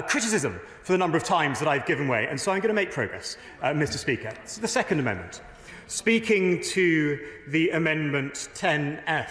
criticism for the number of times that I've given way, and so I'm going to make progress, Mr. Speaker. It's the Second Amendment. Speaking to the Amendment 10F,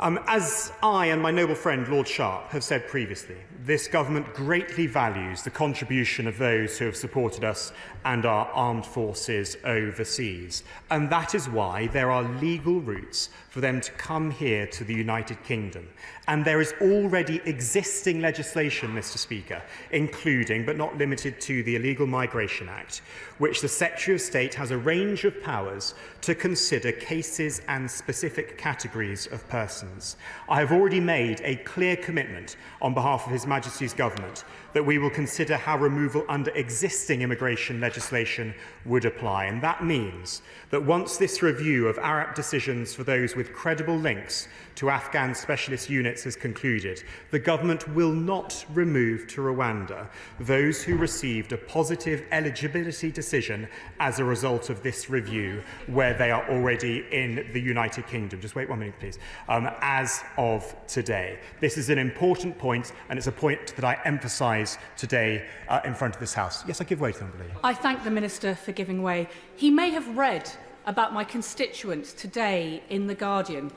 as I and my noble friend Lord Sharp have said previously, this government greatly values the contribution of those who have supported us and our armed forces overseas. And that is why there are legal routes for them to come here to the United Kingdom. And there is already existing legislation, Mr. Speaker, including but not limited to the Illegal Migration Act, which the Secretary of State has a range of powers to consider cases and specific categories of persons. I have already made a clear commitment on behalf of His Majesty's Government that we will consider how removal under existing immigration legislation would apply. And that means that once this review of ARAP decisions for those with credible links to Afghan specialist units has concluded, the government will not remove to Rwanda those who received a positive eligibility decision as a result of this review where they are already in the United Kingdom. Just wait 1 minute, please. As of today. This is an important point, and it's a point that I emphasise today in front of this House. Yes, I give way to them, please. I thank the Minister for giving way. He may have read about my constituent today in The Guardian.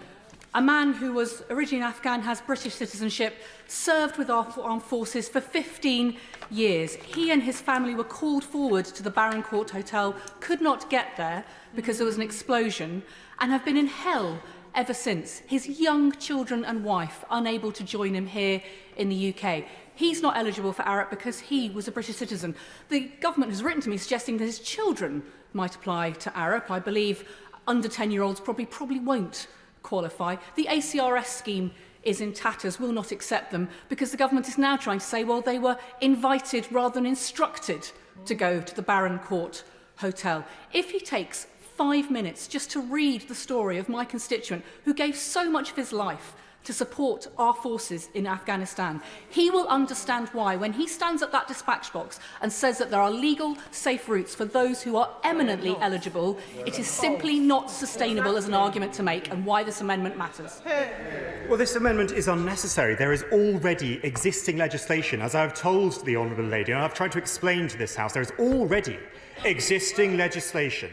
A man who was originally Afghan, has British citizenship, served with our armed forces for 15 years. He and his family were called forward to the Barron Court Hotel, could not get there because there was an explosion, and have been in hell ever since. His young children and wife unable to join him here in the UK. He's not eligible for ARAP because he was a British citizen. The government has written to me suggesting that his children might apply to ARAP. I believe under 10-year-olds probably won't qualify. The ACRS scheme is in tatters, will not accept them, because the government is now trying to say, well, they were invited rather than instructed to go to the Barron Court Hotel. If he takes 5 minutes just to read the story of my constituent who gave so much of his life to support our forces in Afghanistan, he will understand why, when he stands at that dispatch box and says that there are legal, safe routes for those who are eminently eligible, it is simply not sustainable as an argument to make, and why this amendment matters. Well, this amendment is unnecessary. There is already existing legislation, as I have told the Honourable Lady, and I have tried to explain to this House. There is already existing legislation,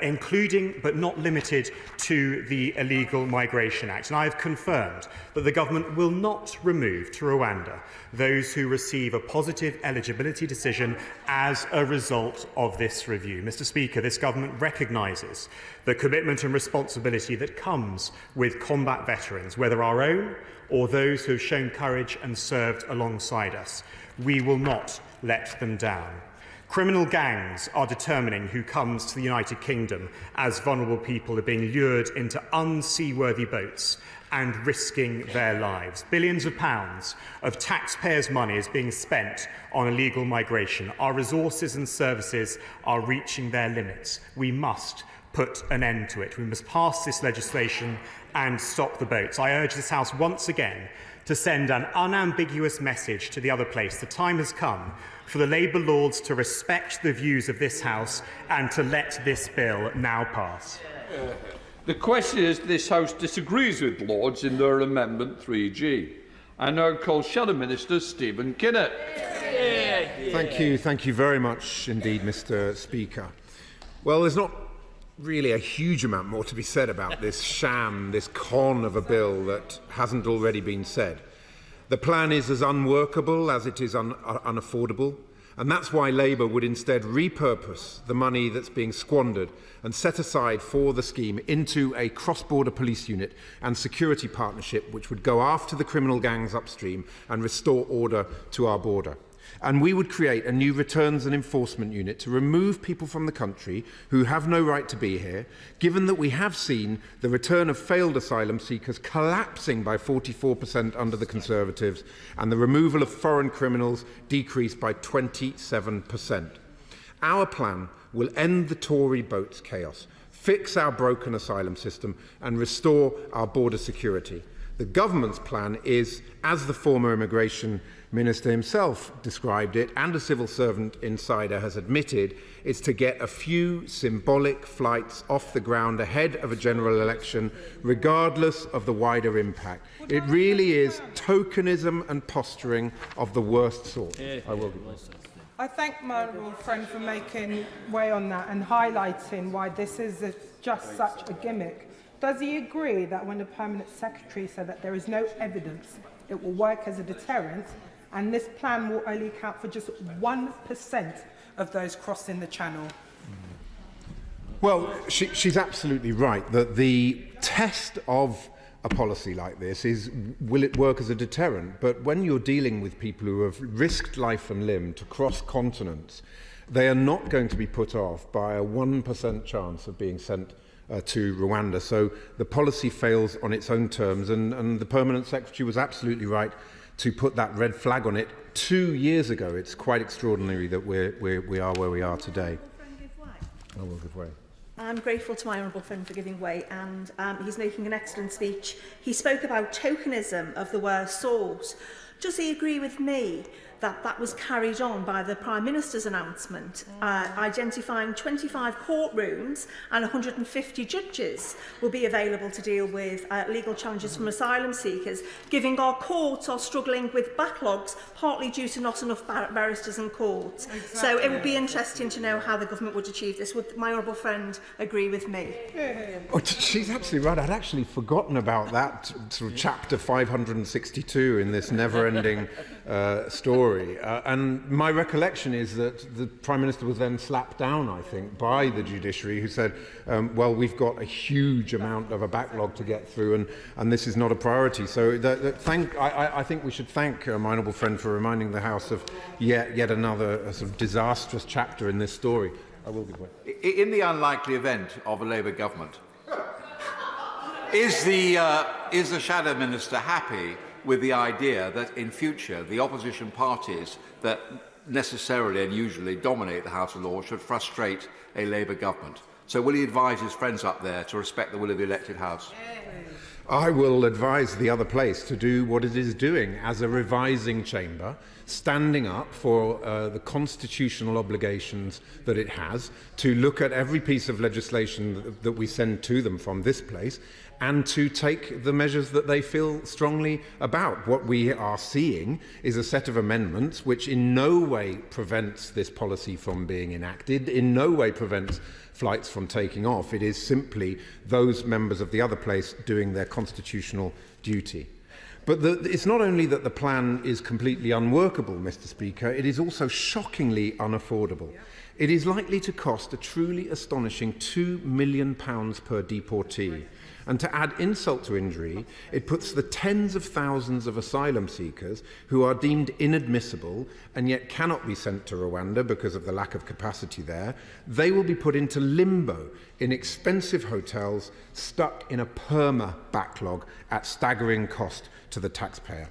including but not limited to the Illegal Migration Act. And I have confirmed that the government will not remove to Rwanda those who receive a positive eligibility decision as a result of this review. Mr. Speaker, this government recognises the commitment and responsibility that comes with combat veterans, whether our own or those who have shown courage and served alongside us. We will not let them down. Criminal gangs are determining who comes to the United Kingdom as vulnerable people are being lured into unseaworthy boats and risking their lives. Billions of pounds of taxpayers' money is being spent on illegal migration. Our resources and services are reaching their limits. We must put an end to it. We must pass this legislation and stop the boats. I urge this House once again to send an unambiguous message to the other place. The time has come for the Labour Lords to respect the views of this House and to let this bill now pass. The question is this House disagrees with Lords in their Amendment 3G. I now call Shadow Minister Stephen Kinnett. Thank you very much indeed, Mr. Speaker. Well, there's not really a huge amount more to be said about this sham, this con of a bill that hasn't already been said. The plan is as unworkable as it is unaffordable, and that's why Labour would instead repurpose the money that's being squandered and set aside for the scheme into a cross-border police unit and security partnership which would go after the criminal gangs upstream and restore order to our border. And we would create a new returns and enforcement unit to remove people from the country who have no right to be here, given that we have seen the return of failed asylum seekers collapsing by 44% under the Conservatives and the removal of foreign criminals decreased by 27%. Our plan will end the Tory boats chaos, fix our broken asylum system and restore our border security. The government's plan is, as the former immigration Minister himself described it, and a civil servant insider has admitted, it's to get a few symbolic flights off the ground ahead of a general election, regardless of the wider impact. It really is tokenism and posturing of the worst sort. I will be honest. I thank my honourable friend for making way on that and highlighting why this is just such a gimmick. Does he agree that when the Permanent Secretary said that there is no evidence it will work as a deterrent, and this plan will only account for just 1% of those crossing the channel? Well, she's absolutely right that the test of a policy like this is, will it work as a deterrent? But when you're dealing with people who have risked life and limb to cross continents, they are not going to be put off by a 1% chance of being sent to Rwanda. So the policy fails on its own terms, and the Permanent Secretary was absolutely right to put that red flag on it 2 years ago. It's quite extraordinary that we are where we are today. I will give way. I'm grateful to my honourable friend for giving way, and he's making an excellent speech. He spoke about tokenism of the worst sort. Does he agree with me that that was carried on by the Prime Minister's announcement, identifying 25 courtrooms and 150 judges will be available to deal with legal challenges from asylum seekers, giving our courts are struggling with backlogs, partly due to not enough barristers in court. Exactly. So it would be interesting to know how the government would achieve this. Would my honourable friend agree with me? Oh, she's absolutely right. I'd actually forgotten about that sort of chapter 562 in this never-ending story. And my recollection is that the Prime Minister was then slapped down, I think, by the judiciary, who said, well, we've got a huge amount of a backlog to get through, and this is not a priority. So I think we should thank my honourable friend for reminding the House of yet another sort of disastrous chapter in this story. I will be quick. In the unlikely event of a Labour government, is the Shadow Minister happy with the idea that in future the opposition parties that necessarily and usually dominate the House of Lords should frustrate a Labour government? So will he advise his friends up there to respect the will of the elected House? I will advise the other place to do what it is doing as a revising chamber, standing up for the constitutional obligations that it has to look at every piece of legislation that we send to them from this place, and to take the measures that they feel strongly about. What we are seeing is a set of amendments which in no way prevents this policy from being enacted, in no way prevents flights from taking off. It is simply those members of the other place doing their constitutional duty. But it's not only that the plan is completely unworkable, Mr. Speaker, it is also shockingly unaffordable. It is likely to cost a truly astonishing £2 million per deportee. And to add insult to injury, it puts the tens of thousands of asylum seekers who are deemed inadmissible and yet cannot be sent to Rwanda because of the lack of capacity there. They will be put into limbo in expensive hotels, stuck in a perma backlog at staggering cost to the taxpayer.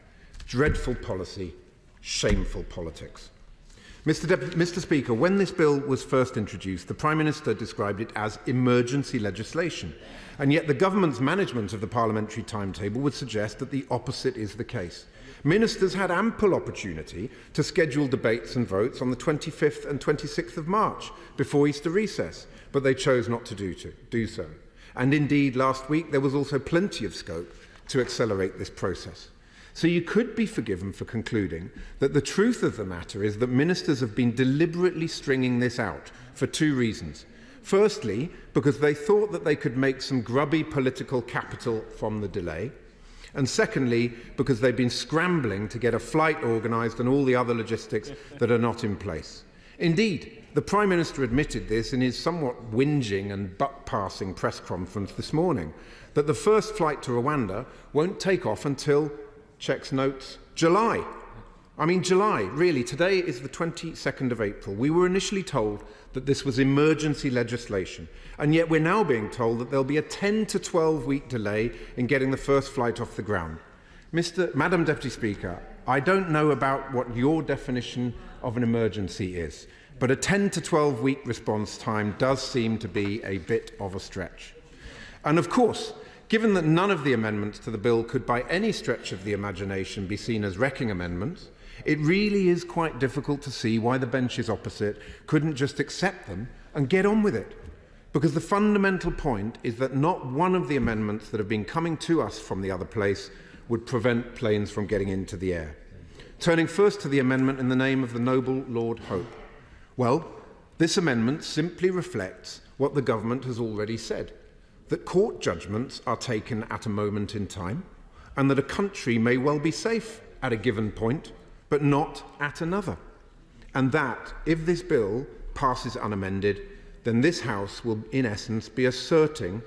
Dreadful policy, shameful politics. Mr. Speaker, when this bill was first introduced, the Prime Minister described it as emergency legislation, and yet the government's management of the parliamentary timetable would suggest that the opposite is the case. Ministers had ample opportunity to schedule debates and votes on the 25th and 26th of March before Easter recess, but they chose not to do so. And indeed, last week there was also plenty of scope to accelerate this process. So you could be forgiven for concluding that the truth of the matter is that ministers have been deliberately stringing this out for two reasons. Firstly, because they thought that they could make some grubby political capital from the delay. And secondly, because they've been scrambling to get a flight organised and all the other logistics that are not in place. Indeed, the Prime Minister admitted this in his somewhat whinging and buck-passing press conference this morning, that the first flight to Rwanda won't take off until, checks notes, July. I mean, July, really. Today is the 22nd of April. We were initially told that this was emergency legislation, and yet we're now being told that there'll be a 10 to 12-week delay in getting the first flight off the ground. Madam Deputy Speaker, I don't know about what your definition of an emergency is, but a 10 to 12-week response time does seem to be a bit of a stretch. And of course, given that none of the amendments to the bill could by any stretch of the imagination be seen as wrecking amendments, It really is quite difficult to see why the benches opposite couldn't just accept them and get on with it. Because the fundamental point is that not one of the amendments that have been coming to us from the other place would prevent planes from getting into the air. Turning first to the amendment in the name of the noble Lord Hope. Well, this amendment simply reflects what the government has already said, that court judgments are taken at a moment in time, and that a country may well be safe at a given point, but not at another. And that, if this bill passes unamended, then this House will, in essence, be asserting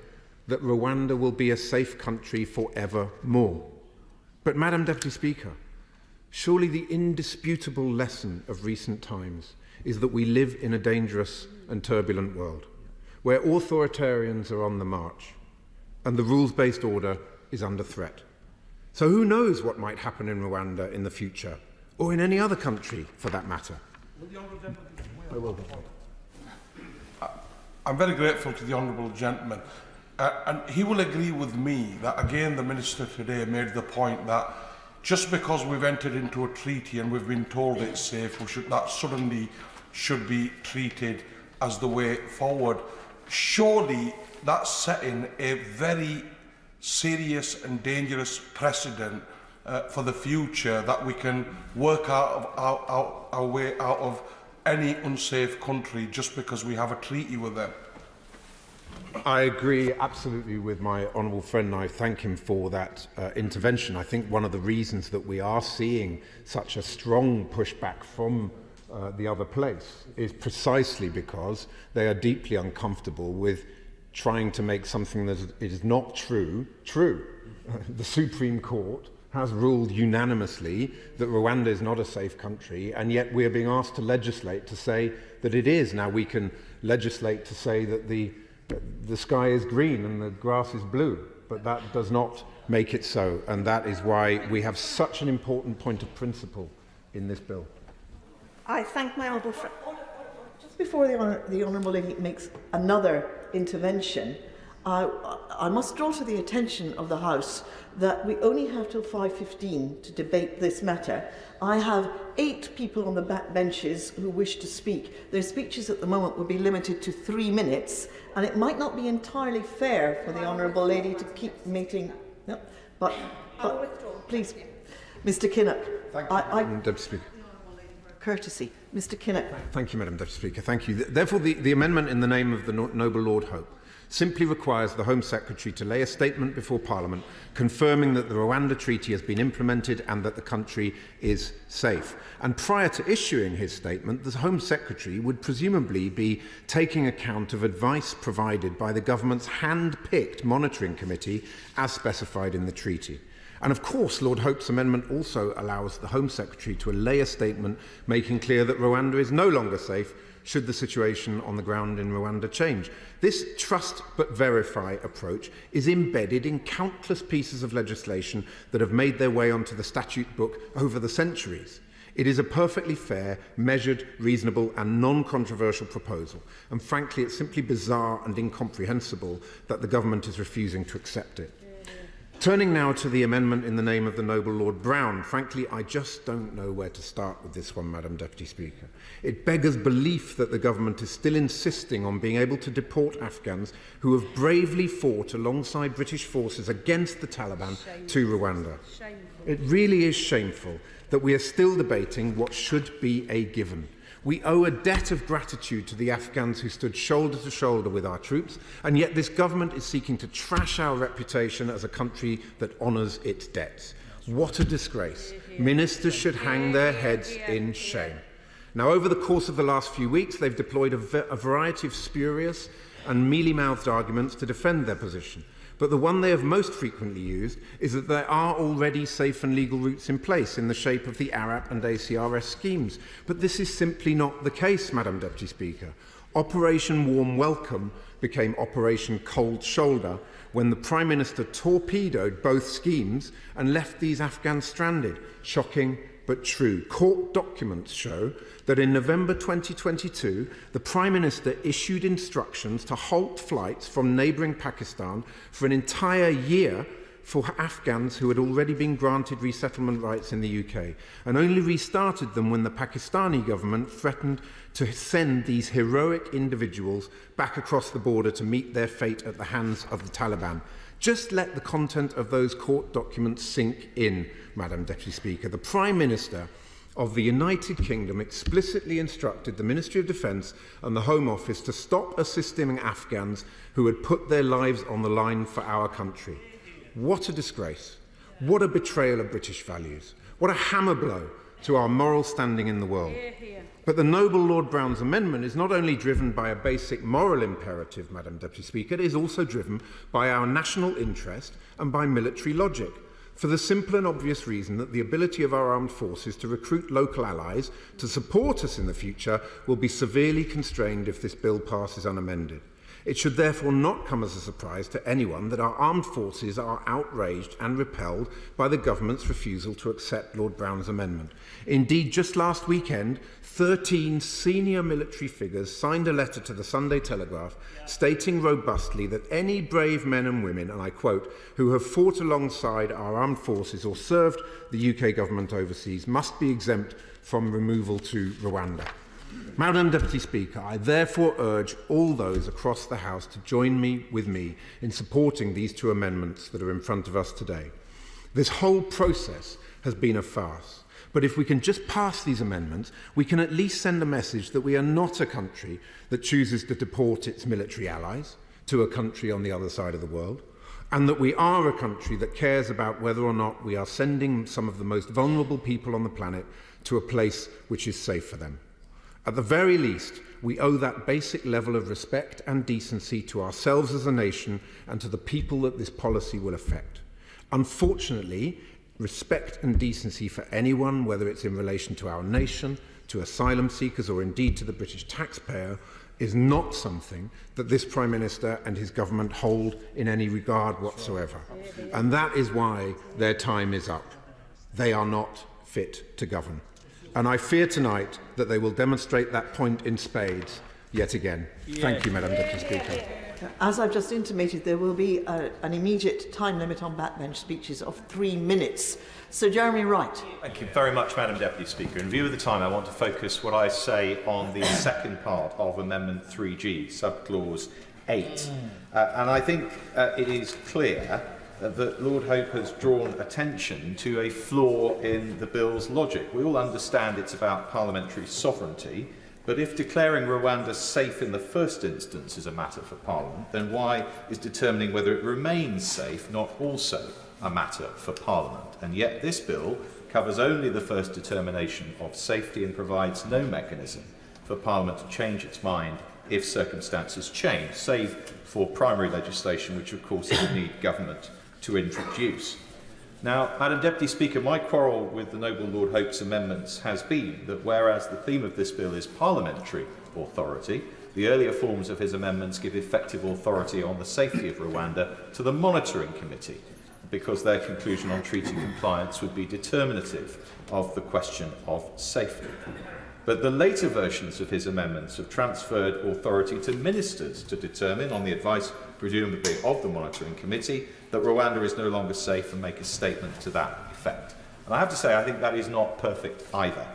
that Rwanda will be a safe country forevermore. But, Madam Deputy Speaker, surely the indisputable lesson of recent times is that we live in a dangerous and turbulent world, where authoritarians are on the march, and the rules-based order is under threat. So who knows what might happen in Rwanda in the future, or in any other country, for that matter. I'm very grateful to the Honourable Gentleman. And he will agree with me that, again, the Minister today made the point that just because we've entered into a treaty and we've been told it's safe, that suddenly should be treated as the way forward. Surely that's setting a very serious and dangerous precedent for the future, that we can work our way out of any unsafe country just because we have a treaty with them. I agree absolutely with my honourable friend, and I thank him for that intervention. I think one of the reasons that we are seeing such a strong pushback from the other place is precisely because they are deeply uncomfortable with trying to make something that is not true. The Supreme Court has ruled unanimously that Rwanda is not a safe country, and yet we are being asked to legislate to say that it is. Now we can legislate to say that the sky is green and the grass is blue, but that does not make it so, and that is why we have such an important point of principle in this bill. I thank my honourable friend. Just before the Honourable Lady makes another intervention, I must draw to the attention of the House that we only have till 5:15 to debate this matter. I have 8 people on the back benches who wish to speak. Their speeches at the moment will be limited to 3 minutes, and it might not be entirely fair for the Honourable Lady to keep meeting. No, but please, Mr. Kinnock. Thank you, Deputy Speaker. Courtesy. Mr. Kinnock. Thank you, Madam Deputy Speaker. Thank you. Therefore, the amendment in the name of the noble Lord Hope simply requires the Home Secretary to lay a statement before Parliament confirming that the Rwanda Treaty has been implemented and that the country is safe. And prior to issuing his statement, the Home Secretary would presumably be taking account of advice provided by the government's hand-picked monitoring committee as specified in the treaty. And of course, Lord Hope's amendment also allows the Home Secretary to lay a statement making clear that Rwanda is no longer safe should the situation on the ground in Rwanda change. This trust but verify approach is embedded in countless pieces of legislation that have made their way onto the statute book over the centuries. It is a perfectly fair, measured, reasonable and non-controversial proposal, and frankly it's simply bizarre and incomprehensible that the government is refusing to accept it. Turning now to the amendment in the name of the noble Lord Brown, frankly, I just don't know where to start with this one, Madam Deputy Speaker. It beggars belief that the government is still insisting on being able to deport Afghans who have bravely fought alongside British forces against the Taliban to Rwanda. It really is shameful that we are still debating what should be a given. We owe a debt of gratitude to the Afghans who stood shoulder to shoulder with our troops, and yet this government is seeking to trash our reputation as a country that honours its debts. What a disgrace. Ministers should hang their heads in shame. Now, over the course of the last few weeks, they've deployed a variety of spurious and mealy-mouthed arguments to defend their position. But the one they have most frequently used is that there are already safe and legal routes in place in the shape of the ARAP and ACRS schemes. But this is simply not the case, Madam Deputy Speaker. Operation Warm Welcome became Operation Cold Shoulder when the Prime Minister torpedoed both schemes and left these Afghans stranded. Shocking but true. Court documents show that in November 2022, the Prime Minister issued instructions to halt flights from neighbouring Pakistan for an entire year for Afghans who had already been granted resettlement rights in the UK, and only restarted them when the Pakistani government threatened to send these heroic individuals back across the border to meet their fate at the hands of the Taliban. Just let the content of those court documents sink in, Madam Deputy Speaker. The Prime Minister of the United Kingdom explicitly instructed the Ministry of Defence and the Home Office to stop assisting Afghans who had put their lives on the line for our country. What a disgrace. What a betrayal of British values. What a hammer blow to our moral standing in the world. But the noble Lord Brown's amendment is not only driven by a basic moral imperative, Madam Deputy Speaker, it is also driven by our national interest and by military logic, for the simple and obvious reason that the ability of our armed forces to recruit local allies to support us in the future will be severely constrained if this bill passes unamended. It should therefore not come as a surprise to anyone that our armed forces are outraged and repelled by the government's refusal to accept Lord Brown's amendment. Indeed, just last weekend, 13 senior military figures signed a letter to the Sunday Telegraph stating robustly that any brave men and women, and I quote, who have fought alongside our armed forces or served the UK government overseas must be exempt from removal to Rwanda. Madam Deputy Speaker, I therefore urge all those across the House to join with me in supporting these two amendments that are in front of us today. This whole process has been a farce, but if we can just pass these amendments, we can at least send a message that we are not a country that chooses to deport its military allies to a country on the other side of the world, and that we are a country that cares about whether or not we are sending some of the most vulnerable people on the planet to a place which is safe for them. At the very least, we owe that basic level of respect and decency to ourselves as a nation and to the people that this policy will affect. Unfortunately, respect and decency for anyone, whether it's in relation to our nation, to asylum seekers, or indeed to the British taxpayer, is not something that this Prime Minister and his government hold in any regard whatsoever. And that is why their time is up. They are not fit to govern. And I fear tonight that they will demonstrate that point in spades yet again. Thank you, Madam Deputy Speaker. As I've just intimated, there will be an immediate time limit on backbench speeches of 3 minutes. So, Jeremy Wright. Thank you very much, Madam Deputy Speaker. In view of the time, I want to focus what I say on the second part of Amendment 3G, subclause 8. And I think it is clear that Lord Hope has drawn attention to a flaw in the bill's logic. We all understand it's about parliamentary sovereignty, but if declaring Rwanda safe in the first instance is a matter for Parliament, then why is determining whether it remains safe not also a matter for Parliament? And yet this bill covers only the first determination of safety and provides no mechanism for Parliament to change its mind if circumstances change, save for primary legislation, which of course it would need government to introduce. Now, Madam Deputy Speaker, my quarrel with the noble Lord Hope's amendments has been that whereas the theme of this bill is parliamentary authority, the earlier forms of his amendments give effective authority on the safety of Rwanda to the monitoring committee, because their conclusion on treaty compliance would be determinative of the question of safety. But the later versions of his amendments have transferred authority to ministers to determine, on the advice presumably of the monitoring committee, that Rwanda is no longer safe and make a statement to that effect. And I have to say, I think that is not perfect either.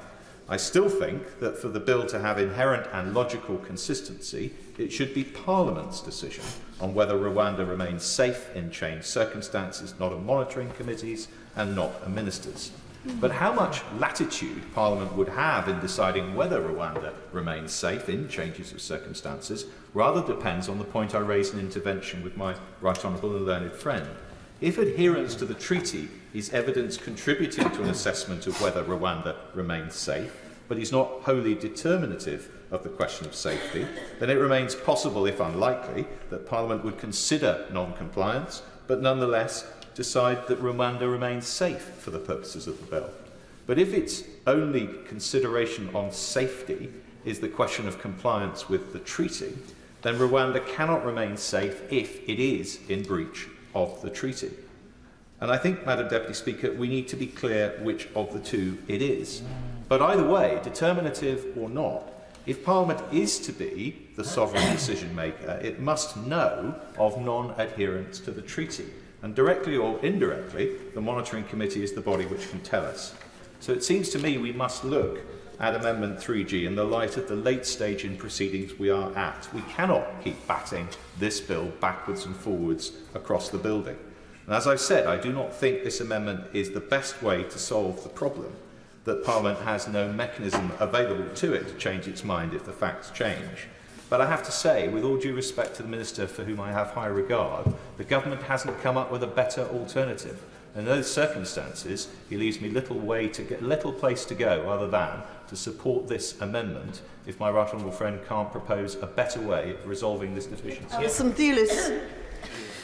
I still think that for the bill to have inherent and logical consistency, it should be Parliament's decision on whether Rwanda remains safe in changed circumstances, not a monitoring committee's and not a minister's. But how much latitude Parliament would have in deciding whether Rwanda remains safe in changes of circumstances rather depends on the point I raised in intervention with my right honourable and learned friend. If adherence to the treaty is evidence contributing to an assessment of whether Rwanda remains safe, but is not wholly determinative of the question of safety, then it remains possible, if unlikely, that Parliament would consider non-compliance, but nonetheless decide that Rwanda remains safe for the purposes of the bill. But if its only consideration on safety is the question of compliance with the treaty, then Rwanda cannot remain safe if it is in breach of the treaty. And I think, Madam Deputy Speaker, we need to be clear which of the two it is. But either way, determinative or not, if Parliament is to be the sovereign decision maker, it must know of non-adherence to the treaty. And directly or indirectly, the Monitoring Committee is the body which can tell us. So it seems to me we must look at Amendment 3G in the light of the late stage in proceedings we are at. We cannot keep batting this bill backwards and forwards across the building. And as I've said, I do not think this amendment is the best way to solve the problem that Parliament has no mechanism available to it to change its mind if the facts change. But I have to say, with all due respect to the Minister for whom I have high regard, the government hasn't come up with a better alternative. In those circumstances, he leaves me little place to go other than to support this amendment if my right honourable friend can't propose a better way of resolving this deficiency.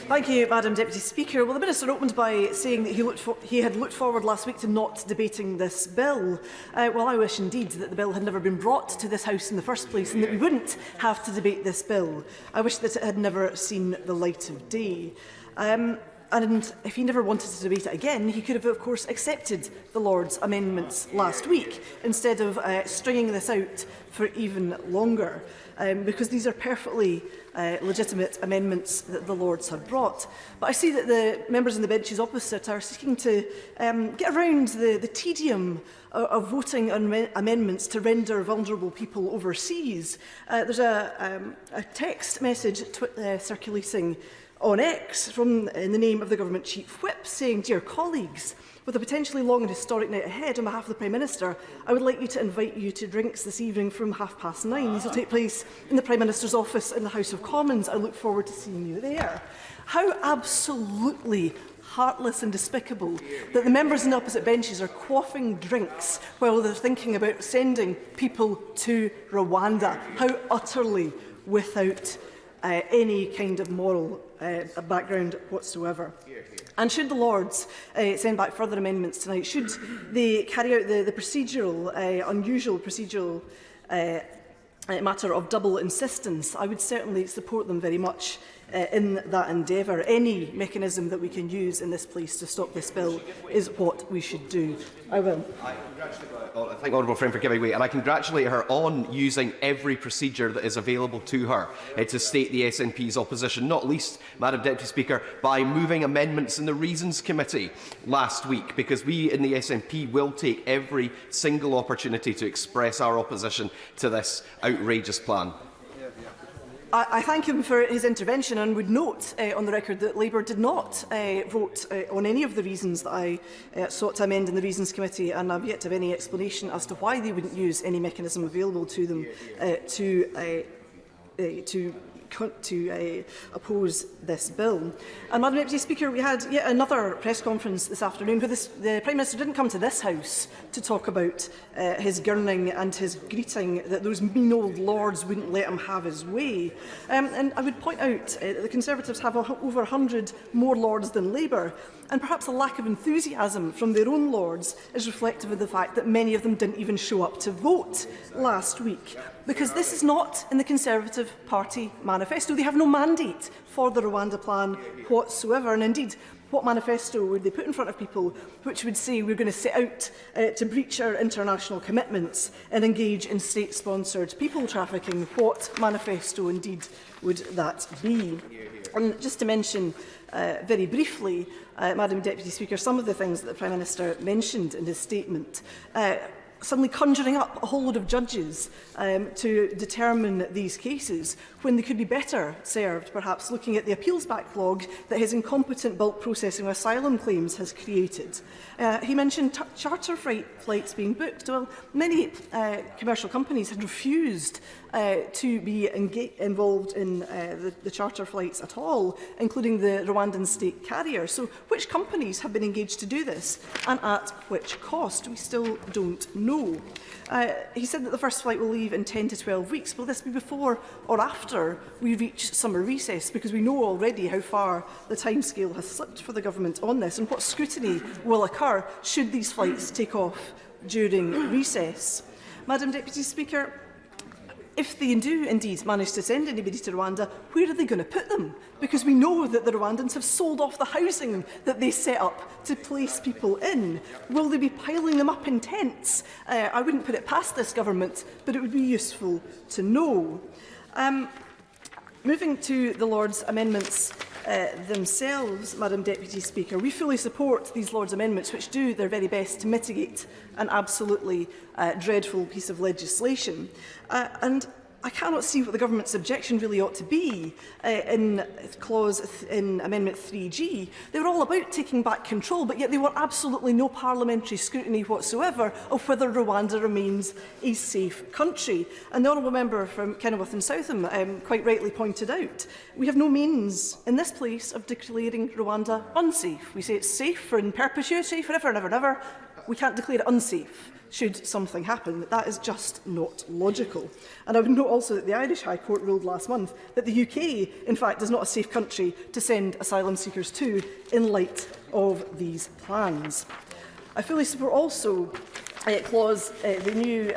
Thank you, Madam Deputy Speaker. Well, the Minister opened by saying that he had looked forward last week to not debating this bill. Well, I wish indeed that the bill had never been brought to this House in the first place and that we wouldn't have to debate this bill. I wish that it had never seen the light of day. And if he never wanted to debate it again, he could have, of course, accepted the Lord's amendments last week instead of stringing this out for even longer, because these are perfectly legitimate amendments that the Lords have brought. But I see that the members on the benches opposite are seeking to get around the tedium of voting on amendments to render vulnerable people overseas. There's a text message circulating on X in the name of the Government Chief Whip saying, "Dear colleagues, with a potentially long and historic night ahead, on behalf of the Prime Minister, I would like you to invite you to drinks this evening from 9:30. These will take place in the Prime Minister's office in the House of Commons. I look forward to seeing you there." How absolutely heartless and despicable that the members in the opposite benches are quaffing drinks while they're thinking about sending people to Rwanda. How utterly without any kind of moral background whatsoever. And should the Lords send back further amendments tonight, should they carry out the procedural, unusual procedural matter of double insistence, I would certainly support them very much in that endeavour. Any mechanism that we can use in this place to stop this bill is what we should do. I will. I thank the honourable friend for giving way, and I congratulate her on using every procedure that is available to her to state the SNP's opposition, not least, Madam Deputy Speaker, by moving amendments in the Reasons Committee last week, because we in the SNP will take every single opportunity to express our opposition to this outrageous plan. I thank him for his intervention and would note on the record that Labour did not vote on any of the reasons that I sought to amend in the Reasons Committee, and I've yet to have any explanation as to why they wouldn't use any mechanism available to them to oppose this bill. And Madam Deputy Speaker, we had yet another press conference this afternoon where the Prime Minister didn't come to this House to talk about his gurning and his greeting that those mean old Lords wouldn't let him have his way. And I would point out that the Conservatives have over 100 more Lords than Labour, and perhaps a lack of enthusiasm from their own Lords is reflective of the fact that many of them didn't even show up to vote last week. Because this is not in the Conservative Party manifesto. They have no mandate for the Rwanda plan whatsoever. And indeed, what manifesto would they put in front of people which would say we're going to set out to breach our international commitments and engage in state-sponsored people trafficking? What manifesto indeed would that be? And just to mention very briefly, Madam Deputy Speaker, some of the things that the Prime Minister mentioned in his statement, suddenly conjuring up a whole load of judges to determine these cases, when they could be better served, perhaps, looking at the appeals backlog that his incompetent bulk processing of asylum claims has created. He mentioned charter flights being booked. Well, many commercial companies had refused to be involved in the charter flights at all, including the Rwandan state carrier. So which companies have been engaged to do this, and at which cost? We still don't know. He said that the first flight will leave in 10 to 12 weeks. Will this be before or after we reach summer recess? Because we know already how far the timescale has slipped for the government on this, and what scrutiny will occur should these flights take off during recess. Madam Deputy Speaker, if they do indeed manage to send anybody to Rwanda, where are they going to put them? Because we know that the Rwandans have sold off the housing that they set up to place people in. Will they be piling them up in tents? I wouldn't put it past this government, but it would be useful to know. Moving to the Lords' amendments themselves, Madam Deputy Speaker, we fully support these Lords' amendments, which do their very best to mitigate an absolutely dreadful piece of legislation. And I cannot see what the government's objection really ought to be in Amendment 3G. They were all about taking back control, but yet they want absolutely no parliamentary scrutiny whatsoever of whether Rwanda remains a safe country. And the honourable member from Kenilworth and Southam quite rightly pointed out, we have no means in this place of declaring Rwanda unsafe. We say it's safe for in perpetuity, forever and ever and ever. We can't declare it unsafe should something happen. That is just not logical. And I would note also that the Irish High Court ruled last month that the UK, in fact, is not a safe country to send asylum seekers to in light of these plans. I fully support also the new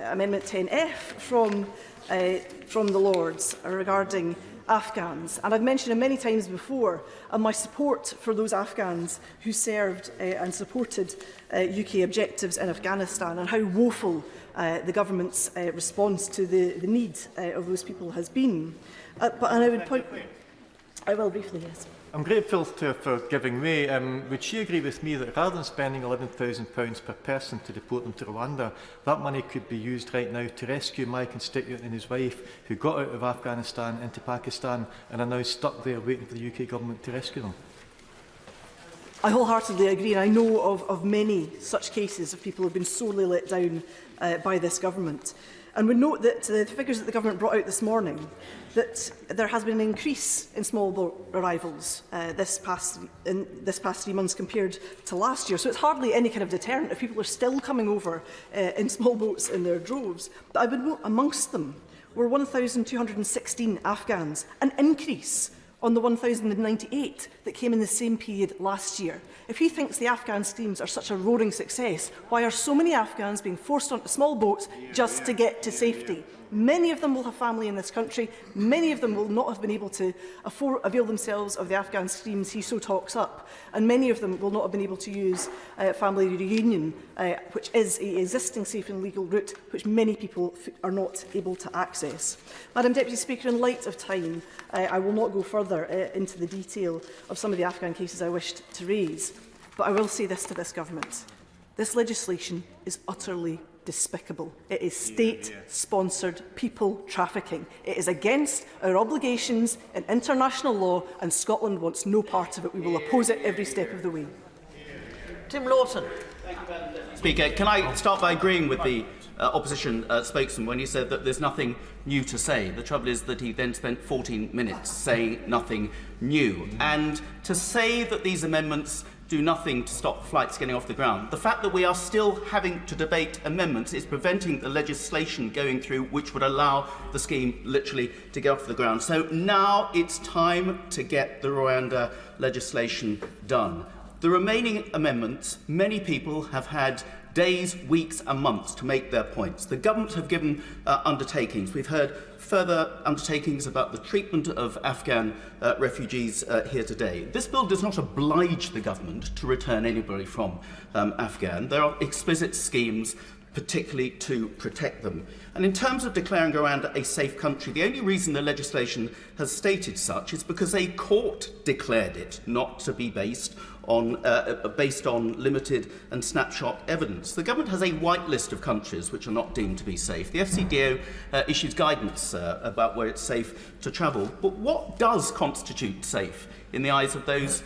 Amendment 10F from the Lords regarding Afghans. And I've mentioned it many times before, my support for those Afghans who served and supported UK objectives in Afghanistan, and how woeful the government's response to the need of those people has been. And I would point... I will briefly, yes. I'm grateful to her for giving way. Would she agree with me that rather than spending £11,000 per person to deport them to Rwanda, that money could be used right now to rescue my constituent and his wife who got out of Afghanistan into Pakistan and are now stuck there waiting for the UK government to rescue them? I wholeheartedly agree, and I know of many such cases of people who have been sorely let down by this government. And we note that the figures that the government brought out this morning, that there has been an increase in small boat arrivals this past 3 months compared to last year. So it's hardly any kind of deterrent if people are still coming over in small boats in their droves. But I would note amongst them were 1,216 Afghans, an increase on the 1,098 that came in the same period last year. If he thinks the Afghan schemes are such a roaring success, why are so many Afghans being forced onto small boats just to get to safety? Many of them will have family in this country. Many of them will not have been able to avail themselves of the Afghan schemes he so talks up. And many of them will not have been able to use family reunion, which is an existing safe and legal route, which many people are not able to access. Madam Deputy Speaker, in light of time, I will not go further into the detail of some of the Afghan cases I wished to raise. But I will say this to this government. This legislation is utterly despicable. It is state-sponsored people trafficking. It is against our obligations in international law, and Scotland wants no part of it. We will oppose it every step of the way. Tim Lawson. Speaker, can I start by agreeing with the opposition spokesman when he said that there's nothing new to say? The trouble is that he then spent 14 minutes saying nothing new. And to say that these amendments do nothing to stop flights getting off the ground. The fact that we are still having to debate amendments is preventing the legislation going through which would allow the scheme literally to get off the ground. So now it's time to get the Rwanda legislation done. The remaining amendments, many people have had days, weeks and months to make their points. The government have given undertakings. We've heard further undertakings about the treatment of Afghan refugees here today. This bill does not oblige the government to return anybody from Afghan. There are explicit schemes particularly to protect them. And in terms of declaring Rwanda a safe country, the only reason the legislation has stated such is because a court declared it not to be based on limited and snapshot evidence. The government has a white list of countries which are not deemed to be safe. The FCDO issues guidance about where it's safe to travel. But what does constitute safe in the eyes of those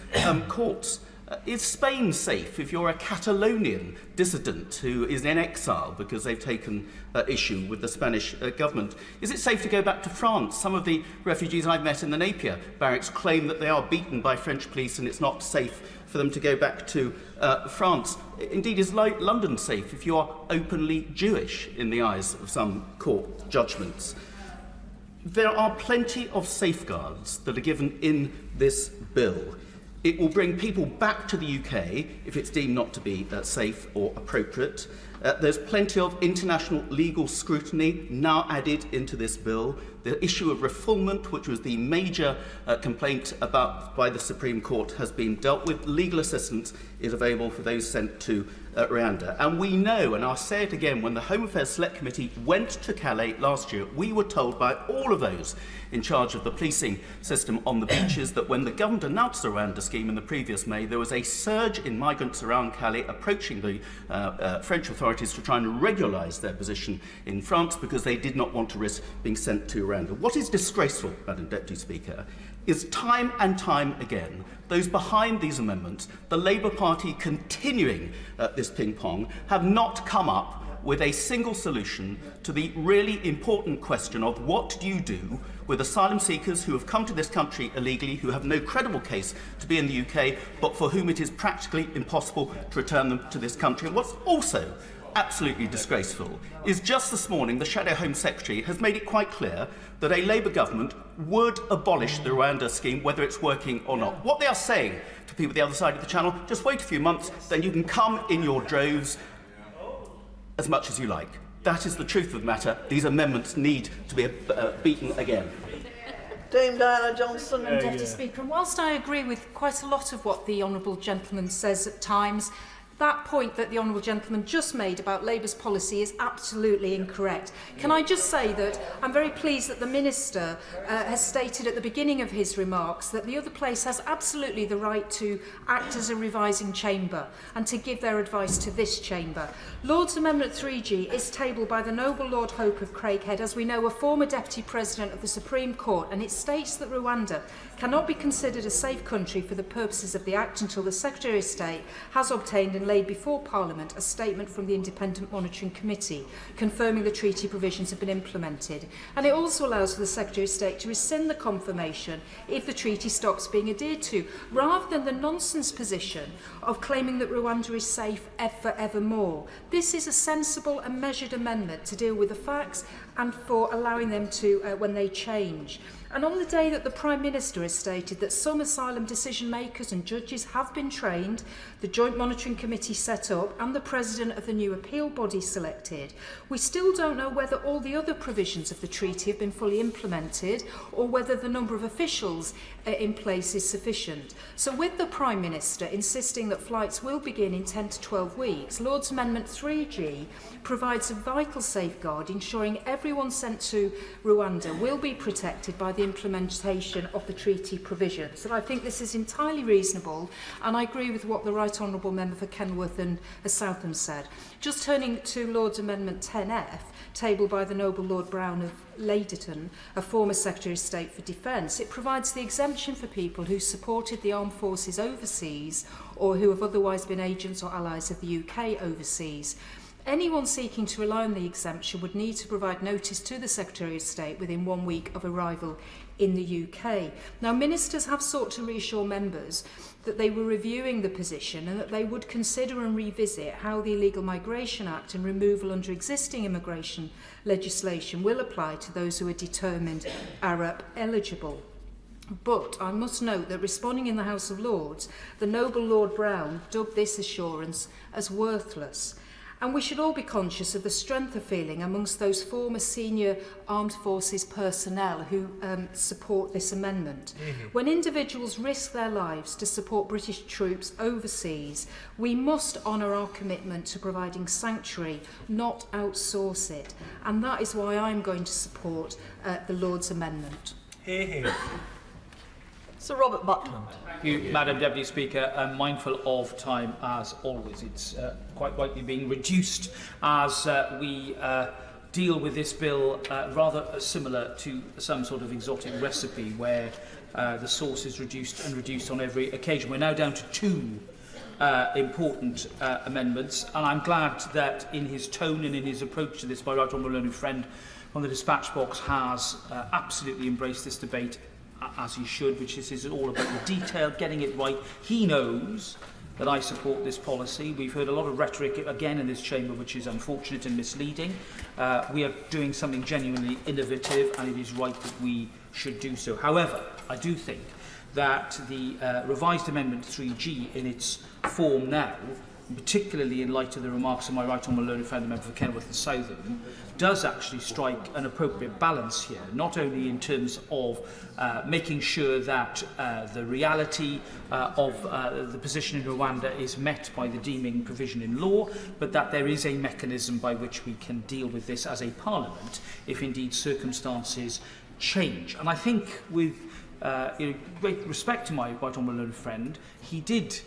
courts? Is Spain safe if you're a Catalonian dissident who is in exile because they've taken issue with the Spanish government? Is it safe to go back to France? Some of the refugees I've met in the Napier barracks claim that they are beaten by French police and it's not safe for them to go back to France. Indeed, is London safe if you are openly Jewish in the eyes of some court judgments? There are plenty of safeguards that are given in this bill. It will bring people back to the UK if it's deemed not to be safe or appropriate. There's plenty of international legal scrutiny now added into this bill. The issue of refoulement, which was the major complaint about by the Supreme Court, has been dealt with. Legal assistance is available for those sent to Rwanda. And we know, and I'll say it again, when the Home Affairs Select Committee went to Calais last year, we were told by all of those in charge of the policing system on the beaches that when the government announced the Rwanda scheme in the previous May, there was a surge in migrants around Calais approaching the French authorities to try and regularise their position in France because they did not want to risk being sent to Rwanda. What is disgraceful, Madam Deputy Speaker, is time and time again, those behind these amendments, the Labour Party continuing this ping-pong, have not come up with a single solution to the really important question of what do you do with asylum seekers who have come to this country illegally, who have no credible case to be in the UK, but for whom it is practically impossible to return them to this country. And what's also absolutely disgraceful is just this morning the Shadow Home Secretary has made it quite clear that a Labour government would abolish the Rwanda scheme, whether it's working or not. What they are saying to people at the other side of the channel, just wait a few months, then you can come in your droves as much as you like. That is the truth of the matter. These amendments need to be beaten again. Dame Diana Johnson. Deputy Speaker, and whilst I agree with quite a lot of what the honourable gentleman says at times, that point that the honourable gentleman just made about Labour's policy is absolutely incorrect. Can I just say that I'm very pleased that the Minister has stated at the beginning of his remarks that the other place has absolutely the right to act as a revising chamber and to give their advice to this chamber. Lord's Amendment 3G is tabled by the Noble Lord Hope of Craighead, as we know, a former Deputy President of the Supreme Court, and it states that Rwanda cannot be considered a safe country for the purposes of the Act until the Secretary of State has obtained and laid before Parliament a statement from the Independent Monitoring Committee confirming the treaty provisions have been implemented. And it also allows for the Secretary of State to rescind the confirmation if the treaty stops being adhered to, rather than the nonsense position of claiming that Rwanda is safe forevermore. This is a sensible and measured amendment to deal with the facts and for allowing them to, when they change. And on the day that the Prime Minister has stated that some asylum decision makers and judges have been trained, the Joint Monitoring Committee set up and the President of the new appeal body selected, we still don't know whether all the other provisions of the treaty have been fully implemented or whether the number of officials in place is sufficient. So with the Prime Minister insisting that flights will begin in 10 to 12 weeks, Lord's Amendment 3G provides a vital safeguard ensuring everyone sent to Rwanda will be protected by the implementation of the treaty provisions. And I think this is entirely reasonable, and I agree with what the Right Honourable Member for Kenworth and Southam said. Just turning to Lord's Amendment 10F, tabled by the Noble Lord Brown of Ladyton, a former Secretary of State for Defence, it provides the exemption for people who supported the armed forces overseas or who have otherwise been agents or allies of the UK overseas. Anyone seeking to rely on the exemption would need to provide notice to the Secretary of State within 1 week of arrival in the UK. Now, ministers have sought to reassure members that they were reviewing the position and that they would consider and revisit how the Illegal Migration Act and removal under existing immigration legislation will apply to those who are determined ARAP eligible. But I must note that responding in the House of Lords, the Noble Lord Brown dubbed this assurance as worthless. And we should all be conscious of the strength of feeling amongst those former senior armed forces personnel who support this amendment. When individuals risk their lives to support British troops overseas, we must honour our commitment to providing sanctuary, not outsource it. And that is why I'm going to support the Lord's Amendment. Sir Robert Buckland. Thank you, Madam Deputy Speaker. I'm mindful of time as always. It's quite rightly being reduced as we deal with this bill rather similar to some sort of exotic recipe where the sauce is reduced and reduced on every occasion. We're now down to two important amendments, and I'm glad that in his tone and in his approach to this, my right honourable learned friend on the dispatch box has absolutely embraced this debate as he should, which is all about the detail, getting it right. He knows that I support this policy. We've heard a lot of rhetoric again in this chamber which is unfortunate and misleading. We are doing something genuinely innovative, and it is right that we should do so. However, I do think that the revised Amendment 3G in its form now particularly in light of the remarks of my right honourable learned friend, the member for Kenilworth and Southern, does actually strike an appropriate balance here, not only in terms of making sure that the reality of the position in Rwanda is met by the deeming provision in law, but that there is a mechanism by which we can deal with this as a parliament if indeed circumstances change. And I think with great respect to my right honourable learned friend, he did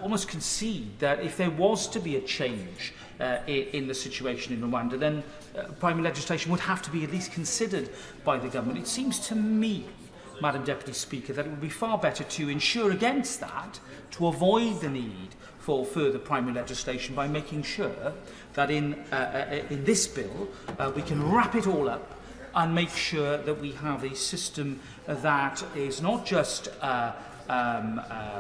almost concede that if there was to be a change in the situation in Rwanda, then primary legislation would have to be at least considered by the government. It seems to me, Madam Deputy Speaker, that it would be far better to ensure against that, to avoid the need for further primary legislation by making sure that in this bill we can wrap it all up and make sure that we have a system that is not just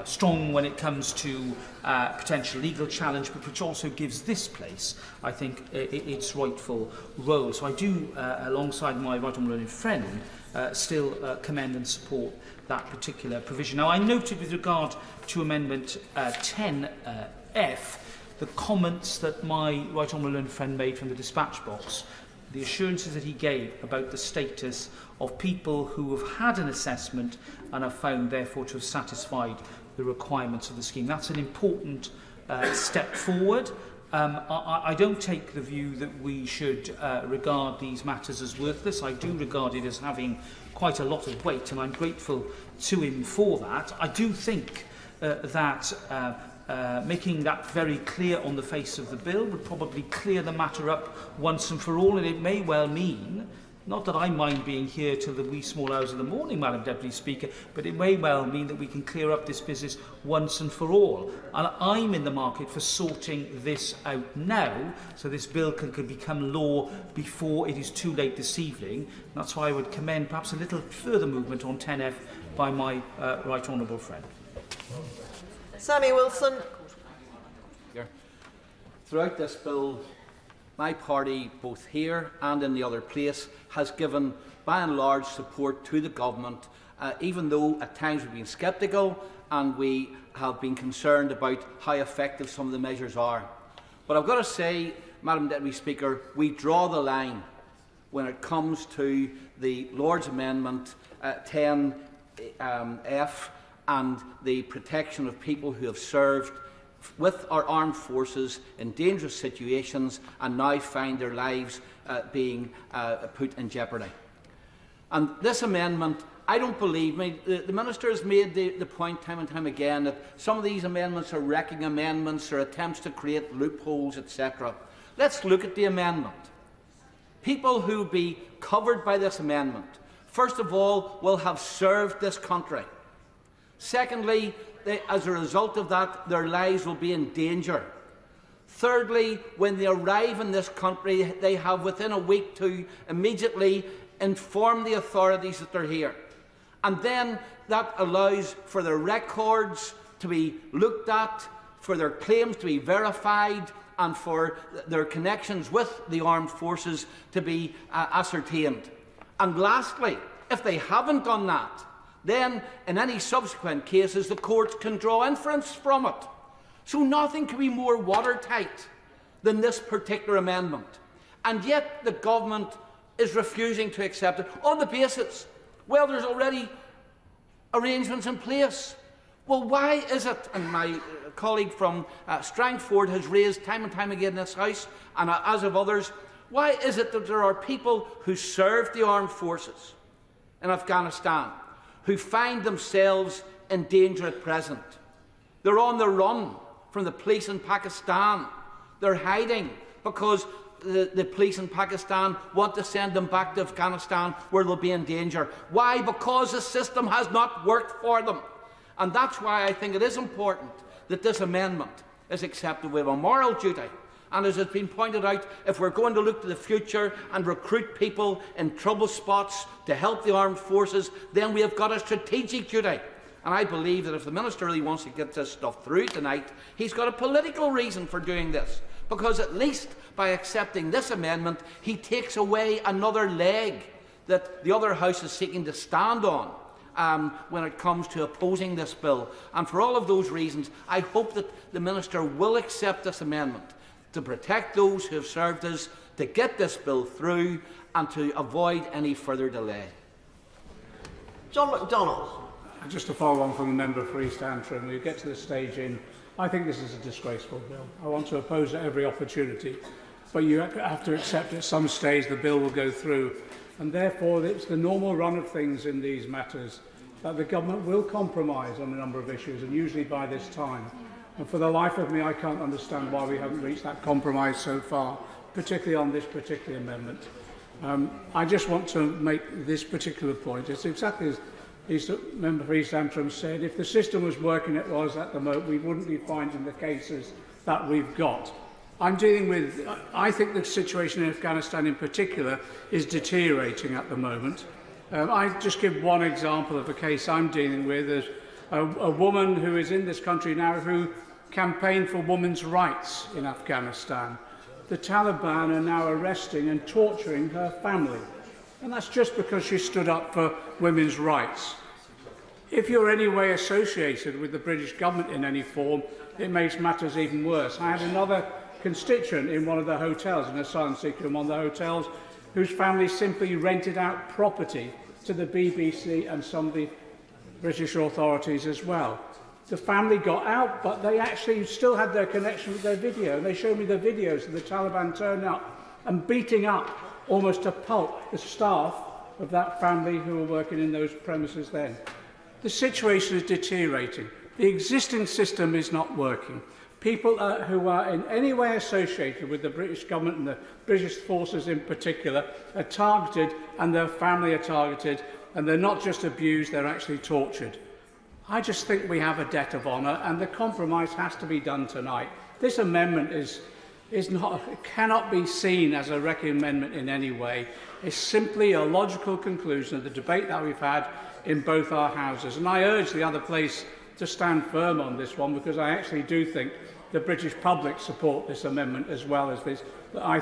strong when it comes to potential legal challenge, but which also gives this place, I think, its rightful role. So I do, alongside my right honourable learned friend, still commend and support that particular provision. Now, I noted with regard to Amendment 10F the comments that my right honourable learned friend made from the dispatch box, the assurances that he gave about the status of people who have had an assessment and are found therefore to have satisfied the requirements of the scheme. That's an important step forward. I don't take the view that we should regard these matters as worthless. I do regard it as having quite a lot of weight, and I'm grateful to him for that. I do think that making that very clear on the face of the bill would probably clear the matter up once and for all, and it may well mean, not that I mind being here till the wee small hours of the morning, Madam Deputy Speaker, but it may well mean that we can clear up this business once and for all. And I'm in the market for sorting this out now, so this bill can become law before it is too late this evening. That's why I would commend perhaps a little further movement on 10F by my right honourable friend. Sammy Wilson. Throughout this bill, my party, both here and in the other place, has given by and large support to the government, even though at times we've been sceptical and we have been concerned about how effective some of the measures are. But I've got to say, Madam Deputy Speaker, we draw the line when it comes to the Lord's Amendment 10F and the protection of people who have served with our armed forces in dangerous situations and now find their lives being put in jeopardy. And this amendment, I don't believe, the Minister has made the point time and time again that some of these amendments are wrecking amendments or attempts to create loopholes, etc. Let's look at the amendment. People who will be covered by this amendment, first of all, will have served this country. Secondly, as a result of that, their lives will be in danger. Thirdly, when they arrive in this country, they have within a week to immediately inform the authorities that they're here. And then that allows for their records to be looked at, for their claims to be verified, and for their connections with the armed forces to be ascertained. And lastly, if they haven't done that, then in any subsequent cases the courts can draw inference from it. So nothing can be more watertight than this particular amendment. And yet the government is refusing to accept it on the basis, well, there's already arrangements in place. Well, why is it, and my colleague from Strangford has raised time and time again in this House, and as of others, why is it that there are people who serve the armed forces in Afghanistan who find themselves in danger at present? They're on the run from the police in Pakistan. They're hiding because the police in Pakistan want to send them back to Afghanistan where they'll be in danger. Why? Because the system has not worked for them. And that's why I think it is important that this amendment is accepted. We have a moral duty. And as has been pointed out, if we're going to look to the future and recruit people in trouble spots to help the armed forces, then we have got a strategic duty. And I believe that if the Minister really wants to get this stuff through tonight, he's got a political reason for doing this. Because at least by accepting this amendment, he takes away another leg that the other House is seeking to stand on. when it comes to opposing this bill. And for all of those reasons, I hope that the Minister will accept this amendment to protect those who have served us, to get this bill through and to avoid any further delay. John MacDonald. Just to follow on from the member for East Antrim, we get to the stage I think this is a disgraceful bill. I want to oppose at every opportunity, but you have to accept at some stage the bill will go through, and therefore it's the normal run of things in these matters that the government will compromise on a number of issues, and usually by this time. And for the life of me, I can't understand why we haven't reached that compromise so far, particularly on this particular amendment. I just want to make this particular point. It's exactly as the member for East Antrim said, if the system was working as it was at the moment, we wouldn't be finding the cases that we've got. I think the situation in Afghanistan in particular is deteriorating at the moment. I just give one example of a case I'm dealing with. There's a woman who is in this country now who campaigned for women's rights in Afghanistan. The Taliban are now arresting and torturing her family. And that's just because she stood up for women's rights. If you're any way associated with the British government in any form, it makes matters even worse. I had another constituent in one of the hotels, an asylum seeker in one of the hotels, whose family simply rented out property to the BBC and some of the British authorities as well. The family got out, but they actually still had their connection with their video. And they showed me the videos of the Taliban turning up and beating up almost to pulp the staff of that family who were working in those premises then. The situation is deteriorating. The existing system is not working. People who are in any way associated with the British government and the British forces in particular are targeted, and their family are targeted, and they're not just abused, they're actually tortured. I just think we have a debt of honour, and the compromise has to be done tonight. This amendment cannot be seen as a wrecking amendment in any way. It's simply a logical conclusion of the debate that we've had in both our houses. And I urge the other place to stand firm on this one, because I actually do think the British public support this amendment as well as this. I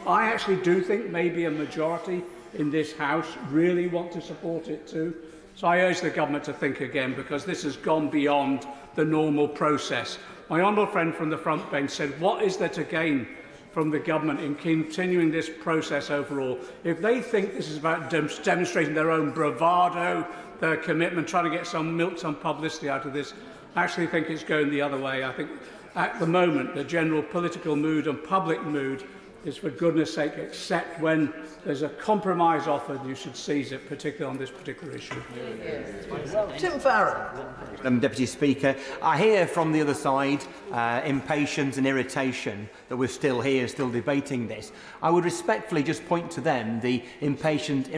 actually do think maybe a majority in this House really want to support it too. So I urge the government to think again, because this has gone beyond the normal process. My honourable friend from the front bench said, what is there to gain from the government in continuing this process overall? If they think this is about demonstrating their own bravado, their commitment, trying to get some publicity out of this, I actually think it's going the other way. I think at the moment the general political mood and public mood is, for goodness sake, except when there's a compromise offered, you should seize it, particularly on this particular issue. Tim Farron. Deputy Speaker, I hear from the other side impatience and irritation that we're still here, still debating this. I would respectfully just point to them the impatience,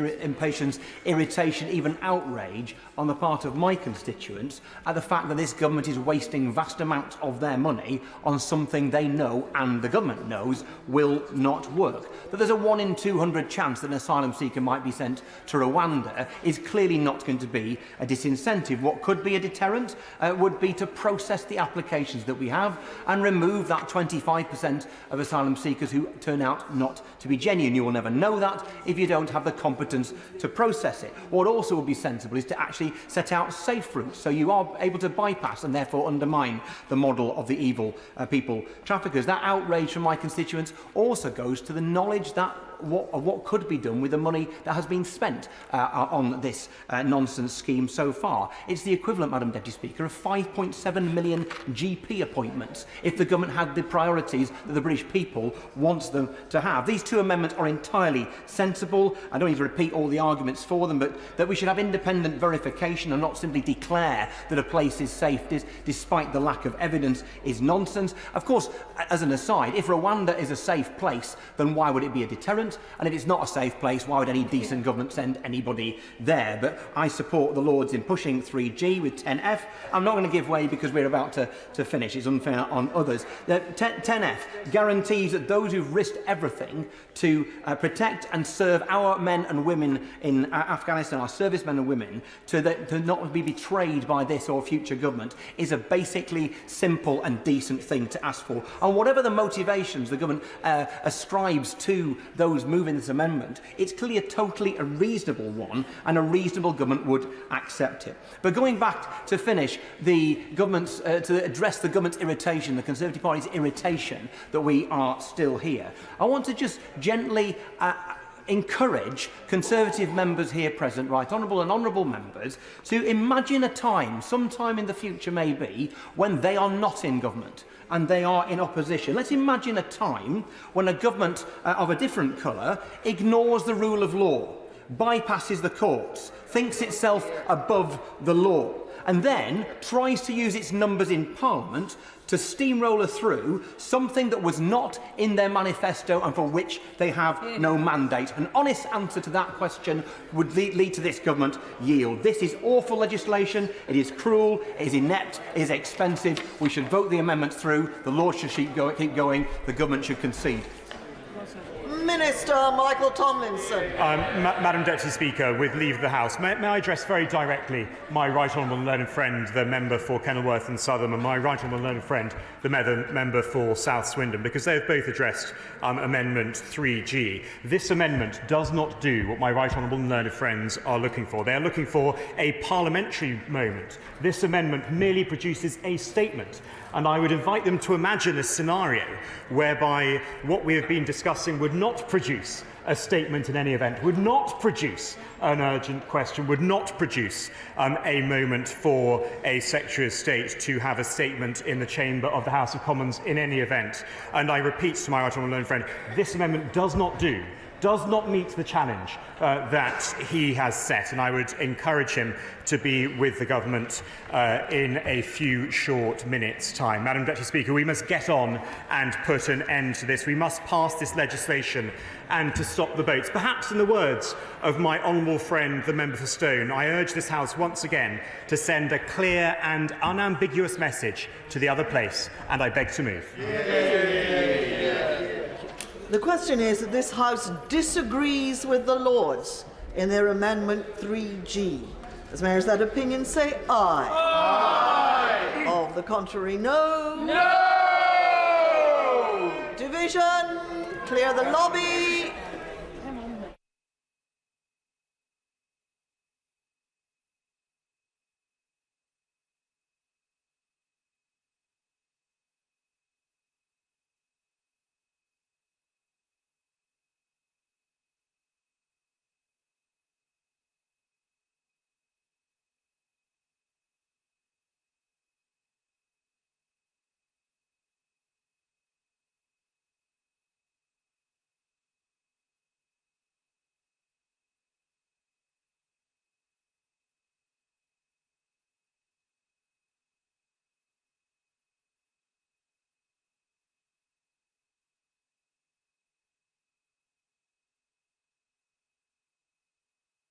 irritation, even outrage on the part of my constituents at the fact that this government is wasting vast amounts of their money on something they know and the government knows will not work. That there's a 1 in 200 chance that an asylum seeker might be sent to Rwanda is clearly not going to be a disincentive. What could be a deterrent would be to process the applications that we have and remove that 25% of asylum seekers who turn out not to be genuine. You will never know that if you don't have the competence to process it. What also would be sensible is to actually set out safe routes, so you are able to bypass and therefore undermine the model of the evil people traffickers. That outrage from my constituents also goes to the knowledge that what could be done with the money that has been spent on this nonsense scheme so far. It's the equivalent, Madam Deputy Speaker, of 5.7 million GP appointments if the government had the priorities that the British people wants them to have. These two amendments are entirely sensible. I don't need to repeat all the arguments for them, but that we should have independent verification and not simply declare that a place is safe despite the lack of evidence is nonsense. Of course, as an aside, if Rwanda is a safe place, then why would it be a deterrent? And if it's not a safe place, why would any decent government send anybody there? But I support the Lords in pushing 3G with 10F. I'm not going to give way because we're about to finish. It's unfair on others. 10F guarantees that those who've risked everything to protect and serve our men and women in Afghanistan, our servicemen and women, to not be betrayed by this or future government is a basically simple and decent thing to ask for. And whatever the motivations the government ascribes to those those moving this amendment, it's clearly a totally a reasonable one, and a reasonable government would accept it. But going back to finish, the government's, to address the government's irritation, the Conservative Party's irritation that we are still here, I want to just gently encourage Conservative members here present, right honourable and honourable members, to imagine a time, sometime in the future maybe, when they are not in government and they are in opposition. Let's imagine a time when a government of a different colour ignores the rule of law, bypasses the courts, thinks itself above the law, and then tries to use its numbers in Parliament to steamroller through something that was not in their manifesto and for which they have no mandate. An honest answer to that question would lead to this government yield. This is awful legislation, it is cruel, it is inept, it is expensive. We should vote the amendments through, the law should keep going, the government should concede. Minister Michael Tomlinson. Madam Deputy Speaker, with leave of the House, may I address very directly my right honourable and learned friend, the member for Kenilworth and Southam, and my right honourable and learned friend, the member for South Swindon, because they have both addressed Amendment 3G. This amendment does not do what my right honourable and learned friends are looking for. They are looking for a parliamentary moment. This amendment merely produces a statement. And I would invite them to imagine a scenario whereby what we have been discussing would not produce a statement in any event, would not produce an urgent question, would not produce a moment for a Secretary of State to have a statement in the chamber of the House of Commons in any event. And I repeat to my right honourable learned friend, this amendment does not meet the challenge that he has set, and I would encourage him to be with the government in a few short minutes' time. Madam Deputy Speaker, we must get on and put an end to this. We must pass this legislation and to stop the boats. Perhaps in the words of my honourable friend, the member for Stone, I urge this House once again to send a clear and unambiguous message to the other place, and I beg to move. The question is that this House disagrees with the Lords in their Amendment 3G. As mayors that opinion say aye. Aye. Of the contrary, no. No. Division. Clear the lobby.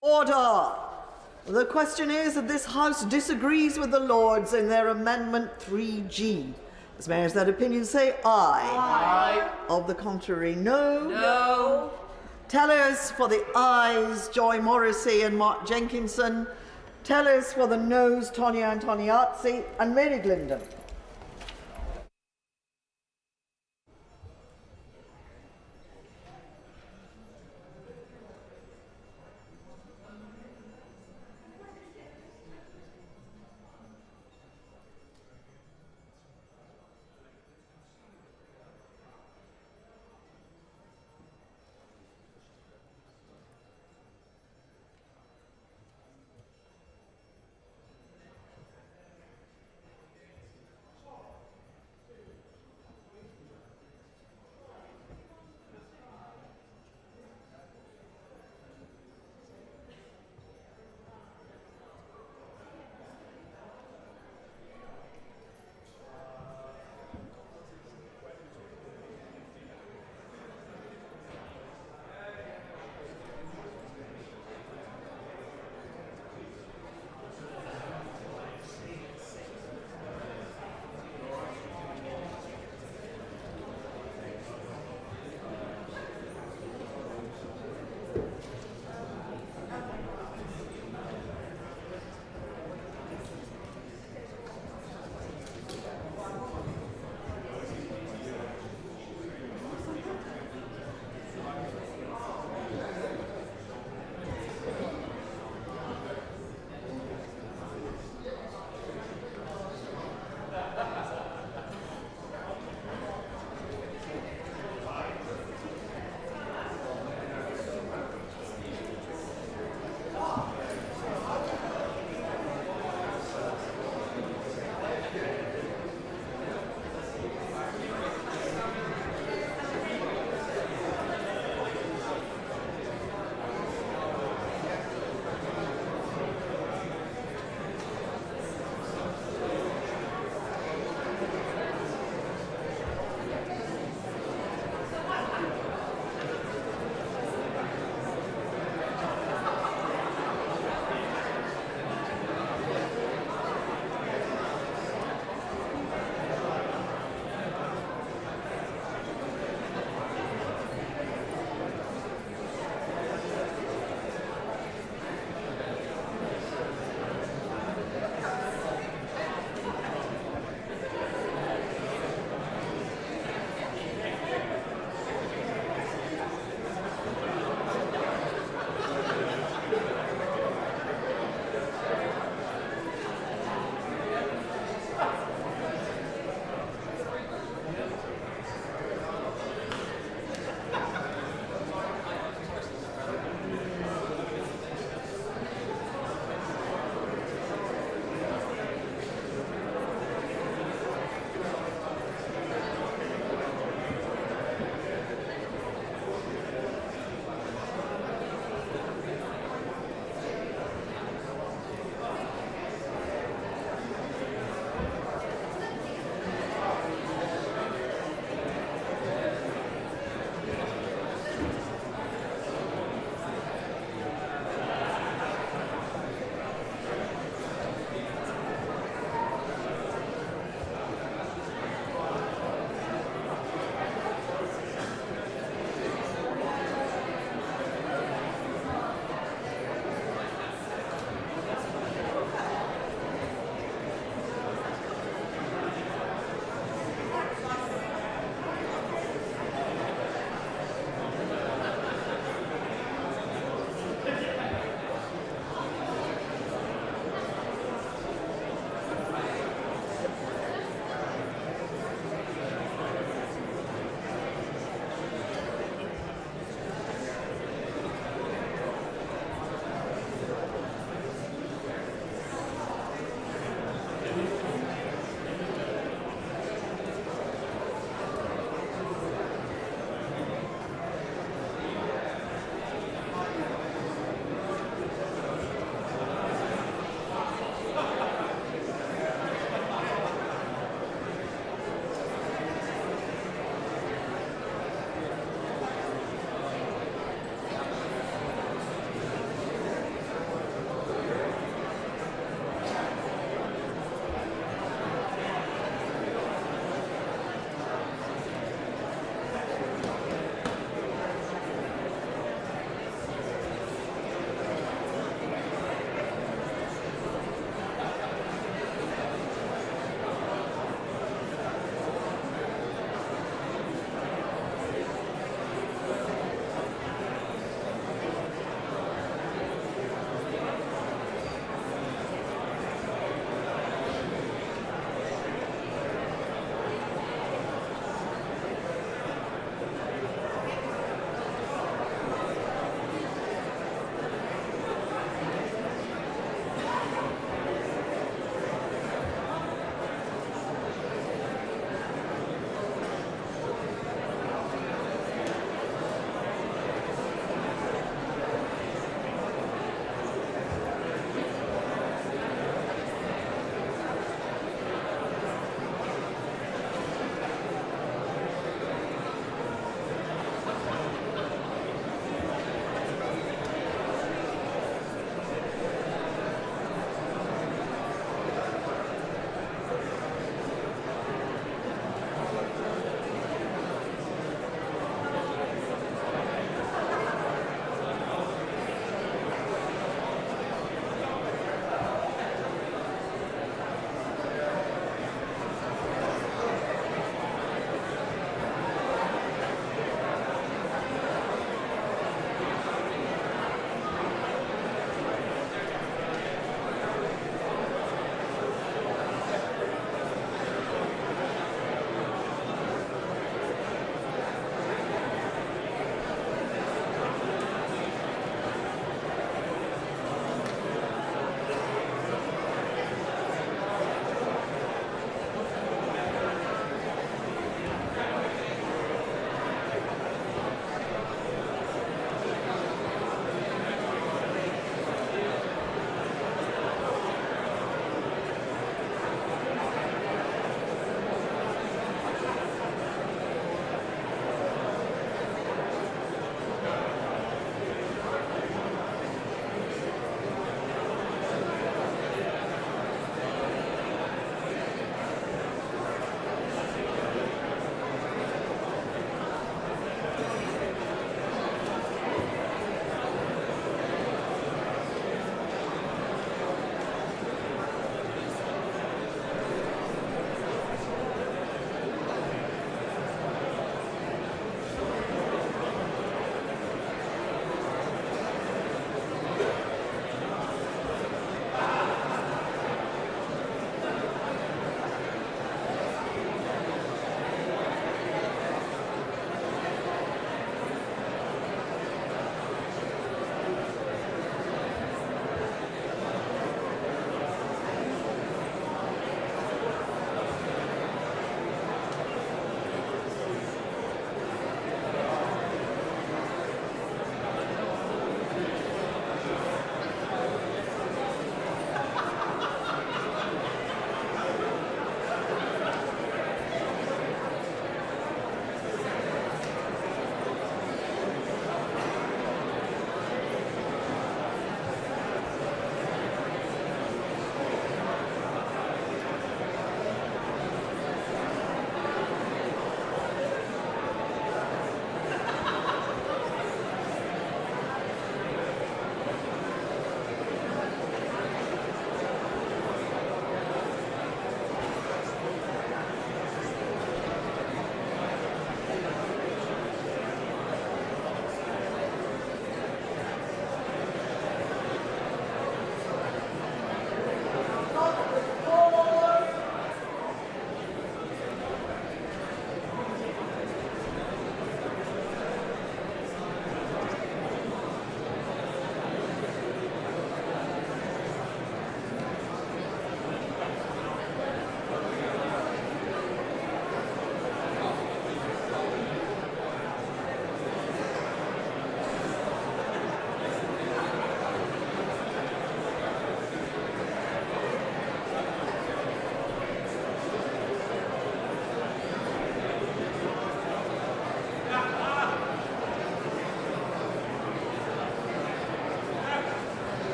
Order. The question is that this House disagrees with the Lords in their Amendment 3G. As mayors that opinion say aye. Aye. Of the contrary, no. No. Tellers for the ayes, Joy Morrissey and Mark Jenkinson. Tellers for the noes, Tonia Antoniazzi and Mary Glindon.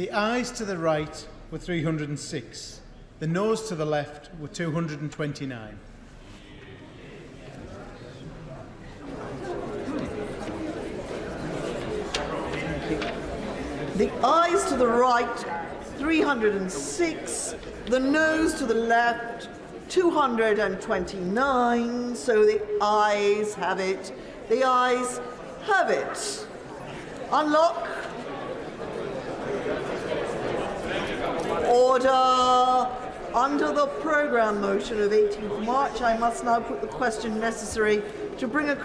The ayes to the right were 306. The noes to the left were 229. The ayes to the right, 306. The noes to the left, 229. So the ayes have it. The ayes have it. Unlock. Order. Under the programme motion of 18th March, I must now put the question necessary to bring to a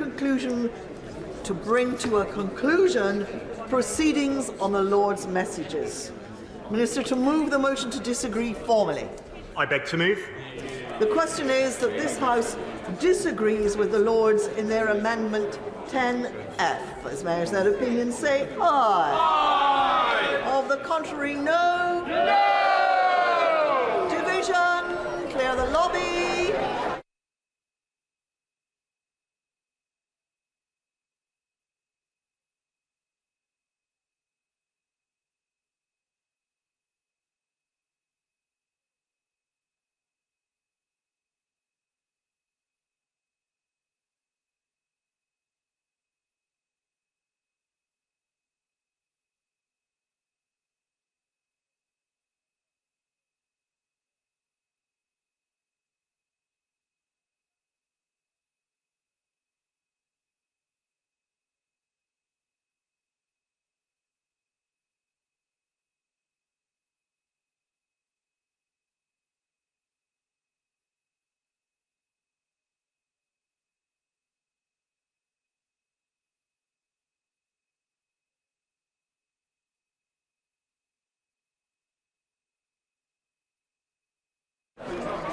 conclusion proceedings on the Lord's messages. Minister, to move the motion to disagree formally. I beg to move. The question is that this House disagrees with the Lords in their Amendment 10F. As mayors that opinion say aye. Aye. Of the contrary, no. No. Division. Clear the lobby.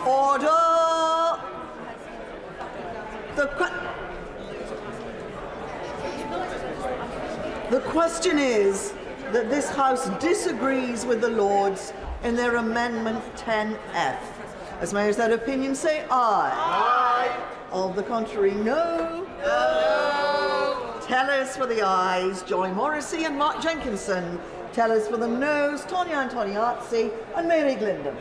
Order. The question is that this House disagrees with the Lords in their Amendment 10F. As mayors that opinion say aye. Aye. Of the contrary, no. No. Tellers for the ayes, Joy Morrissey and Mark Jenkinson. Tellers for the noes, Tonya Antoniazzi and Mary Glindon.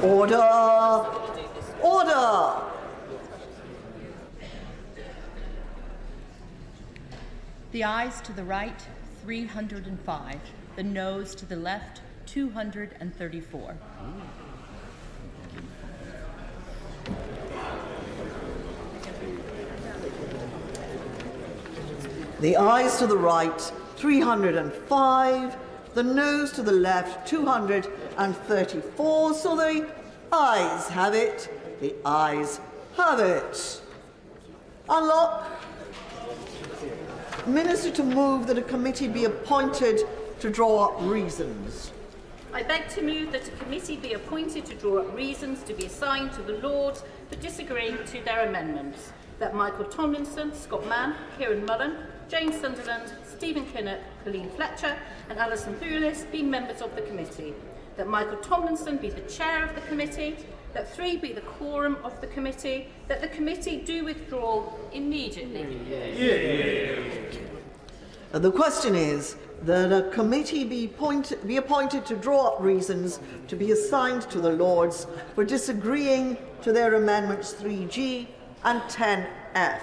Order! Order! The ayes to the right, 305. The noes to the left, 234. The ayes to the right, 305. The noes to the left, 234. So the ayes have it. The ayes have it. Unlock. Minister to move that a committee be appointed to draw up reasons. I beg to move that a committee be appointed to draw up reasons to be assigned to the Lords for disagreeing to their amendments. That Michael Tomlinson, Scott Mann, Kieran Mullen, James Sunderland, Stephen Kinnock, Colleen Fletcher and Alison Thewlis be members of the committee. That Michael Tomlinson be the chair of the committee. That 3 be the quorum of the committee. That the committee do withdraw immediately. The question is that a committee be appointed to draw up reasons to be assigned to the Lords for disagreeing to their amendments 3G and 10F.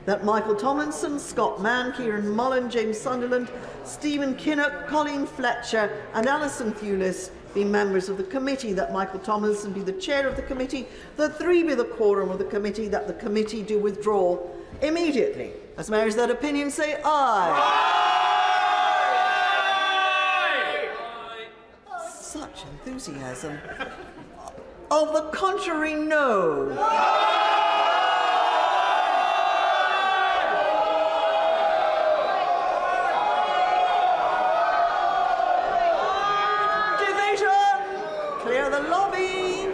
That Michael Tomlinson, Scott Mann, Kieran Mullen, James Sunderland, Stephen Kinnock, Colleen Fletcher and Alison Thewlis be members of the committee. That Michael Tomlinson be the chair of the committee. That 3 be the quorum of the committee. That the committee do withdraw immediately. As mayors that opinion say aye. Aye. Such enthusiasm. Of the contrary, no. Clear the lobby.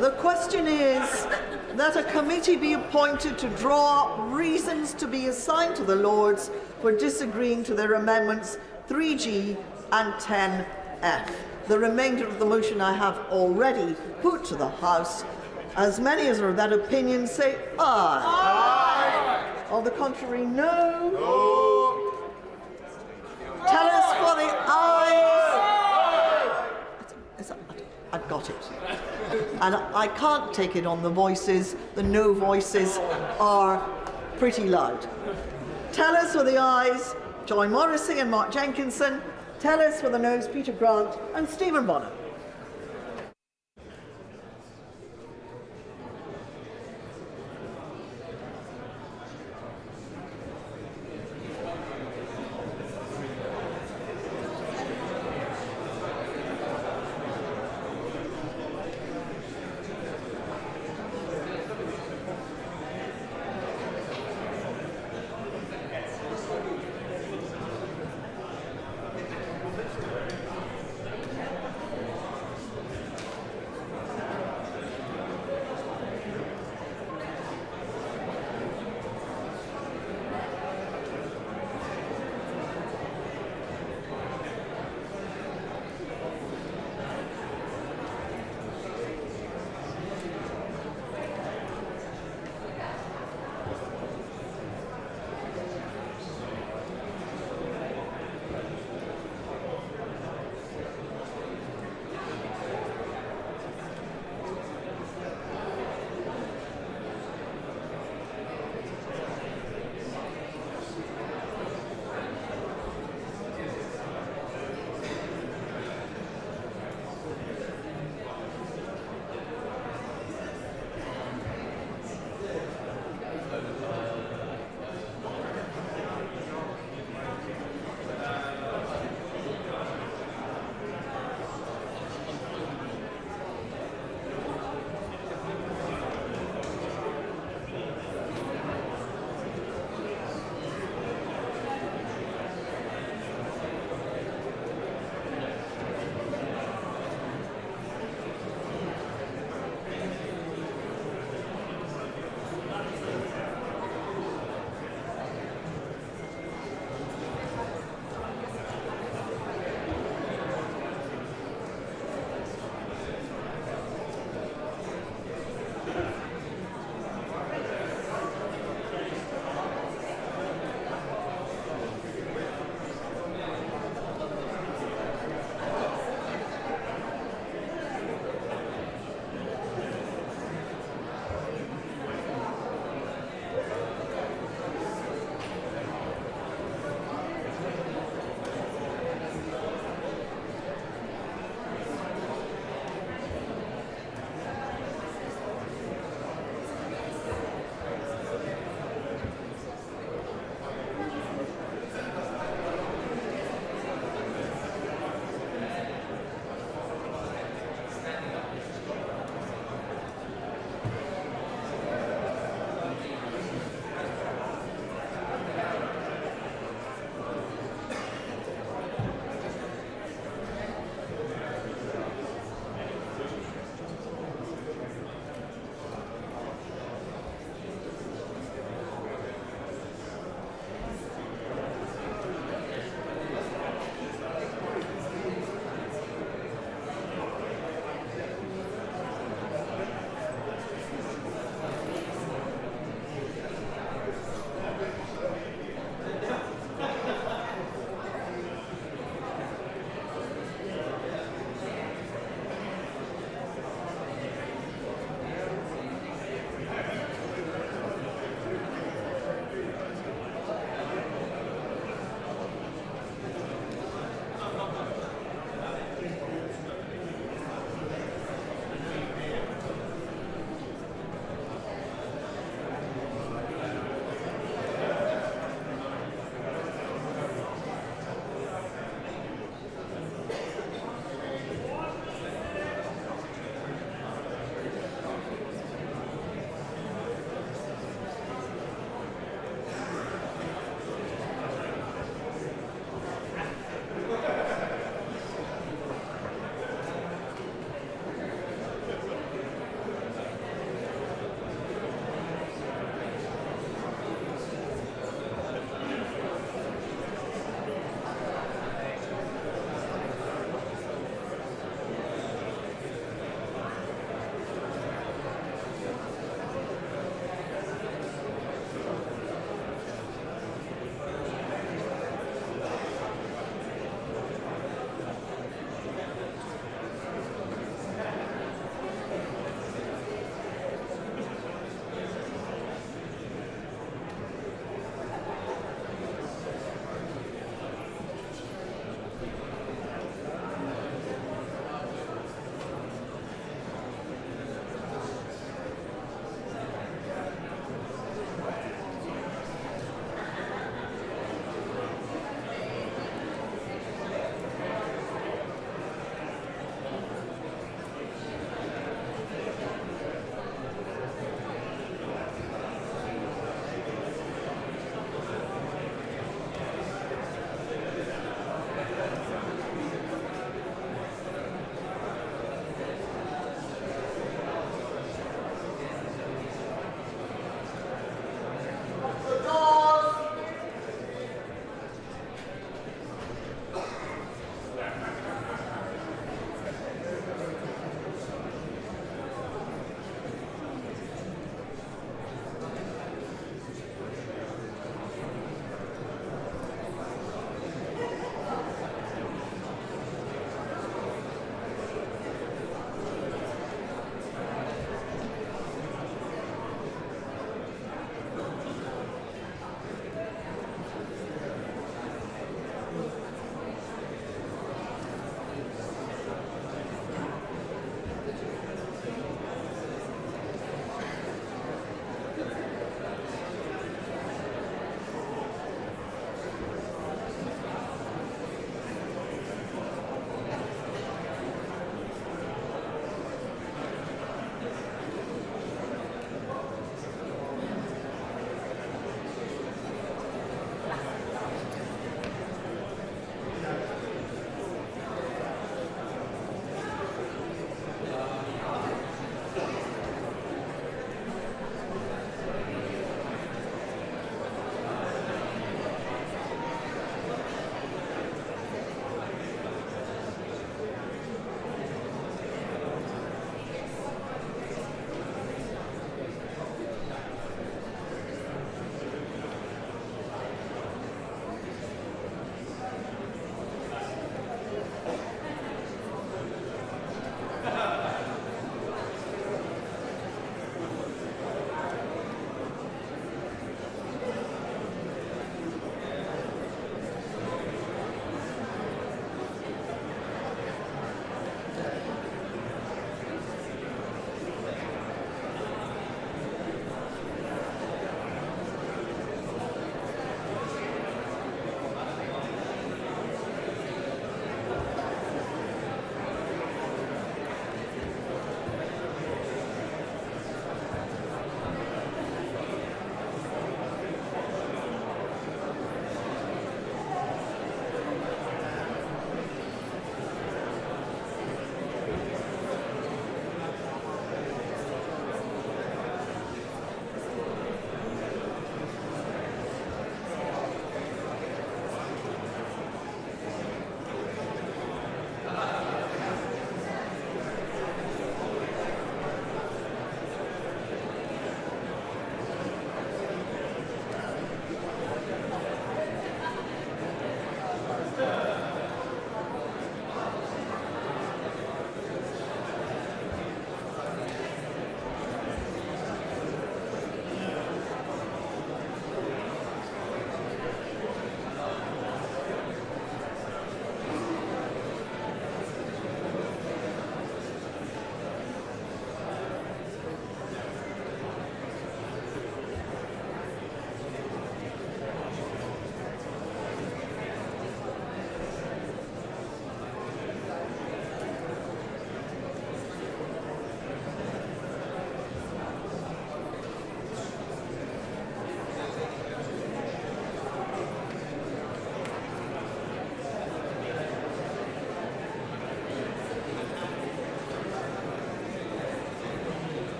The question is that a committee be appointed to draw up reasons to be assigned to the Lords for disagreeing to their amendments 3G and 10F. The remainder of the motion I have already put to the House. As many as are of that opinion say aye. Aye. On the contrary, no. No. Tell us for the ayes. I've got it. And I can't take it on the voices. The no voices are pretty loud. Tell us for the ayes, Joy Morrissey and Mark Jenkinson. Tell us for the noes, Peter Grant and Stephen Bonner.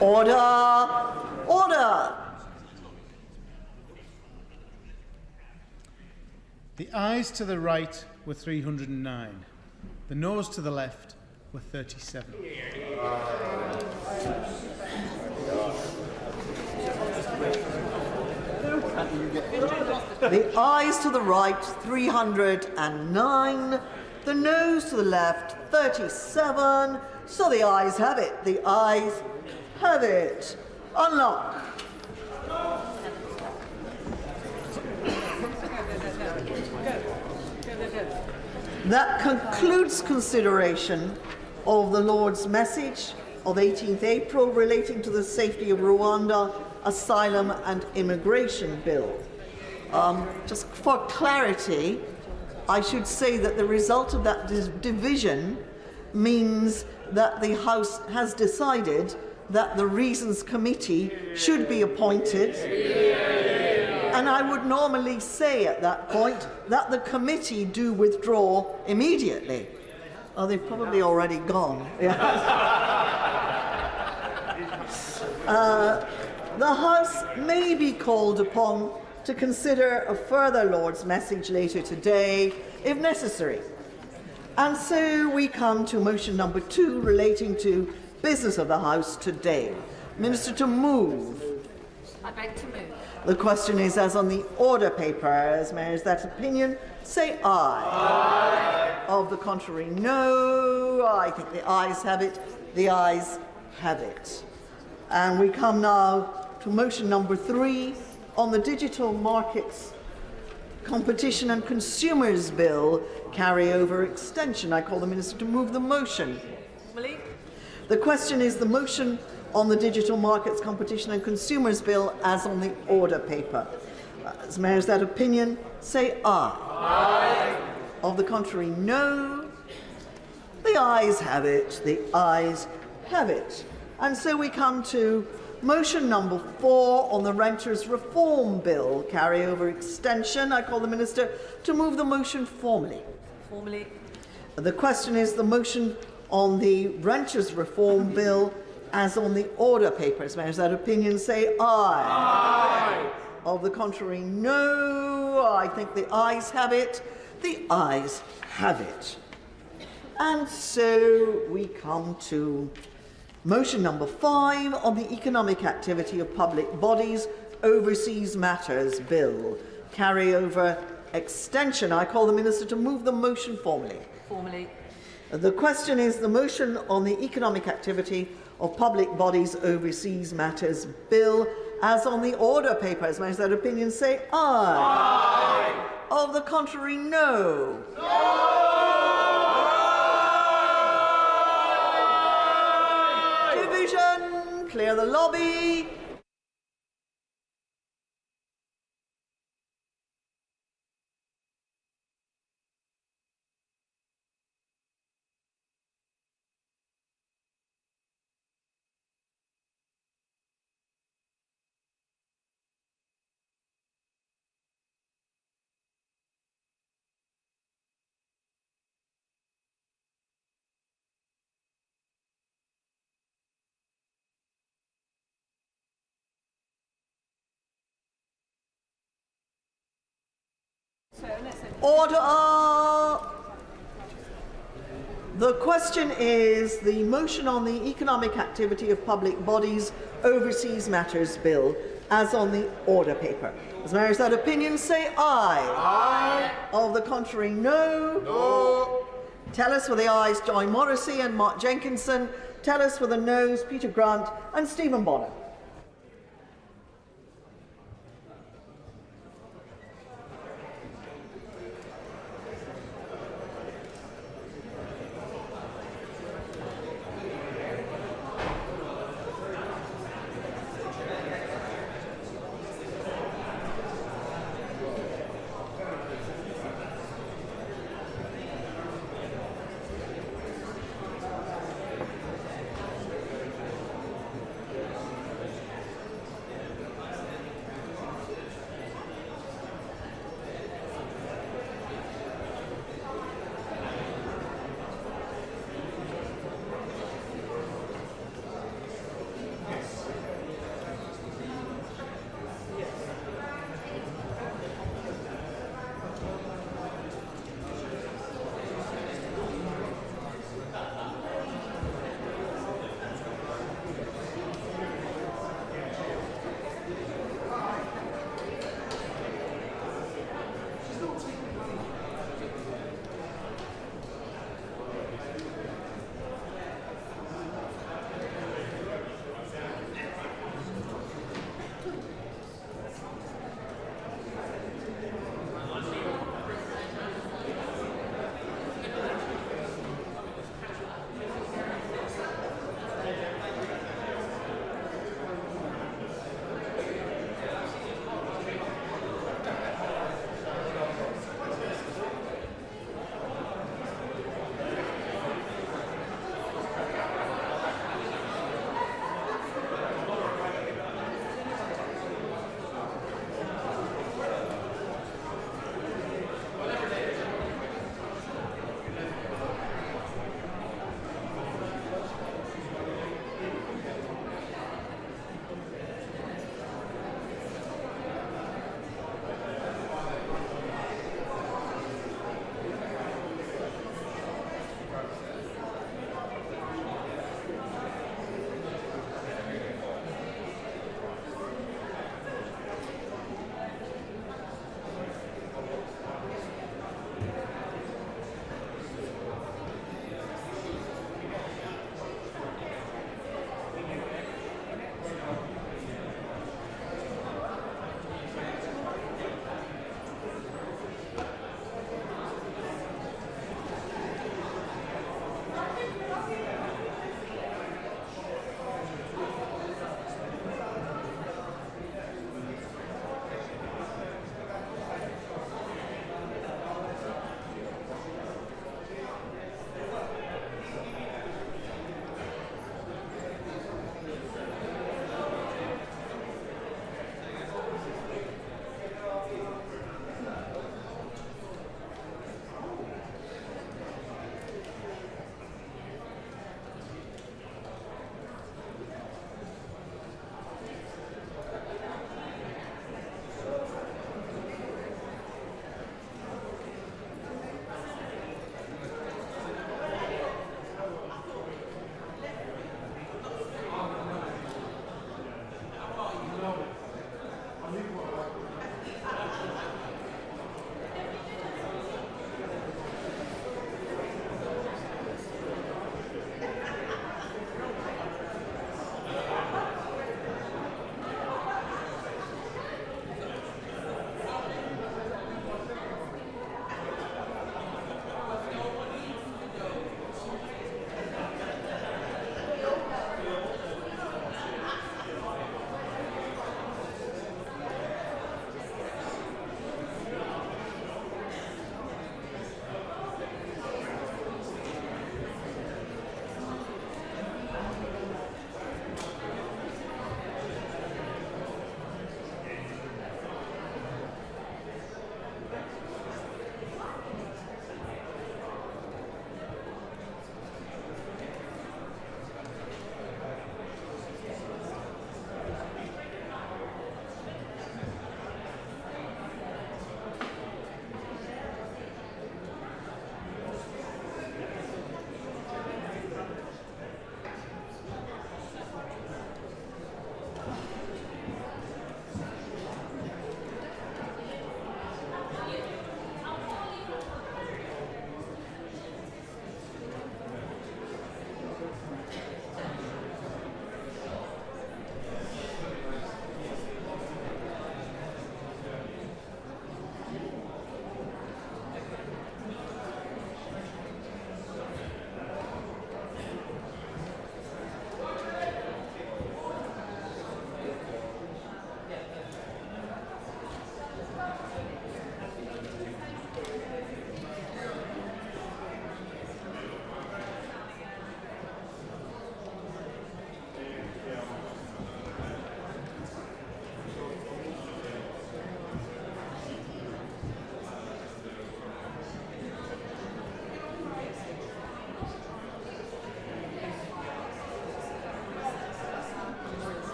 Order! Order! The ayes to the right were 309. The noes to the left were 37. The ayes to the right, 309. The noes to the left, 37. So the ayes have it. The ayes have it. Unlock. That concludes consideration of the Lord's message of 18th April relating to the safety of Rwanda Asylum and Immigration Bill. Just for clarity, I should say that the result of that division means that the House has decided that the Reasons Committee should be appointed. And I would normally say at that point that the committee do withdraw immediately. Oh, they've probably already gone. The House may be called upon to consider a further Lord's message later today, if necessary. And so we come to motion number 2 relating to business of the House today. Minister to move. I beg to move. The question is as on the order paper. As mayors that opinion, say aye. Aye. Of the contrary, no. I think the ayes have it. The ayes have it. And we come now to motion number 3 on the Digital Markets Competition and Consumers Bill carryover extension. I call the Minister to move the motion. Malik. The question is the motion on the Digital Markets Competition and Consumers Bill as on the order paper. As mayors that opinion, say aye. Aye. Of the contrary, no. The ayes have it. The ayes have it. And so we come to motion number 4 on the Renters Reform Bill carryover extension. I call the Minister to move the motion formally. Formally. The question is the motion on the Renters Reform Bill as on the order papers. Mayors that opinion, say aye. Aye. Of the contrary, no. I think the ayes have it. The ayes have it. And so we come to motion number 5 on the Economic Activity of Public Bodies Overseas Matters Bill carryover extension. I call the Minister to move the motion formally. Formally. The question is the motion on the Economic Activity of Public Bodies Overseas Matters Bill as on the order papers. Mayors that opinion, say aye. Aye. Of the contrary, no. No. Division, clear the lobby. Order! The question is the motion on the Economic Activity of Public Bodies Overseas Matters Bill as on the order paper. As mayors that opinion, say aye. Aye. Of the contrary, no. No. Tell us for the ayes, Joy Morrissey and Mark Jenkinson. Tell us for the noes, Peter Grant and Stephen Bonner.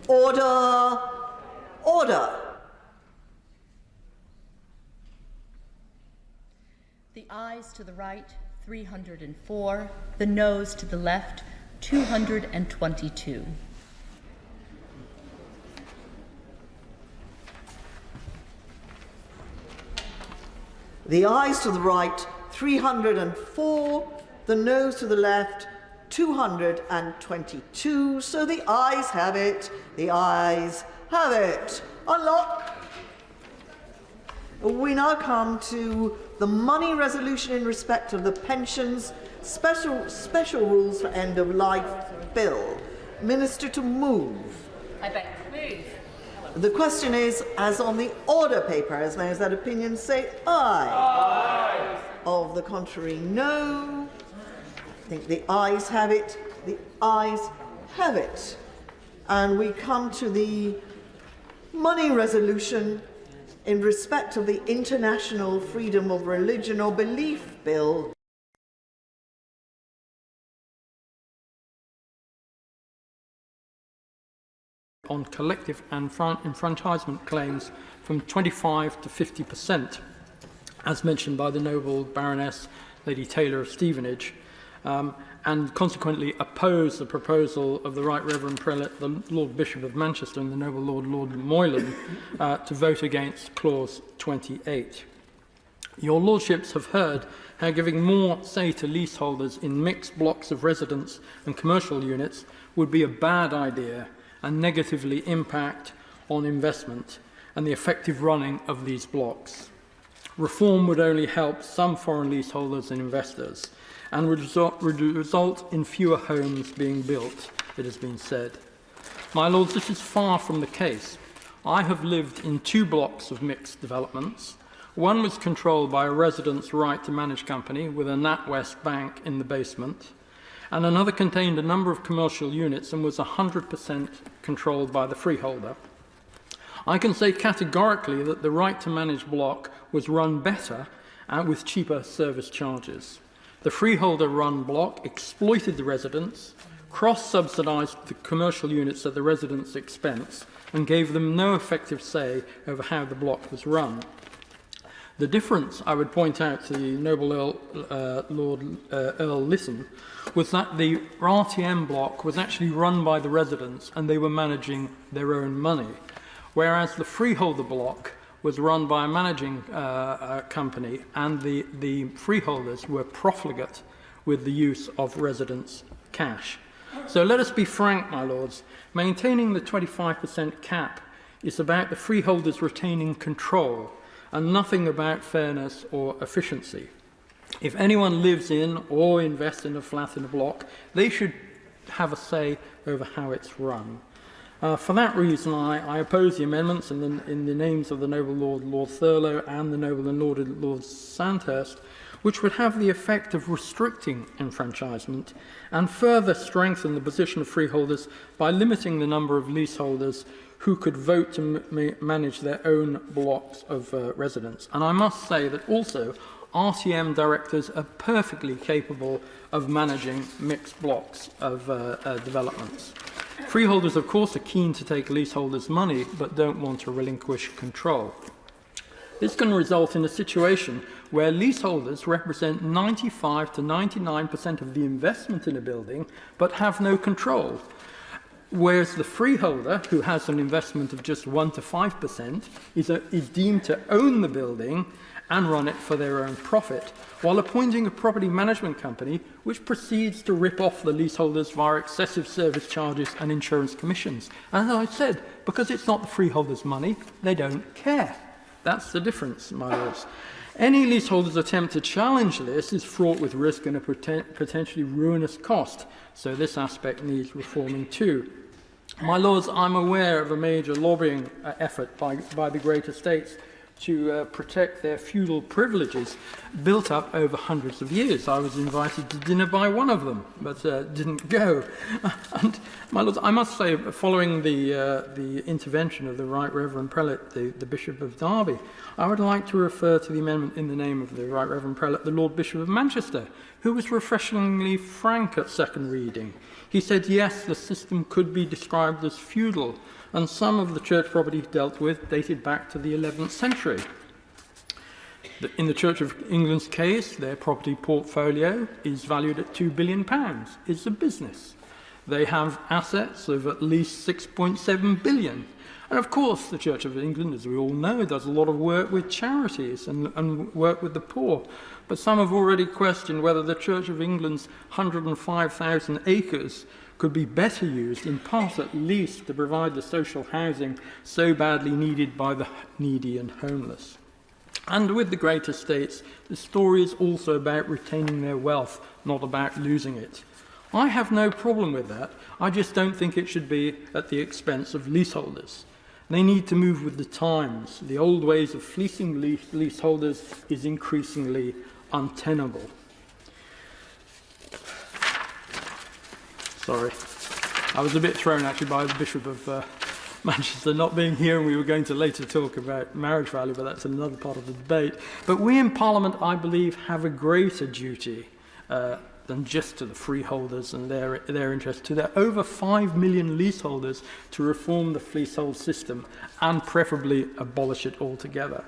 Order! Order! The ayes to the right, 304. The noes to the left, 222. The ayes to the right, 304. The noes to the left, 222. So the ayes have it. The ayes have it. Unlock. We now come to the money resolution in respect of the pensions special rules for end of life bill. Minister to move. I beg to move. The question is, as on the order paper, as members that opinion say aye. Aye. Of the contrary, no. I think the ayes have it. The ayes have it. And we come to the money resolution in respect of the International Freedom of Religion or Belief Bill. On collective enfranchisement claims from 25 to 50%, as mentioned by the noble Baroness Lady Taylor of Stevenage, and consequently oppose the proposal of the Right Reverend Prelate, the Lord Bishop of Manchester and the noble Lord Moylan to vote against Clause 28. Your Lordships have heard how giving more say to leaseholders in mixed blocks of residence and commercial units would be a bad idea and negatively impact on investment and the effective running of these blocks. Reform would only help some foreign leaseholders and investors and would result in fewer homes being built, it has been said. My Lords, this is far from the case. I have lived in 2 blocks of mixed developments. One was controlled by a residents' right to manage company with a NatWest bank in the basement, and another contained a number of commercial units and was 100% controlled by the freeholder. I can say categorically that the right to manage block was run better and with cheaper service charges. The freeholder-run block exploited the residents, cross-subsidised the commercial units at the residents' expense, and gave them no effective say over how the block was run. The difference, I would point out to the noble Earl Lisson, was that the RTM block was actually run by the residents and they were managing their own money, whereas the freeholder block was run by a managing company and the freeholders were profligate with the use of residents' cash. So let us be frank, my lords, maintaining the 25% cap is about the freeholders retaining control and nothing about fairness or efficiency. If anyone lives in or invests in a flat in a block, they should have a say over how it's run. For that reason, I oppose the amendments in the names of the noble Lord Thurlow and the noble and Lord Sandhurst, which would have the effect of restricting enfranchisement and further strengthen the position of freeholders by limiting the number of leaseholders who could vote to manage their own blocks of residence. And I must say that also RTM directors are perfectly capable of managing mixed blocks of developments. Freeholders, of course, are keen to take leaseholders' money, but don't want to relinquish control. This can result in a situation where leaseholders represent 95 to 99% of the investment in a building, but have no control. Whereas the freeholder, who has an investment of just 1 to 5%, is deemed to own the building and run it for their own profit, while appointing a property management company which proceeds to rip off the leaseholders via excessive service charges and insurance commissions. And as I said, because it's not the freeholders' money, they don't care. That's the difference, my lords. Any leaseholder's attempt to challenge this is fraught with risk and a potentially ruinous cost, so this aspect needs reforming too. My lords, I'm aware of a major lobbying effort by the great estates to protect their feudal privileges built up over hundreds of years. I was invited to dinner by one of them, but didn't go. And My Lords, I must say, following the intervention of the Right Reverend Prelate, the Bishop of Derby, I would like to refer to the amendment in the name of the Right Reverend Prelate, the Lord Bishop of Manchester, who was refreshingly frank at second reading. He said, yes, the system could be described as feudal, and some of the church property dealt with dated back to the 11th century. In the Church of England's case, their property portfolio is valued at £2 billion. It's a business. They have assets of at least 6.7 billion. And of course, the Church of England, as we all know, does a lot of work with charities and work with the poor. But some have already questioned whether the Church of England's 105,000 acres could be better used, in part at least, to provide the social housing so badly needed by the needy and homeless. And with the great estates, the story is also about retaining their wealth, not about losing it. I have no problem with that. I just don't think it should be at the expense of leaseholders. They need to move with the times. The old ways of fleecing leaseholders is increasingly untenable. Sorry. I was a bit thrown actually by the Bishop of Manchester not being here, and we were going to later talk about marriage value, but that's another part of the debate. But we in Parliament, I believe, have a greater duty than just to the freeholders and their interest, to their over 5 million leaseholders, to reform the leasehold system and preferably abolish it altogether.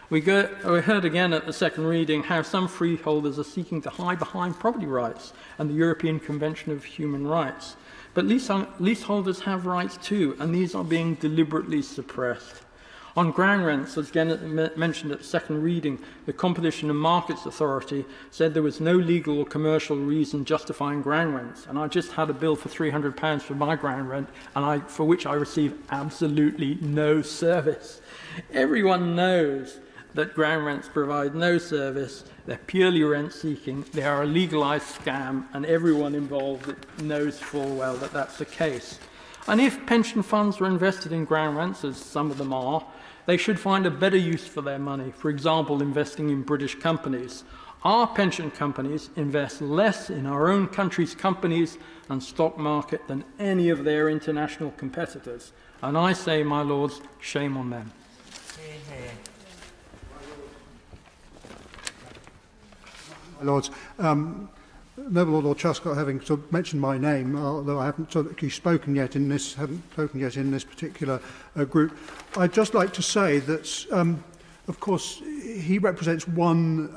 We heard again at the second reading how some freeholders are seeking to hide behind property rights and the European Convention of Human Rights. But leaseholders have rights too, and these are being deliberately suppressed. On ground rents, as again mentioned at second reading, the Competition and Markets Authority said there was no legal or commercial reason justifying ground rents. And I just had a bill for £300 for my ground rent, and for which I receive absolutely no service. Everyone knows that ground rents provide no service, they're purely rent-seeking, they are a legalised scam, and everyone involved knows full well that that's the case. And if pension funds are invested in ground rents, as some of them are, they should find a better use for their money, for example, investing in British companies. Our pension companies invest less in our own country's companies and stock market than any of their international competitors. And I say, my lords, shame on them. My Lords, Noble Lord Truscott, having sort of mentioned my name, although I haven't spoken yet in this particular group, I'd just like to say that, of course, he represents one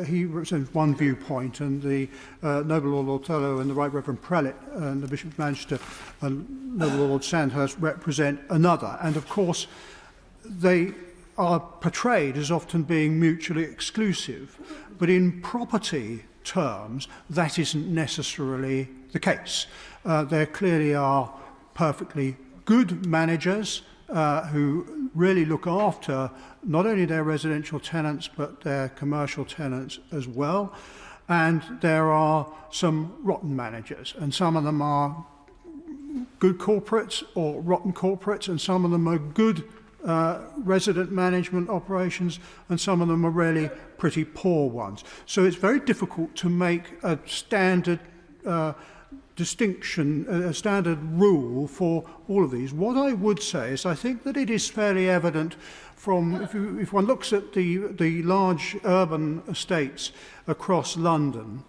viewpoint, and the Noble Lord Thurlow and the Right Reverend Prelate and the Bishop of Manchester and Noble Lord Sandhurst represent another, and of course they are portrayed as often being mutually exclusive, but in property terms, that isn't necessarily the case. There clearly are perfectly good managers who really look after not only their residential tenants, but their commercial tenants as well. And there are some rotten managers, and some of them are good corporates or rotten corporates, and some of them are good resident management operations, and some of them are really pretty poor ones. So it's very difficult to make a standard distinction, a standard rule for all of these. What I would say is I think that it is fairly evident from, if one looks at the large urban estates across London,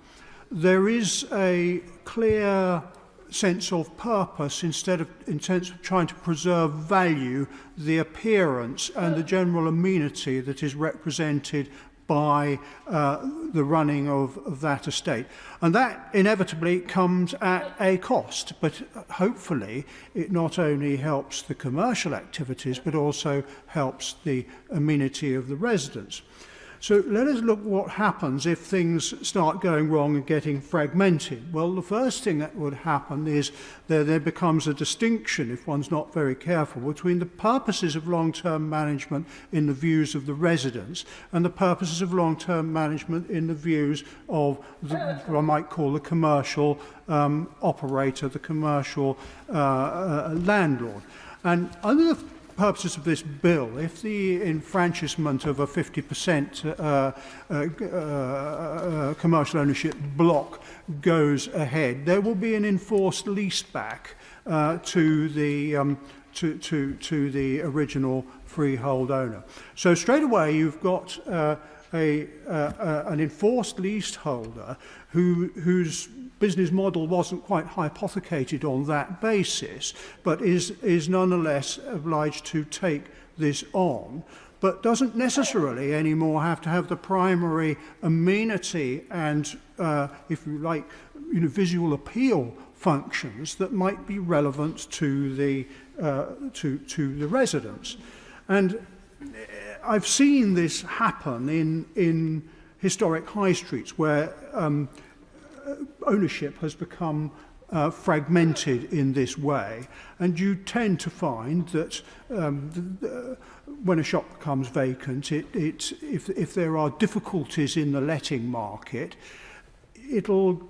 there is a clear sense of purpose in sense of trying to preserve value, the appearance and the general amenity that is represented by the running of that estate. And that inevitably comes at a cost, but hopefully it not only helps the commercial activities, but also helps the amenity of the residents. So let us look what happens if things start going wrong and getting fragmented. Well, the first thing that would happen is there becomes a distinction, if one's not very careful, between the purposes of long-term management in the views of the residents and the purposes of long-term management in the views of what I might call the commercial operator, the commercial landlord. And under the purposes of this bill, if the enfranchisement of a 50% commercial ownership block goes ahead, there will be an enforced leaseback to the original freehold owner. So straight away you've got an enforced leaseholder whose business model wasn't quite hypothecated on that basis, but is nonetheless obliged to take this on, but doesn't necessarily anymore have to have the primary amenity and, if you like, visual appeal functions that might be relevant to the residents. And I've seen this happen in historic high streets where ownership has become fragmented in this way, and you tend to find that when a shop becomes vacant, if there are difficulties in the letting market, it'll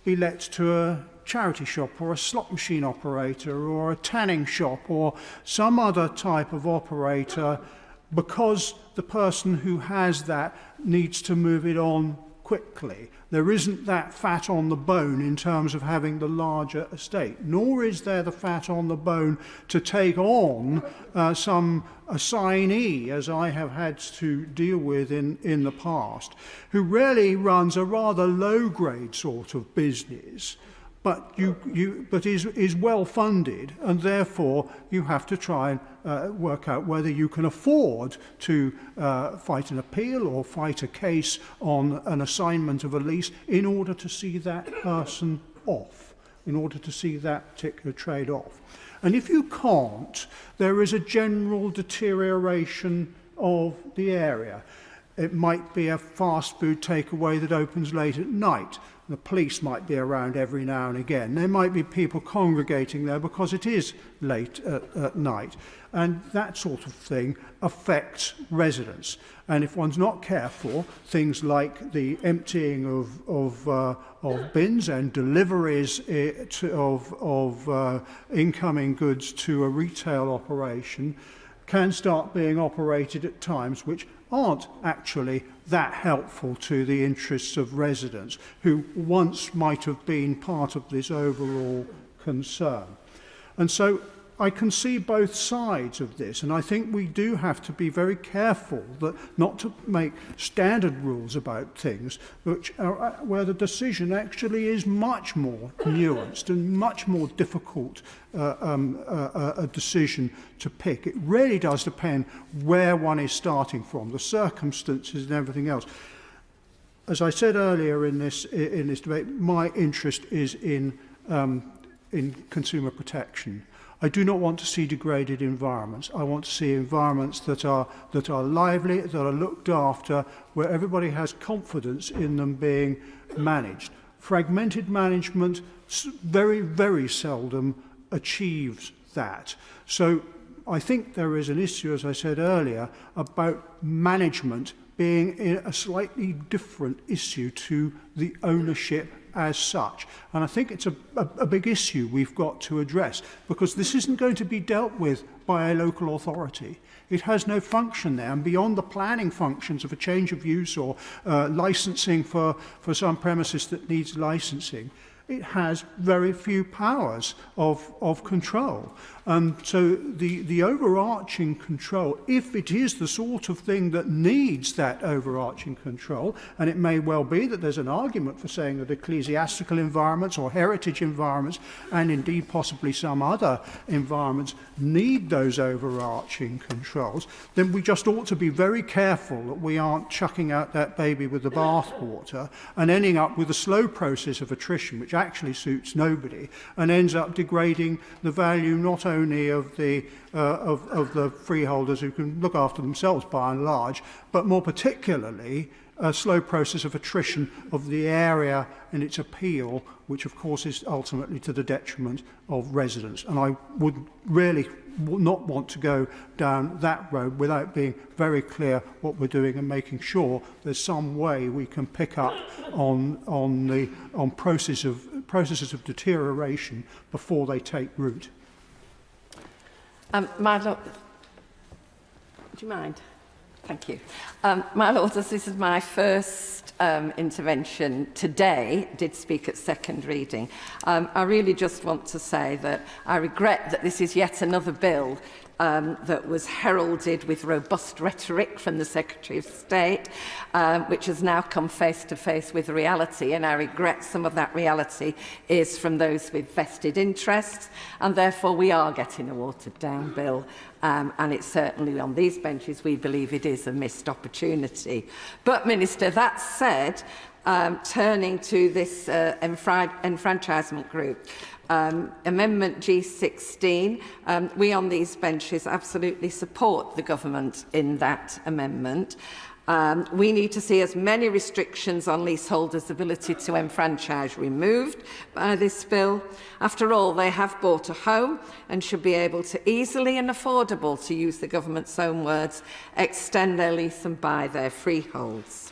be let to a charity shop or a slot machine operator or a tanning shop or some other type of operator, because the person who has that needs to move it on quickly. There isn't that fat on the bone in terms of having the larger estate, nor is there the fat on the bone to take on some assignee, as I have had to deal with in the past, who really runs a rather low-grade sort of business, but is well funded, and therefore you have to try and work out whether you can afford to fight an appeal or fight a case on an assignment of a lease in order to see that person off, in order to see that particular trade off. And if you can't, there is a general deterioration of the area. It might be a fast food takeaway that opens late at night. The police might be around every now and again. There might be people congregating there because it is late at night. And that sort of thing affects residents. And if one's not careful, things like the emptying of bins and deliveries of incoming goods to a retail operation can start being operated at times which aren't actually that helpful to the interests of residents who once might have been part of this overall concern. And so I can see both sides of this, and I think we do have to be very careful that not to make standard rules about things where the decision actually is much more nuanced and much more difficult a decision to pick. It really does depend where one is starting from, the circumstances and everything else. As I said earlier in this debate, my interest is in consumer protection. I do not want to see degraded environments. I want to see environments that are lively, that are looked after, where everybody has confidence in them being managed. Fragmented management very, very seldom achieves that. So I think there is an issue, as I said earlier, about management being a slightly different issue to the ownership as such. And I think it's a big issue we've got to address, because this isn't going to be dealt with by a local authority. It has no function there, and beyond the planning functions of a change of use or licensing for some premises that needs licensing, it has very few powers of control. So the overarching control, if it is the sort of thing that needs that overarching control, and it may well be that there's an argument for saying that ecclesiastical environments or heritage environments, and indeed possibly some other environments, need those overarching controls, then we just ought to be very careful that we aren't chucking out that baby with the bathwater and ending up with a slow process of attrition, which actually suits nobody, and ends up degrading the value not only of the freeholders who can look after themselves by and large, but more particularly a slow process of attrition of the area and its appeal, which of course is ultimately to the detriment of residents. And I would really not want to go down that road without being very clear what we're doing and making sure there's some way we can pick up on processes of deterioration before they take root. Marlo, do you mind? Thank you. My Lords, as this is my first intervention today, did speak at second reading. I really just want to say that I regret that this is yet another bill that was heralded with robust rhetoric from the Secretary of State, which has now come face to face with reality, and I regret some of that reality is from those with vested interests, and therefore we are getting a watered-down bill, and it's certainly on these benches we believe it is a missed opportunity. But, Minister, that said, turning to this enfranchisement group, Amendment G16, we on these benches absolutely support the government in that amendment. We need to see as many restrictions on leaseholders' ability to enfranchise removed by this bill. After all, they have bought a home and should be able to easily and affordable, to use the government's own words, extend their lease and buy their freeholds.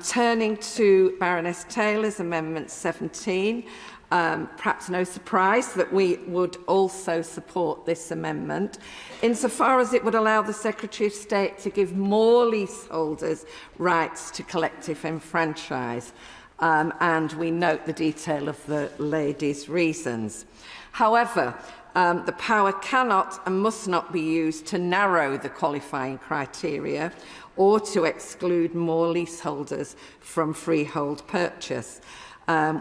Turning to Baroness Taylor's Amendment 17, perhaps no surprise that we would also support this amendment, insofar as it would allow the Secretary of State to give more leaseholders rights to collective enfranchise. And we note the detail of the lady's reasons. However, the power cannot and must not be used to narrow the qualifying criteria or to exclude more leaseholders from freehold purchase.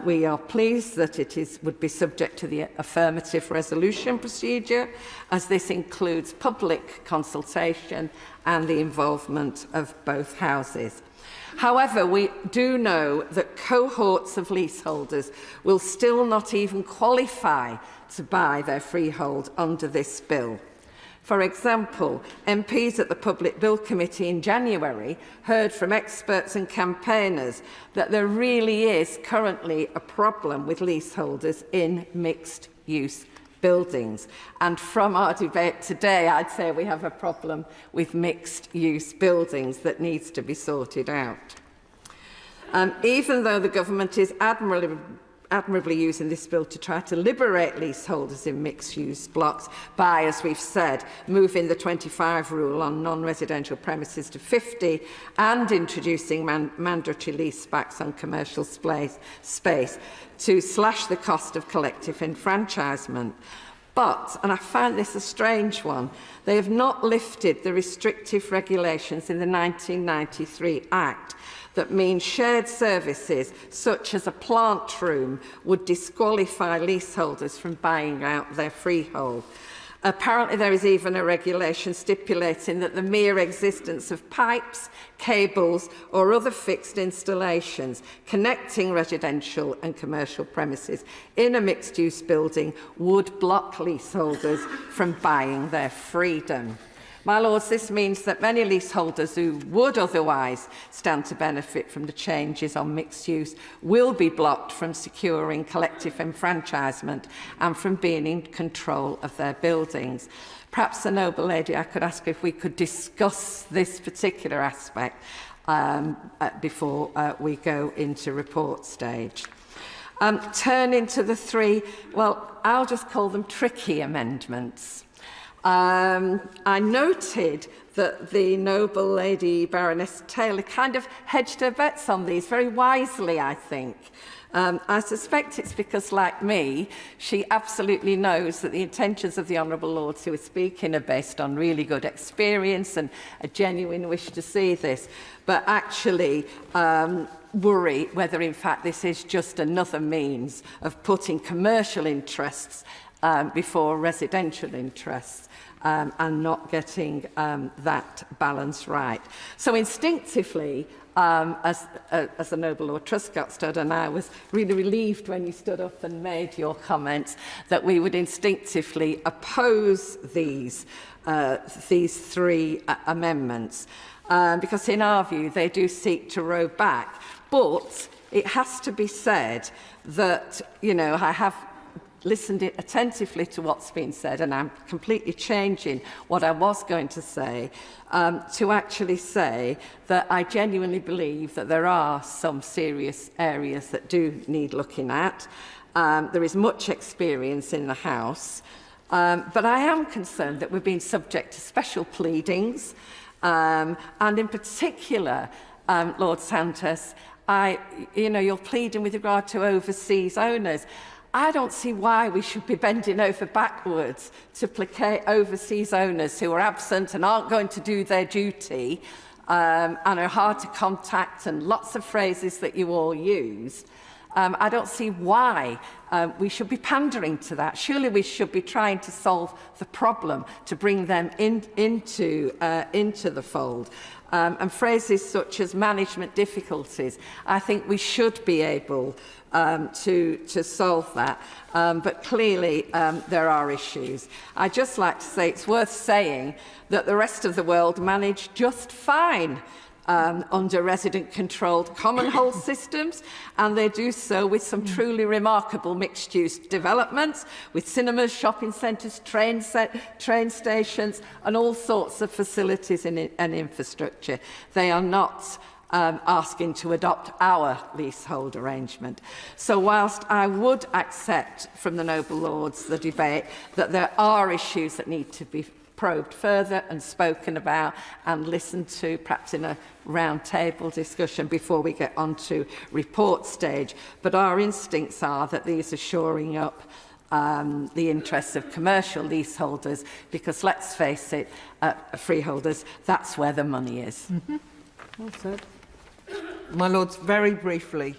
We are pleased that it would be subject to the affirmative resolution procedure, as this includes public consultation and the involvement of both houses. However, we do know that cohorts of leaseholders will still not even qualify to buy their freehold under this bill. For example, MPs at the Public Bill Committee in January heard from experts and campaigners that there really is currently a problem with leaseholders in mixed-use buildings. And from our debate today, I'd say we have a problem with mixed-use buildings that needs to be sorted out. Even though the government is admirably using this bill to try to liberate leaseholders in mixed-use blocks by, as we've said, moving the 25 rule on non-residential premises to 50 and introducing mandatory leasebacks on commercial space to slash the cost of collective enfranchisement. But, and I find this a strange one, they have not lifted the restrictive regulations in the 1993 Act that means shared services, such as a plant room, would disqualify leaseholders from buying out their freehold. Apparently, there is even a regulation stipulating that the mere existence of pipes, cables, or other fixed installations connecting residential and commercial premises in a mixed-use building would block leaseholders from buying their freedom. My Lords, this means that many leaseholders who would otherwise stand to benefit from the changes on mixed use will be blocked from securing collective enfranchisement and from being in control of their buildings. Perhaps the noble lady, I could ask if we could discuss this particular aspect before we go into report stage. Turning to the three, well, I'll just call them tricky amendments. I noted that the noble lady Baroness Taylor kind of hedged her bets on these very wisely, I think. I suspect it's because, like me, she absolutely knows that the intentions of the Honourable Lords who are speaking are based on really good experience and a genuine wish to see this, but actually worry whether, in fact, this is just another means of putting commercial interests before residential interests. And not getting that balance right. So instinctively, as the Noble Lord Truscott stood, and I was really relieved when you stood up and made your comments, that we would instinctively oppose these three amendments, because in our view, they do seek to row back. But it has to be said that, you know, I have listened attentively to what's been said, and I'm completely changing what I was going to say to actually say that I genuinely believe that there are some serious areas that do need looking at. There is much experience in the House, but I am concerned that we're being subject to special pleadings And in particular, Lord Santos, you're pleading with regard to overseas owners. I don't see why we should be bending over backwards to placate overseas owners who are absent and aren't going to do their duty and are hard to contact, and lots of phrases that you all use. I don't see why we should be pandering to that. Surely we should be trying to solve the problem, to bring them into the fold. And phrases such as management difficulties, I think we should be able to solve that. But clearly there are issues. I'd just like to say it's worth saying that the rest of the world managed just fine under resident-controlled common-hold systems, and they do so with some truly remarkable mixed-use developments, with cinemas, shopping centres, train stations, and all sorts of facilities and infrastructure. They are not asking to adopt our leasehold arrangement. So whilst I would accept from the noble lords the debate that there are issues that need to be probed further and spoken about and listened to, perhaps in a round table discussion before we get on to report stage. But our instincts are that these are shoring up the interests of commercial leaseholders, because let's face it, freeholders, that's where the money is. Mm-hmm. Well said. My Lords, very briefly,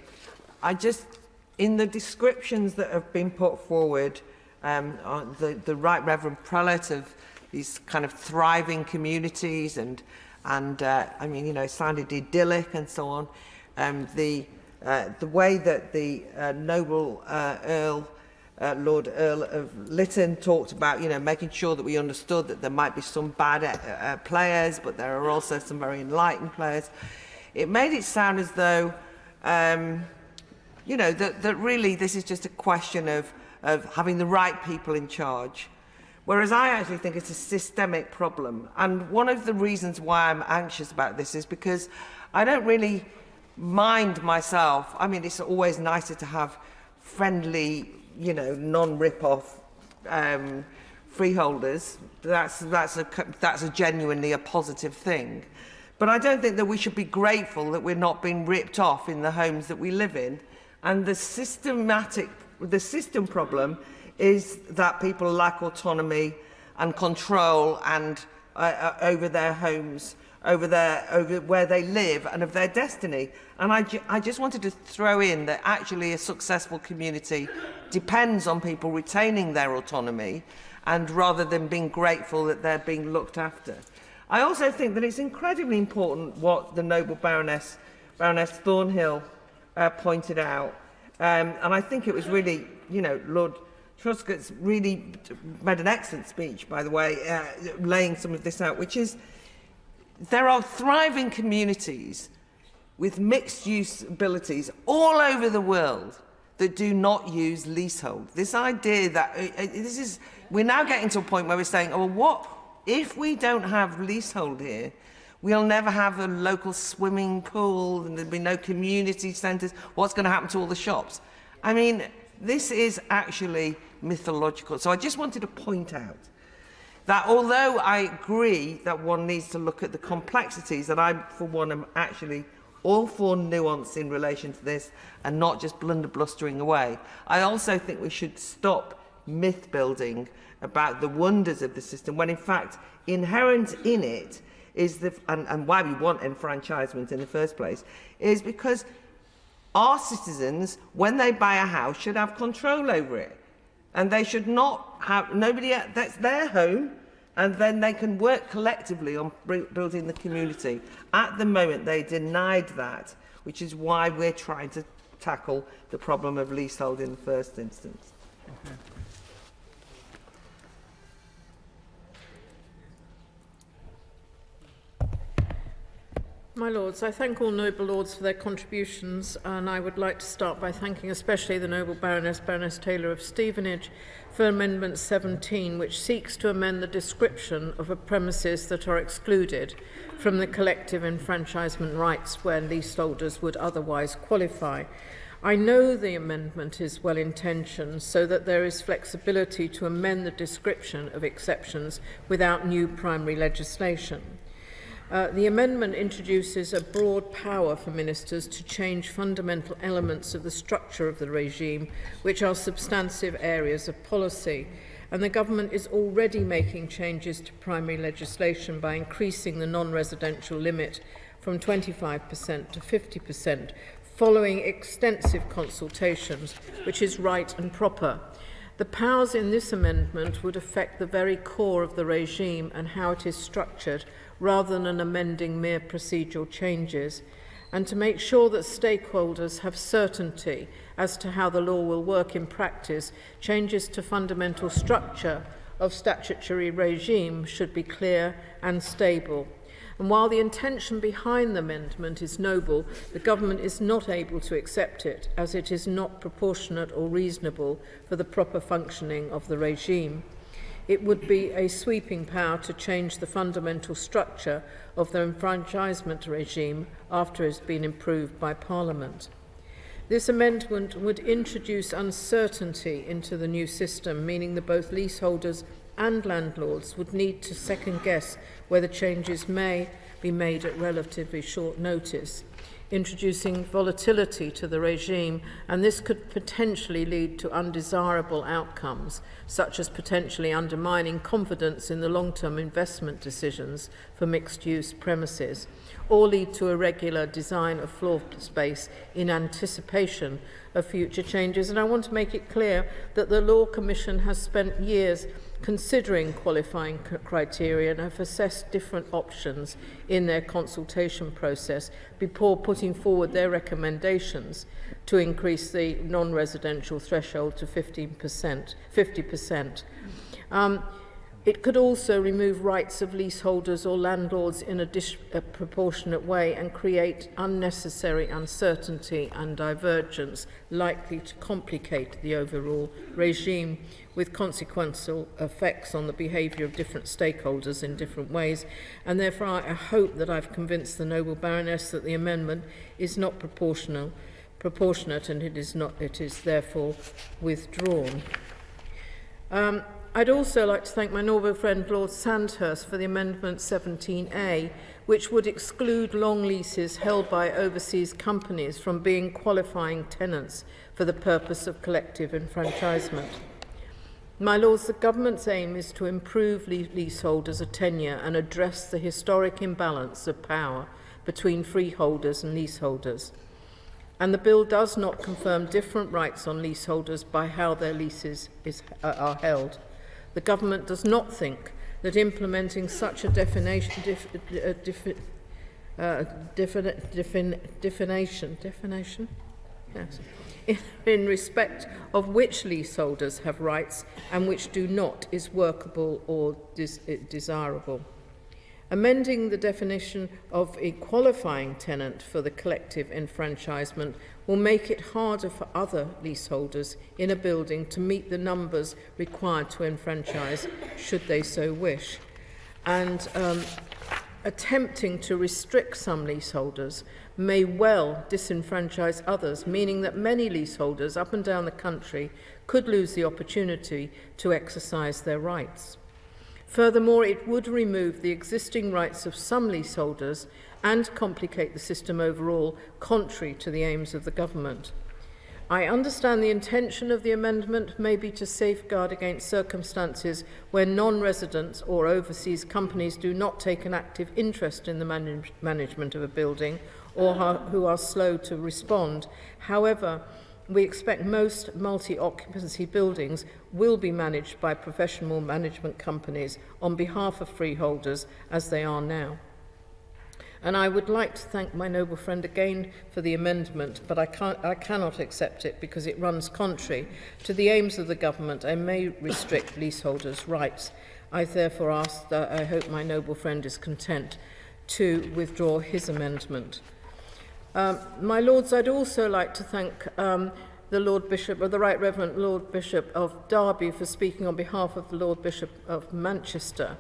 in the descriptions that have been put forward, the Right Reverend Prelate of these kind of thriving communities, and I mean, it sounded idyllic and so on. The way that the noble Lord Earl of Lytton talked about, making sure that we understood that there might be some bad players, but there are also some very enlightened players. It made it sound as though, that really this is just a question of having the right people in charge. Whereas I actually think it's a systemic problem. And one of the reasons why I'm anxious about this is because I don't really mind myself. I mean, it's always nicer to have friendly, non-rip-off freeholders. That's genuinely a positive thing. But I don't think that we should be grateful that we're not being ripped off in the homes that we live in. And the system problem is that people lack autonomy and control and over their homes, over where they live and of their destiny. And I just wanted to throw in that actually a successful community depends on people retaining their autonomy, and rather than being grateful that they're being looked after. I also think that it's incredibly important what the noble Baroness Thornhill pointed out. And I think it was really, Lord Truscott's really made an excellent speech, by the way, laying some of this out, which is there are thriving communities with mixed-use abilities all over the world that do not use leasehold. This idea that we're now getting to a point where we're saying, oh, well, what if we don't have leasehold here? We'll never have a local swimming pool, and there'll be no community centres. What's going to happen to all the shops? I mean, this is actually mythological. So I just wanted to point out that although I agree that one needs to look at the complexities, and I, for one, am actually all for nuance in relation to this and not just blustering away, I also think we should stop myth building about the wonders of the system, when in fact inherent in it is and why we want enfranchisement in the first place is because our citizens, when they buy a house, should have control over it, and they should not have that's their home, and then they can work collectively on building the community. At the moment, they denied that, which is why we're trying to tackle the problem of leasehold in the first instance. Okay. My Lords, I thank all noble lords for their contributions, and I would like to start by thanking especially the noble Baroness Taylor of Stevenage for Amendment 17, which seeks to amend the description of a premises that are excluded from the collective enfranchisement rights where leaseholders would otherwise qualify. I know the amendment is well-intentioned so that there is flexibility to amend the description of exceptions without new primary legislation. The amendment introduces a broad power for ministers to change fundamental elements of the structure of the regime, which are substantive areas of policy. And the government is already making changes to primary legislation by increasing the non-residential limit from 25% to 50%, following extensive consultations, which is right and proper. The powers in this amendment would affect the very core of the regime and how it is structured, rather than amending mere procedural changes, and to make sure that stakeholders have certainty as to how the law will work in practice, changes to fundamental structure of statutory regime should be clear and stable. And while the intention behind the amendment is noble, the government is not able to accept it, as it is not proportionate or reasonable for the proper functioning of the regime. It would be a sweeping power to change the fundamental structure of the enfranchisement regime after it has been improved by Parliament. This amendment would introduce uncertainty into the new system, meaning that both leaseholders and landlords would need to second-guess whether changes may be made at relatively short notice, introducing volatility to the regime, and this could potentially lead to undesirable outcomes, such as potentially undermining confidence in the long-term investment decisions for mixed-use premises, or lead to irregular design of floor space in anticipation of future changes. And I want to make it clear that the Law Commission has spent years considering qualifying criteria and have assessed different options in their consultation process before putting forward their recommendations to increase the non-residential threshold to 50%. It could also remove rights of leaseholders or landlords in a proportionate way and create unnecessary uncertainty and divergence likely to complicate the overall regime, with consequential effects on the behaviour of different stakeholders in different ways. And therefore I hope that I've convinced the noble Baroness that the amendment is not proportionate, and it is therefore withdrawn. I'd also like to thank my noble friend Lord Sandhurst for the Amendment 17A, which would exclude long leases held by overseas companies from being qualifying tenants for the purpose of collective enfranchisement. My Lords, the Government's aim is to improve leaseholders' tenure and address the historic imbalance of power between freeholders and leaseholders. And the bill does not confirm different rights on leaseholders by how their leases are held. The government does not think that implementing such a definition yes, in respect of which leaseholders have rights and which do not is workable or desirable. Amending the definition of a qualifying tenant for the collective enfranchisement will make it harder for other leaseholders in a building to meet the numbers required to enfranchise, should they so wish. And attempting to restrict some leaseholders may well disenfranchise others, meaning that many leaseholders up and down the country could lose the opportunity to exercise their rights. Furthermore, it would remove the existing rights of some leaseholders and complicate the system overall, contrary to the aims of the government. I understand the intention of the amendment may be to safeguard against circumstances where non-residents or overseas companies do not take an active interest in the management of a building or who are slow to respond. However, we expect most multi-occupancy buildings will be managed by professional management companies on behalf of freeholders, as they are now. And I would like to thank my noble friend again for the amendment, but I cannot accept it because it runs contrary to the aims of the government and may restrict leaseholders' rights. I therefore ask that I hope my noble friend is content to withdraw his amendment. My Lords, I'd also like to thank the Lord Bishop, or the Right Reverend Lord Bishop of Derby, for speaking on behalf of the Lord Bishop of Manchester,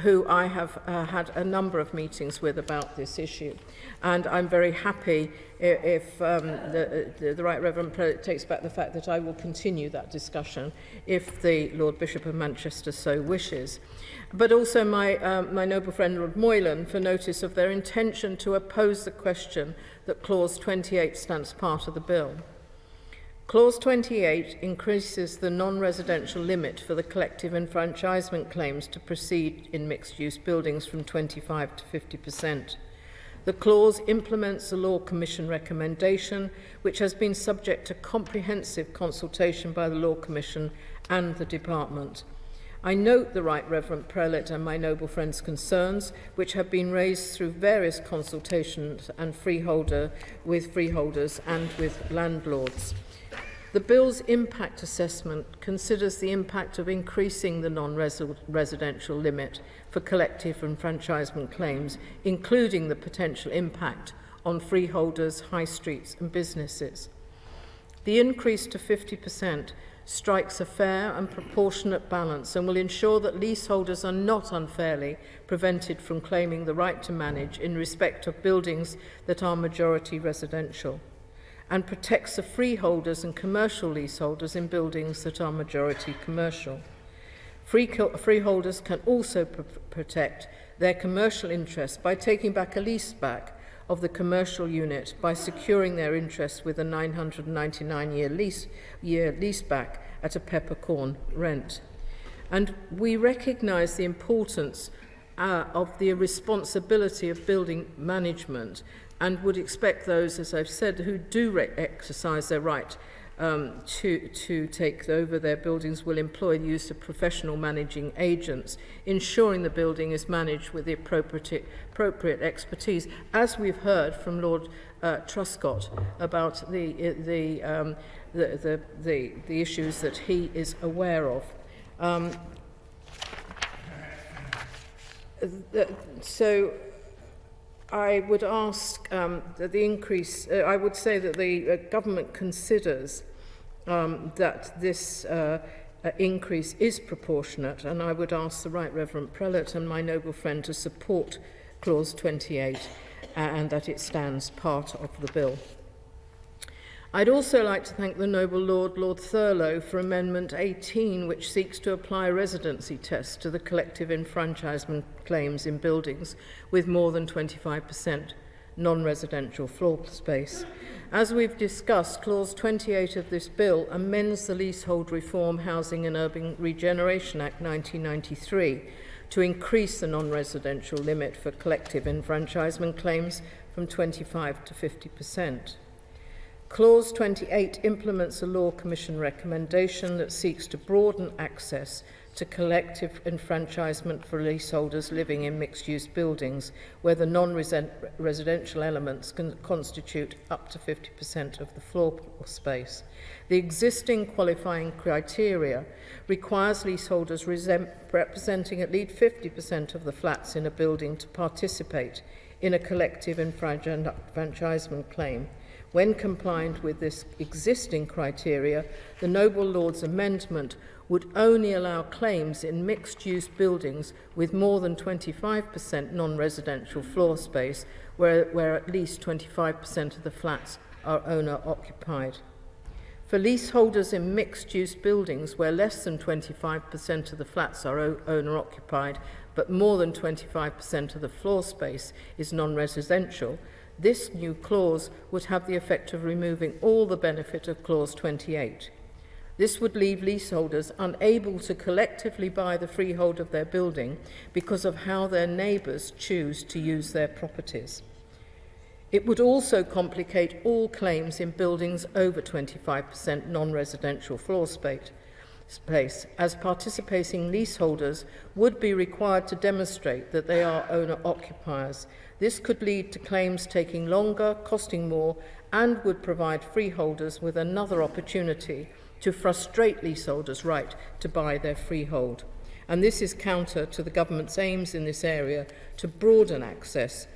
who I have had a number of meetings with about this issue. And I'm very happy if the Right Reverend Prelate takes back the fact that I will continue that discussion if the Lord Bishop of Manchester so wishes. But also my noble friend Lord Moylan for notice of their intention to oppose the question that Clause 28 stands part of the bill. Clause 28 increases the non-residential limit for the collective enfranchisement claims to proceed in mixed-use buildings from 25 to 50%. The clause implements the Law Commission recommendation, which has been subject to comprehensive consultation by the Law Commission and the Department. I note the Right Reverend Prelate and my noble friend's concerns, which have been raised through various consultations and with freeholders and with landlords. The bill's impact assessment considers the impact of increasing the non-residential limit for collective enfranchisement claims, including the potential impact on freeholders, high streets and businesses. The increase to 50% strikes a fair and proportionate balance and will ensure that leaseholders are not unfairly prevented from claiming the right to manage in respect of buildings that are majority residential, and protects the freeholders and commercial leaseholders in buildings that are majority commercial. Freeholders can also protect their commercial interests by taking back a lease back of the commercial unit by securing their interests with a 999-year lease back at a peppercorn rent. And we recognise the importance of the responsibility of building management, and would expect those, as I've said, who do exercise their right to take over their buildings will employ the use of professional managing agents, ensuring the building is managed with the appropriate expertise, as we've heard from Lord Truscott about the issues that he is aware of. So I would ask that the increase, I would say that the government considers that this increase is proportionate, and I would ask the Right Reverend Prelate and my noble friend to support Clause 28 and that it stands part of the bill. I'd also like to thank the noble Lord Thurlow for Amendment 18, which seeks to apply residency tests to the collective enfranchisement claims in buildings with more than 25% non-residential floor space. As we've discussed, Clause 28 of this bill amends the Leasehold Reform, Housing and Urban Regeneration Act 1993 to increase the non-residential limit for collective enfranchisement claims from 25 to 50%. Clause 28 implements a Law Commission recommendation that seeks to broaden access to collective enfranchisement for leaseholders living in mixed-use buildings where the non-residential elements can constitute up to 50% of the floor space. The existing qualifying criteria requires leaseholders representing at least 50% of the flats in a building to participate in a collective enfranchisement claim. When compliant with this existing criteria, the Noble Lord's amendment would only allow claims in mixed-use buildings with more than 25% non-residential floor space, where at least 25% of the flats are owner-occupied. For leaseholders in mixed-use buildings where less than 25% of the flats are owner-occupied, but more than 25% of the floor space is non-residential, this new clause would have the effect of removing all the benefit of Clause 28. This would leave leaseholders unable to collectively buy the freehold of their building because of how their neighbours choose to use their properties. It would also complicate all claims in buildings over 25% non-residential floor space, as participating leaseholders would be required to demonstrate that they are owner-occupiers. This could lead to claims taking longer, costing more, and would provide freeholders with another opportunity to frustrate leaseholders' right to buy their freehold. And this is counter to the government's aims in this area to broaden access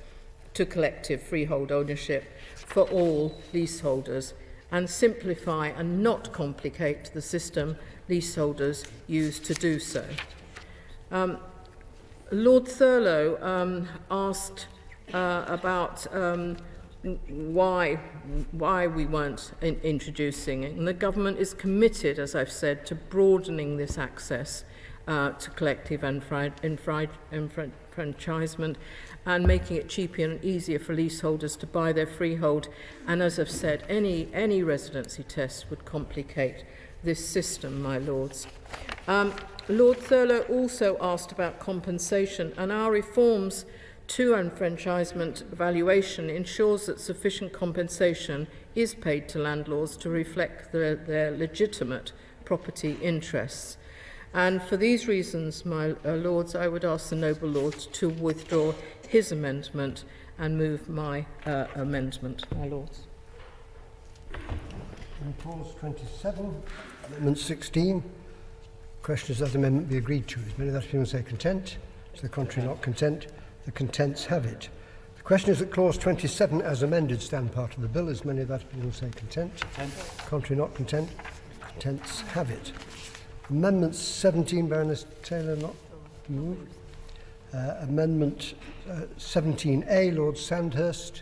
to collective freehold ownership for all leaseholders and simplify and not complicate the system leaseholders use to do so. Lord Thurlow asked about why we weren't introducing it. And the government is committed, as I've said, to broadening this access to collective enfranchisement and making it cheaper and easier for leaseholders to buy their freehold. And as I've said, any residency test would complicate this system, my lords. Lord Thurlow also asked about compensation, and our reforms to enfranchisement valuation ensures that sufficient compensation is paid to landlords to reflect their legitimate property interests. And for these reasons, my lords, I would ask the noble lord to withdraw his amendment and move my amendment, my lords. And clause 27, amendment 16. Question is that amendment be agreed to. As many of that people say content. To the contrary, not content. The contents have it. The question is that clause 27 as amended stand part of the bill. As many of that people say content. Contrary, not content. Contents have it. Amendment 17, Baroness Taylor, not moved. Amendment 17A, Lord Sandhurst,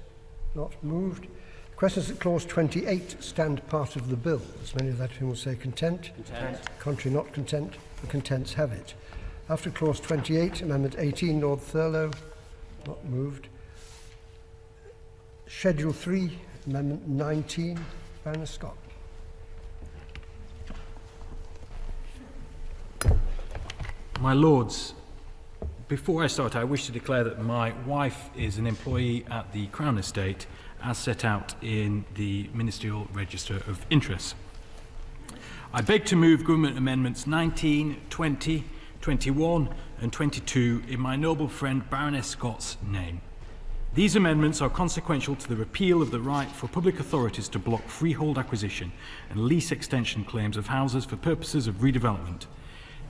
not moved. The question is that clause 28 stand part of the bill. As many of that people say content. Contrary, not content. The contents have it. After clause 28, amendment 18, Lord Thurlow, not moved. Schedule 3, amendment 19, Baroness Scott. My Lords, before I start, I wish to declare that my wife is an employee at the Crown Estate as set out in the Ministerial Register of Interests. I beg to move Government Amendments 19, 20, 21 and 22 in my noble friend Baroness Scott's name. These amendments are consequential to the repeal of the right for public authorities to block freehold acquisition and lease extension claims of houses for purposes of redevelopment.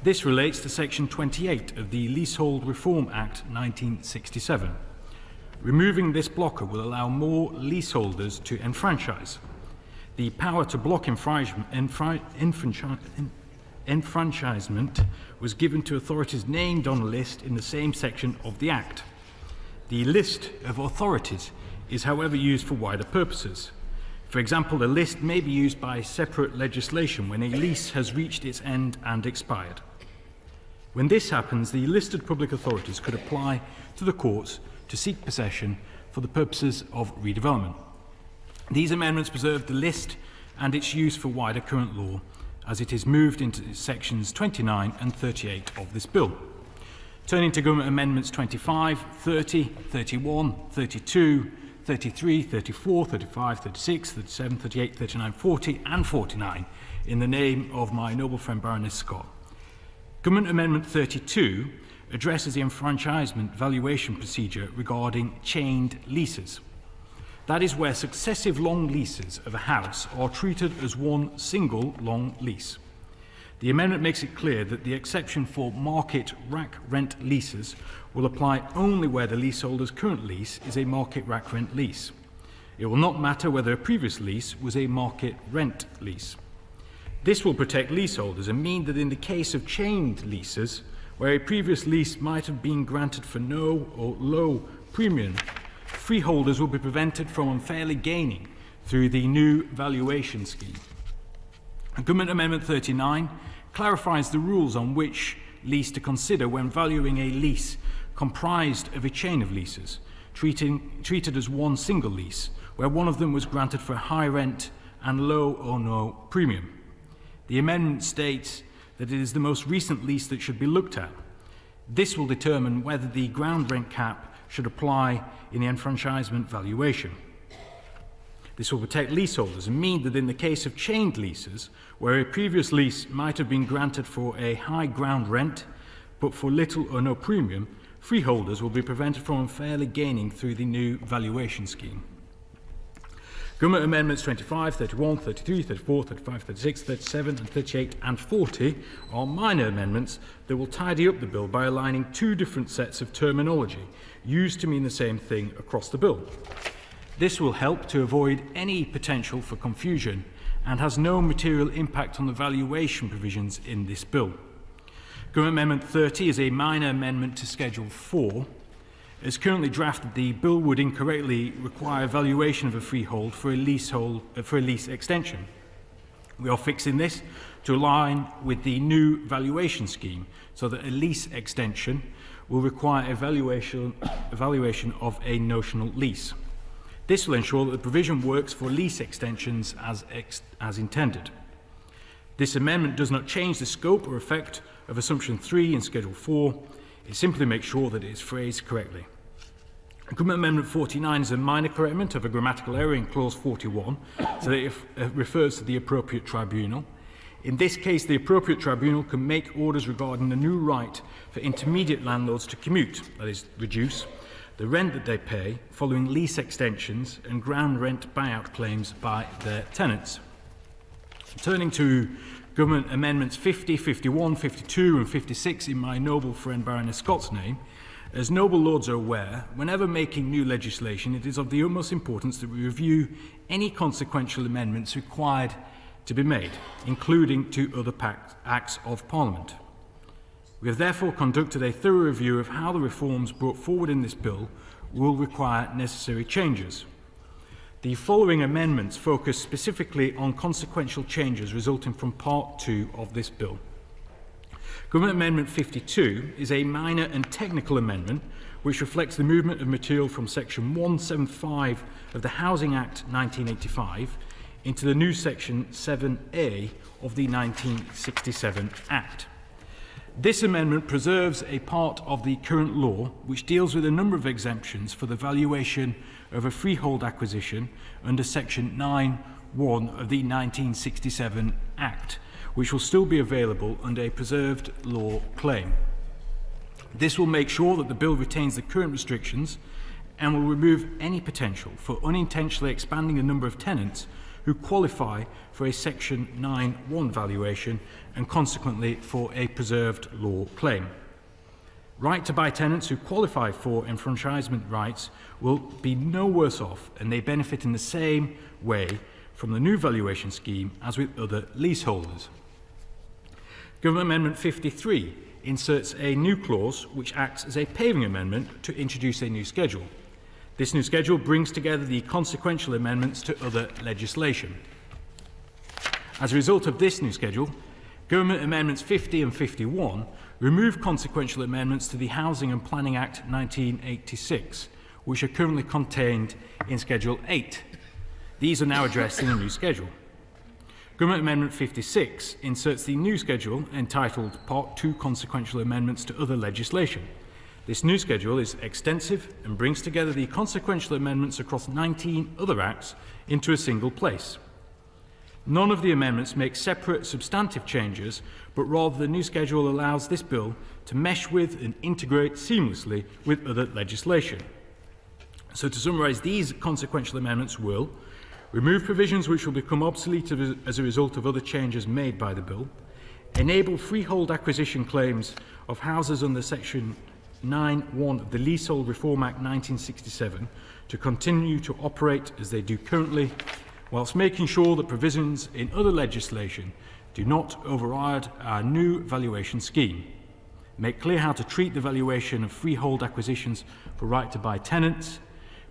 This relates to Section 28 of the Leasehold Reform Act 1967. Removing this blocker will allow more leaseholders to enfranchise. The power to block enfranchisement was given to authorities named on a list in the same section of the Act. The list of authorities is, however, used for wider purposes. For example, the list may be used by separate legislation when a lease has reached its end and expired. When this happens, the listed public authorities could apply to the courts to seek possession for the purposes of redevelopment. These amendments preserve the list and its use for wider current law as it is moved into sections 29 and 38 of this bill. Turning to Government Amendments 25, 30, 31, 32, 33, 34, 35, 36, 37, 38, 39, 40 and 49 in the name of my noble friend Baroness Scott. Government Amendment 32 addresses the enfranchisement valuation procedure regarding chained leases. That is where successive long leases of a house are treated as one single long lease. The amendment makes it clear that the exception for market rack rent leases will apply only where the leaseholder's current lease is a market rack rent lease. It will not matter whether a previous lease was a market rent lease. This will protect leaseholders and mean that in the case of chained leases, where a previous lease might have been granted for no or low premium, freeholders will be prevented from unfairly gaining through the new valuation scheme. Government Amendment 39 clarifies the rules on which lease to consider when valuing a lease comprised of a chain of leases, treated as one single lease, where one of them was granted for high rent and low or no premium. The amendment states that it is the most recent lease that should be looked at. This will determine whether the ground rent cap should apply in the enfranchisement valuation. This will protect leaseholders and mean that in the case of chained leases, where a previous lease might have been granted for a high ground rent, but for little or no premium, freeholders will be prevented from unfairly gaining through the new valuation scheme. Government Amendments 25, 31, 33, 34, 35, 36, 37 and 38 and 40 are minor amendments that will tidy up the bill by aligning two different sets of terminology used to mean the same thing across the bill. This will help to avoid any potential for confusion and has no material impact on the valuation provisions in this bill. Government Amendment 30 is a minor amendment to Schedule 4. As currently drafted, the bill would incorrectly require valuation of a freehold for a lease extension. We are fixing this to align with the new valuation scheme so that a lease extension will require evaluation of a notional lease. This will ensure that the provision works for lease extensions as intended. This amendment does not change the scope or effect of Assumption 3 in Schedule 4. It simply makes sure that it is phrased correctly. Government Amendment 49 is a minor correctment of a grammatical error in Clause 41, so that it refers to the appropriate tribunal. In this case, the appropriate tribunal can make orders regarding the new right for intermediate landlords to commute, that is, reduce, the rent that they pay following lease extensions and ground rent buyout claims by their tenants. Turning to Government Amendments 50, 51, 52 and 56 in my noble friend Baroness Scott's name, as noble lords are aware, whenever making new legislation, it is of the utmost importance that we review any consequential amendments required to be made, including to other acts of Parliament. We have therefore conducted a thorough review of how the reforms brought forward in this bill will require necessary changes. The following amendments focus specifically on consequential changes resulting from Part 2 of this bill. Government Amendment 52 is a minor and technical amendment which reflects the movement of material from Section 175 of the Housing Act 1985 into the new Section 7A of the 1967 Act. This amendment preserves a part of the current law which deals with a number of exemptions for the valuation of a freehold acquisition under Section 9(1) of the 1967 Act, which will still be available under a preserved law claim. This will make sure that the bill retains the current restrictions and will remove any potential for unintentionally expanding the number of tenants who qualify for a Section 9(1) valuation and consequently for a preserved law claim. Right to buy tenants who qualify for enfranchisement rights will be no worse off, and they benefit in the same way from the new valuation scheme as with other leaseholders. Government Amendment 53 inserts a new clause which acts as a paving amendment to introduce a new schedule. This new schedule brings together the consequential amendments to other legislation. As a result of this new schedule, Government Amendments 50 and 51 remove consequential amendments to the Housing and Planning Act 1986, which are currently contained in Schedule 8. These are now addressed in the new schedule. Government Amendment 56 inserts the new schedule entitled Part 2 Consequential Amendments to Other Legislation. This new schedule is extensive and brings together the consequential amendments across 19 other acts into a single place. None of the amendments make separate substantive changes, but rather the new schedule allows this bill to mesh with and integrate seamlessly with other legislation. So to summarise, these consequential amendments will remove provisions which will become obsolete as a result of other changes made by the bill, enable freehold acquisition claims of houses under Section 9(1) of the Leasehold Reform Act 1967 to continue to operate as they do currently, whilst making sure that provisions in other legislation do not override our new valuation scheme. Make clear how to treat the valuation of freehold acquisitions for right to buy tenants,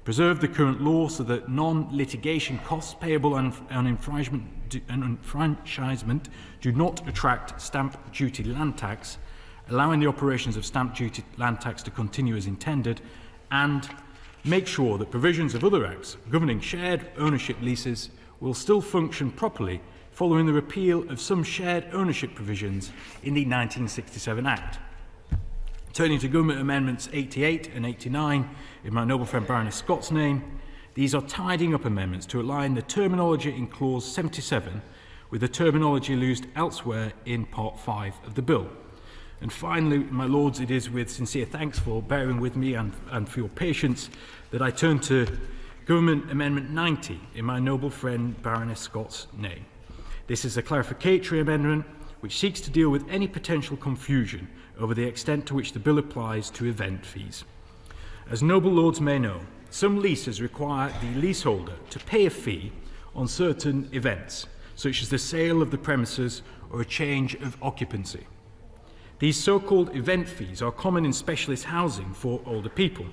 preserve the current law so that non-litigation costs payable on enfranchisement do not attract stamp duty land tax, allowing the operations of stamp duty land tax to continue as intended, and make sure that provisions of other acts governing shared ownership leases will still function properly following the repeal of some shared ownership provisions in the 1967 Act. Turning to Government Amendments 88 and 89 in my noble friend Baroness Scott's name, these are tidying up amendments to align the terminology in Clause 77 with the terminology used elsewhere in Part 5 of the Bill. And finally, my Lords, it is with sincere thanks for bearing with me and for your patience that I turn to Government Amendment 90 in my noble friend Baroness Scott's name. This is a clarificatory amendment which seeks to deal with any potential confusion over the extent to which the bill applies to event fees. As noble Lords may know, some leases require the leaseholder to pay a fee on certain events, such as the sale of the premises or a change of occupancy. These so-called event fees are common in specialist housing for older people.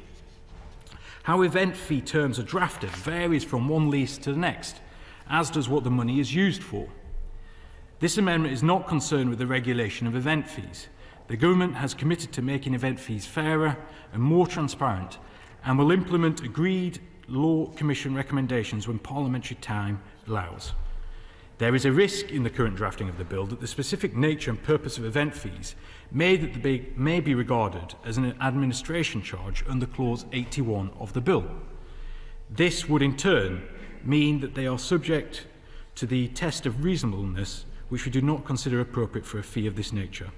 How event fee terms are drafted varies from one lease to the next, as does what the money is used for. This amendment is not concerned with the regulation of event fees. The government has committed to making event fees fairer and more transparent and will implement agreed Law Commission recommendations when parliamentary time allows. There is a risk in the current drafting of the bill that the specific nature and purpose of event fees may be regarded as an administration charge under Clause 81 of the bill. This would in turn mean that they are subject to the test of reasonableness, which we do not consider appropriate for a fee of this nature.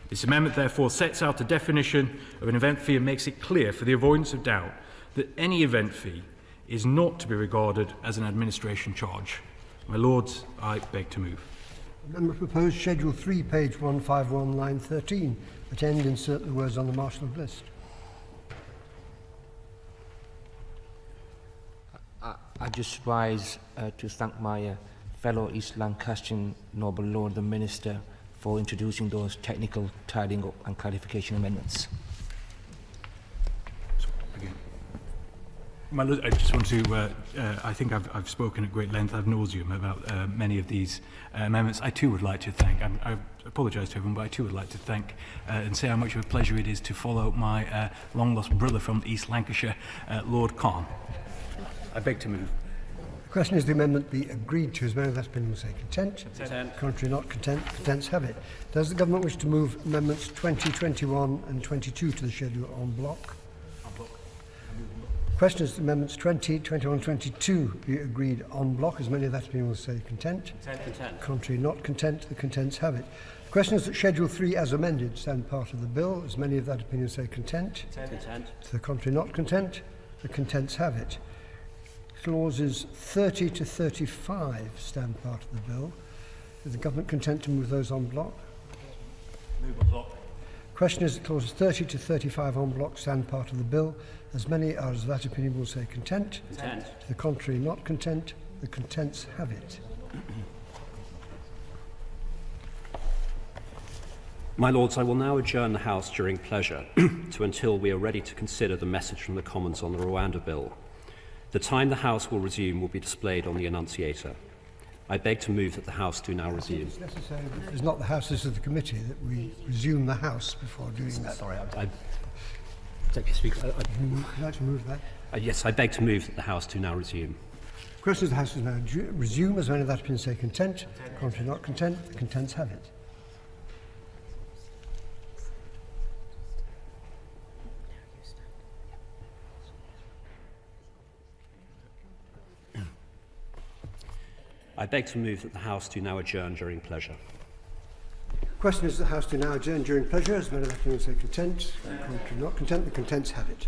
This amendment therefore sets out a definition of an event fee and makes it clear for the avoidance of doubt that any event fee is not to be regarded as an administration charge. My Lords, I beg to move. Amendment proposed, Schedule 3, page 151, line 13. At end, insert the words on the marshalled list. I just rise to thank my fellow East Lancastrian noble Lord the Minister for introducing those technical tidying up and clarification amendments. My Lord, I just want to, I think I've spoken at great length ad nauseum about many of these amendments. I too would like to thank, I apologise to everyone, but I too would like to thank and say how much of a pleasure it is to follow my long-lost brother from East Lancashire, Lord Khan. I beg to move. The question is the amendment be agreed to. As many of that opinion will say content. Content. Contrary not content. Contents have it. Does the government wish to move amendments 20, 21 and 22 to the schedule en bloc? Question is amendments 20, 21, 22 be agreed en bloc. As many of that opinion will say content. Content. Contrary not content. The contents have it. The question is that Schedule 3 as amended stand part of the bill. As many of that opinion say content. Content. To the contrary not content. The contents have it. Clauses 30 to 35 stand part of the bill. Is the government content to move those en bloc? Move en bloc. Question is that clauses 30 to 35 en bloc stand part of the bill. As many as of that opinion will say content. Content. To the contrary not content. The contents have it. My Lords, I will now adjourn the House during pleasure to until we are ready to consider the message from the Commons on the Rwanda Bill. The time the House will resume will be displayed on the Annunciator. I beg to move that the House do now resume. It's necessary that it's not the House, this is the committee, that we resume the House before doing that. Sorry, Speaker. Would you like to move that? Yes, I beg to move that the House do now resume. Question is the House is now resume. As many of that opinion say content. Contrary not content. The contents have it. I beg to move that the House do now adjourn during pleasure. Question is the House do now adjourn during pleasure. As many of that opinion say content. Contrary not content. The contents have it.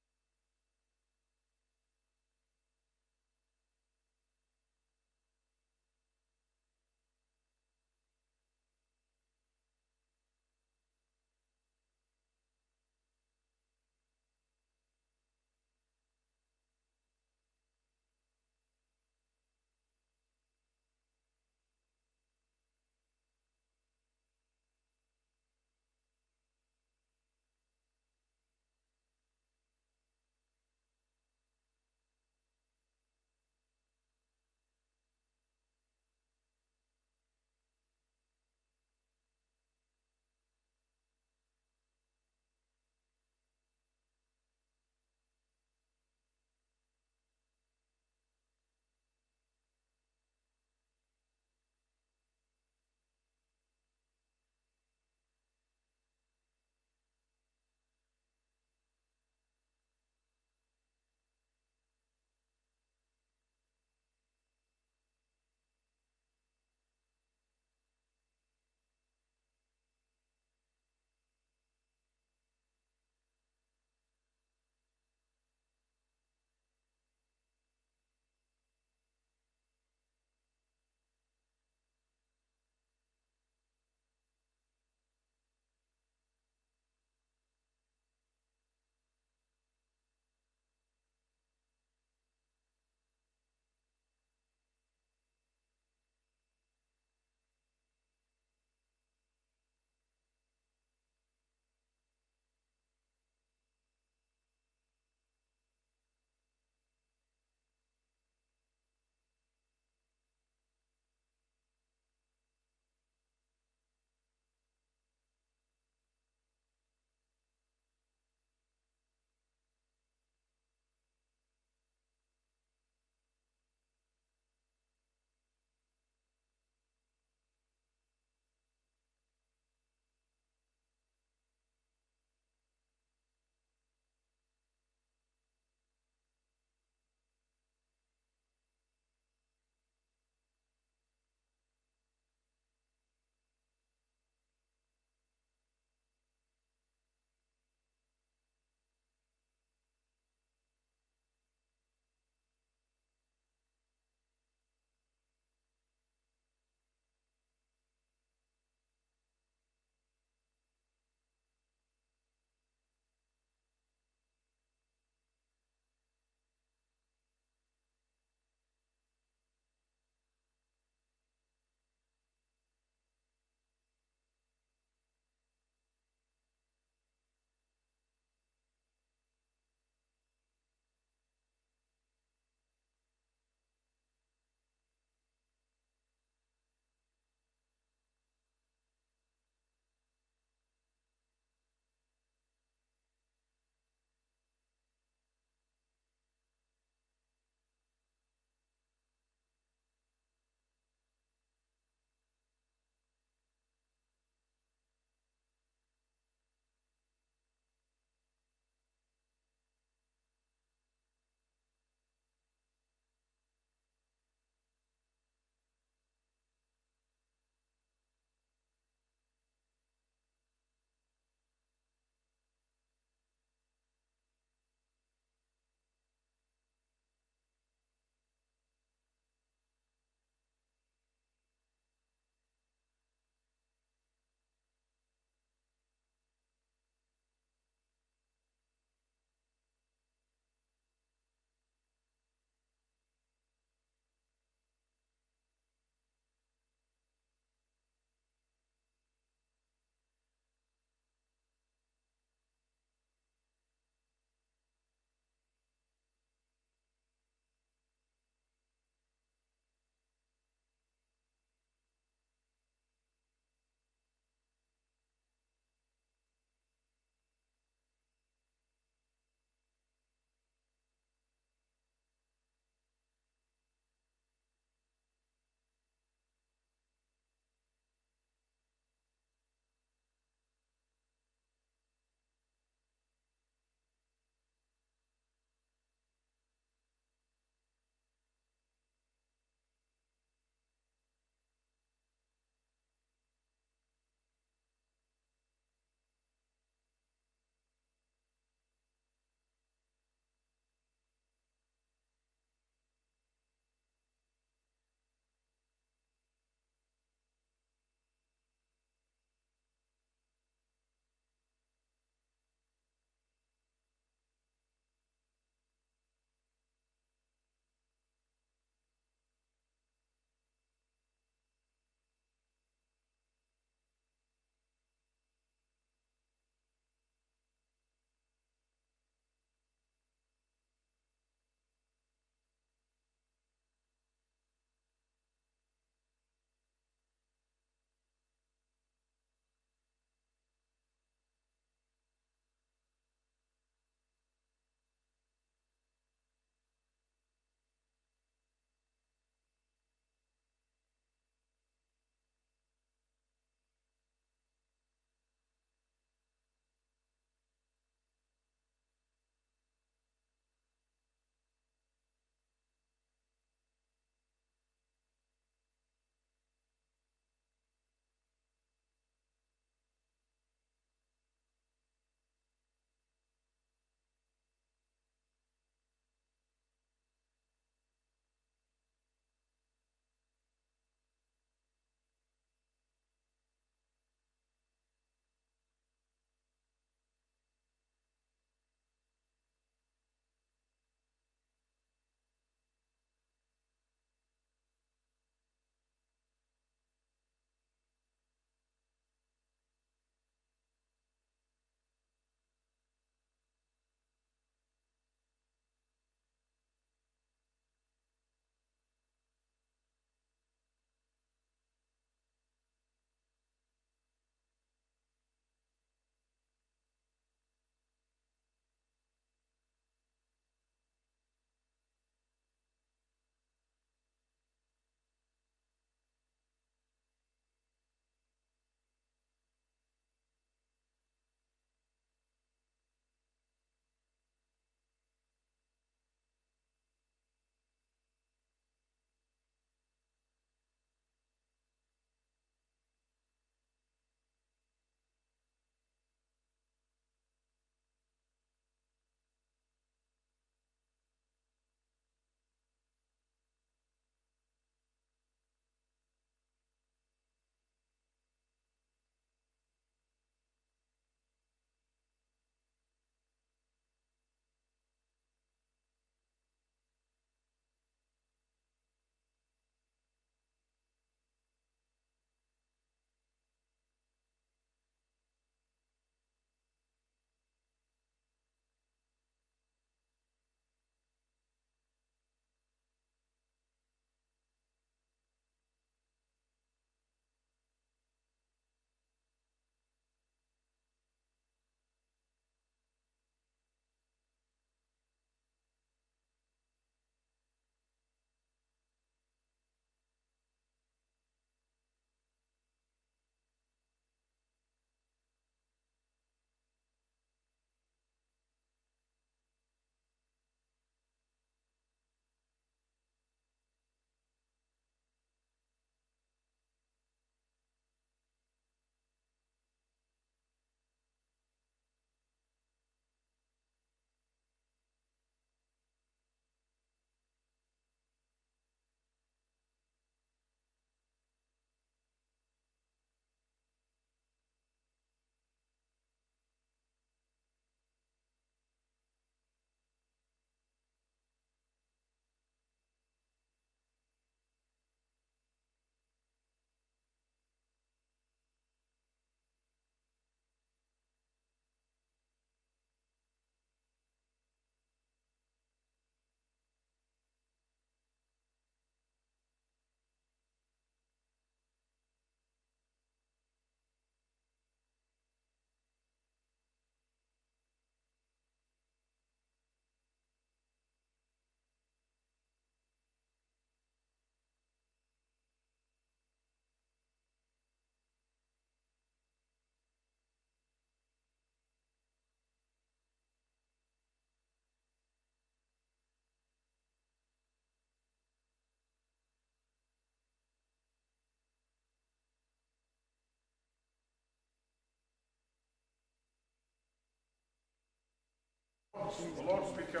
Lord Speaker.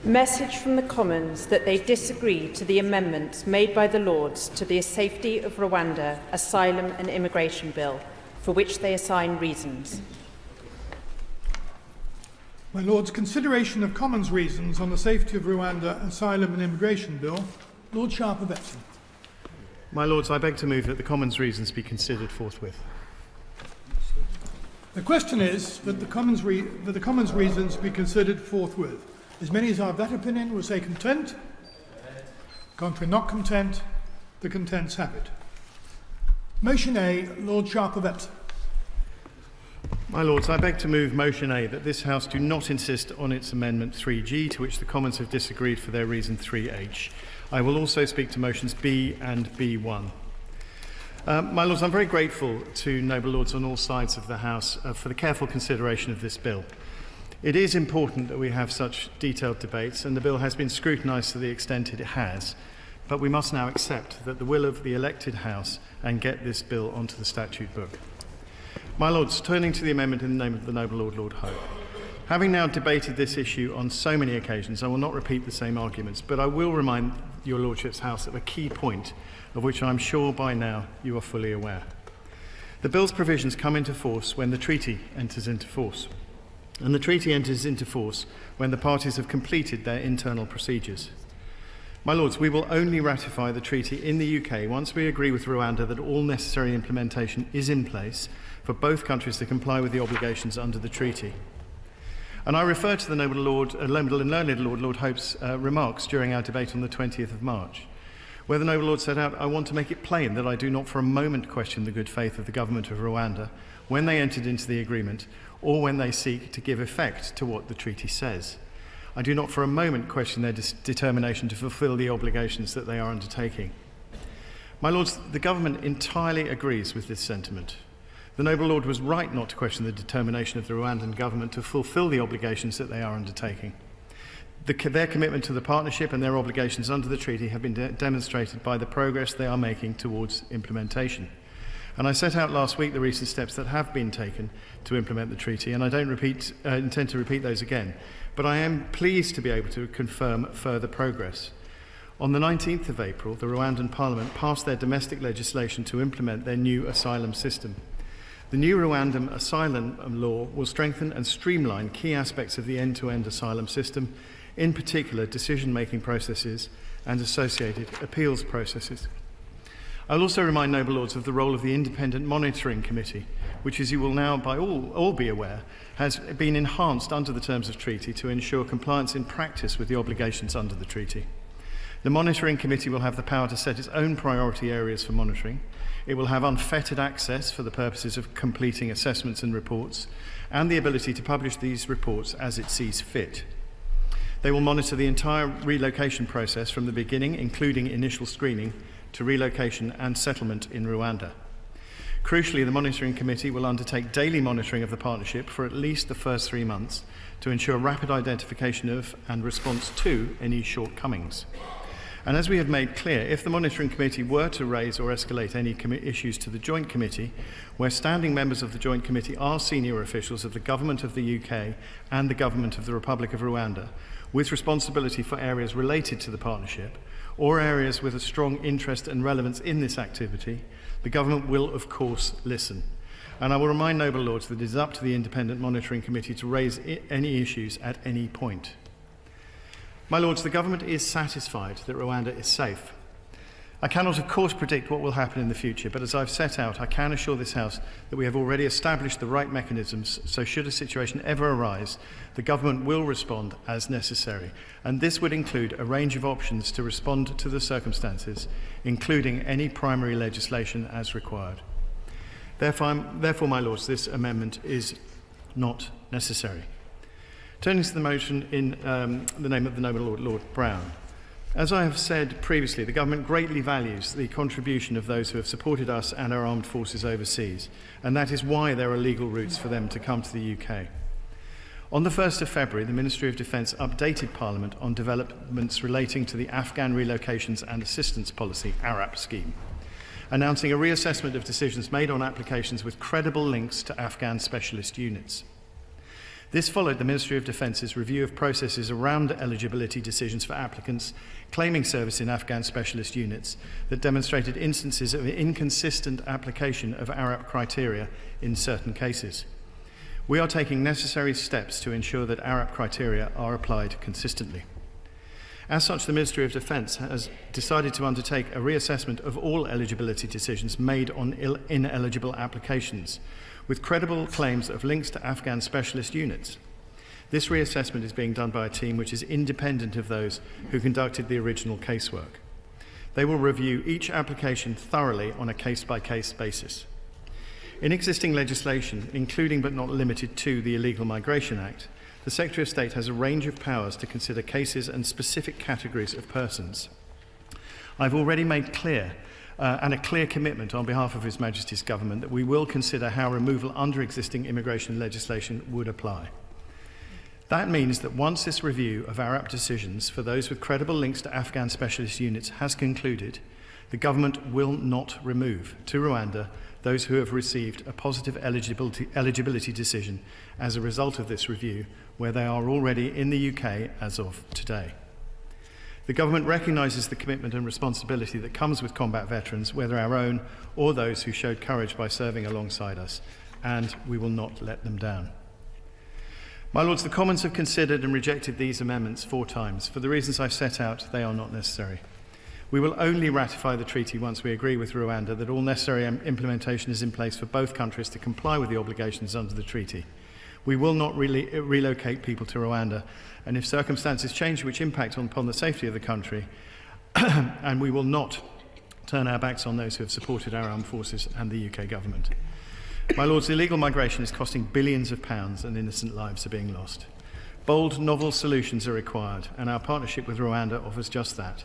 Message from the Commons that they disagree to the amendments made by the Lords to the Safety of Rwanda Asylum and Immigration Bill, for which they assign reasons. My Lords, consideration of Commons reasons on the Safety of Rwanda Asylum and Immigration Bill. Lord Sharp of Epsom. My Lords, I beg to move that the Commons reasons be considered forthwith. The question is that the Commons reasons be considered forthwith. As many as are of that opinion will say content. Contrary not content, the contents have it. Motion A, Lord Sharp of Epsom. My Lords, I beg to move motion A that this House do not insist on its amendment 3G, to which the Commons have disagreed for their reason 3H. I will also speak to motions B and B1. My Lords, I'm very grateful to noble Lords on all sides of the House for the careful consideration of this bill. It is important that we have such detailed debates, and the bill has been scrutinised to the extent it has, but we must now accept that the will of the elected House and get this bill onto the statute book. My Lords, turning to the amendment in the name of the noble Lord Hope. Having now debated this issue on so many occasions, I will not repeat the same arguments, but I will remind your Lordship's House of a key point, of which I'm sure by now you are fully aware. The bill's provisions come into force when the treaty enters into force. And the treaty enters into force when the parties have completed their internal procedures. My Lords, we will only ratify the treaty in the UK once we agree with Rwanda that all necessary implementation is in place for both countries to comply with the obligations under the treaty. And I refer to the noble and learned Lord Hope's remarks during our debate on the 20th of March, where the noble Lord set out, I want to make it plain that I do not for a moment question the good faith of the government of Rwanda when they entered into the agreement or when they seek to give effect to what the treaty says. I do not for a moment question their determination to fulfil the obligations that they are undertaking. My Lords, the government entirely agrees with this sentiment. The noble Lord was right not to question the determination of the Rwandan government to fulfil the obligations that they are undertaking. Their commitment to the partnership and their obligations under the treaty have been demonstrated by the progress they are making towards implementation. And I set out last week the recent steps that have been taken to implement the treaty, and I don't intend to repeat those again, but I am pleased to be able to confirm further progress. On the 19th of April, the Rwandan Parliament passed their domestic legislation to implement their new asylum system. The new Rwandan asylum law will strengthen and streamline key aspects of the end-to-end asylum system, in particular decision-making processes and associated appeals processes. I will also remind noble Lords of the role of the Independent Monitoring Committee, which, as you will now by all be aware, has been enhanced under the terms of treaty to ensure compliance in practice with the obligations under the treaty. The Monitoring Committee will have the power to set its own priority areas for monitoring. It will have unfettered access for the purposes of completing assessments and reports, and the ability to publish these reports as it sees fit. They will monitor the entire relocation process from the beginning, including initial screening, to relocation and settlement in Rwanda. Crucially, the Monitoring Committee will undertake daily monitoring of the partnership for at least the first 3 months to ensure rapid identification of and response to any shortcomings. And as we have made clear, if the Monitoring Committee were to raise or escalate any issues to the Joint Committee, where standing members of the Joint Committee are senior officials of the Government of the UK and the Government of the Republic of Rwanda, with responsibility for areas related to the partnership, or areas with a strong interest and relevance in this activity, the government will, of course, listen. And I will remind noble Lords that it is up to the Independent Monitoring Committee to raise any issues at any point. My Lords, the government is satisfied that Rwanda is safe. I cannot, of course, predict what will happen in the future, but as I've set out, I can assure this House that we have already established the right mechanisms, so should a situation ever arise, the government will respond as necessary. And this would include a range of options to respond to the circumstances, including any primary legislation as required. Therefore, my Lords, this amendment is not necessary. Turning to the motion in the name of the noble Lord Brown. As I have said previously, the Government greatly values the contribution of those who have supported us and our armed forces overseas, and that is why there are legal routes for them to come to the UK. On the 1st of February, the Ministry of Defence updated Parliament on developments relating to the Afghan Relocations and Assistance Policy, ARAP scheme, announcing a reassessment of decisions made on applications with credible links to Afghan specialist units. This followed the Ministry of Defence's review of processes around eligibility decisions for applicants claiming service in Afghan specialist units that demonstrated instances of inconsistent application of ARAP criteria in certain cases. We are taking necessary steps to ensure that ARAP criteria are applied consistently. As such, the Ministry of Defence has decided to undertake a reassessment of all eligibility decisions made on ineligible applications, with credible claims of links to Afghan specialist units. This reassessment is being done by a team which is independent of those who conducted the original casework. They will review each application thoroughly on a case-by-case basis. In existing legislation, including but not limited to the Illegal Migration Act, the Secretary of State has a range of powers to consider cases and specific categories of persons. I've already made clear and a clear commitment on behalf of His Majesty's Government that we will consider how removal under existing immigration legislation would apply. That means that once this review of ARAP decisions for those with credible links to Afghan specialist units has concluded, the Government will not remove to Rwanda those who have received a positive eligibility decision as a result of this review, where they are already in the UK as of today. The Government recognises the commitment and responsibility that comes with combat veterans, whether our own or those who showed courage by serving alongside us, and we will not let them down. My Lords, the Commons have considered and rejected these amendments 4 times. For the reasons I've set out, they are not necessary. We will only ratify the treaty once we agree with Rwanda that all necessary implementation is in place for both countries to comply with the obligations under the treaty. We will not relocate people to Rwanda, and if circumstances change which impact upon the safety of the country, and we will not turn our backs on those who have supported our armed forces and the UK Government. My Lords, illegal migration is costing billions of pounds and innocent lives are being lost. Bold, novel solutions are required, and our partnership with Rwanda offers just that.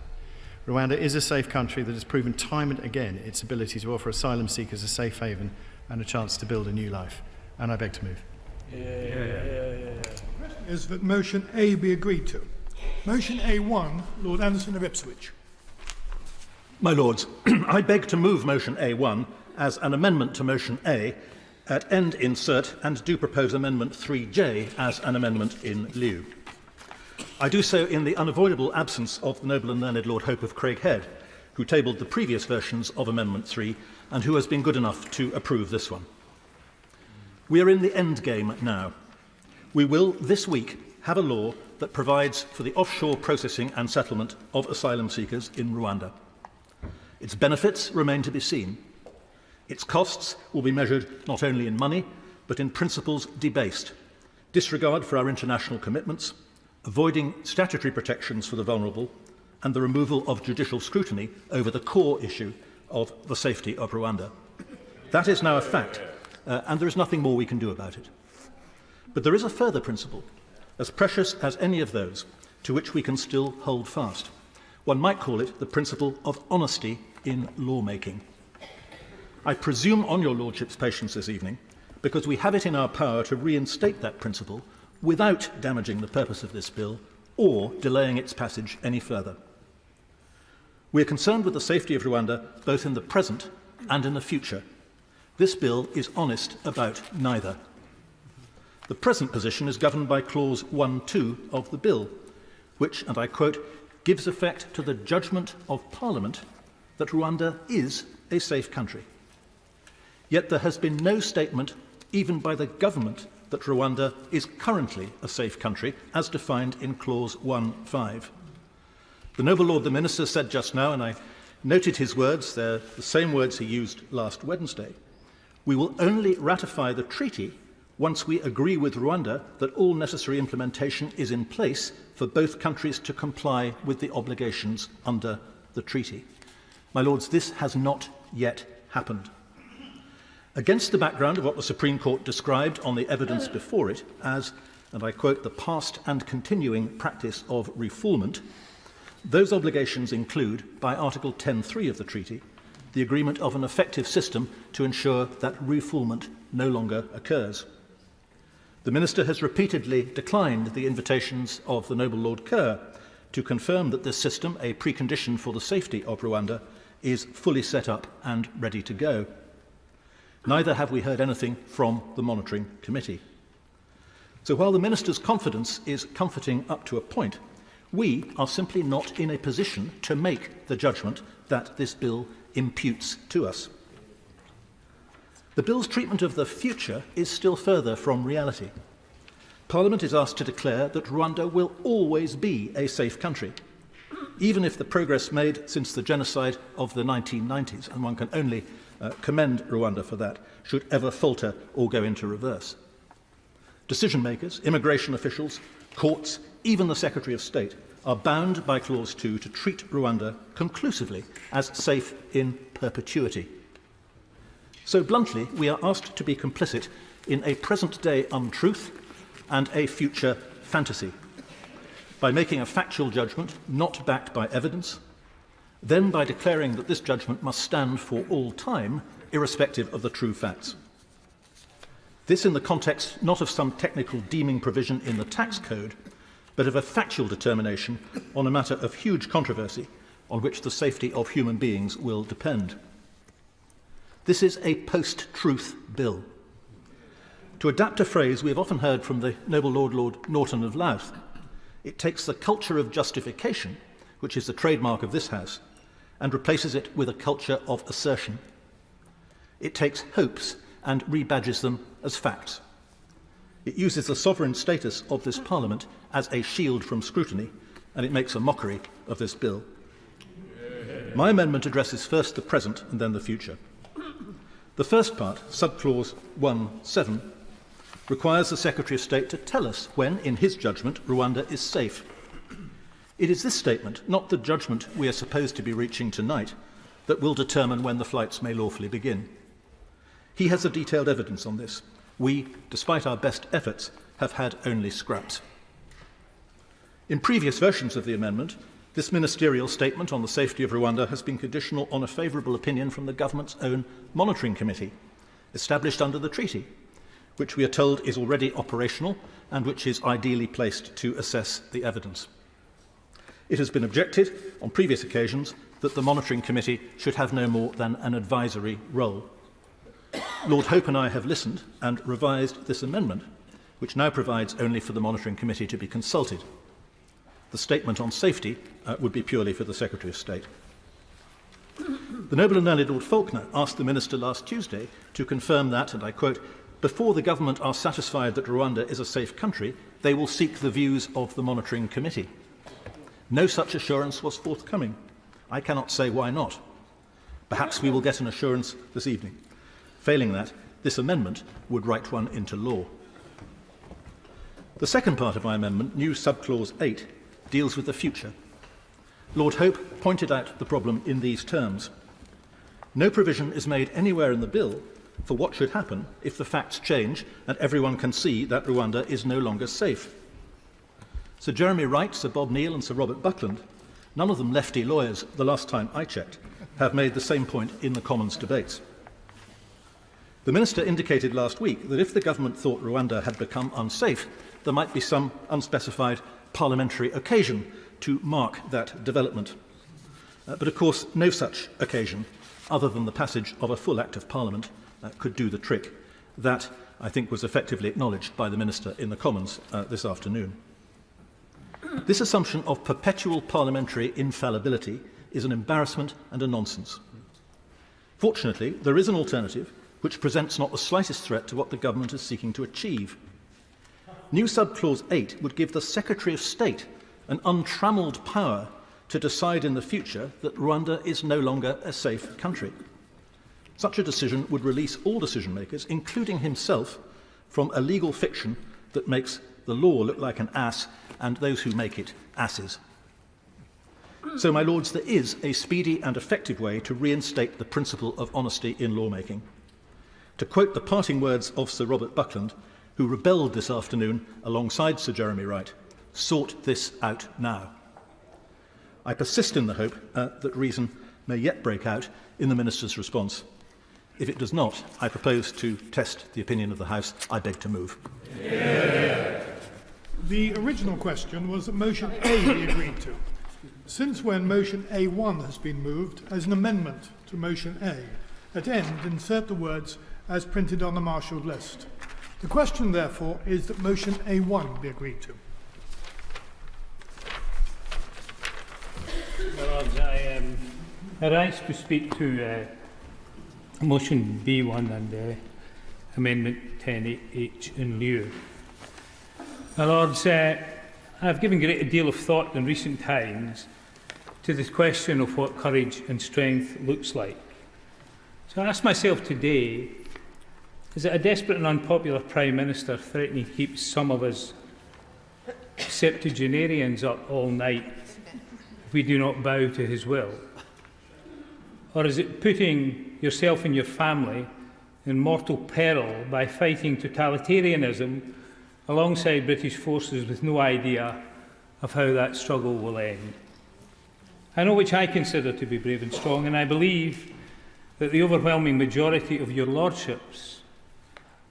Rwanda is a safe country that has proven time and again its ability to offer asylum seekers a safe haven and a chance to build a new life. And I beg to move. Is that motion A be agreed to? Motion A1, Lord Anderson of Ipswich. My Lords, I beg to move motion A1 as an amendment to motion A at end insert, and do propose amendment 3J as an amendment in lieu. I do so in the unavoidable absence of the noble and learned Lord Hope of Craighead, who tabled the previous versions of Amendment 3 and who has been good enough to approve this one. We are in the end game now. We will, this week, have a law that provides for the offshore processing and settlement of asylum seekers in Rwanda. Its benefits remain to be seen. Its costs will be measured not only in money, but in principles debased, disregard for our international commitments, avoiding statutory protections for the vulnerable, and the removal of judicial scrutiny over the core issue of the safety of Rwanda. That is now a fact, and there is nothing more we can do about it. But there is a further principle, as precious as any of those, to which we can still hold fast. One might call it the principle of honesty in lawmaking. I presume on your Lordship's patience this evening, because we have it in our power to reinstate that principle without damaging the purpose of this bill or delaying its passage any further. We are concerned with the safety of Rwanda both in the present and in the future. This bill is honest about neither. The present position is governed by Clause 1.2 of the bill, which, and I quote, gives effect to the judgment of Parliament that Rwanda is a safe country. Yet there has been no statement, even by the government, that Rwanda is currently a safe country, as defined in Clause 1.5. The noble Lord the Minister said just now, and I noted his words, they're the same words he used last Wednesday, we will only ratify the treaty once we agree with Rwanda that all necessary implementation is in place for both countries to comply with the obligations under the treaty. My Lords, this has not yet happened. Against the background of what the Supreme Court described on the evidence before it as, and I quote, the past and continuing practice of refoulement, Those obligations include, by Article 10.3 of the treaty, the agreement of an effective system to ensure that refoulement no longer occurs. The Minister has repeatedly declined the invitations of the Noble Lord Kerr to confirm that this system, a precondition for the safety of Rwanda, is fully set up and ready to go. Neither have we heard anything from the Monitoring Committee. So while the Minister's confidence is comforting up to a point, we are simply not in a position to make the judgment that this bill imputes to us. The bill's treatment of the future is still further from reality. Parliament is asked to declare that Rwanda will always be a safe country, even if the progress made since the genocide of the 1990s, and one can only commend Rwanda for that, should ever falter or go into reverse. Decision makers, immigration officials, courts, even the Secretary of State are bound by Clause 2 to treat Rwanda conclusively as safe in perpetuity. So bluntly, we are asked to be complicit in a present-day untruth and a future fantasy by making a factual judgment not backed by evidence, then by declaring that this judgment must stand for all time, irrespective of the true facts. This in the context not of some technical deeming provision in the tax code, but of a factual determination on a matter of huge controversy on which the safety of human beings will depend. This is a post-truth bill. To adapt a phrase we have often heard from the Noble Lord Norton of Louth, it takes the culture of justification, which is the trademark of this House, and replaces it with a culture of assertion. It takes hopes and rebadges them as facts. It uses the sovereign status of this Parliament as a shield from scrutiny, and it makes a mockery of this bill. My amendment addresses first the present and then the future. The first part, subclause 1.7, requires the Secretary of State to tell us when, in his judgment, Rwanda is safe. It is this statement, not the judgment we are supposed to be reaching tonight, that will determine when the flights may lawfully begin. He has the detailed evidence on this. We, despite our best efforts, have had only scraps. In previous versions of the amendment, this ministerial statement on the safety of Rwanda has been conditional on a favourable opinion from the government's own monitoring committee, established under the treaty, which we are told is already operational and which is ideally placed to assess the evidence. It has been objected on previous occasions that the monitoring committee should have no more than an advisory role. Lord Hope and I have listened and revised this amendment, which now provides only for the monitoring committee to be consulted. The statement on safety would be purely for the Secretary of State. The Noble and Learned Lord Faulkner asked the Minister last Tuesday to confirm that, and I quote, "Before the government are satisfied that Rwanda is a safe country, they will seek the views of the monitoring committee." No such assurance was forthcoming. I cannot say why not. Perhaps we will get an assurance this evening. Failing that, this amendment would write one into law. The second part of my amendment, new subclause 8, deals with the future. Lord Hope pointed out the problem in these terms. No provision is made anywhere in the bill for what should happen if the facts change and everyone can see that Rwanda is no longer safe. Sir Jeremy Wright, Sir Bob Neill and Sir Robert Buckland, none of them lefty lawyers the last time I checked, have made the same point in the Commons debates. The Minister indicated last week that if the government thought Rwanda had become unsafe, there might be some unspecified parliamentary occasion to mark that development. But of course, no such occasion, other than the passage of a full Act of Parliament, could do the trick. That, I think, was effectively acknowledged by the Minister in the Commons this afternoon. This assumption of perpetual parliamentary infallibility is an embarrassment and a nonsense. Fortunately, there is an alternative which presents not the slightest threat to what the government is seeking to achieve. New subclause 8 would give the Secretary of State an untrammelled power to decide in the future that Rwanda is no longer a safe country. Such a decision would release all decision makers, including himself, from a legal fiction that makes the law look like an ass and those who make it asses. So, my lords, there is a speedy and effective way to reinstate the principle of honesty in lawmaking. To quote the parting words of Sir Robert Buckland, who rebelled this afternoon alongside Sir Jeremy Wright, sort this out now. I persist in the hope that reason may yet break out in the Minister's response. If it does not, I propose to test the opinion of the House. I beg to move. Yeah. The original question was that motion A be agreed to. Since when motion A1 has been moved as an amendment to motion A, at end insert the words as printed on the marshalled list. The question, therefore, is that motion A1 be agreed to. Lords, I rise to speak to motion B1 and amendment 10H in lieu. My Lords, I've given a great deal of thought in recent times to the question of what courage and strength looks like. So I ask myself today, is it a desperate and unpopular Prime Minister threatening to keep some of us septuagenarians up all night if we do not bow to his will? Or is it putting yourself and your family in mortal peril by fighting totalitarianism alongside British forces with no idea of how that struggle will end? I know which I consider to be brave and strong, and I believe that the overwhelming majority of your lordships,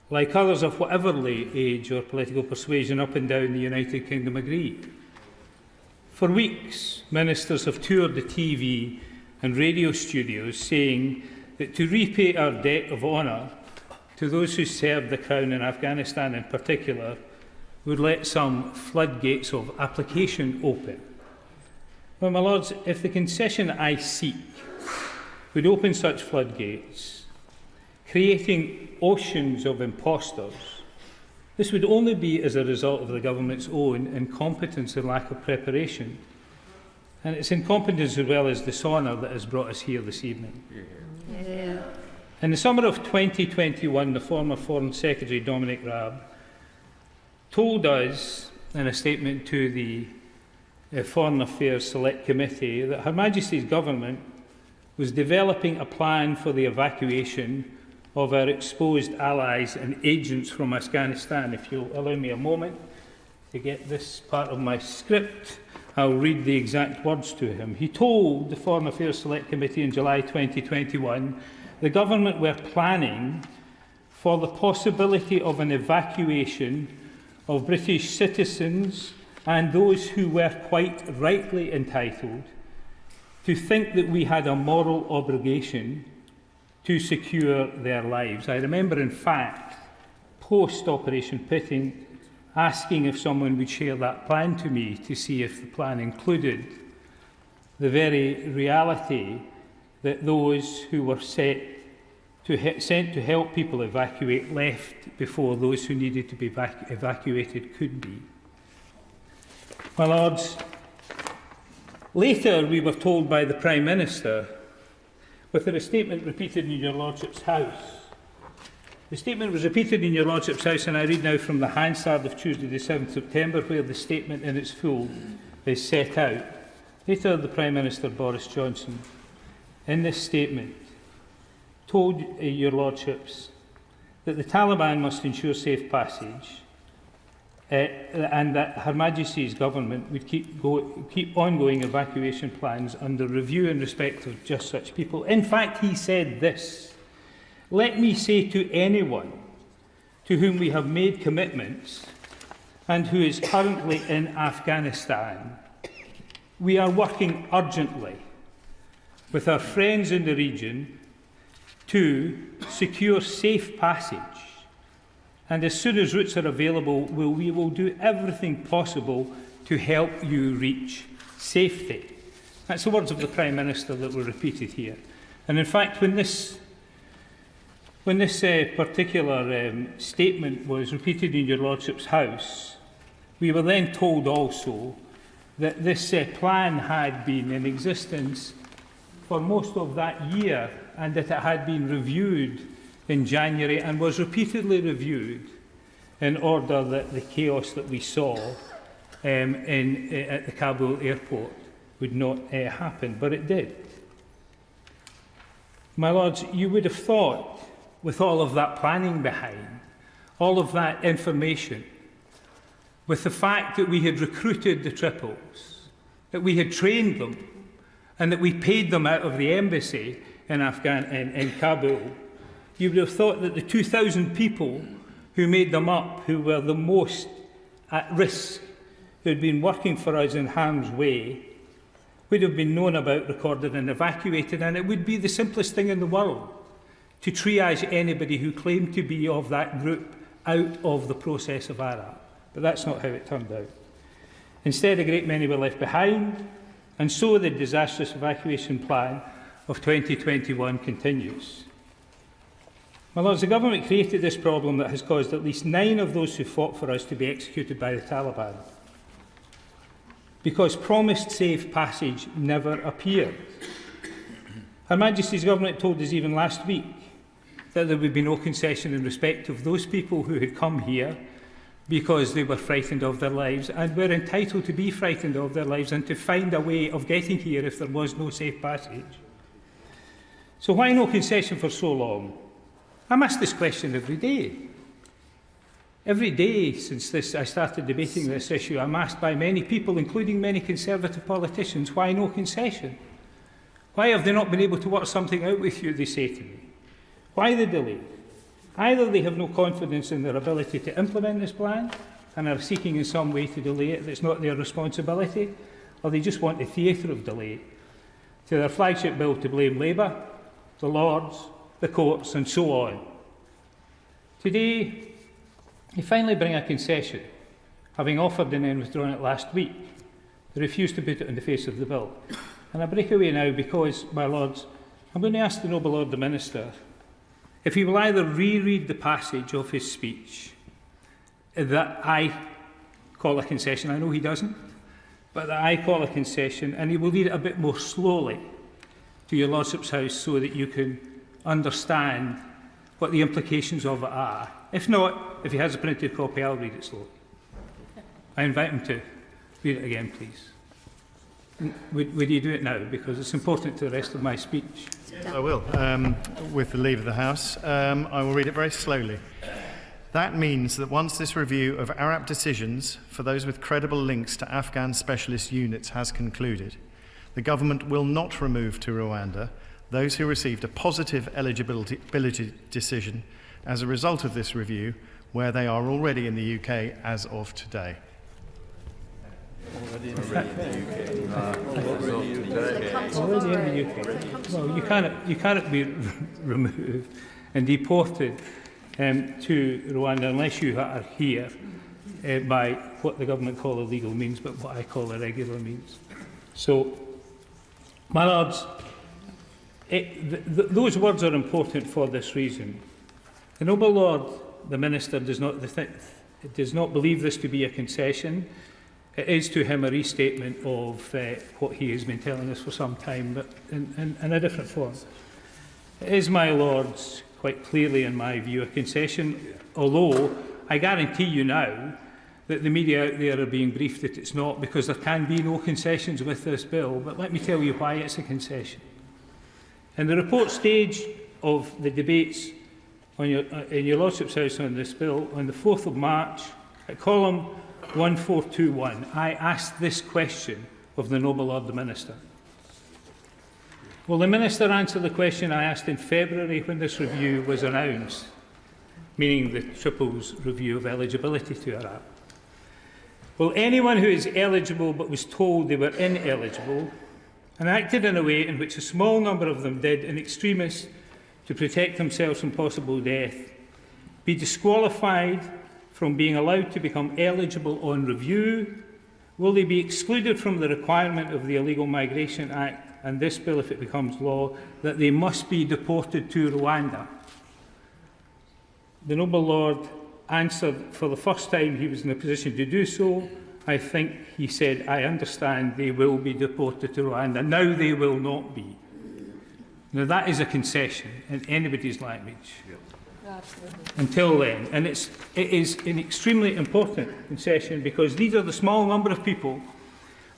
like others of whatever age or political persuasion up and down the United Kingdom, agree. For weeks, ministers have toured the TV and radio studios saying that to repay our debt of honour to those who served the Crown in Afghanistan in particular would let some floodgates of application open. Well, my Lords, if the concession I seek would open such floodgates, creating oceans of impostors, this would only be as a result of the government's own incompetence and lack of preparation. And it's incompetence as well as dishonour that has brought us here this evening. Yeah. In the summer of 2021, the former Foreign Secretary, Dominic Raab, told us in a statement to the Foreign Affairs Select Committee that Her Majesty's Government was developing a plan for the evacuation of our exposed allies and agents from Afghanistan. If you'll allow me a moment to get this part of my script, I'll read the exact words to him. He told the Foreign Affairs Select Committee in July 2021 the government were planning for the possibility of an evacuation of British citizens and those who were quite rightly entitled to think that we had a moral obligation to secure their lives. I remember, in fact, post-Operation Pitting, asking if someone would share that plan to me to see if the plan included the very reality that those who were sent to help people evacuate left before those who needed to be evacuated could be. My Lords, later we were told by the Prime Minister, with a statement repeated in your Lordship's House. The statement was repeated in your Lordship's House, and I read now from the Hansard of Tuesday the 7th September, where the statement in its full is set out. Later, the Prime Minister, Boris Johnson, in this statement, told your Lordships that the Taliban must ensure safe passage and that Her Majesty's Government would keep ongoing evacuation plans under review in respect of just such people. In fact, he said this: "Let me say to anyone to whom we have made commitments and who is currently in Afghanistan, we are working urgently with our friends in the region to secure safe passage. And as soon as routes are available, we will do everything possible to help you reach safety." That's the words of the Prime Minister that were repeated here. And in fact, when this particular statement was repeated in your Lordship's House, we were then told also that this plan had been in existence for most of that year and that it had been reviewed in January and was repeatedly reviewed in order that the chaos that we saw at the Kabul airport would not happen, but it did. My Lords, you would have thought, with all of that planning behind, all of that information, with the fact that we had recruited the triples, that we had trained them, and that we paid them out of the embassy in Kabul, you would have thought that the 2,000 people who made them up, who were the most at risk, who had been working for us in harm's way, would have been known about, recorded and evacuated, and it would be the simplest thing in the world to triage anybody who claimed to be of that group out of the process of Arab. But that's not how it turned out. Instead, a great many were left behind, and so the disastrous evacuation plan of 2021 continues. My Lords, the government created this problem that has caused at least 9 of those who fought for us to be executed by the Taliban, because promised safe passage never appeared. Her Majesty's government told us even last week that there would be no concession in respect of those people who had come here because they were frightened of their lives and were entitled to be frightened of their lives and to find a way of getting here if there was no safe passage. So why no concession for so long? I'm asked this question every day. Every day since I started debating this issue, I'm asked by many people, including many Conservative politicians, why no concession? Why have they not been able to work something out with you, they say to me. Why the delay? Either they have no confidence in their ability to implement this plan and are seeking in some way to delay it that's not their responsibility, or they just want the theatre of delay to their flagship bill to blame Labour, the Lords, the courts and so on. Today, they finally bring a concession, having offered and then withdrawn it last week. They refuse to put it in the face of the bill. And I break away now because, my Lords, I'm going to ask the Noble Lord the Minister if he will either reread the passage of his speech that I call a concession. I know he doesn't, but that I call a concession, and he will read it a bit more slowly to your Lordship's House so that you can understand what the implications of it are. If not, if he has a printed copy, I'll read it slowly. I invite him to read it again, please. Would you do it now? Because it's important to the rest of my speech. I will. With the leave of the House, I will read it very slowly. That means that once this review of Arab decisions for those with credible links to Afghan specialist units has concluded, the government will not remove to Rwanda those who received a positive eligibility decision as a result of this review, where they are already in the UK as of today. Already in the UK. Well, you cannot be removed and deported to Rwanda unless you are here by what the government call illegal means, but what I call irregular means. So, my Lords, those words are important for this reason. The Noble Lord, the Minister, does not believe this to be a concession. It is to him a restatement of what he has been telling us for some time, but in a different form. It is, my Lords, quite clearly, in my view, a concession, although I guarantee you now that the media out there are being briefed that it's not, because there can be no concessions with this bill. But let me tell you why it's a concession. In the report stage of the debates in your Lordship's House on this bill, on the 4th of March, at column 1421, I asked this question of the Noble Lord the Minister. Will the Minister answer the question I asked in February when this review was announced, meaning the Triples review of eligibility to Iraq? Will anyone who is eligible but was told they were ineligible and acted in a way in which a small number of them did in extremis to protect themselves from possible death be disqualified from being allowed to become eligible on review? Will they be excluded from the requirement of the Illegal Migration Act and this bill, if it becomes law, that they must be deported to Rwanda? The Noble Lord answered for the first time he was in a position to do so. I think he said, I understand they will be deported to Rwanda. Now they will not be. Now that is a concession in anybody's language. Absolutely. Until then. And it is an extremely important concession, because these are the small number of people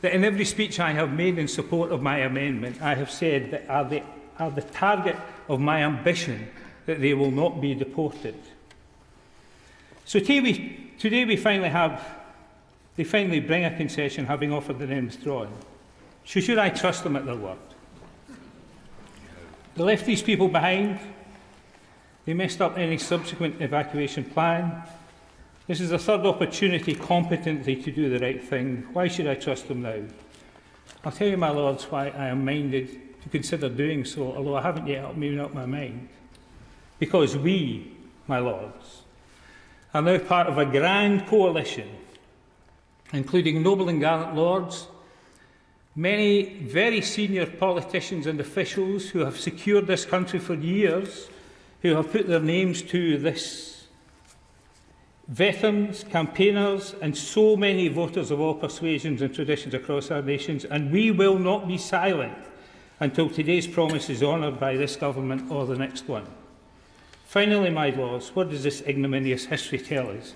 that in every speech I have made in support of my amendment, I have said that are the target of my ambition, that they will not be deported. So today they finally bring a concession, having offered and then withdrawn. So should I trust them at their word? They left these people behind. They messed up any subsequent evacuation plan. This is a third opportunity competently to do the right thing. Why should I trust them now? I'll tell you, my lords, why I am minded to consider doing so, although I haven't yet made up my mind. Because we, my lords, are now part of a grand coalition, including noble and gallant lords, many very senior politicians and officials who have secured this country for years, who have put their names to this, veterans, campaigners, and so many voters of all persuasions and traditions across our nations, and we will not be silent until today's promise is honoured by this government or the next one. Finally, my lords, what does this ignominious history tell us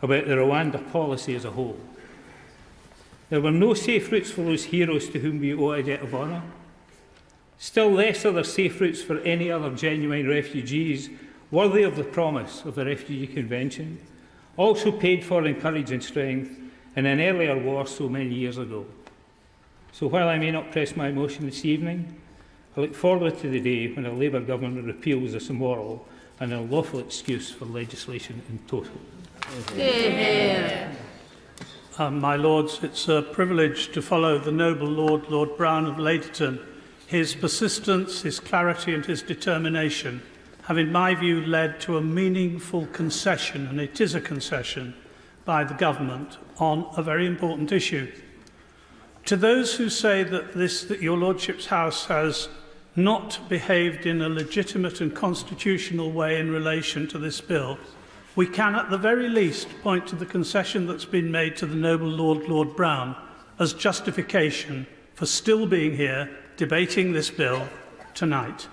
about the Rwanda policy as a whole? There were no safe routes for those heroes to whom we owe a debt of honour. Still less are there safe routes for any other genuine refugees worthy of the promise of the Refugee Convention, also paid for in courage and strength in an earlier war so many years ago. So while I may not press my motion this evening, I look forward to the day when a Labour government repeals this immoral and unlawful excuse for legislation in total. Yeah. My Lords, it's a privilege to follow the noble Lord, Lord Brown of Ladyton. His persistence, his clarity and his determination have, in my view, led to a meaningful concession, and it is a concession, by the government on a very important issue. To those who say that your Lordship's House has not behaved in a legitimate and constitutional way in relation to this bill, we can at the very least point to the concession that's been made to the noble Lord, Lord Brown, as justification for still being here debating this bill tonight.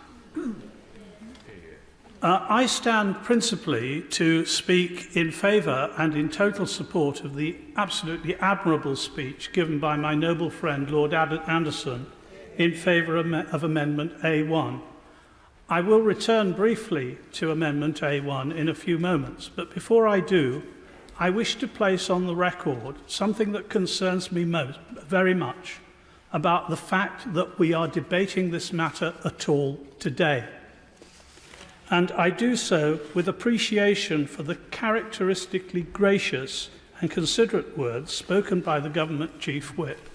I stand principally to speak in favour and in total support of the absolutely admirable speech given by my noble friend Lord Anderson in favour of Amendment A1. I will return briefly to Amendment A1 in a few moments, but before I do, I wish to place on the record something that concerns me very much about the fact that we are debating this matter at all today. And I do so with appreciation for the characteristically gracious and considerate words spoken by the Government Chief Whip.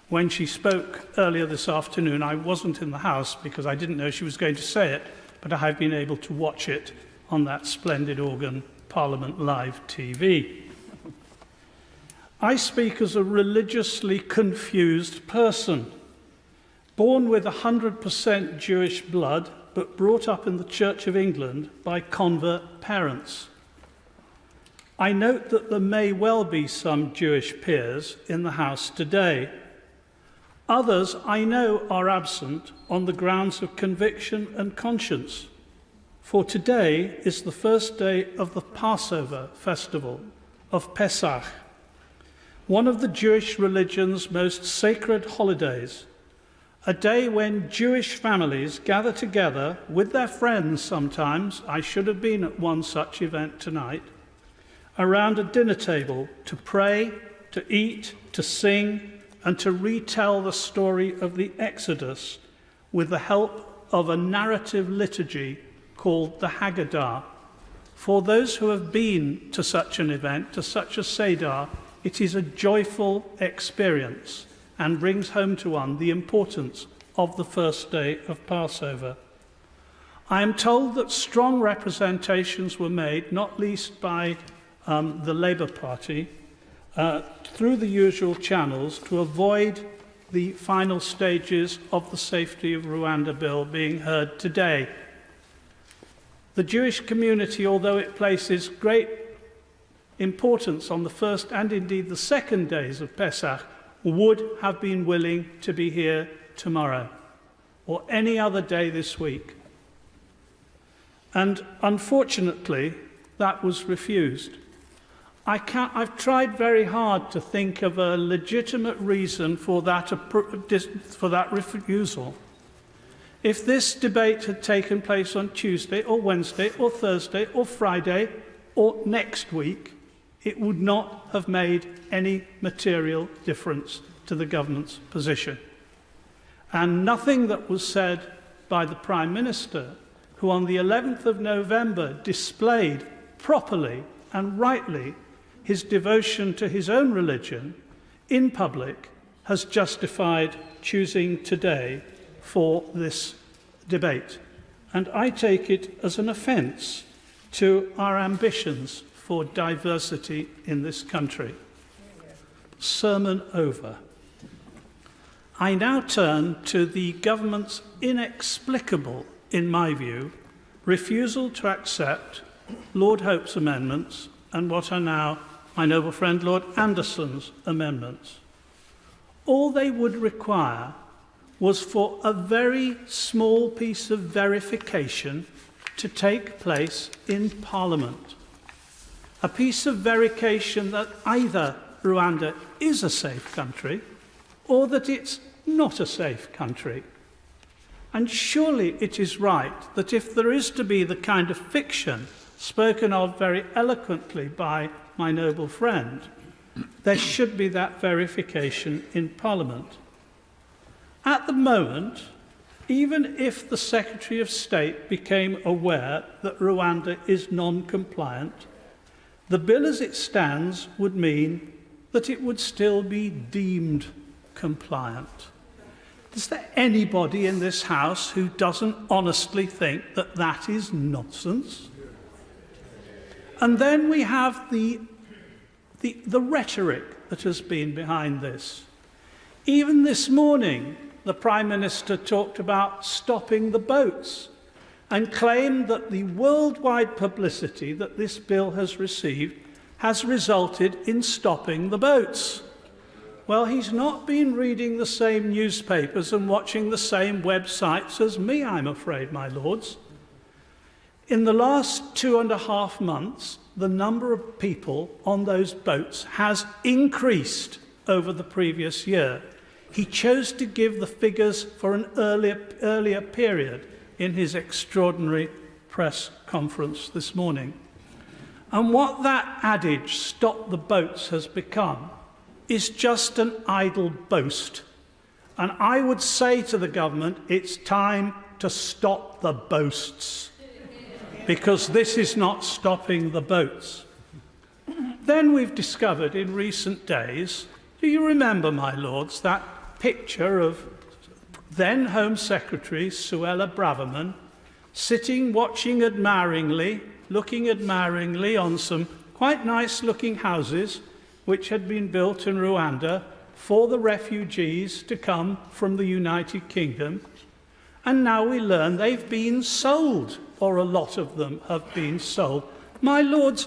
When she spoke earlier this afternoon, I wasn't in the House because I didn't know she was going to say it, but I have been able to watch it on that splendid organ, Parliament Live TV. I speak as a religiously confused person, born with 100% Jewish blood, but brought up in the Church of England by convert parents. I note that there may well be some Jewish peers in the House today. Others I know are absent on the grounds of conviction and conscience, for today is the first day of the Passover festival of Pesach, one of the Jewish religion's most sacred holidays, a day when Jewish families gather together with their friends sometimes, I should have been at one such event tonight, around a dinner table to pray, to eat, to sing, and to retell the story of the Exodus with the help of a narrative liturgy called the Haggadah. For those who have been to such an event, to such a Seder, it is a joyful experience and brings home to one the importance of the first day of Passover. I am told that strong representations were made, not least by the Labour Party, through the usual channels to avoid the final stages of the Safety of Rwanda Bill being heard today. The Jewish community, although it places great importance on the first and indeed the second days of Pesach, would have been willing to be here tomorrow or any other day this week. And unfortunately, that was refused. I've tried very hard to think of a legitimate reason for that refusal. If this debate had taken place on Tuesday or Wednesday or Thursday or Friday or next week, it would not have made any material difference to the government's position. and nothing that was said by the Prime Minister, who on the 11th of November displayed properly and rightly his devotion to his own religion in public, has justified choosing today for this debate. And I take it as an offence to our ambitions for diversity in this country. Sermon over. I now turn to the government's inexplicable, in my view, refusal to accept Lord Hope's amendments and what are now my noble friend Lord Anderson's amendments. All they would require was for a very small piece of verification to take place in Parliament. A piece of verification that either Rwanda is a safe country or that it's not a safe country. And surely it is right that if there is to be the kind of fiction spoken of very eloquently by my noble friend, there should be that verification in Parliament. At the moment, even if the Secretary of State became aware that Rwanda is non-compliant, the bill as it stands would mean that it would still be deemed compliant. Is there anybody in this House who doesn't honestly think that that is nonsense? And then we have the rhetoric that has been behind this. Even this morning, the Prime Minister talked about stopping the boats and claimed that the worldwide publicity that this bill has received has resulted in stopping the boats. Well, he's not been reading the same newspapers and watching the same websites as me, I'm afraid, my lords. In the last 2.5 months, the number of people on those boats has increased over the previous year. He chose to give the figures for an earlier period in his extraordinary press conference this morning. And what that adage, "stop the boats," has become is just an idle boast. And I would say to the government, it's time to stop the boasts, because this is not stopping the boats. Then we've discovered in recent days, do you remember, my lords, that picture of then Home Secretary Suella Braverman sitting, watching admiringly, looking admiringly on some quite nice-looking houses which had been built in Rwanda for the refugees to come from the United Kingdom. And now we learn they've been sold, or a lot of them have been sold. My lords,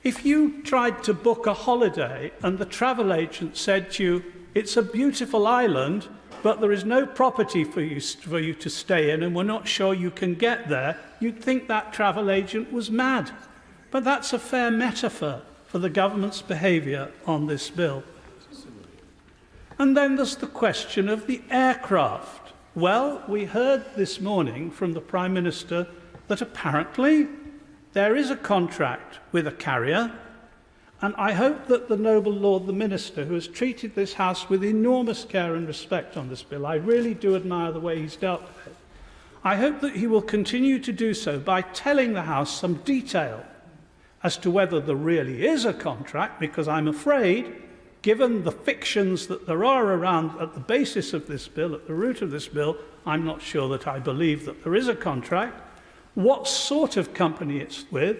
if you tried to book a holiday and the travel agent said to you, it's a beautiful island, but there is no property for you to stay in and we're not sure you can get there, you'd think that travel agent was mad. But that's a fair metaphor for the government's behaviour on this bill. And then there's the question of the aircraft. Well, we heard this morning from the Prime Minister that apparently there is a contract with a carrier, and I hope that the noble Lord the Minister, who has treated this House with enormous care and respect on this bill, I really do admire the way he's dealt with it, I hope that he will continue to do so by telling the House some detail as to whether there really is a contract, because I'm afraid, given the fictions that there are around at the basis of this bill, at the root of this bill, I'm not sure that I believe that there is a contract, what sort of company it's with,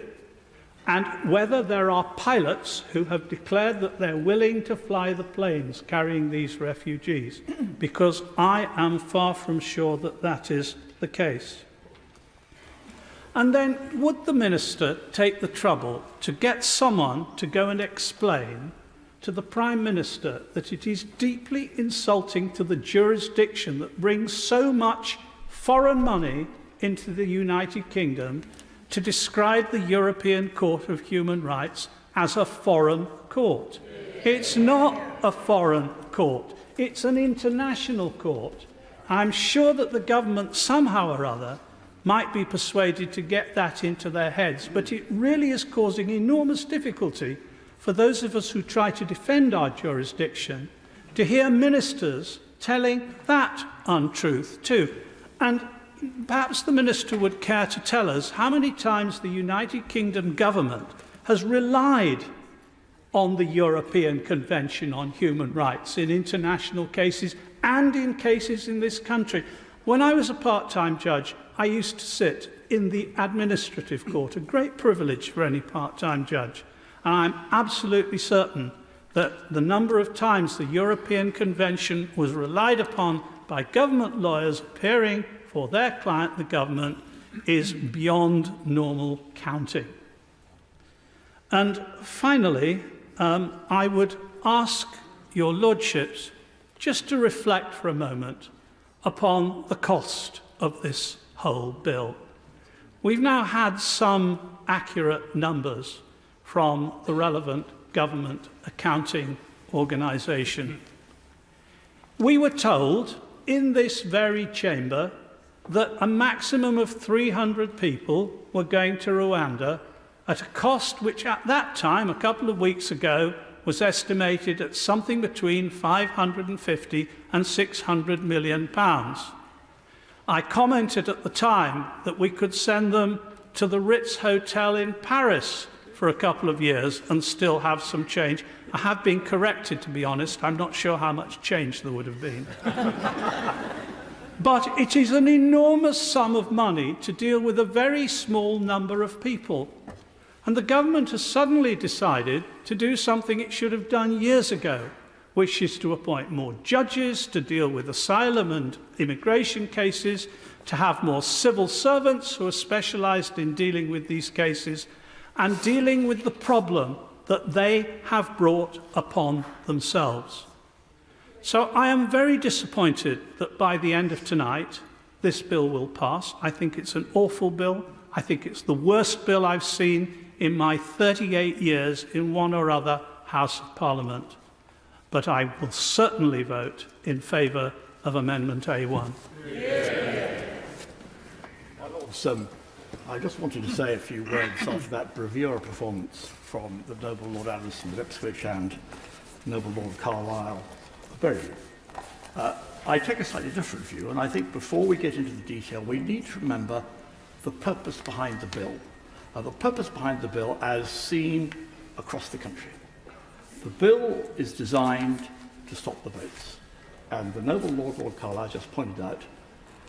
and whether there are pilots who have declared that they're willing to fly the planes carrying these refugees, because I am far from sure that that is the case. And then would the Minister take the trouble to get someone to go and explain to the Prime Minister that it is deeply insulting to the jurisdiction that brings so much foreign money into the United Kingdom to describe the European Court of Human Rights as a foreign court? It's not a foreign court. It's an international court. I'm sure that the government somehow or other might be persuaded to get that into their heads, but it really is causing enormous difficulty for those of us who try to defend our jurisdiction to hear ministers telling that untruth too. And perhaps the Minister would care to tell us how many times the United Kingdom government has relied on the European Convention on Human Rights in international cases and in cases in this country. When I was a part-time judge, I used to sit in the administrative court, a great privilege for any part-time judge. And I'm absolutely certain that the number of times the European Convention was relied upon by government lawyers appearing for their client, the government, is beyond normal counting. And finally, I would ask your lordships just to reflect for a moment upon the cost of this whole bill. We've now had some accurate numbers from the relevant government accounting organisation. We were told in this very chamber that a maximum of 300 people were going to Rwanda at a cost which at that time, a couple of weeks ago, was estimated at something between 550 and 600 million pounds. I commented at the time that we could send them to the Ritz Hotel in Paris for a couple of years and still have some change. I have been corrected, to be honest. I'm not sure how much change there would have been. But it is an enormous sum of money to deal with a very small number of people. And the government has suddenly decided to do something it should have done years ago, which is to appoint more judges to deal with asylum and immigration cases, to have more civil servants who are specialised in dealing with these cases and dealing with the problem that they have brought upon themselves. So I am very disappointed that by the end of tonight, this bill will pass. I think it's an awful bill. I think it's the worst bill I've seen in my 38 years in one or other House of Parliament. But I will certainly vote in favour of Amendment A1. My Lords, I just wanted to say a few words after that bravura performance from the Noble Lord Anderson of Ipswich and Noble Lord Carlisle of Berry. I take a slightly different view, and I think before we get into the detail, we need to remember the purpose behind the bill. The purpose behind the bill as seen across the country. The bill is designed to stop the boats. And the Noble Lord Carlisle just pointed out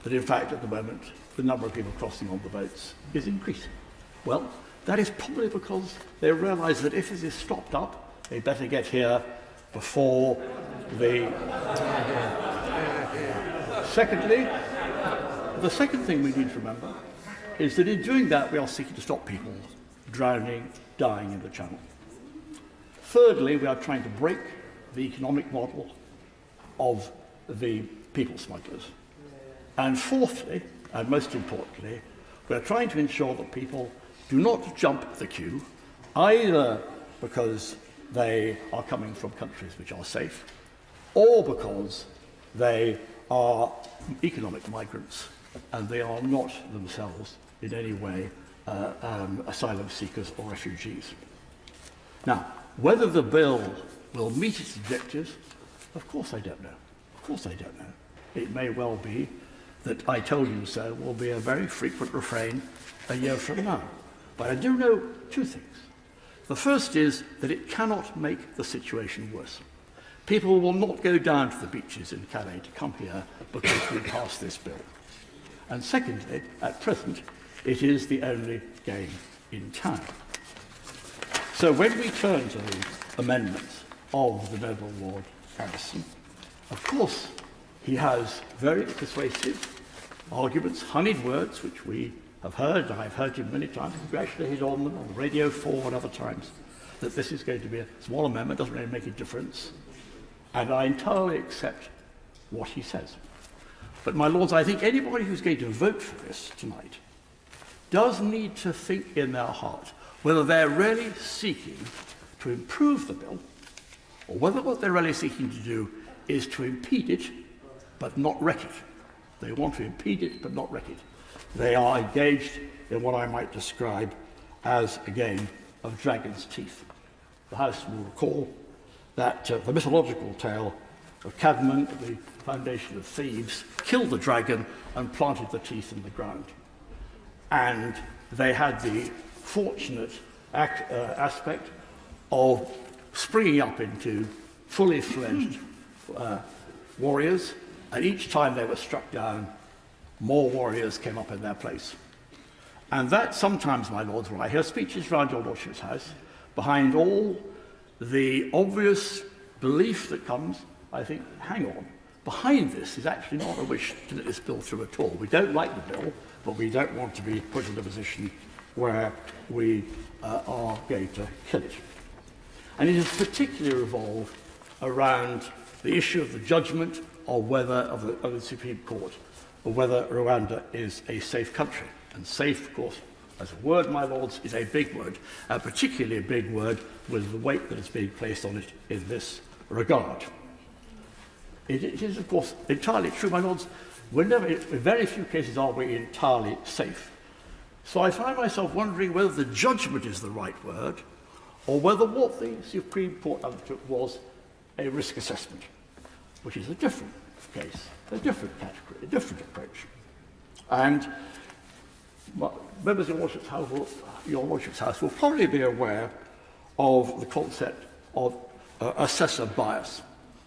that, in fact, at the moment, the number of people crossing on the boats is increasing. Well, that is probably because they realise that if it is stopped up, they better get here before the... Secondly, the second thing we need to remember is that in doing that, we are seeking to stop people drowning, dying in the Channel. Thirdly, we are trying to break the economic model of the people smugglers. And fourthly, and most importantly, we are trying to ensure that people do not jump the queue, either because they are coming from countries which are safe, or because they are economic migrants and they are not themselves in any way asylum seekers or refugees. Now, whether the bill will meet its objectives, of course I don't know. Of course I don't know. It may well be that "I told you so" will be a very frequent refrain a year from now. But I do know two things. The first is that it cannot make the situation worse. People will not go down to the beaches in Calais to come here because we passed this bill. And secondly, at present, it is the only game in town. So when we turn to the amendments of the Noble Lord Anderson, of course, he has very persuasive arguments, honeyed words, which we have heard, and I've heard him many times, congratulated on them on Radio 4 and other times, that this is going to be a small amendment, doesn't really make a difference. And I entirely accept what he says. But, my Lords, I think anybody who's going to vote for this tonight does need to think in their heart whether they're really seeking to improve the bill, or whether what they're really seeking to do is to impede it, but not wreck it. They want to impede it, but not wreck it. They are engaged in what I might describe as a game of dragon's teeth. The House will recall that the mythological tale of Cadman, the foundation of Thebes, killed the dragon and planted the teeth in the ground. And they had the fortunate aspect of springing up into fully fledged warriors, and each time they were struck down, more warriors came up in their place. And that sometimes, my lords, when I hear speeches around your lordship's house, behind all the obvious belief that comes, I think, hang on, behind this is actually not a wish to let this bill through at all. We don't like the bill, but we don't want to be put in a position where we are going to kill it. And it is particularly revolved around the issue of the judgment of the Supreme Court, of whether Rwanda is a safe country. And safe, of course, as a word, my lords, is a big word, and particularly a big word with the weight that is being placed on it in this regard. It is, of course, entirely true, my lords, in very few cases are we entirely safe. So I find myself wondering whether the judgment is the right word, or whether what the Supreme Court undertook was a risk assessment, which is a different case, a different category, a different approach. And members of your lordship's house will probably be aware of the concept of assessor bias.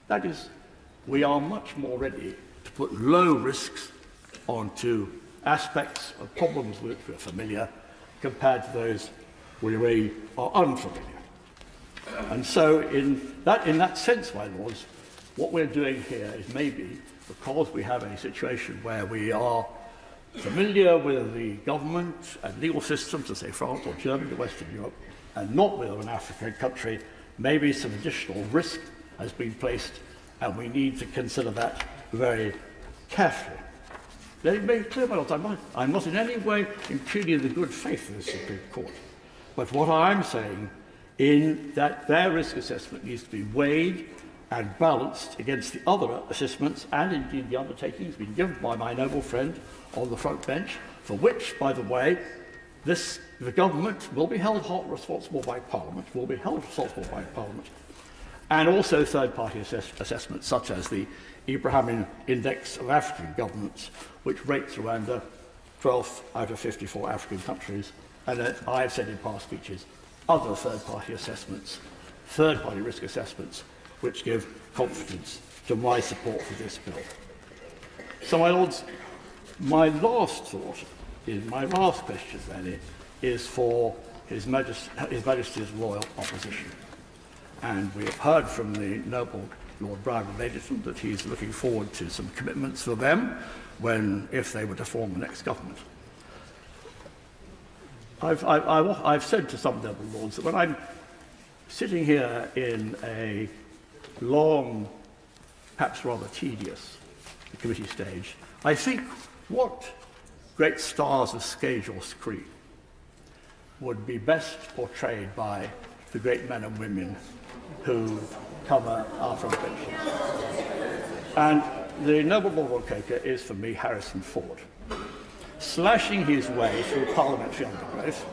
That is, we are much more ready to put low risks onto aspects of problems with which we're familiar compared to those where we are unfamiliar. And so in that sense, my lords, what we're doing here is maybe because we have a situation where we are familiar with the government and legal systems of, say, France or Germany or Western Europe, and not with an African country, maybe some additional risk has been placed, and we need to consider that very carefully. Let it be clear, my lords, I'm not in any way impugning the good faith of the Supreme Court, but what I'm saying in that their risk assessment needs to be weighed and balanced against the other assessments and indeed the undertakings being given by my noble friend on the front bench, for which, by the way, the government will be held responsible by Parliament, and also third-party assessments such as the Ibrahim Index of African Governments, which rates Rwanda 12th out of 54 African countries, and I have said in past speeches, other third-party assessments, third-party risk assessments, which give confidence to my support for this bill. So, my lords, my last question then is for His Majesty's Royal Opposition. And we have heard from the noble Lord Brown of Leasehold that he's looking forward to some commitments for them if they were to form the next government. I've said to some noble lords that when I'm sitting here in a long, perhaps rather tedious committee stage, I think what great stars of stage or screen would be best portrayed by the great men and women who cover our front benches. And the noble Lord Coker is, for me, Harrison Ford, slashing his way through parliamentary undergrowth,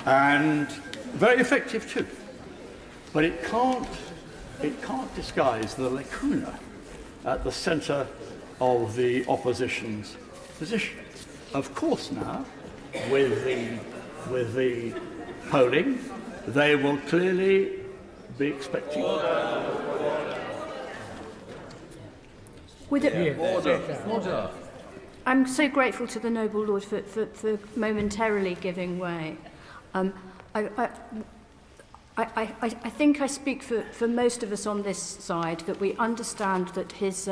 and very effective too. But it can't disguise the lacuna at the centre of the opposition's position. Of course, now, with the polling, they will clearly be expecting. Order. I'm so grateful to the noble lord for momentarily giving way. I think I speak for most of us on this side that we understand that his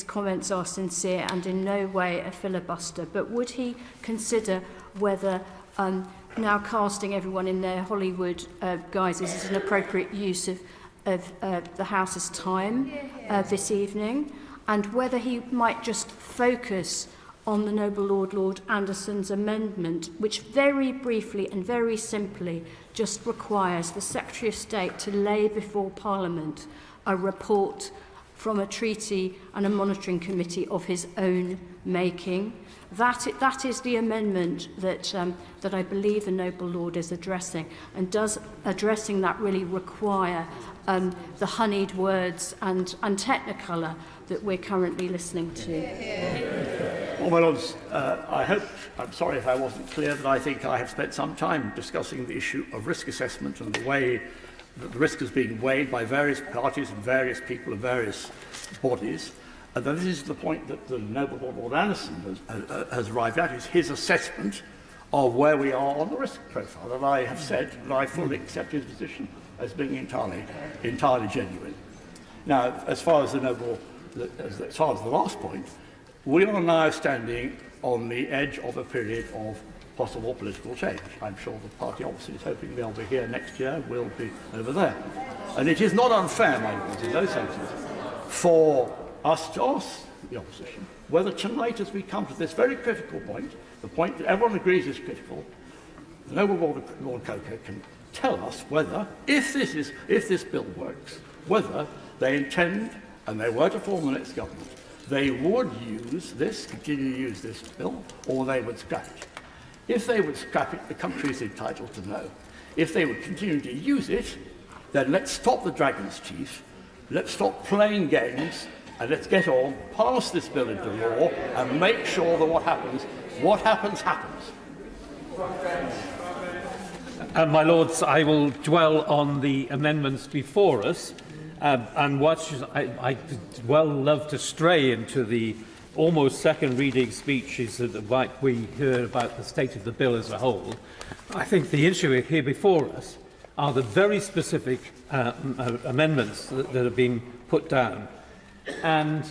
comments are sincere and in no way a filibuster. But would he consider whether now casting everyone in their Hollywood guises is an appropriate use of the House's time this evening, and whether he might just focus on the noble Lord Anderson's amendment, which very briefly and very simply just requires the Secretary of State to lay before Parliament a report from a treaty and a monitoring committee of his own making. That is the amendment that I believe the noble lord is addressing, and does addressing that really require the honeyed words and technicolor that we're currently listening to? Well, my lords, I'm sorry if I wasn't clear, but I think I have spent some time discussing the issue of risk assessment and the way that the risk is being weighed by various parties and various people and various bodies. And this is the point that the noble Lord Anderson has arrived at, is his assessment of where we are on the risk profile. And I have said that I fully accept his position as being entirely genuine. Now, as far as the last point, we are now standing on the edge of a period of possible political change. I'm sure the party obviously is hoping they'll be here next year, we'll be over there. And it is not unfair, my lords, in those senses, for us to ask the opposition whether tonight, as we come to this very critical point, the point that everyone agrees is critical, the noble Lord Coker can tell us whether, if this bill works, whether they intend, and they were to form the next government, they would continue to use this bill, or they would scrap it. If they would scrap it, the country is entitled to know. If they would continue to use it, then let's stop the dragon's teeth, let's stop playing games, and let's get on, pass this bill into law, and make sure that what happens, happens. My Lords, I will dwell on the amendments before us, and watch. I well love to stray into the almost second reading speeches like we heard about the state of the bill as a whole. I think the issue here before us are the very specific amendments that have been put down. And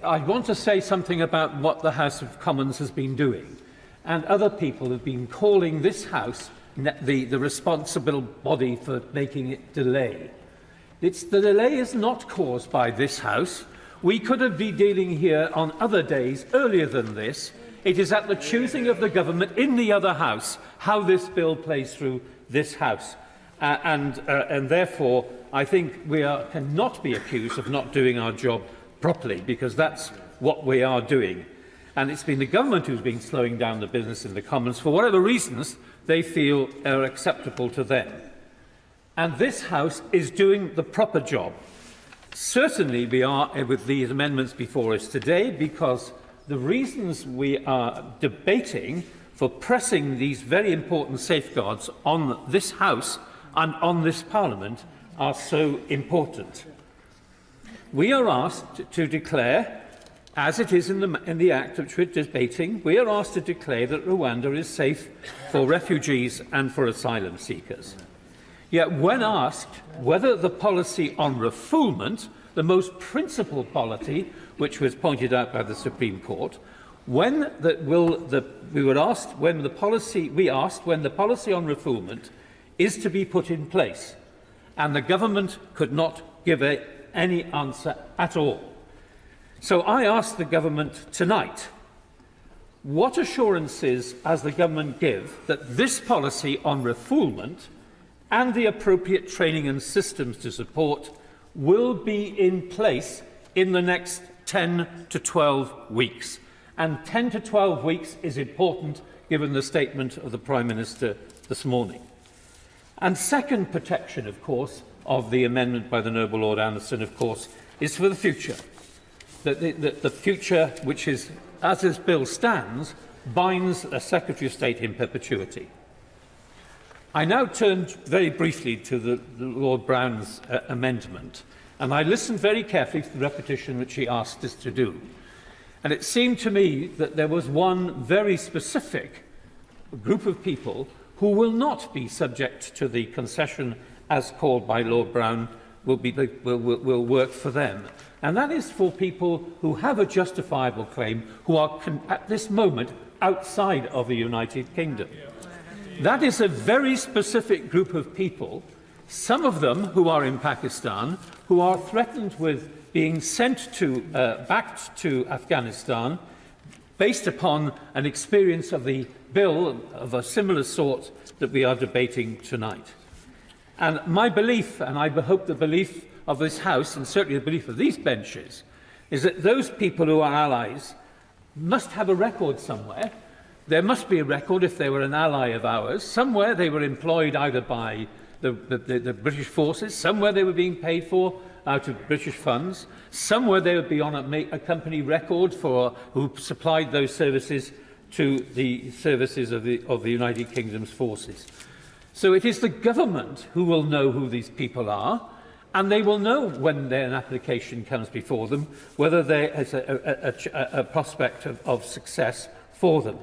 I want to say something about what the House of Commons has been doing. And other people have been calling this House the responsible body for making it delay. The delay is not caused by this House. We could have been dealing here on other days earlier than this. It is at the choosing of the government in the other House how this bill plays through this House. And therefore, I think we cannot be accused of not doing our job properly, because that's what we are doing. And it's been the government who's been slowing down the business in the Commons for whatever reasons they feel are acceptable to them. And this House is doing the proper job. Certainly we are with these amendments before us today, because the reasons we are debating for pressing these very important safeguards on this House and on this Parliament are so important. We are asked to declare, as it is in the Act which we're debating, we are asked to declare that Rwanda is safe for refugees and for asylum seekers. Yet when asked whether the policy on refoulement, the most principal policy which was pointed out by the Supreme Court, we asked when the policy on refoulement is to be put in place, and the government could not give any answer at all. So I ask the government tonight, what assurances has the government give that this policy on refoulement and the appropriate training and systems to support will be in place in the next 10 to 12 weeks? And 10 to 12 weeks is important given the statement of the Prime Minister this morning. And second protection, of course, of the amendment by the noble Lord Anderson, of course, is for the future. The future, which is, as this bill stands, binds a Secretary of State in perpetuity. I now turn very briefly to the Lord Brown's amendment, and I listened very carefully to the repetition which he asked us to do. And it seemed to me that there was one very specific group of people who will not be subject to the concession as called by Lord Brown will work for them. And that is for people who have a justifiable claim, who are at this moment outside of the United Kingdom. That is a very specific group of people, some of them who are in Pakistan, who are threatened with being sent back to Afghanistan based upon an experience of the bill of a similar sort that we are debating tonight. And my belief, and I hope the belief of this House, and certainly the belief of these benches, is that those people who are allies must have a record somewhere. There must be a record if they were an ally of ours. Somewhere they were employed either by the British forces, somewhere they were being paid for out of British funds, somewhere they would be on a company record for who supplied those services to the services of the United Kingdom's forces. So it is the government who will know who these people are, and they will know when an application comes before them whether there is a prospect of success for them.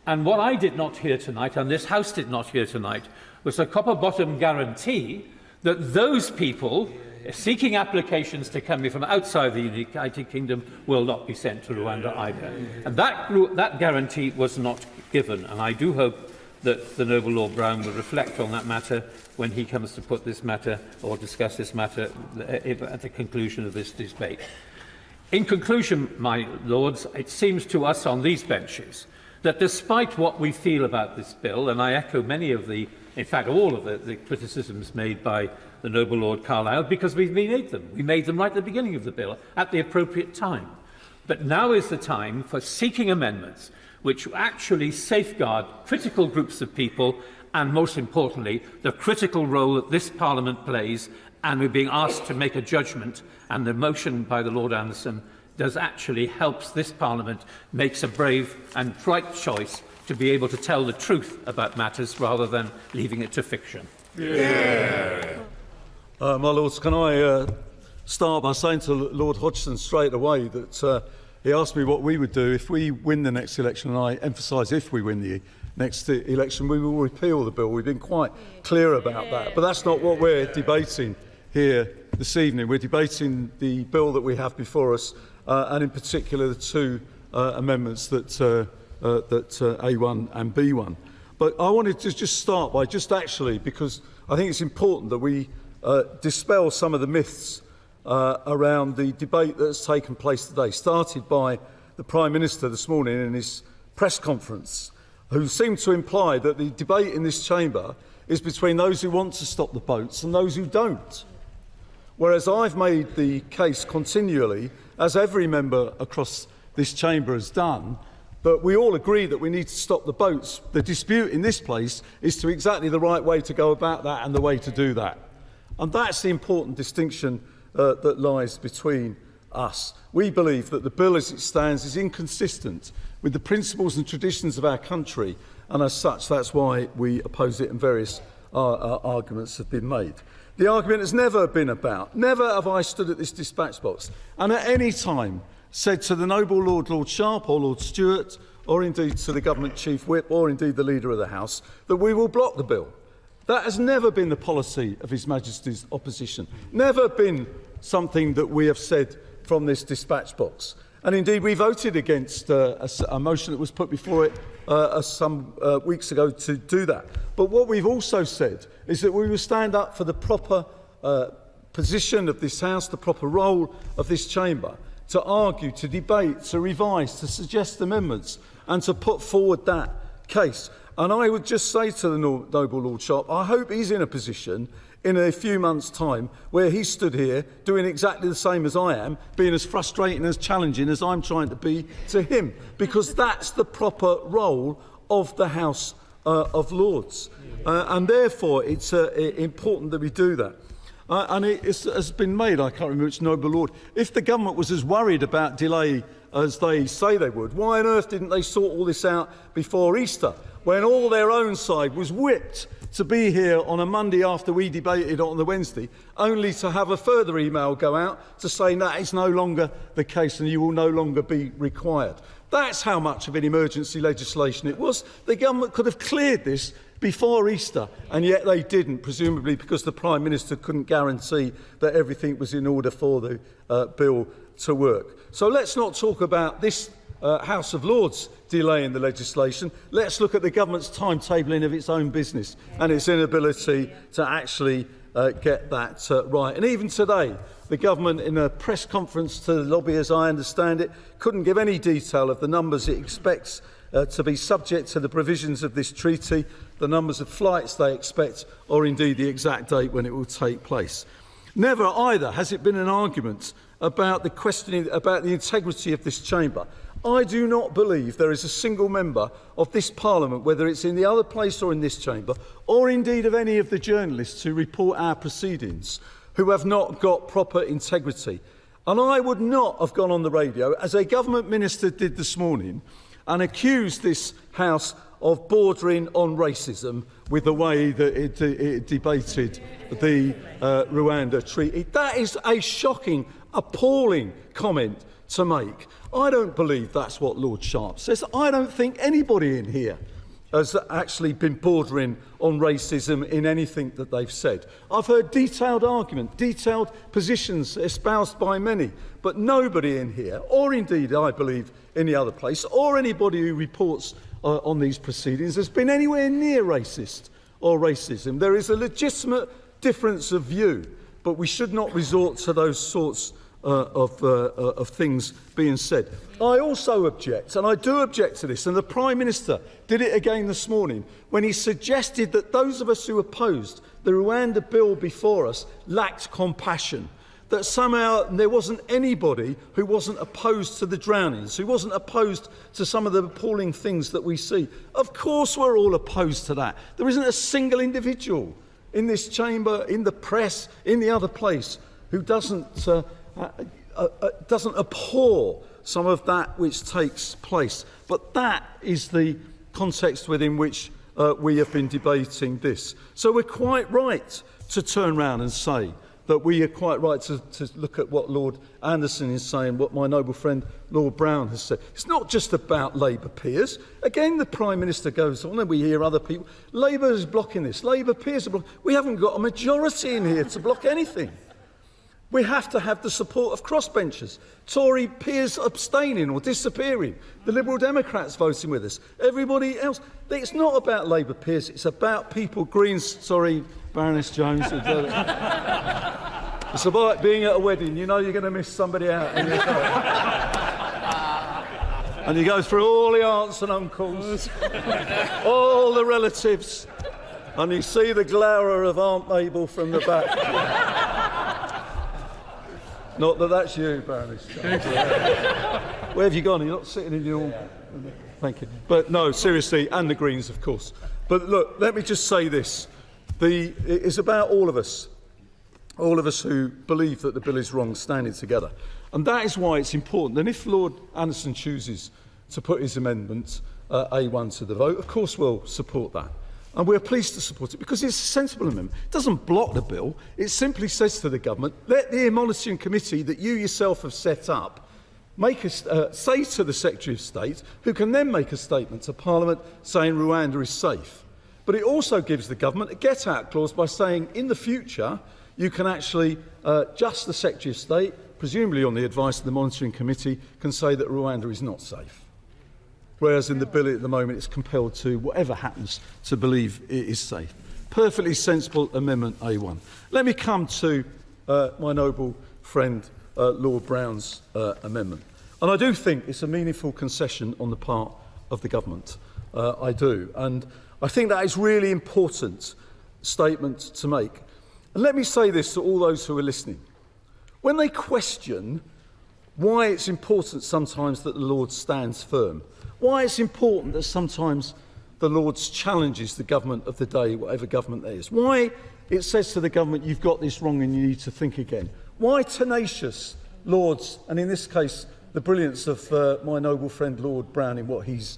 And what I did not hear tonight, and this House did not hear tonight, was a copper-bottom guarantee that those people seeking applications to come from outside the United Kingdom will not be sent to Rwanda either. And that guarantee was not given, and I do hope that the Noble Lord Brown will reflect on that matter when he comes to put this matter or discuss this matter at the conclusion of this debate. In conclusion, my Lords, it seems to us on these benches that despite what we feel about this bill, and I echo many of in fact all of the criticisms made by the Noble Lord Carlyle, because we made them. We made them right at the beginning of the bill, at the appropriate time. But now is the time for seeking amendments which actually safeguard critical groups of people and, most importantly, the critical role that this Parliament plays, and we're being asked to make a judgment, and the motion by the Lord Anderson does actually helps this Parliament makes a brave and right choice to be able to tell the truth about matters rather than leaving it to fiction. Yeah. My Lords, can I start by saying to Lord Hodgson straight away that he asked me what we would do if we win the next election, and I emphasise if we win the next election, we will repeal the bill. We've been quite clear about that. But that's not what we're debating here this evening. We're debating the bill that we have before us, and in particular the two amendments that A1 and B1. But I wanted to just start by because I think it's important that we dispel some of the myths around the debate that has taken place today, started by the Prime Minister this morning in his press conference, who seemed to imply that the debate in this chamber is between those who want to stop the boats and those who don't. Whereas I've made the case continually, as every member across this chamber has done, but we all agree that we need to stop the boats. The dispute in this place is to exactly the right way to go about that and the way to do that. And that's the important distinction that lies between us. We believe that the bill as it stands is inconsistent with the principles and traditions of our country, and as such that's why we oppose it, and various arguments have been made. The argument has never been about, never have I stood at this dispatch box and at any time said to the Noble Lord, Lord Sharp or Lord Stewart, or indeed to the Government Chief Whip, or indeed the Leader of the House, that we will block the bill. That has never been the policy of His Majesty's opposition, never been something that we have said from this dispatch box. And indeed we voted against a motion that was put before it some weeks ago to do that. But what we've also said is that we will stand up for the proper position of this House, the proper role of this chamber, to argue, to debate, to revise, to suggest amendments, and to put forward that case. And I would just say to the Noble Lord Sharp, I hope he's in a position in a few months' time where he stood here doing exactly the same as I am, being as frustrating, as challenging as I'm trying to be to him, because that's the proper role of the House of Lords. And therefore it's important that we do that. And it has been made, I can't remember which Noble Lord, if the government was as worried about delay as they say they would, why on earth didn't they sort all this out before Easter, when all their own side was whipped to be here on a Monday after we debated on the Wednesday, only to have a further email go out to say that is no longer the case and you will no longer be required. That's how much of an emergency legislation it was. The government could have cleared this before Easter, and yet they didn't, presumably because the Prime Minister couldn't guarantee that everything was in order for the bill to work. So let's not talk about this House of Lords delaying the legislation. Let's look at the government's timetabling of its own business and its inability to actually get that right. And even today, the government, in a press conference to the lobby, as I understand it, couldn't give any detail of the numbers it expects to be subject to the provisions of this treaty, the numbers of flights they expect, or indeed the exact date when it will take place. Never either has it been an argument about the questioning about the integrity of this chamber. I do not believe there is a single member of this Parliament, whether it's in the other place or in this chamber, or indeed of any of the journalists who report our proceedings, who have not got proper integrity. And I would not have gone on the radio, as a government minister did this morning, and accused this House of bordering on racism with the way that it debated the Rwanda treaty. That is a shocking, appalling comment to make. I don't believe that's what Lord Sharp says. I don't think anybody in here has actually been bordering on racism in anything that they've said. I've heard detailed argument, detailed positions espoused by many, but nobody in here, or indeed I believe in the other place, or anybody who reports on these proceedings has been anywhere near racist or racism. There is a legitimate difference of view, but we should not resort to those sorts of things being said. I also object, and I do object to this, and the Prime Minister did it again this morning when he suggested that those of us who opposed the Rwanda Bill before us lacked compassion, that somehow there wasn't anybody who wasn't opposed to the drownings, who wasn't opposed to some of the appalling things that we see. Of course we're all opposed to that. There isn't a single individual in this chamber, in the press, in the other place, who doesn't abhor some of that which takes place. But that is the context within which we have been debating this. So we're quite right to turn round and say that we are quite right to look at what Lord Anderson is saying, what my noble friend Lord Brown has said. It's not just about Labour peers. Again, the Prime Minister goes on, and we hear other people. Labour is blocking this. Labour peers are blocking. We haven't got a majority in here to block anything. We have to have the support of crossbenchers, Tory peers abstaining or disappearing, the Liberal Democrats voting with us, everybody else. It's not about Labour peers, it's about people, Greens, sorry, Baroness Jones. It's about being at a wedding, you know you're going to miss somebody out. And you go through all the aunts and uncles, all the relatives, and you see the glower of Aunt Mabel from the back. Not that that's you, Baroness. Where have you gone? You're not sitting in your... Thank you. But no, seriously, and the Greens, of course. But look, let me just say this. It's about all of us who believe that the bill is wrong, standing together. And that is why it's important. And if Lord Anderson chooses to put his amendment A1 to the vote, of course we'll support that. And we're pleased to support it because it's a sensible amendment. It doesn't block the bill. It simply says to the government, let the monitoring committee that you yourself have set up say to the Secretary of State, who can then make a statement to Parliament saying Rwanda is safe. But it also gives the government a get-out clause by saying in the future you can actually, just the Secretary of State, presumably on the advice of the monitoring committee, can say that Rwanda is not safe. Whereas in the bill at the moment it's compelled to, whatever happens, to believe it is safe. Perfectly sensible amendment A1. Let me come to my noble friend Lord Brown's amendment. And I do think it's a meaningful concession on the part of the government. I do. And I think that is a really important statement to make. And let me say this to all those who are listening. When they question why it's important sometimes that the Lord stands firm, why it's important that sometimes the Lord challenges the government of the day, whatever government there is, why it says to the government, you've got this wrong and you need to think again, why tenacious Lords, and in this case, the brilliance of my noble friend Lord Brown in what he's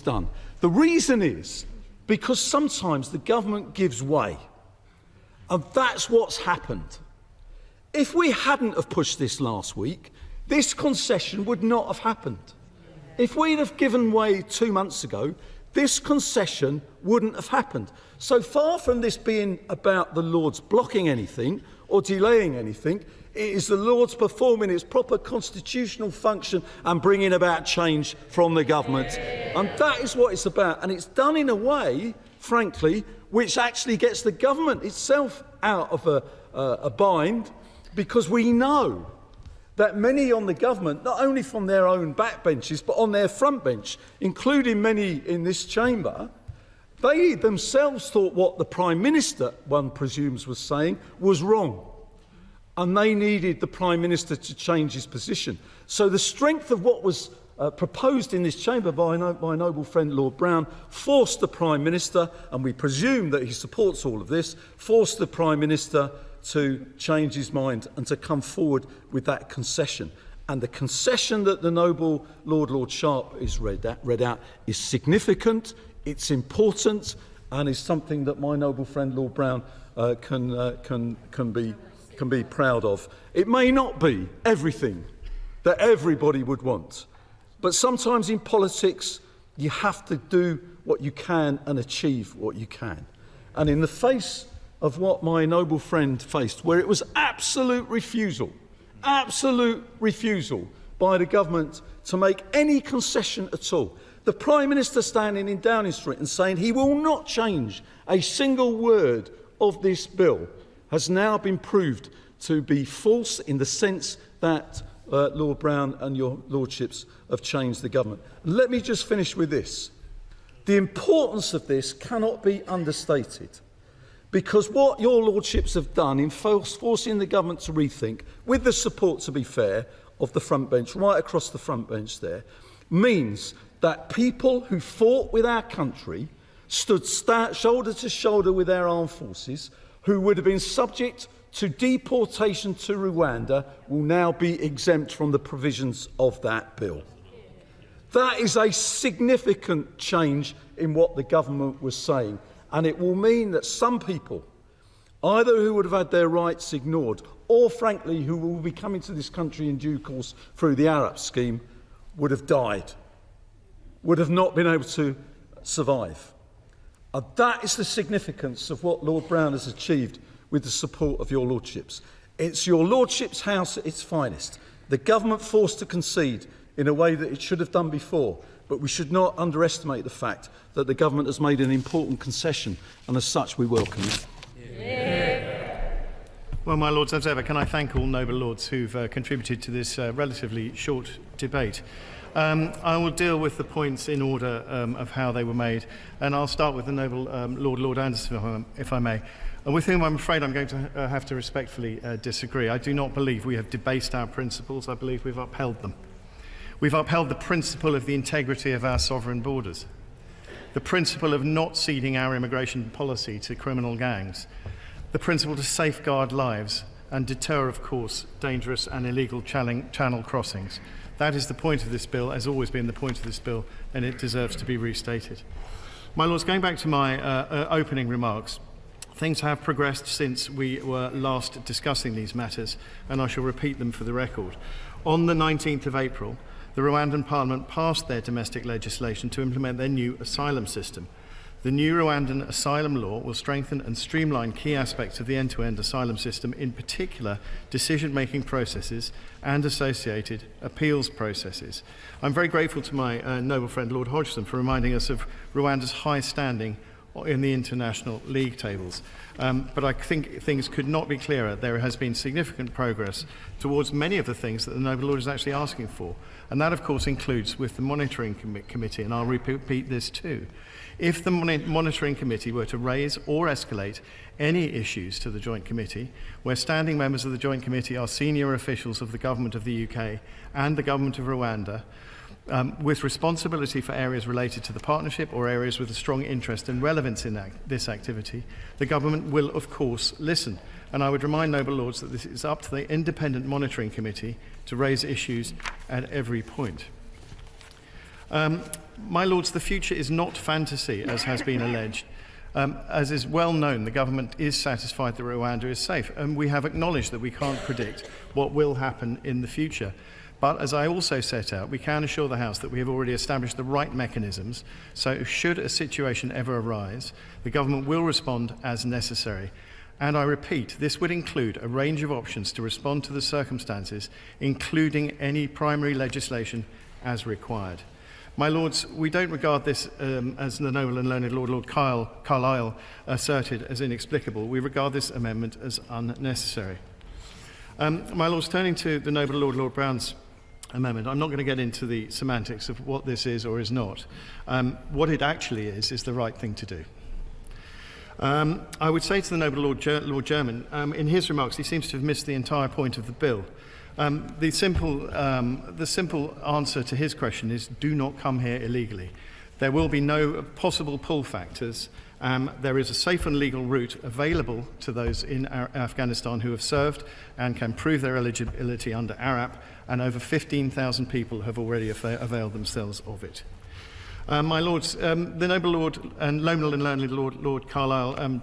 done. The reason is because sometimes the government gives way, and that's what's happened. If we hadn't have pushed this last week, this concession would not have happened. If we'd have given way 2 months ago, this concession wouldn't have happened. So far from this being about the Lords blocking anything or delaying anything, it is the Lords performing its proper constitutional function and bringing about change from the government. And that is what it's about. And it's done in a way, frankly, which actually gets the government itself out of a bind, because we know that many on the government, not only from their own backbenches, but on their front bench, including many in this chamber, they themselves thought what the Prime Minister, one presumes, was saying was wrong. and they needed the Prime Minister to change his position. So the strength of what was proposed in this chamber by my noble friend Lord Brown forced the Prime Minister, and we presume that he supports all of this, forced the Prime Minister to change his mind and to come forward with that concession. And the concession that the noble Lord Sharp is read out is significant, it's important, and is something that my noble friend Lord Brown can be proud of. It may not be everything that everybody would want, but sometimes in politics you have to do what you can and achieve what you can. And in the face of what my noble friend faced, where it was absolute refusal by the government to make any concession at all, the Prime Minister standing in Downing Street and saying he will not change a single word of this bill has now been proved to be false in the sense that Lord Brown and your lordships have changed the government. Let me just finish with this. The importance of this cannot be understated, because what your lordships have done in forcing the government to rethink, with the support, to be fair, of the front bench, right across the front bench there, means that people who fought with our country, stood shoulder to shoulder with our armed forces, who would have been subject to deportation to Rwanda, will now be exempt from the provisions of that bill. That is a significant change in what the government was saying, and it will mean that some people, either who would have had their rights ignored, or frankly who will be coming to this country in due course through the Arab scheme, would have died, would have not been able to survive. And that is the significance of what Lord Brown has achieved with the support of your lordships. It's your lordship's house at its finest. The government forced to concede in a way that it should have done before, but we should not underestimate the fact that the government has made an important concession, and as such we welcome it. Well, my lords, as ever, can I thank all noble lords who've contributed to this relatively short debate. I will deal with the points in order of how they were made, and I'll start with the noble Lord Anderson, if I may, and with whom I'm afraid I'm going to have to respectfully disagree. I do not believe we have debased our principles. I believe we've upheld them. We've upheld the principle of the integrity of our sovereign borders, the principle of not ceding our immigration policy to criminal gangs, the principle to safeguard lives and deter, of course, dangerous and illegal channel crossings. That is the point of this bill, has always been the point of this bill, and it deserves to be restated. My lords, going back to my opening remarks, things have progressed since we were last discussing these matters, and I shall repeat them for the record. On the 19th of April, the Rwandan Parliament passed their domestic legislation to implement their new asylum system. The new Rwandan asylum law will strengthen and streamline key aspects of the end-to-end asylum system, in particular decision-making processes and associated appeals processes. I'm very grateful to my noble friend Lord Hodgson for reminding us of Rwanda's high standing in the international league tables. But I think things could not be clearer. There has been significant progress towards many of the things that the noble lord is actually asking for. And that, of course, includes with the monitoring committee, and I'll repeat this too. If the monitoring committee were to raise or escalate any issues to the Joint Committee, where standing members of the Joint Committee are senior officials of the Government of the UK and the Government of Rwanda, with responsibility for areas related to the partnership or areas with a strong interest and relevance in this activity, the government will, of course, listen. And I would remind noble lords that this is up to the independent monitoring committee to raise issues at every point. My lords, the future is not fantasy, as has been alleged. As is well known, the government is satisfied that Rwanda is safe, and we have acknowledged that we can't predict what will happen in the future. But as I also set out, we can assure the House that we have already established the right mechanisms, so should a situation ever arise, the government will respond as necessary. And I repeat, this would include a range of options to respond to the circumstances, including any primary legislation as required. My lords, we don't regard this as the noble and learned Lord Carlisle asserted as inexplicable. We regard this amendment as unnecessary. My lords, turning to the noble Lord Brown's amendment, I'm not going to get into the semantics of what this is or is not. What it actually is the right thing to do. I would say to the noble Lord German, in his remarks, he seems to have missed the entire point of the bill. The simple answer to his question is do not come here illegally. There will be no possible pull factors. There is a safe and legal route available to those in Afghanistan who have served and can prove their eligibility under ARAP, and over 15,000 people have already availed themselves of it. My lords, the noble Lord and noble and learned Lord Carlisle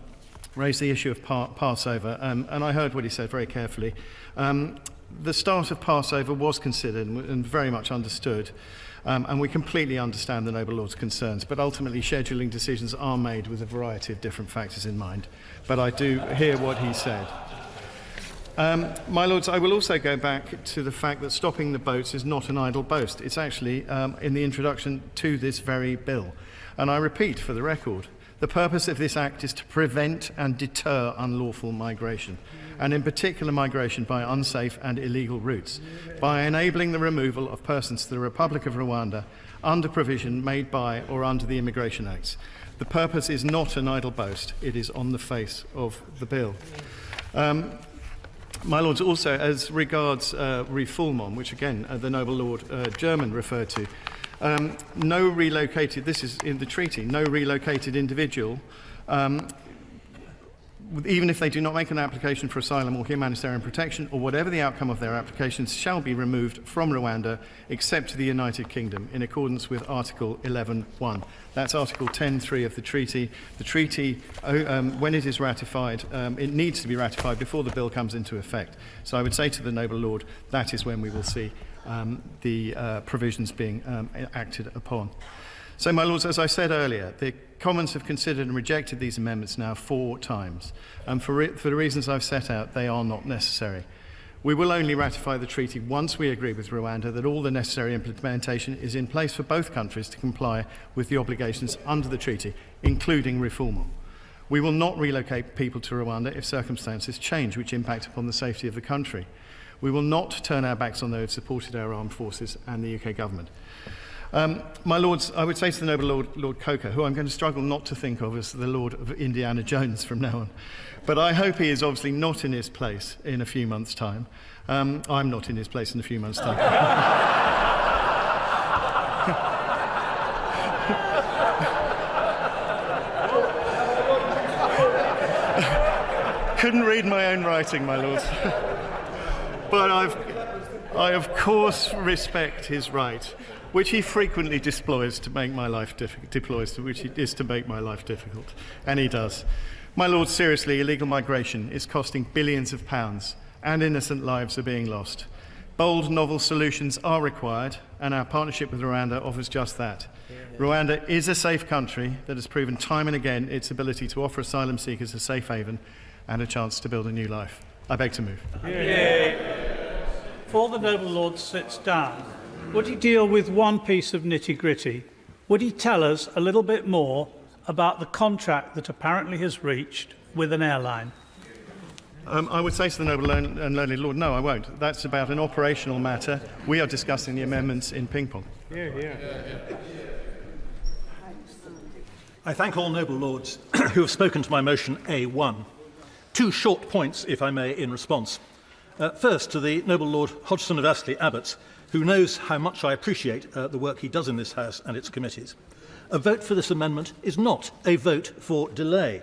raised the issue of Passover, and I heard what he said very carefully. The start of Passover was considered and very much understood, and we completely understand the noble Lord's concerns, but ultimately scheduling decisions are made with a variety of different factors in mind. But I do hear what he said. My lords, I will also go back to the fact that stopping the boats is not an idle boast. It's actually in the introduction to this very bill. And I repeat for the record, the purpose of this act is to prevent and deter unlawful migration, and in particular migration by unsafe and illegal routes, by enabling the removal of persons to the Republic of Rwanda under provision made by or under the Immigration Acts. The purpose is not an idle boast, it is on the face of the bill. My lords, also as regards refoulement, which again the noble Lord German referred to, no relocated, this is in the treaty, no relocated individual, even if they do not make an application for asylum or humanitarian protection, or whatever the outcome of their applications, shall be removed from Rwanda except to the United Kingdom in accordance with Article 11.1. That's Article 10.3 of the treaty. The treaty, when it is ratified, it needs to be ratified before the bill comes into effect. So I would say to the noble Lord, that is when we will see the provisions being acted upon. So, my lords, as I said earlier, the Commons have considered and rejected these amendments now 4 times. And for the reasons I've set out, they are not necessary. We will only ratify the treaty once we agree with Rwanda that all the necessary implementation is in place for both countries to comply with the obligations under the treaty, including refoulement. We will not relocate people to Rwanda if circumstances change which impact upon the safety of the country. We will not turn our backs on those who have supported our armed forces and the UK government. My lords, I would say to the noble Lord Coker, who I'm going to struggle not to think of as the Lord of Indiana Jones from now on, but I hope he is obviously not in his place in a few months' time. I'm not in his place in a few months' time. Couldn't read my own writing, my lords. But I of course respect his right, which he frequently deploys to make my life difficult, and he does. My lord, seriously, illegal migration is costing billions of pounds, and innocent lives are being lost. Bold, novel solutions are required, and our partnership with Rwanda offers just that. Rwanda is a safe country that has proven time and again its ability to offer asylum seekers a safe haven and a chance to build a new life. I beg to move. Before the noble lord sits down, would he deal with one piece of nitty-gritty? Would he tell us a little bit more about the contract that apparently has reached with an airline? I would say to the noble and learned Lord, no, I won't. That's about an operational matter. We are discussing the amendments in ping-pong. I thank all noble lords who have spoken to my motion A1. 2 short points, if I may, in response. First, to the noble Lord Hodgson of Astley Abbott, who knows how much I appreciate the work he does in this House and its committees. A vote for this amendment is not a vote for delay.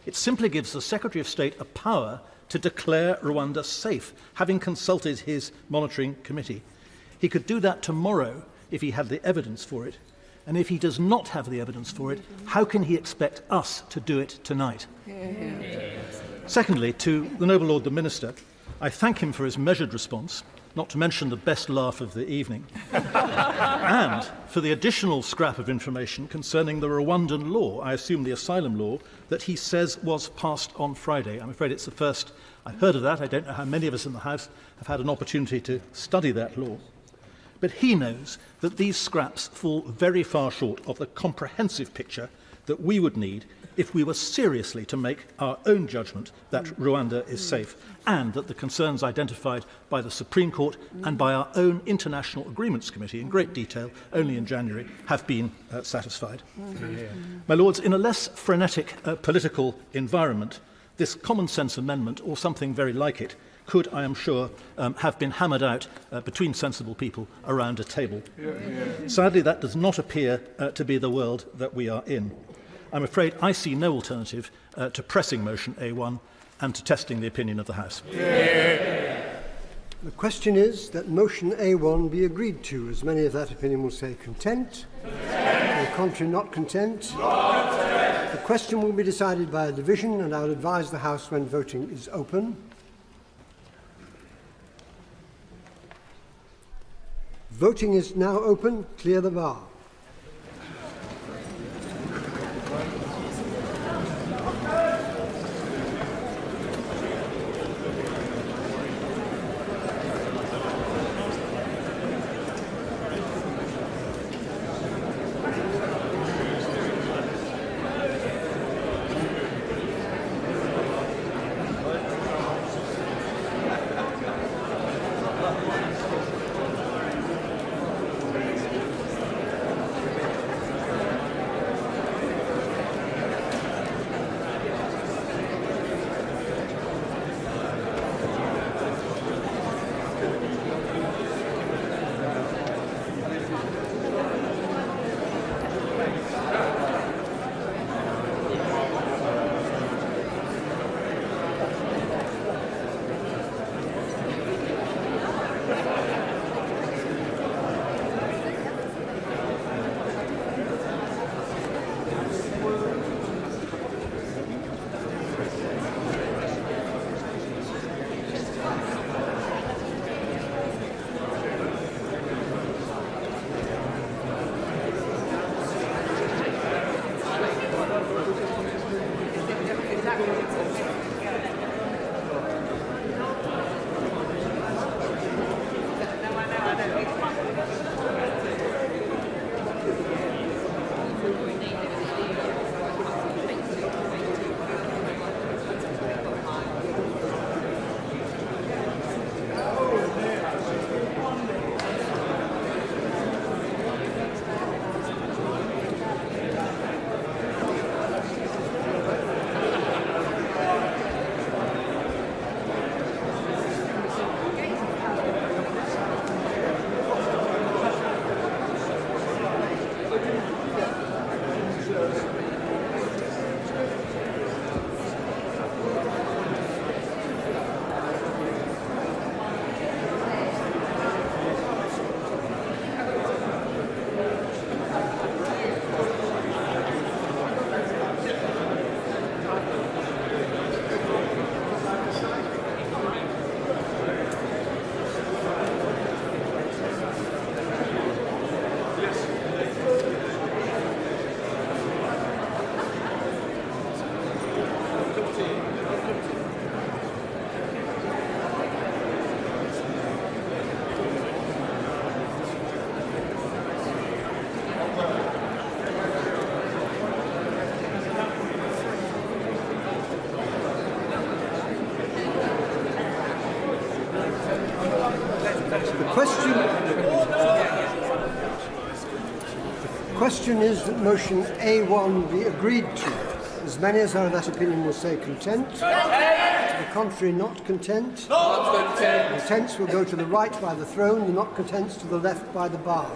It simply gives the Secretary of State a power to declare Rwanda safe, having consulted his monitoring committee. He could do that tomorrow if he had the evidence for it. And if he does not have the evidence for it, how can he expect us to do it tonight? Secondly, to the noble Lord the Minister, I thank him for his measured response, not to mention the best laugh of the evening, and for the additional scrap of information concerning the Rwandan law, I assume the asylum law, that he says was passed on Friday. I'm afraid it's the first I've heard of that. I don't know how many of us in the House have had an opportunity to study that law. But he knows that these scraps fall very far short of the comprehensive picture that we would need if we were seriously to make our own judgment that Rwanda is safe, and that the concerns identified by the Supreme Court and by our own International Agreements Committee in great detail only in January have been satisfied. My Lords, in a less frenetic political environment, this common sense amendment, or something very like it, could, I am sure, have been hammered out between sensible people around a table. Sadly, that does not appear to be the world that we are in. I'm afraid I see no alternative to pressing motion A1 and to testing the opinion of the House. The question is that motion A1 be agreed to. As many of that opinion will say content. The contrary, not content. The question will be decided by a division, and I'll advise the House when voting is open. Voting is now open. Clear the bar. The question is that motion A1 be agreed to. As many as are of that opinion will say content. To the contrary, not content. Not content. The contents will go to the right by the throne, the not contents to the left by the bar.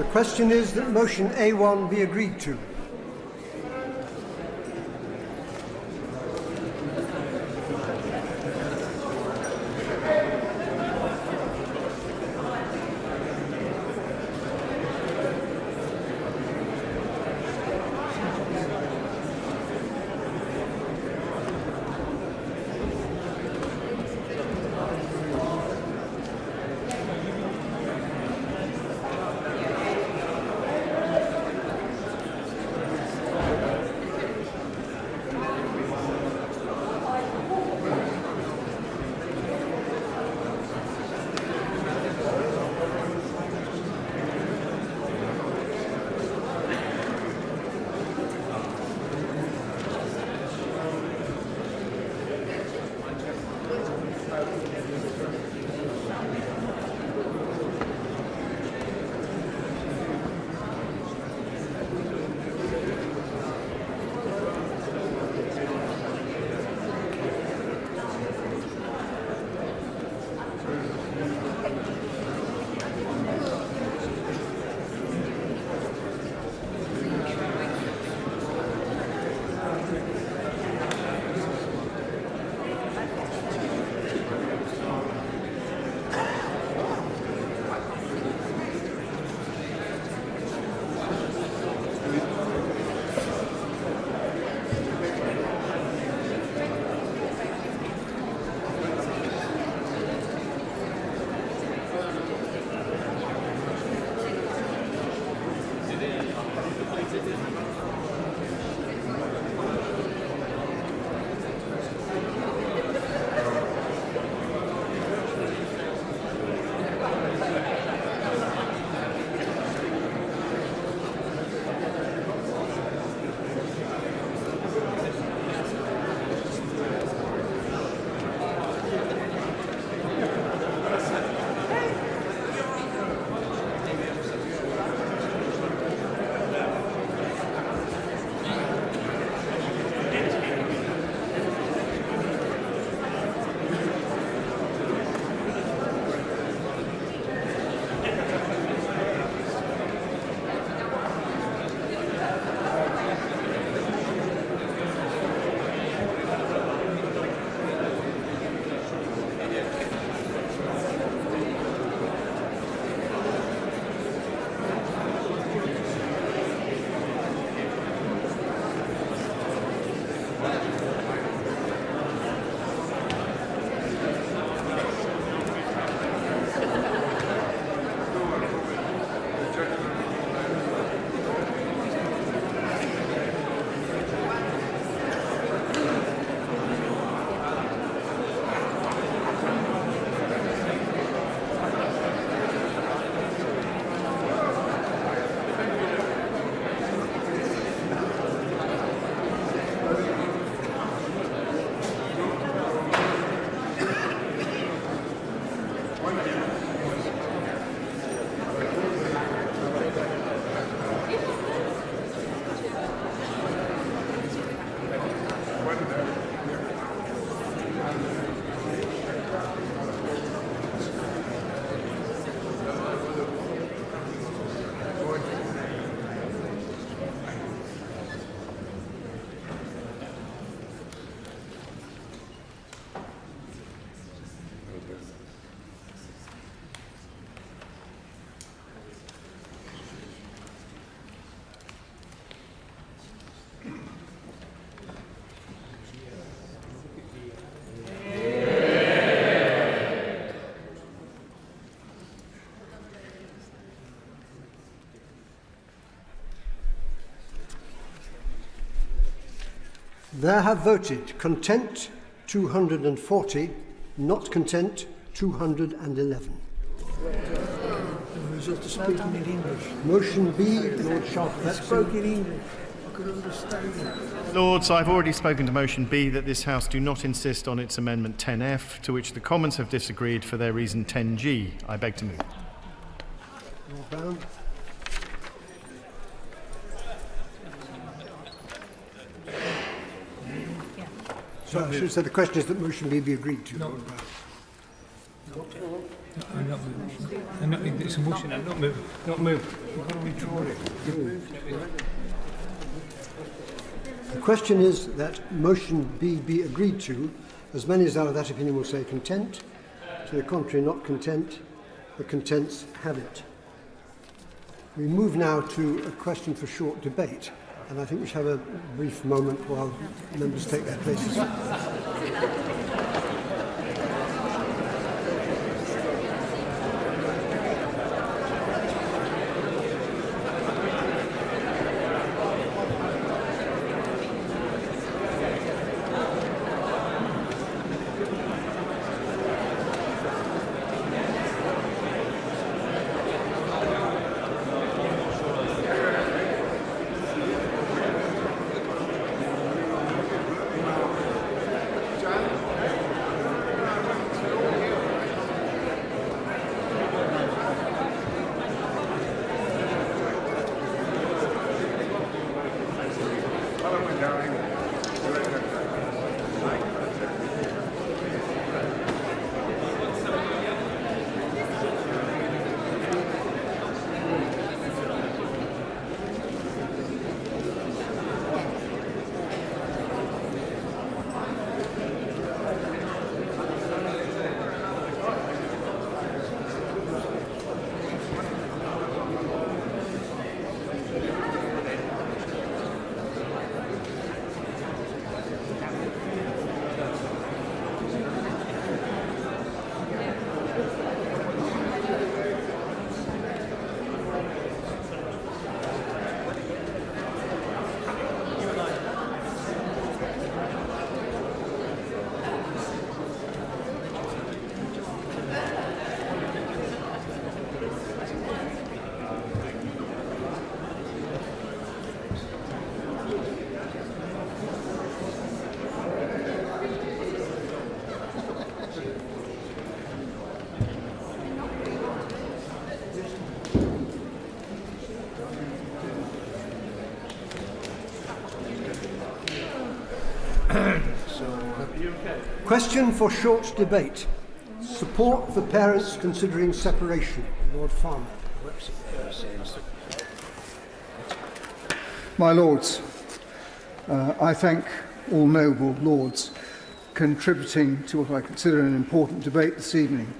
The question is that motion A1 be agreed to. There have voted content 240, not content 211. Speaking in English. Motion B, Lord Sharp. Spoke in English. I could understand it. Lords, I've already spoken to motion B that this House do not insist on its amendment 10F, to which the Commons have disagreed for their reason 10G. I beg to move. Lord Brown. So I should say the question is that motion B be agreed to. No. Lord Brown. I'm not moving. It's a motion. I'm not moving. Not move. You've got to withdraw it. You've moved. The question is that motion B be agreed to. As many as are of that opinion will say content. To the contrary, not content. The contents have it. We move now to a question for short debate, and I think we should have a brief moment while members take their places. Question for short debate. Support for parents considering separation. Lord Farmer. My Lords, I thank all noble Lords contributing to what I consider an important debate this evening.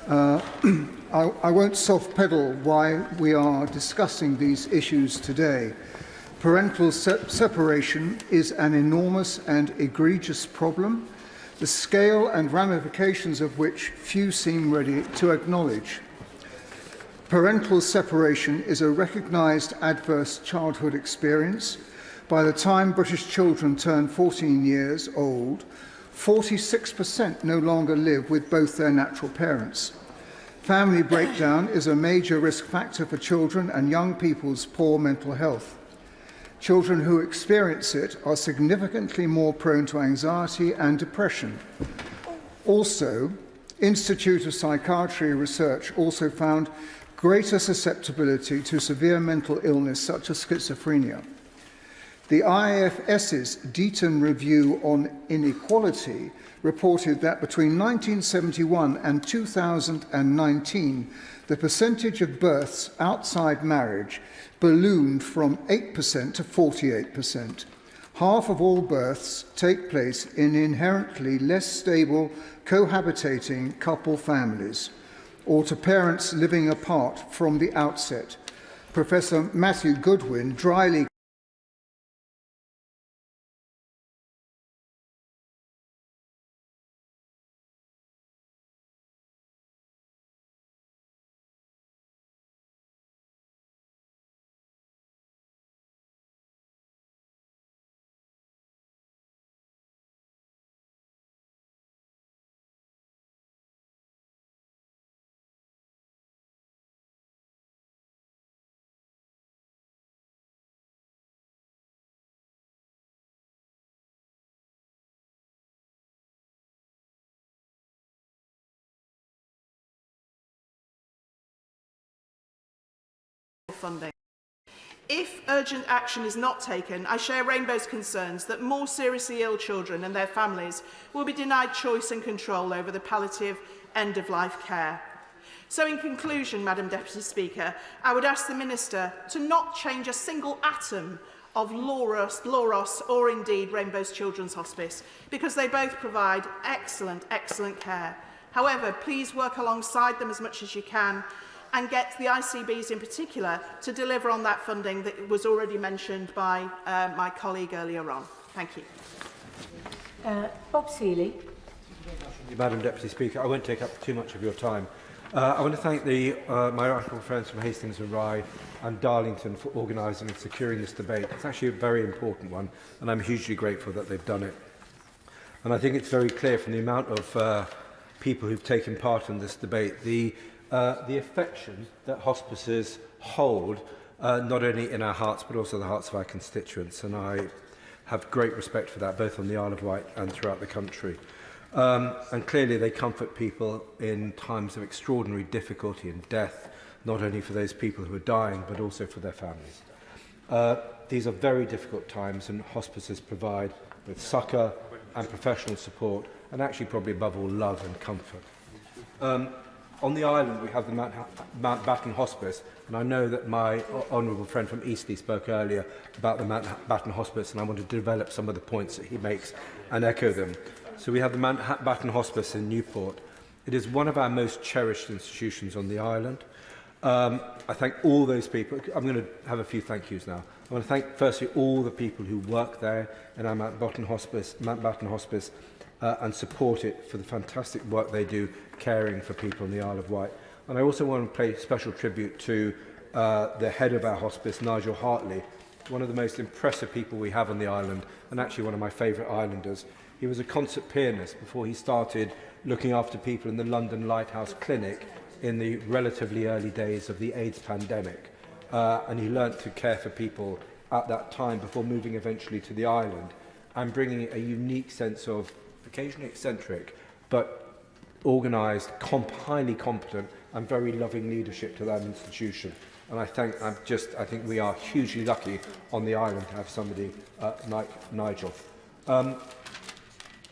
I won't soft-pedal why we are discussing these issues today. Parental separation is an enormous and egregious problem, the scale and ramifications of which few seem ready to acknowledge. Parental separation is a recognised adverse childhood experience. By the time British children turn 14 years old, 46% no longer live with both their natural parents. Family breakdown is a major risk factor for children and young people's poor mental health. Children who experience it are significantly more prone to anxiety and depression. Also, Institute of Psychiatry research also found greater susceptibility to severe mental illness such as schizophrenia. The IFS's Deaton Review on Inequality reported that between 1971 and 2019, the percentage of births outside marriage ballooned from 8% to 48%. Half of all births take place in inherently less stable cohabitating couple families, or to parents living apart from the outset. Professor Matthew Goodwin dryly funding. If urgent action is not taken, I share Rainbow's concerns that more seriously ill children and their families will be denied choice and control over the palliative end-of-life care. So in conclusion, Madam Deputy Speaker, I would ask the Minister to not change a single atom of Lauros or indeed Rainbow's Children's Hospice, because they both provide excellent, excellent care. However, please work alongside them as much as you can and get the ICBs in particular to deliver on that funding that was already mentioned by my colleague earlier on. Thank you. Bob Seeley. Madam Deputy Speaker, I won't take up too much of your time. I want to thank my honourable friends from Hastings and Rye and Darlington for organising and securing this debate. It's actually a very important one, and I'm hugely grateful that they've done it. And I think it's very clear from the amount of people who've taken part in this debate, the affection that hospices hold, not only in our hearts but also the hearts of our constituents. And I have great respect for that, both on the Isle of Wight and throughout the country. And clearly they comfort people in times of extraordinary difficulty and death, not only for those people who are dying, but also for their families. These are very difficult times, and hospices provide both succour and professional support, and actually probably above all love and comfort. On the island we have the Mountbatten Hospice, and I know that my honourable friend from Eastleigh spoke earlier about the Mountbatten Hospice, and I want to develop some of the points that he makes and echo them. So we have the Mountbatten Hospice in Newport. It is one of our most cherished institutions on the island. I thank all those people. I'm going to have a few thank yous now. I want to thank firstly all the people who work there in our Mountbatten Hospice and support it for the fantastic work they do caring for people in the Isle of Wight. And I also want to pay special tribute to the head of our hospice, Nigel Hartley, one of the most impressive people we have on the island, and actually one of my favourite islanders. He was a concert pianist before he started looking after people in the London Lighthouse Clinic in the relatively early days of the AIDS pandemic. And he learnt to care for people at that time before moving eventually to the island and bringing a unique sense of occasionally eccentric but organised, highly competent and very loving leadership to that institution. And I think we are hugely lucky on the island to have somebody like Nigel.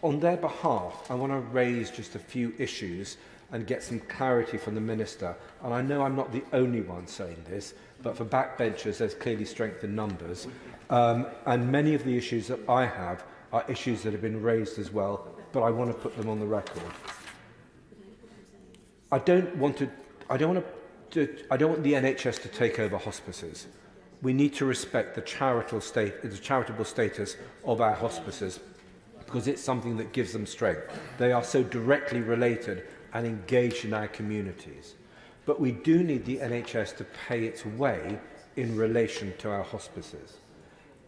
On their behalf, I want to raise just a few issues and get some clarity from the Minister. And I know I'm not the only one saying this, but for backbenchers, there's clearly strength in numbers. And many of the issues that I have are issues that have been raised as well, but I want to put them on the record. I don't want the NHS to take over hospices. We need to respect the charitable status of our hospices, because it's something that gives them strength. They are so directly related and engaged in our communities. But we do need the NHS to pay its way in relation to our hospices.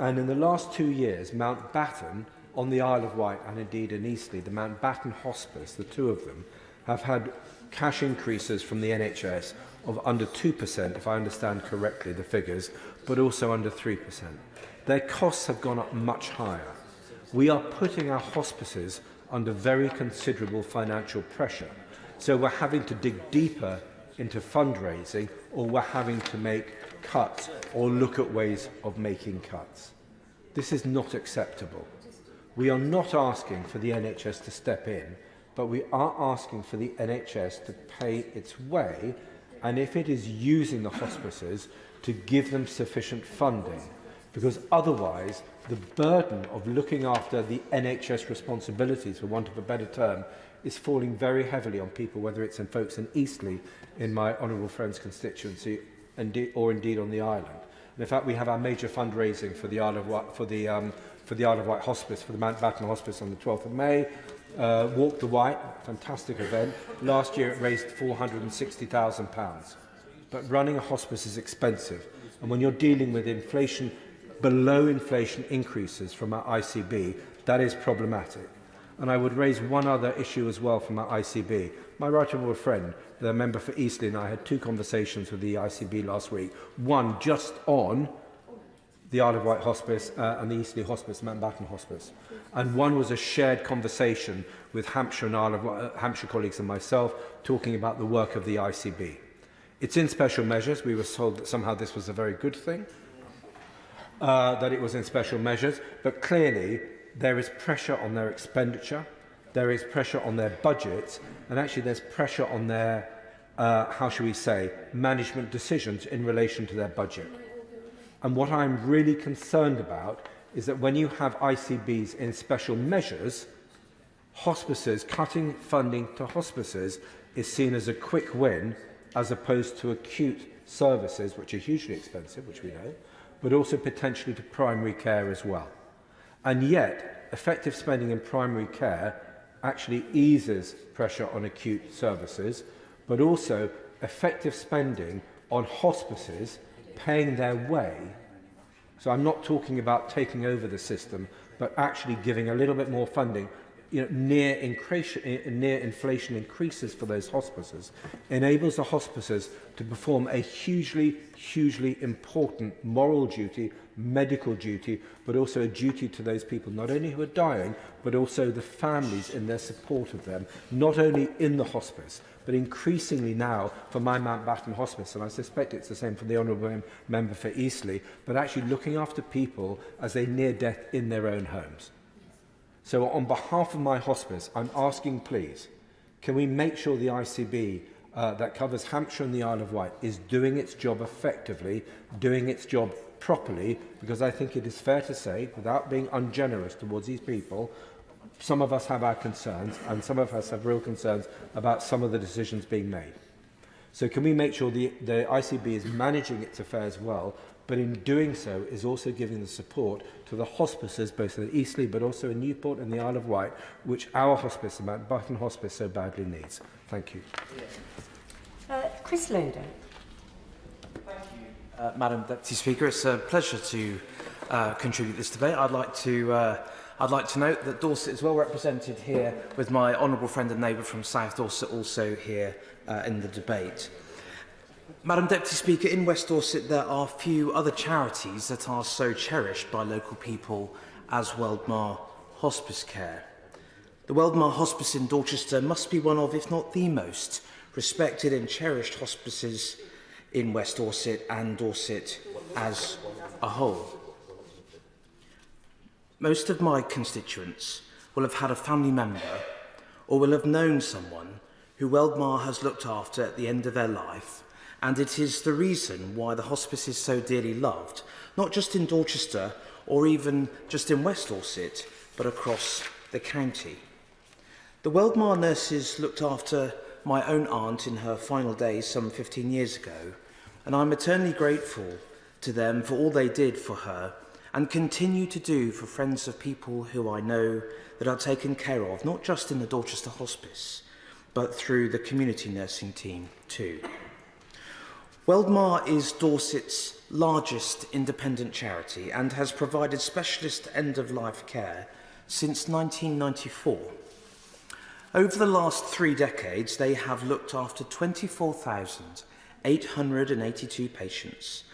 And in the last 2 years, Mountbatten on the Isle of Wight and indeed in Eastleigh, the Mountbatten Hospice, the two of them, have had cash increases from the NHS of under 2%, if I understand correctly the figures, but also under 3%. Their costs have gone up much higher. We are putting our hospices under very considerable financial pressure. So we're having to dig deeper into fundraising, or we're having to make cuts or look at ways of making cuts. This is not acceptable. We are not asking for the NHS to step in, but we are asking for the NHS to pay its way, and if it is using the hospices, to give them sufficient funding, because otherwise the burden of looking after the NHS responsibilities, for want of a better term, is falling very heavily on people, whether it's in folks in Eastleigh, in my honourable friend's constituency, or indeed on the island. And in fact, we have our major fundraising for the Isle of Wight, for the Isle of Wight Hospice, for the Mountbatten Hospice on the 12th of May. Walk the Wight, fantastic event. Last year it raised £460,000. But running a hospice is expensive. And when you're dealing with inflation, below inflation increases from our ICB, that is problematic. And I would raise one other issue as well from our ICB. My right honourable friend, the member for Eastleigh, and I had 2 conversations with the ICB last week. One just on the Isle of Wight Hospice and the Eastleigh Hospice, Mountbatten Hospice. And one was a shared conversation with Hampshire and Isle of Wight, Hampshire colleagues and myself, talking about the work of the ICB. It's in special measures. We were told that somehow this was a very good thing, that it was in special measures, but clearly there is pressure on their expenditure, there is pressure on their budgets, and actually there's pressure on their, how shall we say, management decisions in relation to their budget. And what I'm really concerned about is that when you have ICBs in special measures, hospices, cutting funding to hospices is seen as a quick win as opposed to acute services, which are hugely expensive, which we know, but also potentially to primary care as well. And yet, effective spending in primary care actually eases pressure on acute services, but also effective spending on hospices paying their way. So I'm not talking about taking over the system, but actually giving a little bit more funding, near inflation increases for those hospices, enables the hospices to perform a hugely important moral duty, medical duty, but also a duty to those people, not only who are dying, but also the families in their support of them, not only in the hospice, but increasingly now for my Mountbatten Hospice, and I suspect it's the same for the Honourable Member for Eastleigh, but actually looking after people as they near death in their own homes. So on behalf of my hospice, I'm asking, please, can we make sure the ICB that covers Hampshire and the Isle of Wight is doing its job effectively, doing its job properly, because I think it is fair to say, without being ungenerous towards these people, some of us have our concerns, and some of us have real concerns about some of the decisions being made. So can we make sure the ICB is managing its affairs well, but in doing so is also giving the support to the hospices, both in Eastleigh but also in Newport and the Isle of Wight, which our hospice, the Mountbatten Hospice, so badly needs. Thank you. Chris Loder. Thank you, Madam Deputy Speaker. It's a pleasure to contribute this debate. I'd like to note that Dorset is well represented here, with my honourable friend and neighbour from South Dorset also here in the debate. Madam Deputy Speaker, in West Dorset there are few other charities that are so cherished by local people as Weldmar Hospice Care. The Weldmar Hospice in Dorchester must be one of, if not the most, respected and cherished hospices in West Dorset and Dorset as a whole. Most of my constituents will have had a family member or will have known someone who Weldmar has looked after at the end of their life, and it is the reason why the hospice is so dearly loved, not just in Dorchester or even just in West Dorset, but across the county. The Weldmar nurses looked after my own aunt in her final days some 15 years ago, and I'm eternally grateful to them for all they did for her and continue to do for friends of people who I know that are taken care of, not just in the Dorchester Hospice, but through the community nursing team too. Weldmar is Dorset's largest independent charity and has provided specialist end-of-life care since 1994. Over the last 3 decades, they have looked after 24,882 patients,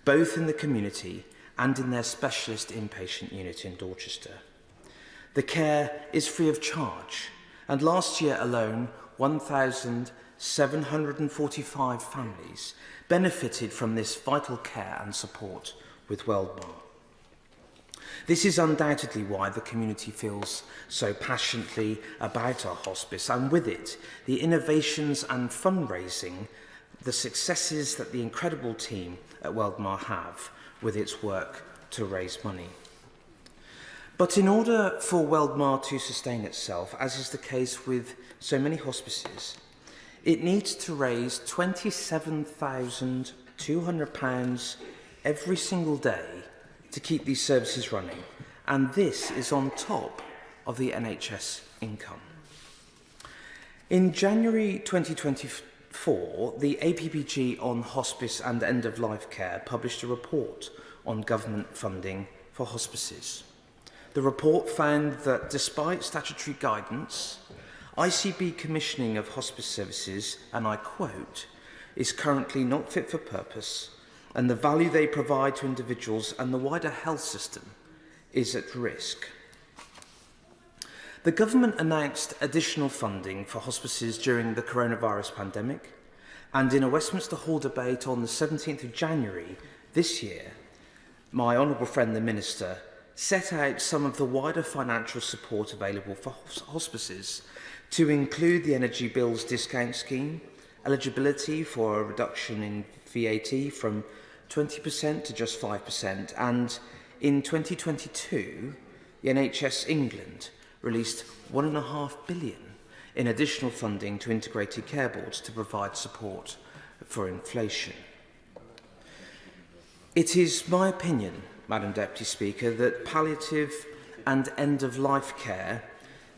both in the community and in their specialist inpatient unit in Dorchester. The care is free of charge, and last year alone, 1,745 families benefited from this vital care and support with Weldmar. This is undoubtedly why the community feels so passionately about our hospice, and with it, the innovations and fundraising, the successes that the incredible team at Weldmar have with its work to raise money. But in order for Weldmar to sustain itself, as is the case with so many hospices, it needs to raise £27,200 every single day to keep these services running, and this is on top of the NHS income. In January 2024, the APPG on hospice and end-of-life care published a report on government funding for hospices. The report found that despite statutory guidance, ICB commissioning of hospice services, and I quote, is currently not fit for purpose, and the value they provide to individuals and the wider health system is at risk. The government announced additional funding for hospices during the coronavirus pandemic, and in a Westminster Hall debate on the 17th of January this year, my honourable friend the Minister set out some of the wider financial support available for hospices, to include the energy bills discount scheme, eligibility for a reduction in VAT from 20% to just 5%, and in 2022, the NHS England released £1.5 billion in additional funding to integrated care boards to provide support for inflation. It is my opinion, Madam Deputy Speaker, that palliative and end-of-life care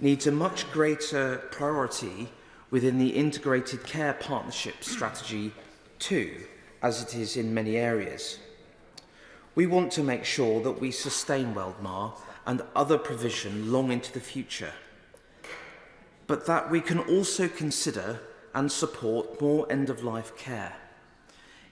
needs a much greater priority within the Integrated Care Partnership Strategy 2, as it is in many areas. We want to make sure that we sustain Weldmar and other provision long into the future, but that we can also consider and support more end-of-life care.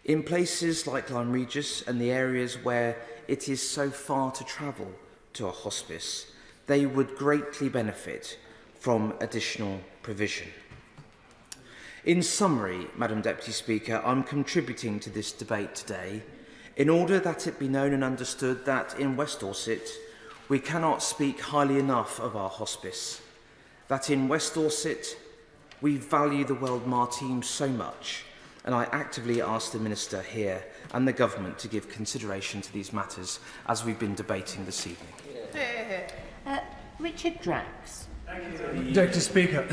In places like Lyme Regis and the areas where it is so far to travel to a hospice, they would greatly benefit from additional provision. In summary, Madam Deputy Speaker, I'm contributing to this debate today in order that it be known and understood that in West Dorset we cannot speak highly enough of our hospice, that in West Dorset we value the Weldmar team so much, and I actively ask the Minister here and the Government to give consideration to these matters as we've been debating this evening. Richard Drax. Deputy Speaker,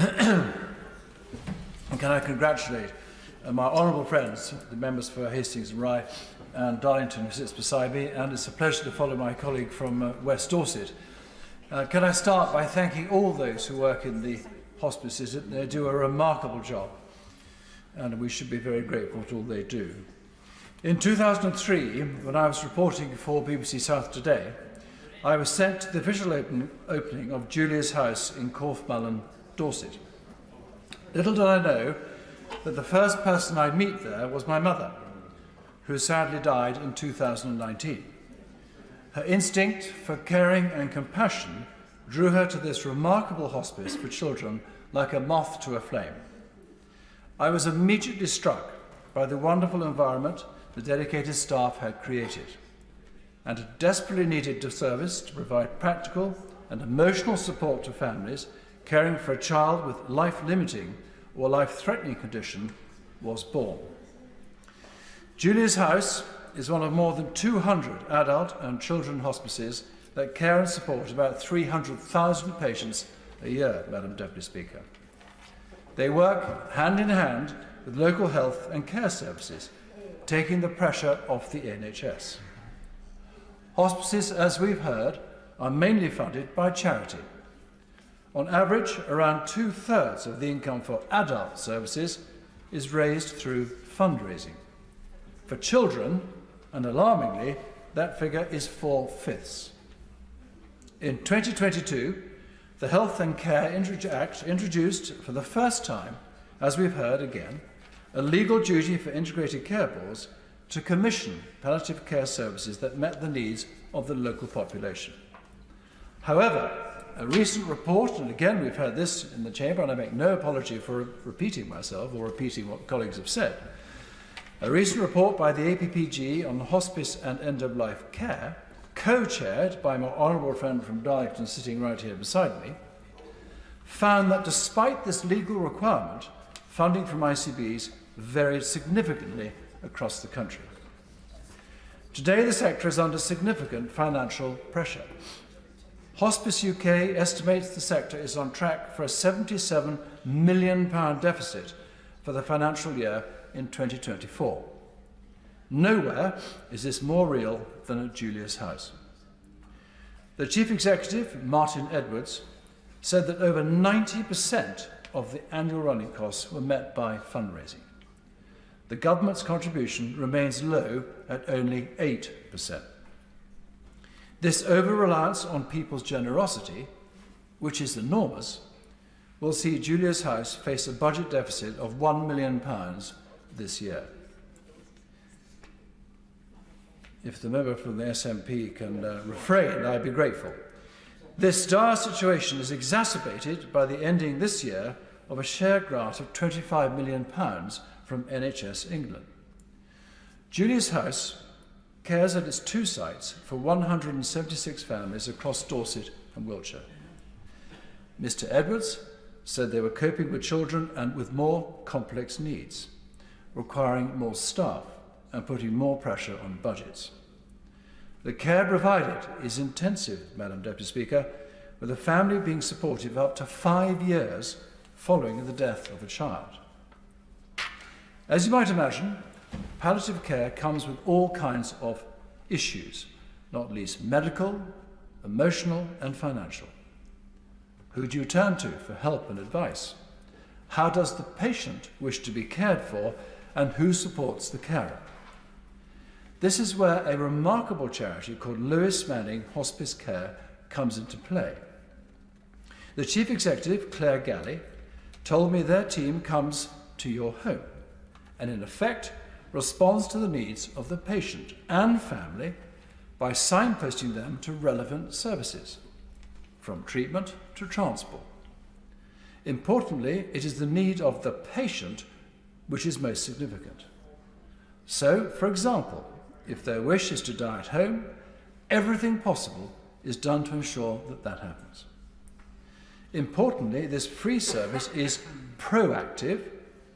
can I congratulate my honourable friends, the members for Hastings and Rye and Darlington, who sits beside me, and it's a pleasure to follow my colleague from West Dorset. Can I start by thanking all those who work in the hospices? They do a remarkable job, and we should be very grateful for all they do. In 2003, when I was reporting for BBC South Today, I was sent to the official opening of Julia's house in Corfmullen, Dorset. Little did I know that the first person I'd meet there was my mother, who sadly died in 2019. Her instinct for caring and compassion drew her to this remarkable hospice for children like a moth to a flame. I was immediately struck by the wonderful environment the dedicated staff had created, and a desperately needed service to provide practical and emotional support to families caring for a child with life-limiting or life-threatening condition was born. Julia's House is one of more than 200 adult and children hospices that care and support about 300,000 patients a year, Madam Deputy Speaker. They work hand in hand with local health and care services, taking the pressure off the NHS. Hospices, as we've heard, are mainly funded by charity. On average, around 2/3 of the income for adult services is raised through fundraising. For children, and alarmingly, that figure is 4/5. In 2022, the Health and Care Act introduced for the first time, as we've heard again, a legal duty for integrated care boards to commission palliative care services that met the needs of the local population. However, a recent report, and again we've heard this in the Chamber, and I make no apology for repeating myself or repeating what colleagues have said, a recent report by the APPG on hospice and end-of-life care, co-chaired by my honourable friend from Darlington sitting right here beside me, found that despite this legal requirement, funding from ICBs varied significantly across the country. Today, the sector is under significant financial pressure. Hospice UK estimates the sector is on track for a £77 million deficit for the financial year in 2024. Nowhere is this more real than at Julia's House. The Chief Executive, Martin Edwards, said that over 90% of the annual running costs were met by fundraising. The government's contribution remains low at only 8%. This over-reliance on people's generosity, which is enormous, will see Julia's House face a budget deficit of £1 million this year. If the member from the SNP can refrain, I'd be grateful. This dire situation is exacerbated by the ending this year of a share grant of £25 million from NHS England. Julia's House cares at its 2 sites for 176 families across Dorset and Wiltshire. Mr. Edwards said they were coping with children and with more complex needs, requiring more staff and putting more pressure on budgets. The care provided is intensive, Madam Deputy Speaker, with a family being supported for up to 5 years following the death of a child. As you might imagine, palliative care comes with all kinds of issues, not least medical, emotional and financial. Who do you turn to for help and advice? How does the patient wish to be cared for, and who supports the carer? This is where a remarkable charity called Lewis Manning Hospice Care comes into play. The Chief Executive, Claire Galley, told me their team comes to your home and in effect responds to the needs of the patient and family by signposting them to relevant services, from treatment to transport. Importantly, it is the need of the patient which is most significant. So, for example, if their wish is to die at home, everything possible is done to ensure that that happens. Importantly, this free service is proactive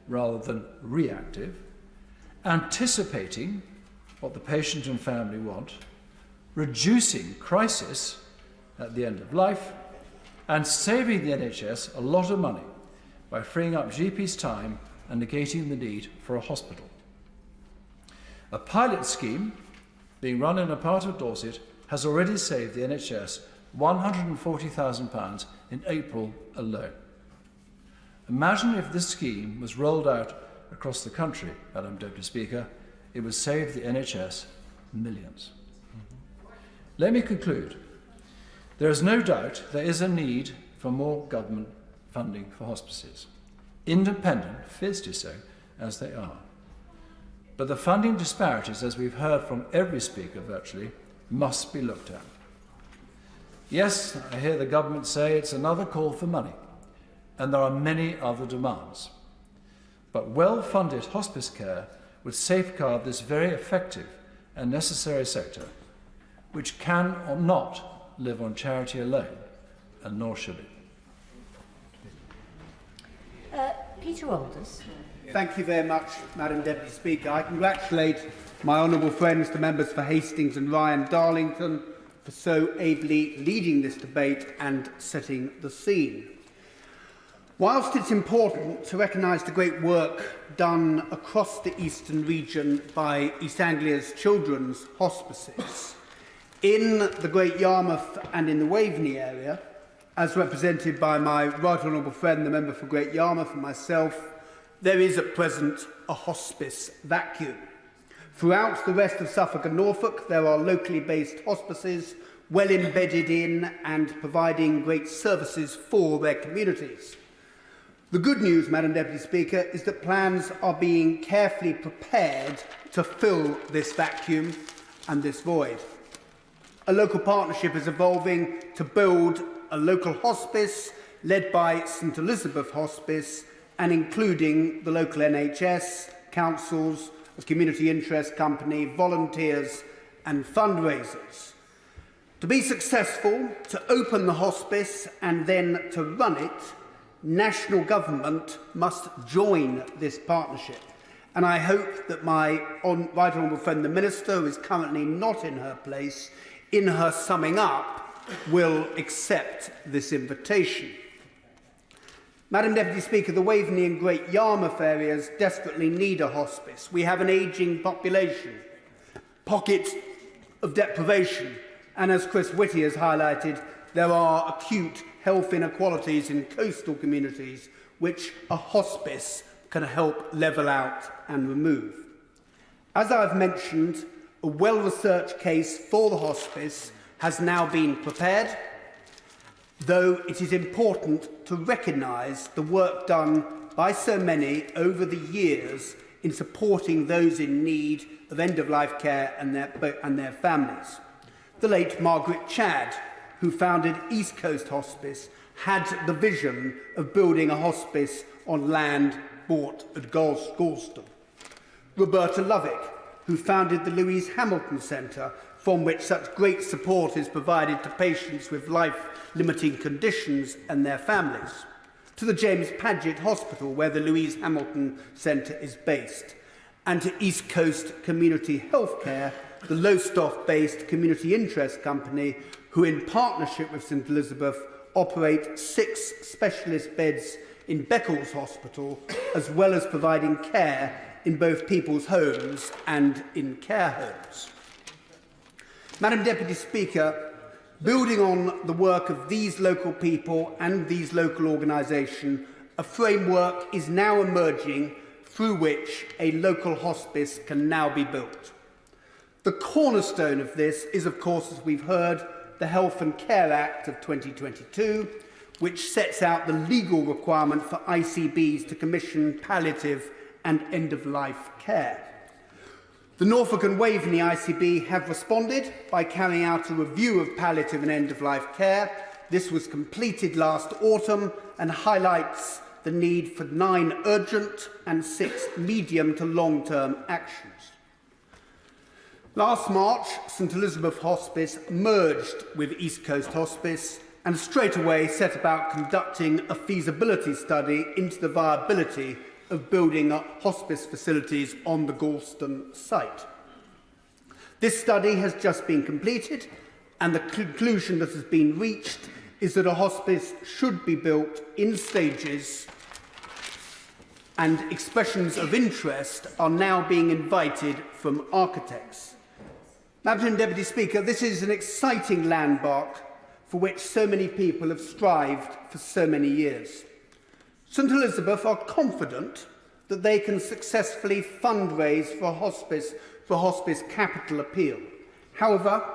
rather than reactive, anticipating what the patient and family want, reducing crisis at the end of life, and saving the NHS a lot of money by freeing up GPs' time and negating the need for a hospital. A pilot scheme being run in a part of Dorset has already saved the NHS £140,000 in April alone. Imagine if this scheme was rolled out across the country, Madam Deputy Speaker, it would save the NHS millions. Let me conclude. There is no doubt there is a need for more government funding for hospices, independent, fiercely so, as they are. But the funding disparities, as we've heard from every speaker virtually, must be looked at. Yes, I hear the government say it's another call for money, and there are many other demands. But well-funded hospice care would safeguard this very effective and necessary sector, which can or not live on charity alone, and nor should it. Peter Alders. Thank you very much, Madam Deputy Speaker. I congratulate my honourable friends, the members for Hastings and Ryan Darlington, for so ably leading this debate and setting the scene. Whilst it's important to recognise the great work done across the eastern region by East Anglia's children's hospices, in the Great Yarmouth and in the Waveney area, as represented by my right honourable friend, the member for Great Yarmouth, and myself, there is at present a hospice vacuum. Throughout the rest of Suffolk and Norfolk, there are locally based hospices well embedded in and providing great services for their communities. The good news, Madam Deputy Speaker, is that plans are being carefully prepared to fill this vacuum and this void. A local partnership is evolving to build a local hospice led by St Elizabeth Hospice and including the local NHS, councils, a community interest company, volunteers and fundraisers. To be successful, to open the hospice and then to run it, national government must join this partnership. And I hope that my right honourable friend, the Minister, who is currently not in her place, in her summing up, will accept this invitation. Madam Deputy Speaker, the Waveney and Great Yarmouth areas desperately need a hospice. We have an ageing population, pockets of deprivation, and as Chris Whitty has highlighted, there are acute health inequalities in coastal communities which a hospice can help level out and remove. As I've mentioned, a well-researched case for the hospice has now been prepared, though it is important to recognise the work done by so many over the years in supporting those in need of end-of-life care and their families. The late Margaret Chadd, who founded East Coast Hospice, had the vision of building a hospice on land bought at Galston. Roberta Lovick, who founded the Louise Hamilton Centre, from which such great support is provided to patients with life-limiting conditions and their families, to the James Paget Hospital, where the Louise Hamilton Centre is based, and to East Coast Community Healthcare, the Lowestoft-based community interest company, who in partnership with St Elizabeth operate 6 specialist beds in Beccles Hospital, as well as providing care in both people's homes and in care homes. Madam Deputy Speaker, building on the work of these local people and these local organisations, a framework is now emerging through which a local hospice can now be built. The cornerstone of this is, of course, as we've heard, the Health and Care Act of 2022, which sets out the legal requirement for ICBs to commission palliative and end-of-life care. The Norfolk and Waveney ICB have responded by carrying out a review of palliative and end-of-life care. This was completed last autumn and highlights the need for 9 urgent and 6 medium to long-term actions. Last March, St Elizabeth Hospice merged with East Coast Hospice and straight away set about conducting a feasibility study into the viability of building up hospice facilities on the Galston site. This study has just been completed, and the conclusion that has been reached is that a hospice should be built in stages, and expressions of interest are now being invited from architects. Madam Deputy Speaker, this is an exciting landmark for which so many people have strived for so many years. St Elizabeth are confident that they can successfully fundraise for hospice capital appeal. However,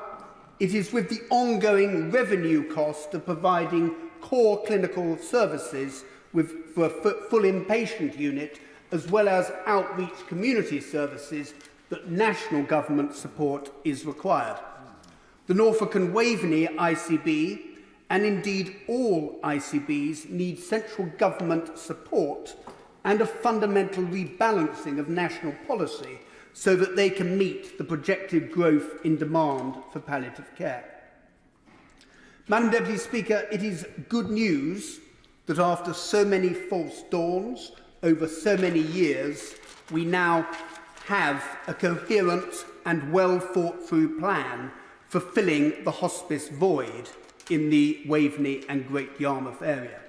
it is with the ongoing revenue cost of providing core clinical services for a full inpatient unit, as well as outreach community services, that national government support is required. The Norfolk and Waveney ICB, and indeed all ICBs, need central government support and a fundamental rebalancing of national policy so that they can meet the projected growth in demand for palliative care. Madam Deputy Speaker, it is good news that after so many false dawns over so many years, we now have a coherent and well thought through plan for filling the hospice void in the Waveney and Great Yarmouth area.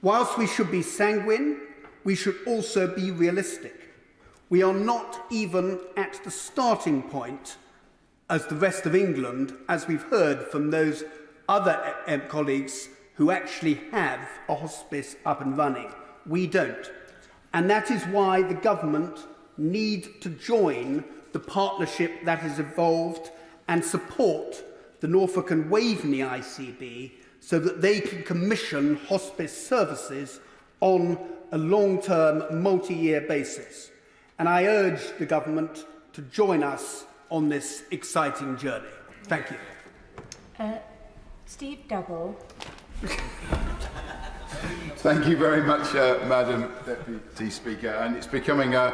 Whilst we should be sanguine, we should also be realistic. We are not even at the starting point as the rest of England, as we've heard from those other colleagues who actually have a hospice up and running. We don't. And that is why the government need to join the partnership that has evolved and support the Norfolk and Waveney ICB so that they can commission hospice services on a long-term, multi-year basis. And I urge the government to join us on this exciting journey. Thank you. Steve Double. Thank you very much, Madam Deputy Speaker. And it's becoming a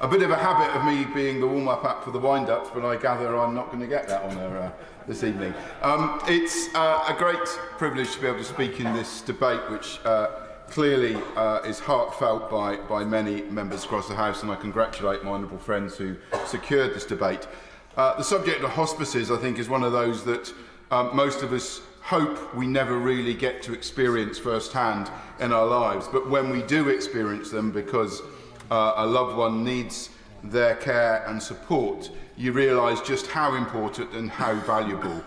bit of a habit of me being the warm-up act for the wind-ups, but I gather I'm not going to get that honour this evening. It's a great privilege to be able to speak in this debate, which clearly is heartfelt by many members across the House, and I congratulate my honourable friends who secured this debate. The subject of hospices, I think, is one of those that most of us hope we never really get to experience firsthand in our lives. But when we do experience them, because a loved one needs their care and support, you realise just how important and how valuable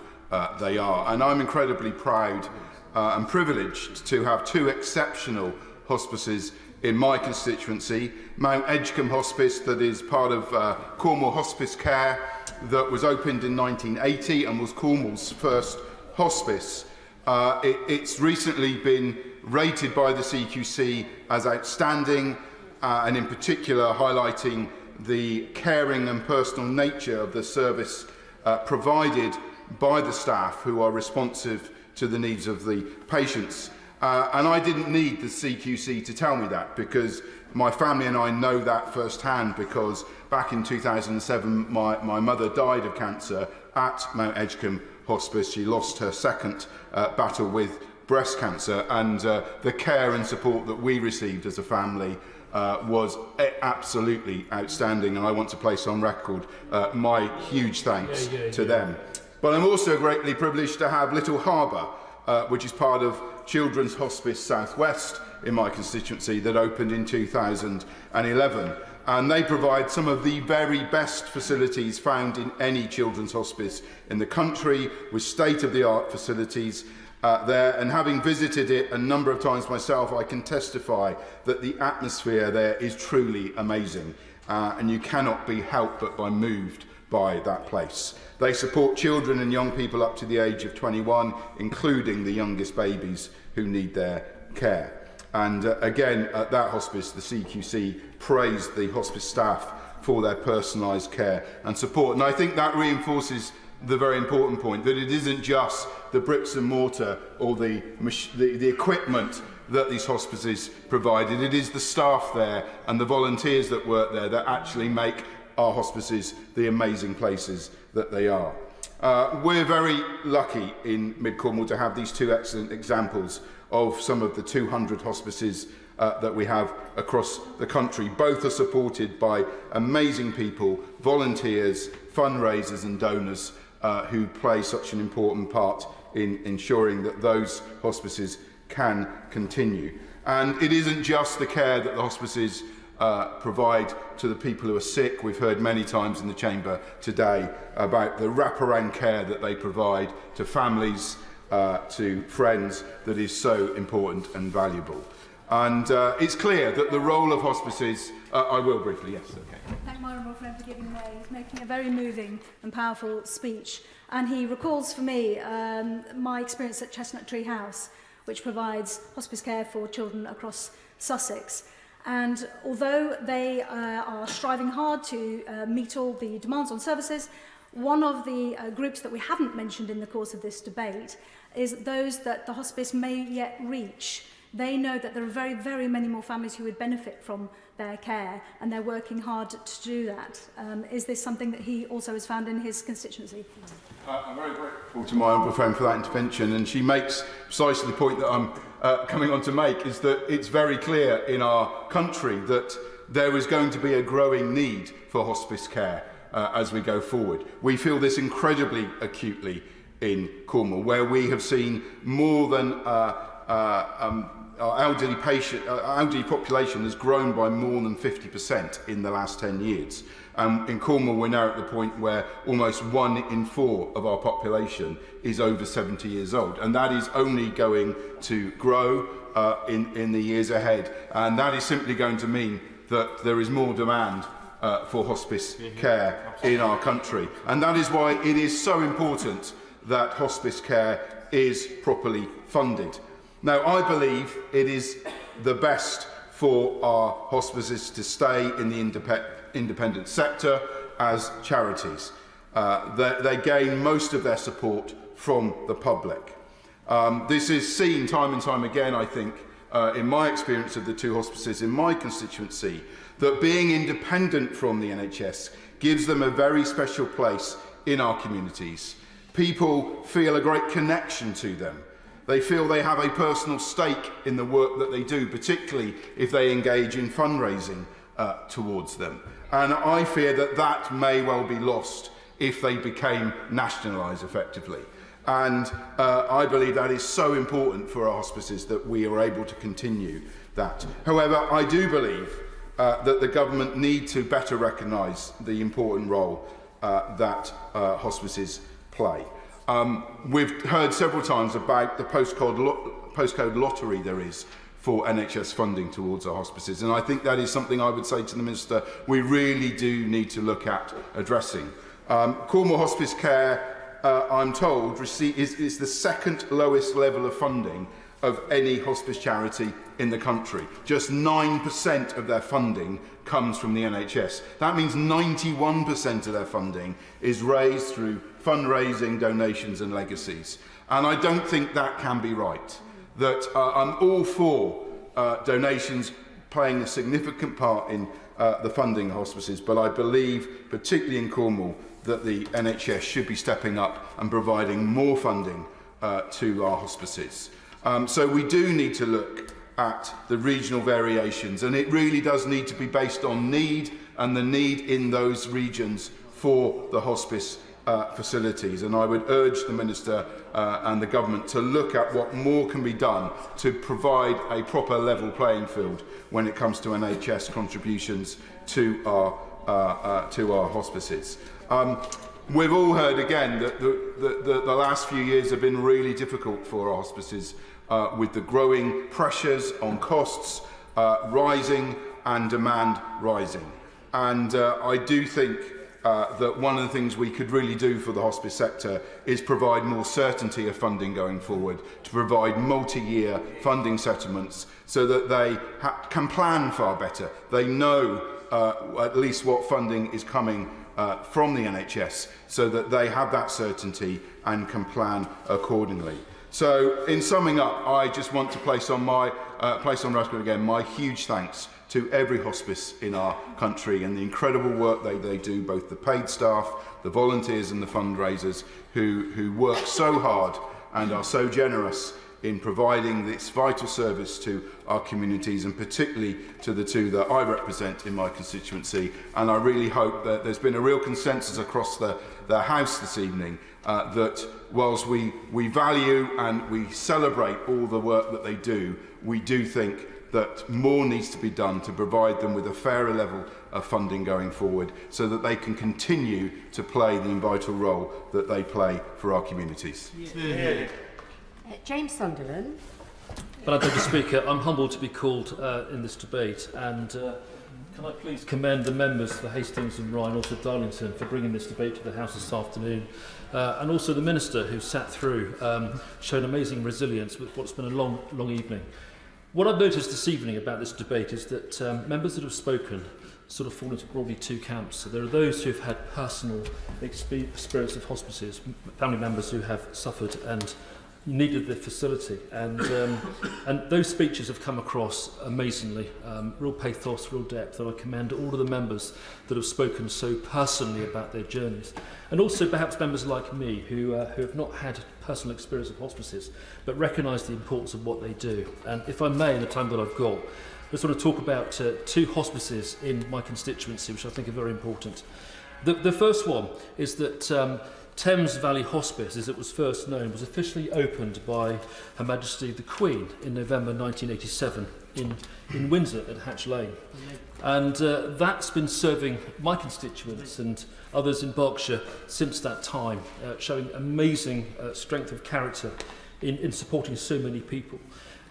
they are. And I'm incredibly proud and privileged to have 2 exceptional hospices in my constituency. Mount Edgecombe Hospice, that is part of Cornwall Hospice Care, that was opened in 1980 and was Cornwall's first hospice. It's recently been rated by the CQC as outstanding, and in particular highlighting the caring and personal nature of the service provided by the staff who are responsive to the needs of the patients. And I didn't need the CQC to tell me that, because my family and I know that firsthand because back in 2007 my mother died of cancer at Mount Edgecombe Hospice. She lost her second battle with breast cancer, and the care and support that we received as a family was absolutely outstanding, and I want to place on record my huge thanks to them. But I'm also greatly privileged to have Little Harbour, which is part of Children's Hospice South West in my constituency, that opened in 2011. And they provide some of the very best facilities found in any children's hospice in the country, with state-of-the-art facilities there. And having visited it a number of times myself, I can testify that the atmosphere there is truly amazing. And you cannot be helped but be moved by that place. They support children and young people up to the age of 21, including the youngest babies who need their care. And again, at that hospice, the CQC praised the hospice staff for their personalised care and support. And I think that reinforces the very important point that it isn't just the bricks and mortar or the equipment that these hospices provided. It is the staff there and the volunteers that work there that actually make our hospices the amazing places that they are. We're very lucky in Mid-Cornwall to have these two excellent examples of some of the 200 hospices that we have across the country. Both are supported by amazing people, volunteers, fundraisers and donors who play such an important part in ensuring that those hospices can continue. And it isn't just the care that the hospices provide to the people who are sick. We've heard many times in the chamber today about the wraparound care that they provide to families, to friends, that is so important and valuable. And it's clear that the role of hospices... I will briefly, yes, okay. Thank my honourable friend for giving way. He's making a very moving and powerful speech. And he recalls for me my experience at Chestnut Tree House, which provides hospice care for children across Sussex. And although they are striving hard to meet all the demands on services, one of the groups that we haven't mentioned in the course of this debate is those that the hospice may yet reach. They know that there are very, very many more families who would benefit from their care, and they're working hard to do that. Is this something that he also has found in his constituency? I'm very grateful to my honourable friend for that intervention, and she makes precisely the point that I'm coming on to make, is that it's very clear in our country that there is going to be a growing need for hospice care as we go forward. We feel this incredibly acutely in Cornwall, where we have seen more than our elderly population has grown by more than 50% in the last 10 years. In Cornwall, we're now at the point where almost 1 in 4 of our population is over 70 years old, and that is only going to grow in the years ahead, and that is simply going to mean that there is more demand for hospice care in our country. And that is why it is so important that hospice care is properly funded. Now, I believe it is the best for our hospices to stay in the independent sector as charities. They gain most of their support from the public. This is seen time and time again, I think, in my experience of the two hospices in my constituency, that being independent from the NHS gives them a very special place in our communities. People feel a great connection to them. They feel they have a personal stake in the work that they do, particularly if they engage in fundraising towards them. And I fear that that may well be lost if they became nationalised effectively. And I believe that is so important for our hospices that we are able to continue that. However, I do believe that the government need to better recognise the important role that hospices play. We've heard several times about the postcode lottery there is for NHS funding towards our hospices, and I think that is something I would say to the Minister we really do need to look at addressing. Cornwall Hospice Care, I'm told, is the second lowest level of funding of any hospice charity in the country. Just 9% of their funding comes from the NHS. That means 91% of their funding is raised through fundraising, donations and legacies. And I don't think that can be right. That I'm all for donations playing a significant part in the funding of hospices, but I believe, particularly in Cornwall, that the NHS should be stepping up and providing more funding to our hospices. So we do need to look at the regional variations, and it really does need to be based on need and the need in those regions for the hospice facilities. And I would urge the Minister and the Government to look at what more can be done to provide a proper level playing field when it comes to NHS contributions to our hospices. We've all heard again that the last few years have been really difficult for our hospices, with the growing pressures on costs rising and demand rising. And I do think that one of the things we could really do for the hospice sector is provide more certainty of funding going forward, to provide multi-year funding settlements so that they can plan far better. They know at least what funding is coming from the NHS, so that they have that certainty and can plan accordingly. So, in summing up, I just want to place on record again my huge thanks to every hospice in our country and the incredible work they do, both the paid staff, the volunteers and the fundraisers who work so hard and are so generous in providing this vital service to our communities, and particularly to the two that I represent in my constituency. And I really hope that there's been a real consensus across the House this evening that whilst we value and we celebrate all the work that they do, we do think that more needs to be done to provide them with a fairer level of funding going forward, so that they can continue to play the vital role that they play for our communities. Yeah. James Sunderland. Madam Deputy Speaker, I'm humbled to be called in this debate, and can I please commend the members for Hastings and Rye, and also Darlington, for bringing this debate to the House this afternoon, and also the Minister who sat through, shown amazing resilience with what's been a long evening. What I've noticed this evening about this debate is that members that have spoken sort of fall into broadly two camps. So there are those who've had personal experience of hospices, family members who have suffered and needed the facility, and those speeches have come across amazingly, real pathos, real depth, and I commend all of the members that have spoken so personally about their journeys, and also perhaps members like me who have not had personal experience of hospices but recognise the importance of what they do. And if I may, in the time that I've got, I just want to talk about two hospices in my constituency which I think are very important. The first one is that Thames Valley Hospice, as it was first known, was officially opened by Her Majesty the Queen in November 1987 in Windsor at Hatch Lane. And that's been serving my constituents and others in Berkshire since that time, showing amazing strength of character in supporting so many people.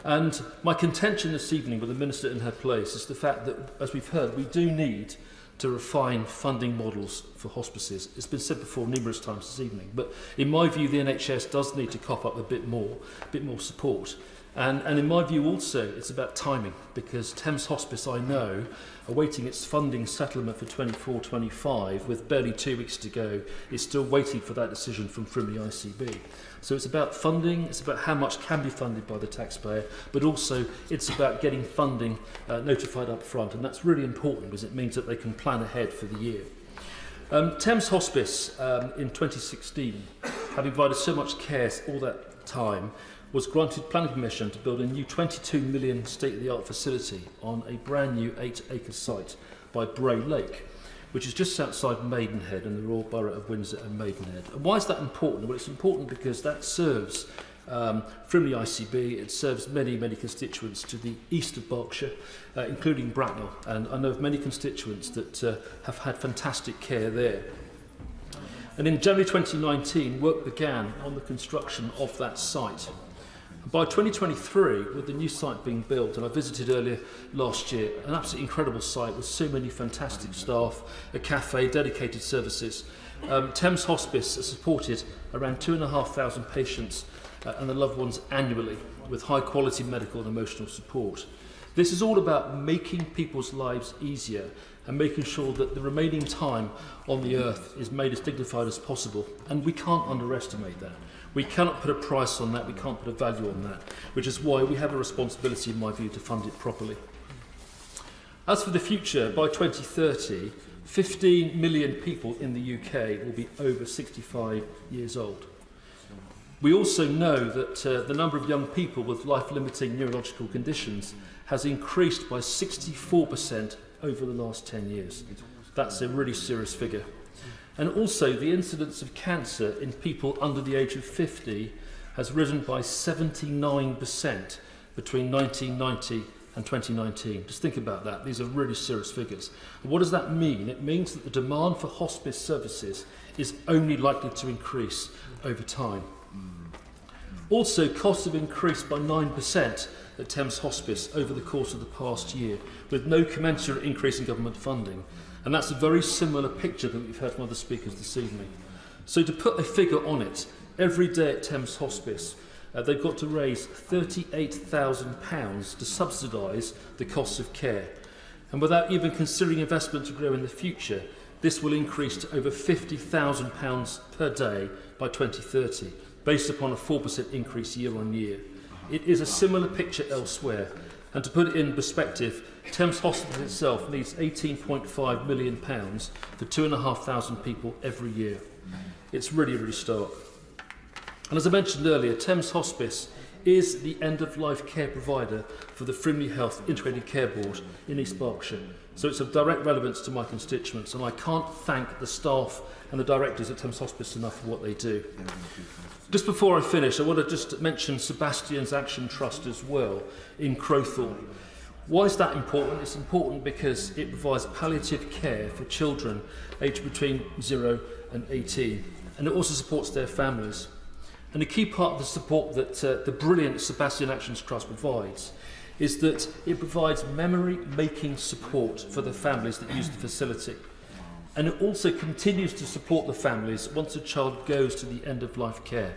And my contention this evening with the Minister in her place is the fact that, as we've heard, we do need to refine funding models for hospices. It's been said before numerous times this evening, but in my view the NHS does need to cop up a bit more support. And in my view also it's about timing, because Thames Hospice, I know, awaiting its funding settlement for 24-25 with barely 2 weeks to go, is still waiting for that decision from the ICB. So it's about funding, it's about how much can be funded by the taxpayer, but also it's about getting funding notified up front, and that's really important because it means that they can plan ahead for the year. Thames Hospice in 2016, having provided so much care all that time, was granted planning permission to build a new 22 million state-of-the-art facility on a brand new 8-acre site by Bray Lake, which is just outside Maidenhead in the Royal Borough of Windsor and Maidenhead. And why is that important? Well, it's important because that serves Frimley ICB, it serves many constituents to the east of Berkshire, including Bracknell, and I know of many constituents that have had fantastic care there. And in January 2019, work began on the construction of that site. By 2023, with the new site being built, and I visited earlier last year, an absolutely incredible site with so many fantastic staff, a cafe, dedicated services. Thames Hospice has supported around 2,500 patients and their loved ones annually with high quality medical and emotional support. This is all about making people's lives easier and making sure that the remaining time on the earth is made as dignified as possible, and we can't underestimate that. We cannot put a price on that, we can't put a value on that, which is why we have a responsibility, in my view, to fund it properly. As for the future, by 2030, 15 million people in the UK will be over 65 years old. We also know that the number of young people with life-limiting neurological conditions has increased by 64% over the last 10 years. That's a really serious figure. And also the incidence of cancer in people under the age of 50 has risen by 79% between 1990 and 2019. Just think about that. These are really serious figures. And what does that mean? It means that the demand for hospice services is only likely to increase over time. Also, costs have increased by 9% at Thames Hospice over the course of the past year, with no commensurate increase in government funding. And that's a very similar picture that we've heard from other speakers this evening. So to put a figure on it, every day at Thames Hospice, they've got to raise £38,000 to subsidise the costs of care. And without even considering investment to grow in the future, this will increase to over £50,000 per day by 2030, based upon a 4% increase year on year. It is a similar picture elsewhere. And to put it in perspective, Thames Hospital itself needs £18.5 million for 2,500 people every year. It's really, really stark. And as I mentioned earlier, Thames Hospice is the end-of-life care provider for the Frimley Health Integrated Care Board in East Berkshire. So it's of direct relevance to my constituents, and I can't thank the staff and the directors at Thames Hospice enough for what they do. Just before I finish, I want to just mention Sebastian's Action Trust as well in Crowthorne. Why is that important? It's important because it provides palliative care for children aged between 0 and 18, and it also supports their families. And a key part of the support that the brilliant Sebastian Actions Trust provides is that it provides memory-making support for the families that use the facility. And it also continues to support the families once a child goes to the end-of-life care.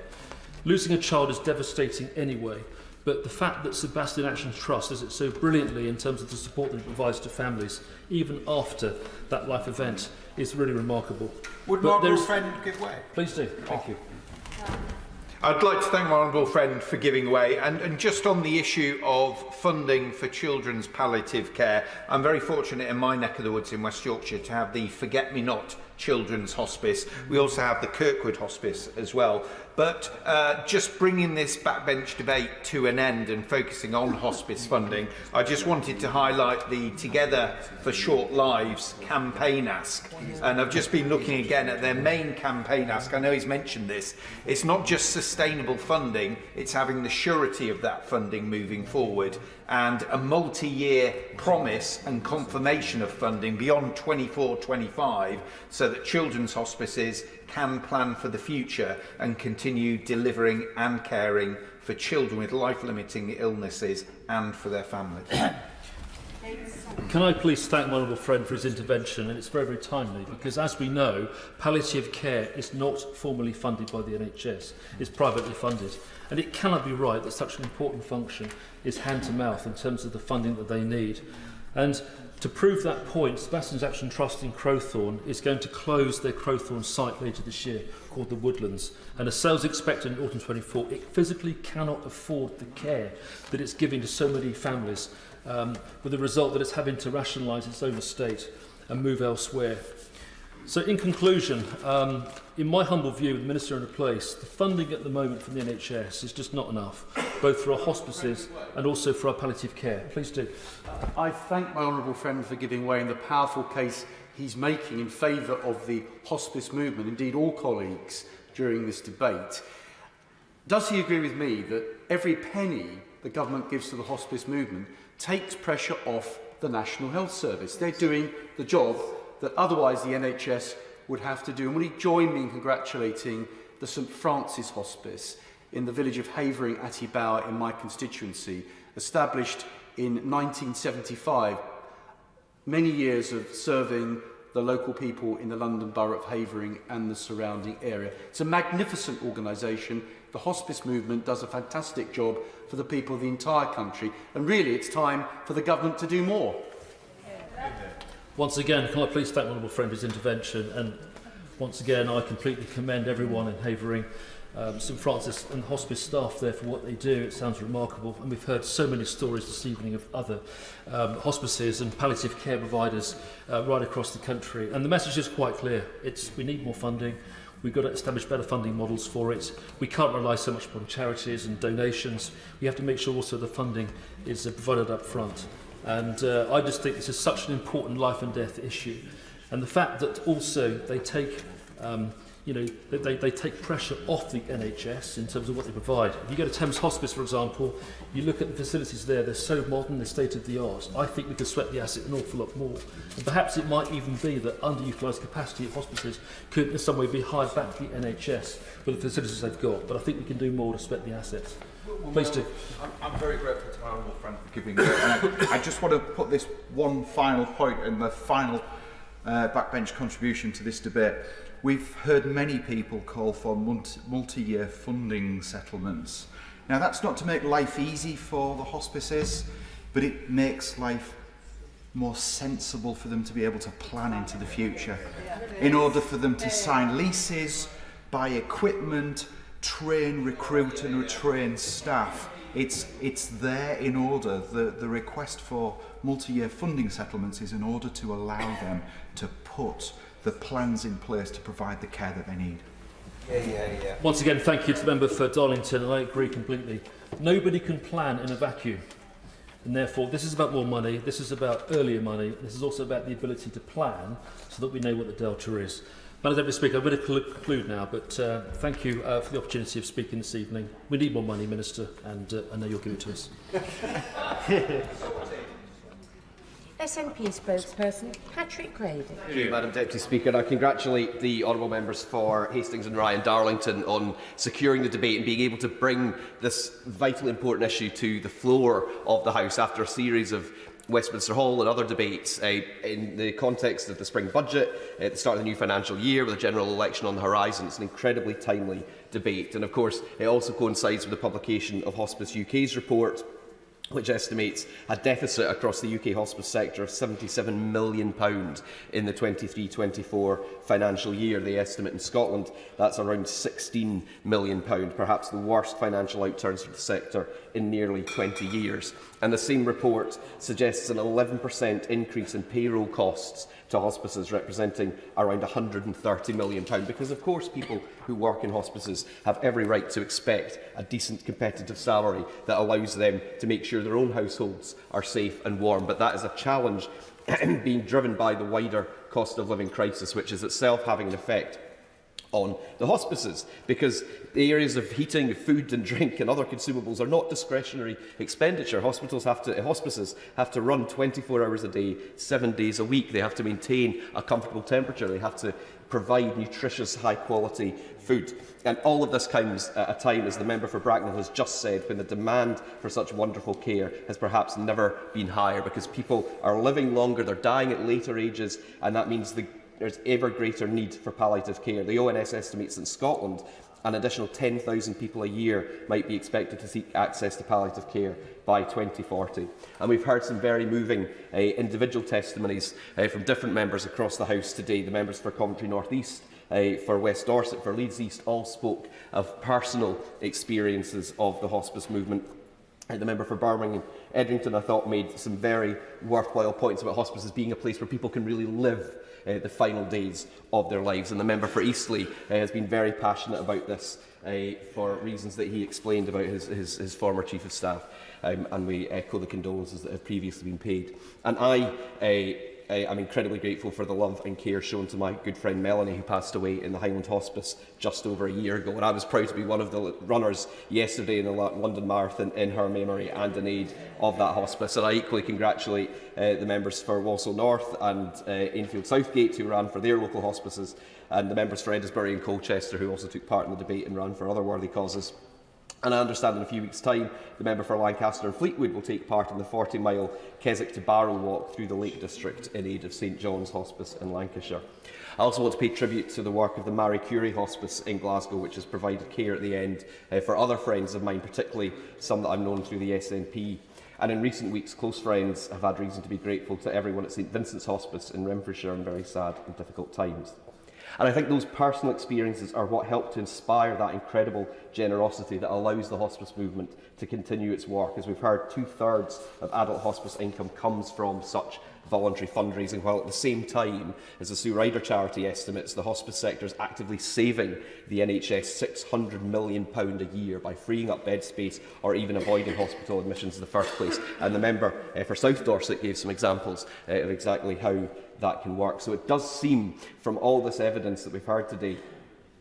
Losing a child is devastating anyway, but the fact that Sebastian Actions Trust does it so brilliantly in terms of the support that it provides to families, even after that life event, is really remarkable. Would my honourable friend give way? Please do. Thank you. I'd like to thank my honourable friend for giving way, and just on the issue of funding for children's palliative care, I'm very fortunate in my neck of the woods in West Yorkshire to have the Forget-Me-Not Children's Hospice. We also have the Kirkwood Hospice as well. But just bringing this backbench debate to an end and focusing on hospice funding, I just wanted to highlight the Together for Short Lives campaign ask. And I've just been looking again at their main campaign ask. I know he's mentioned this. It's not just sustainable funding, it's having the surety of that funding moving forward and a multi-year promise and confirmation of funding beyond 24-25 so that children's hospices can plan for the future and continue delivering and caring for children with life-limiting illnesses and for their families. Can I please thank my honourable friend for his intervention, and it's very, very timely because, as we know, palliative care is not formally funded by the NHS, it's privately funded, and it cannot be right that such an important function is hand-to-mouth in terms of the funding that they need. And to prove that point, Sebastian's Action Trust in Crowthorne is going to close their Crowthorne site later this year, called the Woodlands. And as sales expected in autumn 24, it physically cannot afford the care that it's giving to so many families, with the result that it's having to rationalise its own estate and move elsewhere. So in conclusion, in my humble view, with the Minister in a place, the funding at the moment from the NHS is just not enough, both for our hospices and also for our palliative care. Please do. I thank my honourable friend for giving way in the powerful case he's making in favour of the hospice movement, indeed all colleagues, during this debate. Does he agree with me that every penny the government gives to the hospice movement takes pressure off the National Health Service? They're doing the job that otherwise the NHS would have to do. And will he join me in congratulating the St Francis Hospice in the village of Havering, Attybower in my constituency, established in 1975, many years of serving the local people in the London Borough of Havering and the surrounding area. It's a magnificent organisation. The hospice movement does a fantastic job for the people of the entire country, and really it's time for the government to do more. Once again, can I please thank my honourable friend for his intervention, and once again I completely commend everyone in Havering St Francis and hospice staff there for what they do. It sounds remarkable, and we've heard so many stories this evening of other hospices and palliative care providers right across the country. And the message is quite clear. We need more funding. We've got to establish better funding models for it. We can't rely so much upon charities and donations. We have to make sure also the funding is provided up front. And I just think this is such an important life and death issue. And the fact that also they take they take pressure off the NHS in terms of what they provide. If you go to Thames Hospice, for example, you look at the facilities there, they're so modern, they're state-of-the-art. I think we could sweat the asset an awful lot more. And perhaps it might even be that underutilised capacity of hospices could in some way be hired back to the NHS for the facilities they've got. But I think we can do more to sweat the assets. Please do. I'm very grateful to my honourable friend for giving it. I just want to put this one final point in the final backbench contribution to this debate. We've heard many people call for multi-year funding settlements. Now, that's not to make life easy for the hospices, but it makes life more sensible for them to be able to plan into the future. In order for them to sign leases, buy equipment, train, recruit and retrain staff, it's there in order. The request for multi-year funding settlements is in order to allow them to put the plans in place to provide the care that they need. Once again, thank you to the member for Darlington, and I agree completely. Nobody can plan in a vacuum. And therefore, this is about more money, this is about earlier money, this is also about the ability to plan so that we know what the delta is. Madam Deputy Speaker, I'm going to conclude now, but thank you for the opportunity of speaking this evening. We need more money, Minister, and I know you'll give it to us. SNP spokesperson Patrick Craig. Thank you, Madam Deputy Speaker. I congratulate the honourable members for Hastings and Rye and Darlington on securing the debate and being able to bring this vitally important issue to the floor of the House after a series of Westminster Hall and other debates in the context of the spring budget, at the start of the new financial year with a general election on the horizon. It's an incredibly timely debate, and of course it also coincides with the publication of Hospice UK's report, which estimates a deficit across the UK hospice sector of £77 million in the 23-24 financial year. The estimate in Scotland, that's around £16 million, perhaps the worst financial outturns for the sector in nearly 20 years. And the same report suggests an 11% increase in payroll costs to hospices, representing around £130 million, because of course people who work in hospices have every right to expect a decent competitive salary that allows them to make sure their own households are safe and warm. But that is a challenge being driven by the wider cost of living crisis, which is itself having an effect on the hospices, because the areas of heating, food and drink and other consumables are not discretionary expenditure. Hospices have to run 24 hours a day, 7 days a week. They have to maintain a comfortable temperature. They have to provide nutritious, high-quality food. And all of this comes at a time, as the member for Bracknell has just said, when the demand for such wonderful care has perhaps never been higher, because people are living longer, they're dying at later ages, and that means there's ever greater need for palliative care. The ONS estimates in Scotland an additional 10,000 people a year might be expected to seek access to palliative care by 2040. And we've heard some very moving individual testimonies from different members across the House today. The members for Coventry North East, for West Dorset, for Leeds East, all spoke of personal experiences of the hospice movement. The member for Birmingham Edrington, I thought, made some very worthwhile points about hospices being a place where people can really live the final days of their lives. And the member for Eastleigh has been very passionate about this for reasons that he explained about his former Chief of Staff. And we echo the condolences that have previously been paid. And I'm incredibly grateful for the love and care shown to my good friend Melanie, who passed away in the Highland Hospice just over a year ago. And I was proud to be one of the runners yesterday in the London Marathon in her memory and in aid of that hospice. And I equally congratulate the members for Walsall North and Enfield Southgate, who ran for their local hospices, and the members for Edinburgh and Colchester, who also took part in the debate and ran for other worthy causes. And I understand in a few weeks' time, the member for Lancaster and Fleetwood will take part in the 40-mile Keswick to Barrow walk through the Lake District in aid of St John's Hospice in Lancashire. I also want to pay tribute to the work of the Marie Curie Hospice in Glasgow, which has provided care at the end for other friends of mine, particularly some that I've known through the SNP. And in recent weeks, close friends have had reason to be grateful to everyone at St Vincent's Hospice in Renfrewshire in very sad and difficult times. And I think those personal experiences are what help to inspire that incredible generosity that allows the hospice movement to continue its work. As we've heard, 2/3 of adult hospice income comes from such voluntary fundraising, while at the same time, as the Sue Ryder charity estimates, the hospice sector is actively saving the NHS £600 million a year by freeing up bed space or even avoiding hospital admissions in the first place. And the member for South Dorset gave some examples of exactly how that can work. So it does seem, from all this evidence that we've heard today,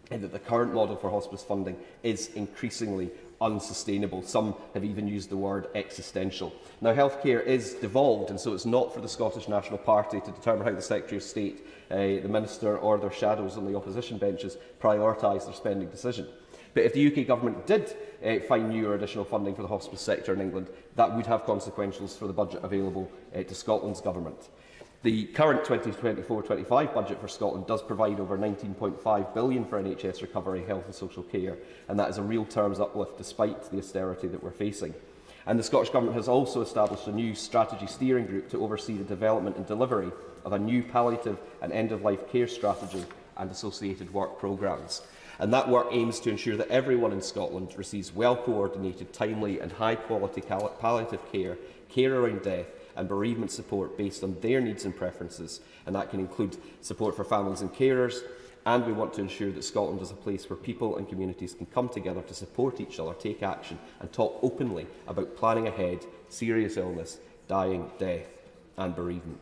that the current model for hospice funding is increasingly unsustainable. Some have even used the word existential. Now, healthcare is devolved, and so it's not for the Scottish National Party to determine how the Secretary of State, the Minister or their shadows on the opposition benches prioritise their spending decision. But if the UK Government did find new or additional funding for the hospice sector in England, that would have consequences for the budget available to Scotland's Government. The current 2024-25 budget for Scotland does provide over £19.5 billion for NHS recovery, health and social care, and that is a real terms uplift despite the austerity that we're facing. And the Scottish Government has also established a new strategy steering group to oversee the development and delivery of a new palliative and end-of-life care strategy and associated work programmes. And that work aims to ensure that everyone in Scotland receives well-coordinated, timely and high-quality palliative care, care around death, and bereavement support based on their needs and preferences, and that can include support for families and carers. And we want to ensure that Scotland is a place where people and communities can come together to support each other, take action and talk openly about planning ahead, serious illness, dying, death and bereavement.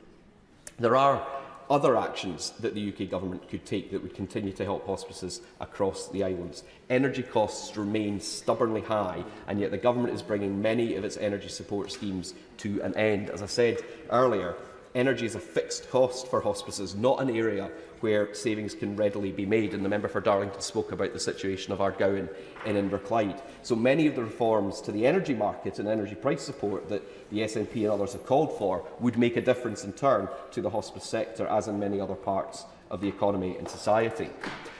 There are other actions that the UK Government could take that would continue to help hospices across the islands. Energy costs remain stubbornly high, and yet the Government is bringing many of its energy support schemes to an end. As I said earlier, energy is a fixed cost for hospices, not an area where savings can readily be made, and the member for Darlington spoke about the situation of Argowan in Inverclyde. So many of the reforms to the energy market and energy price support that the SNP and others have called for would make a difference in turn to the hospice sector, as in many other parts of the economy and society.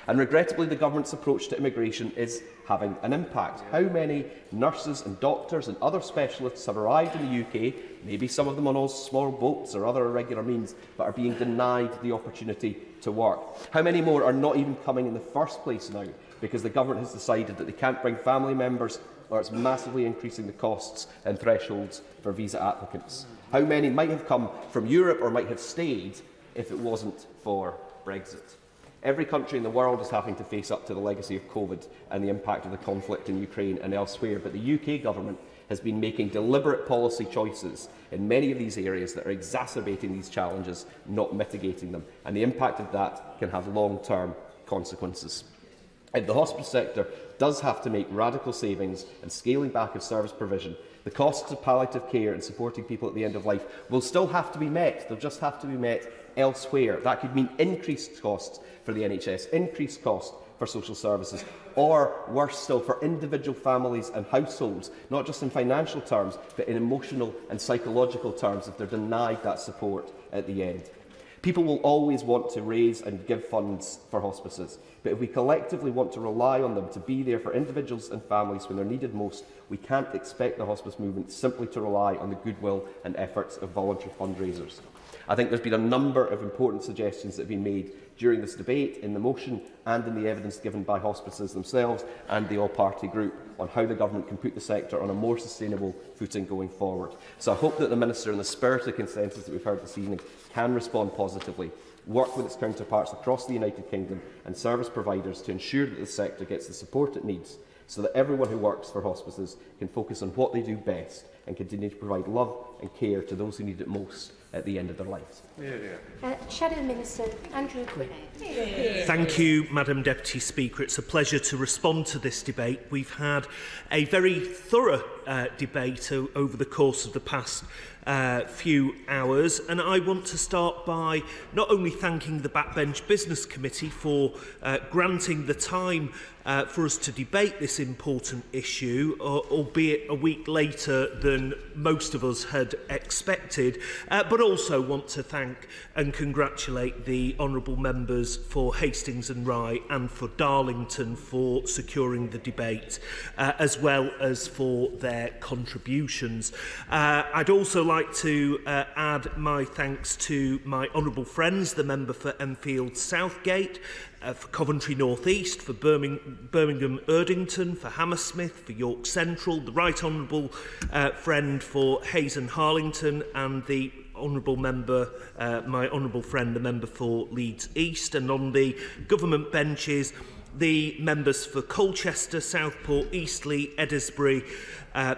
And regrettably, the Government's approach to immigration is having an impact. How many nurses and doctors and other specialists have arrived in the UK, maybe some of them on small boats or other irregular means, but are being denied the opportunity to work? How many more are not even coming in the first place now because the Government has decided that they can't bring family members, or it's massively increasing the costs and thresholds for visa applicants? How many might have come from Europe or might have stayed if it wasn't for Brexit? Every country in the world is having to face up to the legacy of COVID and the impact of the conflict in Ukraine and elsewhere, but the UK Government has been making deliberate policy choices in many of these areas that are exacerbating these challenges, not mitigating them, and the impact of that can have long-term consequences. If the hospice sector does have to make radical savings and scaling back of service provision, the costs of palliative care and supporting people at the end of life will still have to be met. They'll just have to be met elsewhere. That could mean increased costs for the NHS, increased costs for social services, or worse still, for individual families and households, not just in financial terms, but in emotional and psychological terms if they're denied that support at the end. People will always want to raise and give funds for hospices, but if we collectively want to rely on them to be there for individuals and families when they're needed most, we can't expect the hospice movement simply to rely on the goodwill and efforts of voluntary fundraisers. I think there's been a number of important suggestions that have been made during this debate, in the motion and in the evidence given by hospices themselves and the all-party group, on how the Government can put the sector on a more sustainable footing going forward. So I hope that the Minister, in the spirit of consensus that we've heard this evening, can respond positively, work with its counterparts across the United Kingdom and service providers to ensure that the sector gets the support it needs, so that everyone who works for hospices can focus on what they do best and continue to provide love and care to those who need it most at the end of their lives. Shadow Minister Andrew Gwynne. Thank you, Madam Deputy Speaker. It's a pleasure to respond to this debate. We've had a very thorough debate over the course of the past few hours, and I want to start by not only thanking the Backbench Business Committee for granting the time for us to debate this important issue, albeit a week later than most of us had expected, but also want to thank and congratulate the honourable members for Hastings and Rye and for Darlington for securing the debate, as well as for their contributions. I'd also like to add my thanks to my honourable friends, the member for Enfield Southgate, for Coventry North East, for Birmingham Erdington, for Hammersmith, for York Central, the right honourable friend for Hayes and Harlington, and the honourable member, my honourable friend, the member for Leeds East, and on the government benches, the members for Colchester, Southport, Eastleigh, Eddisbury,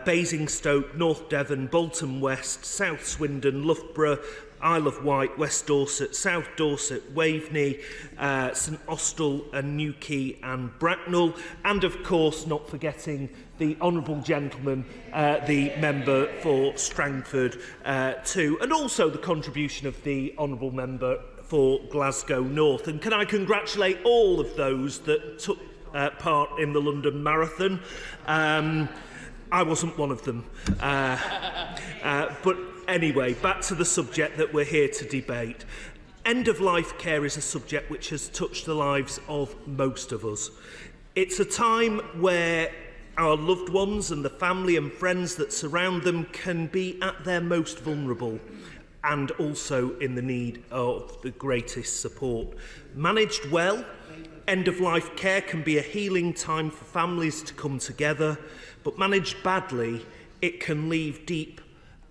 Basingstoke, North Devon, Bolton West, South Swindon, Loughborough, Isle of Wight, West Dorset, South Dorset, Waveney, St Austell and Newquay and Bracknell, and of course not forgetting the honourable gentleman, the member for Strangford too, and also the contribution of the honourable member for Glasgow North. And can I congratulate all of those that took part in the London Marathon? I wasn't one of them. But anyway, back to the subject that we're here to debate. End-of-life care is a subject which has touched the lives of most of us. It's a time where our loved ones and the family and friends that surround them can be at their most vulnerable and also in the need of the greatest support. Managed well, end-of-life care can be a healing time for families to come together, but managed badly, it can leave deep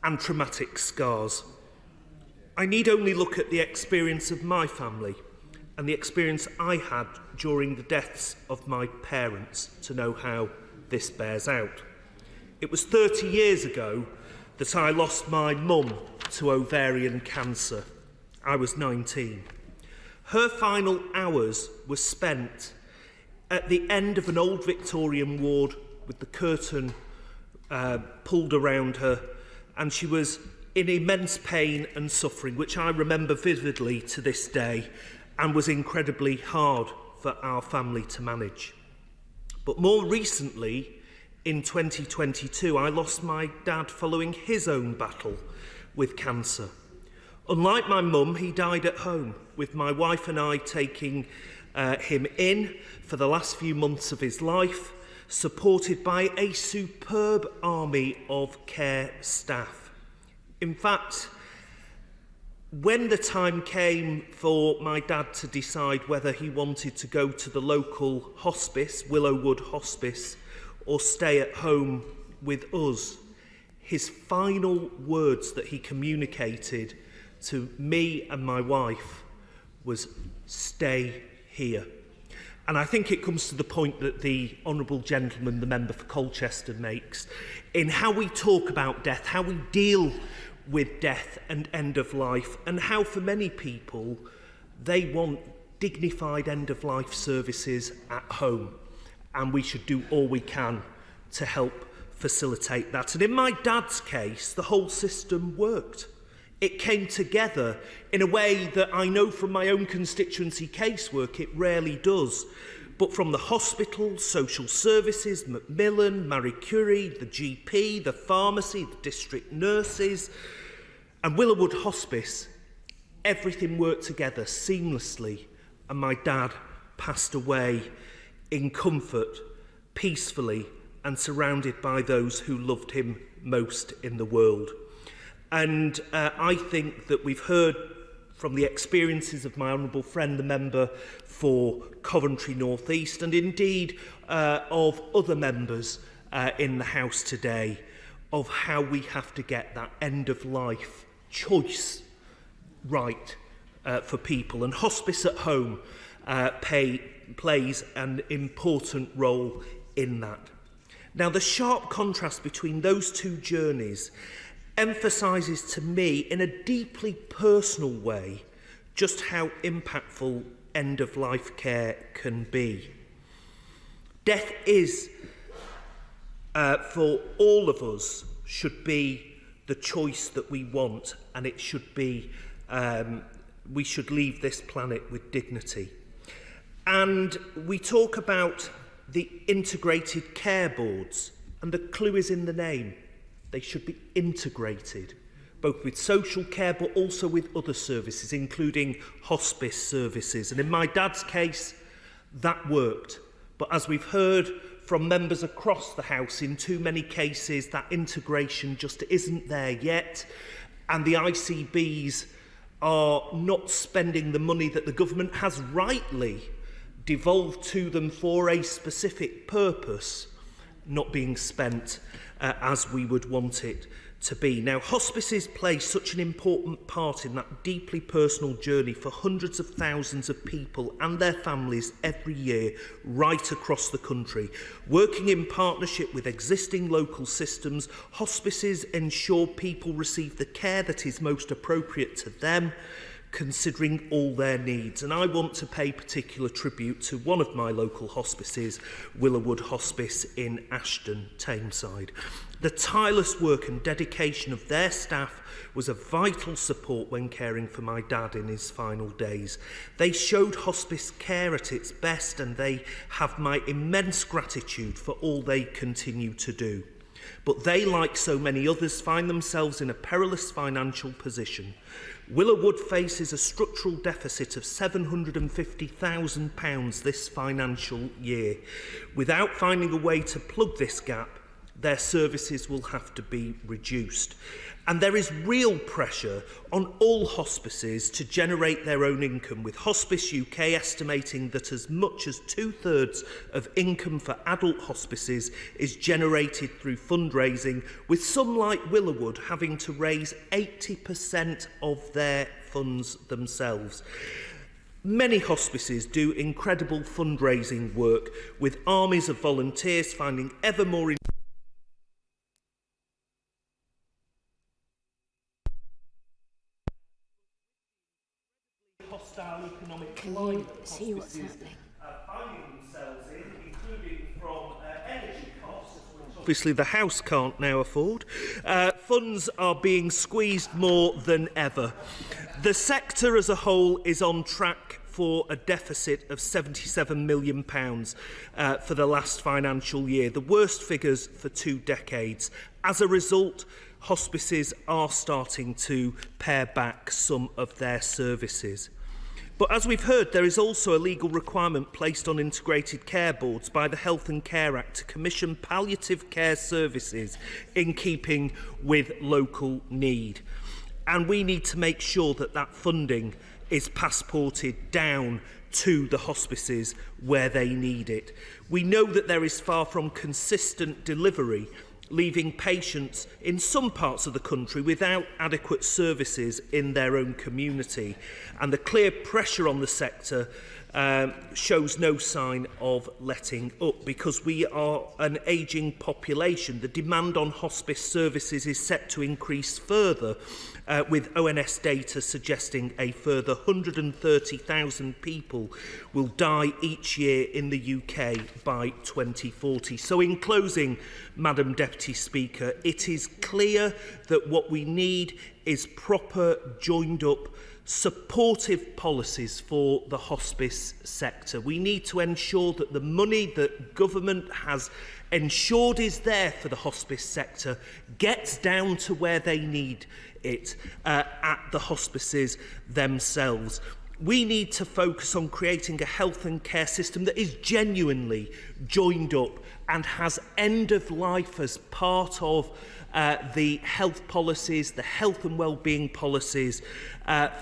and traumatic scars. I need only look at the experience of my family and the experience I had during the deaths of my parents to know how this bears out. It was 30 years ago that I lost my mum to ovarian cancer. I was 19. Her final hours were spent at the end of an old Victorian ward with the curtain pulled around her, and she was in immense pain and suffering, which I remember vividly to this day, and was incredibly hard for our family to manage. But more recently, in 2022, I lost my dad following his own battle with cancer. Unlike my mum, he died at home, with my wife and I taking him in for the last few months of his life, supported by a superb army of care staff. In fact, when the time came for my dad to decide whether he wanted to go to the local hospice, Willowwood Hospice, or stay at home with us, his final words that he communicated to me and my wife was, "Stay here." And I think it comes to the point that the honourable gentleman, the member for Colchester, makes in how we talk about death, how we deal with death and end of life, and how for many people they want dignified end of life services at home, and we should do all we can to help facilitate that. And in my dad's case, the whole system worked. It came together in a way that I know from my own constituency casework it rarely does. But from the hospital, social services, Macmillan, Marie Curie, the GP, the pharmacy, the district nurses, and Willowwood Hospice, everything worked together seamlessly, and my dad passed away in comfort, peacefully, and surrounded by those who loved him most in the world. And I think that we've heard from the experiences of my honourable friend, the member for Coventry North East, and indeed of other members in the House today, of how we have to get that end-of-life choice right for people. And hospice at home plays an important role in that. Now, the sharp contrast between those two journeys emphasises to me in a deeply personal way just how impactful end-of-life care can be. Death is, for all of us, should be the choice that we want, and it should be, we should leave this planet with dignity. And we talk about the integrated care boards, and the clue is in the name. They should be integrated, both with social care but also with other services, including hospice services. And in my dad's case, that worked. But as we've heard from members across the House, in too many cases that integration just isn't there yet, and the ICBs are not spending the money that the government has rightly devolved to them for a specific purpose, not being spent as we would want it to be. Now, hospices play such an important part in that deeply personal journey for hundreds of thousands of people and their families every year right across the country. Working in partnership with existing local systems, hospices ensure people receive the care that is most appropriate to them, considering all their needs. And I want to pay particular tribute to one of my local hospices, Willowood Hospice in Ashton, Tameside. The tireless work and dedication of their staff was a vital support when caring for my dad in his final days. They showed hospice care at its best, and they have my immense gratitude for all they continue to do. But they, like so many others, find themselves in a perilous financial position. Willowood faces a structural deficit of £750,000 this financial year. Without finding a way to plug this gap, their services will have to be reduced. And there is real pressure on all hospices to generate their own income, with Hospice UK estimating that as much as 2/3 of income for adult hospices is generated through fundraising, with some like Willowood having to raise 80% of their funds themselves. Many hospices do incredible fundraising work, with armies of volunteers finding ever more hostile economic climate hospices finding themselves in, including from energy costs, which obviously the House can't now afford. Funds are being squeezed more than ever. The sector as a whole is on track for a deficit of £77 million for the last financial year, the worst figures for 2 decades. As a result, hospices are starting to pare back some of their services. But as we've heard, there is also a legal requirement placed on integrated care boards by the Health and Care Act to commission palliative care services in keeping with local need. And we need to make sure that that funding is passported down to the hospices where they need it. We know that there is far from consistent delivery, leaving patients in some parts of the country without adequate services in their own community. And the clear pressure on the sector shows no sign of letting up, because we are an ageing population. The demand on hospice services is set to increase further, with ONS data suggesting a further 130,000 people will die each year in the UK by 2040. So in closing, Madam Deputy Speaker, it is clear that what we need is proper, joined up, supportive policies for the hospice sector. We need to ensure that the money that government has ensured is there for the hospice sector gets down to where they need it, at the hospices themselves. We need to focus on creating a health and care system that is genuinely joined up and has end of life as part of the health policies, the health and well-being policies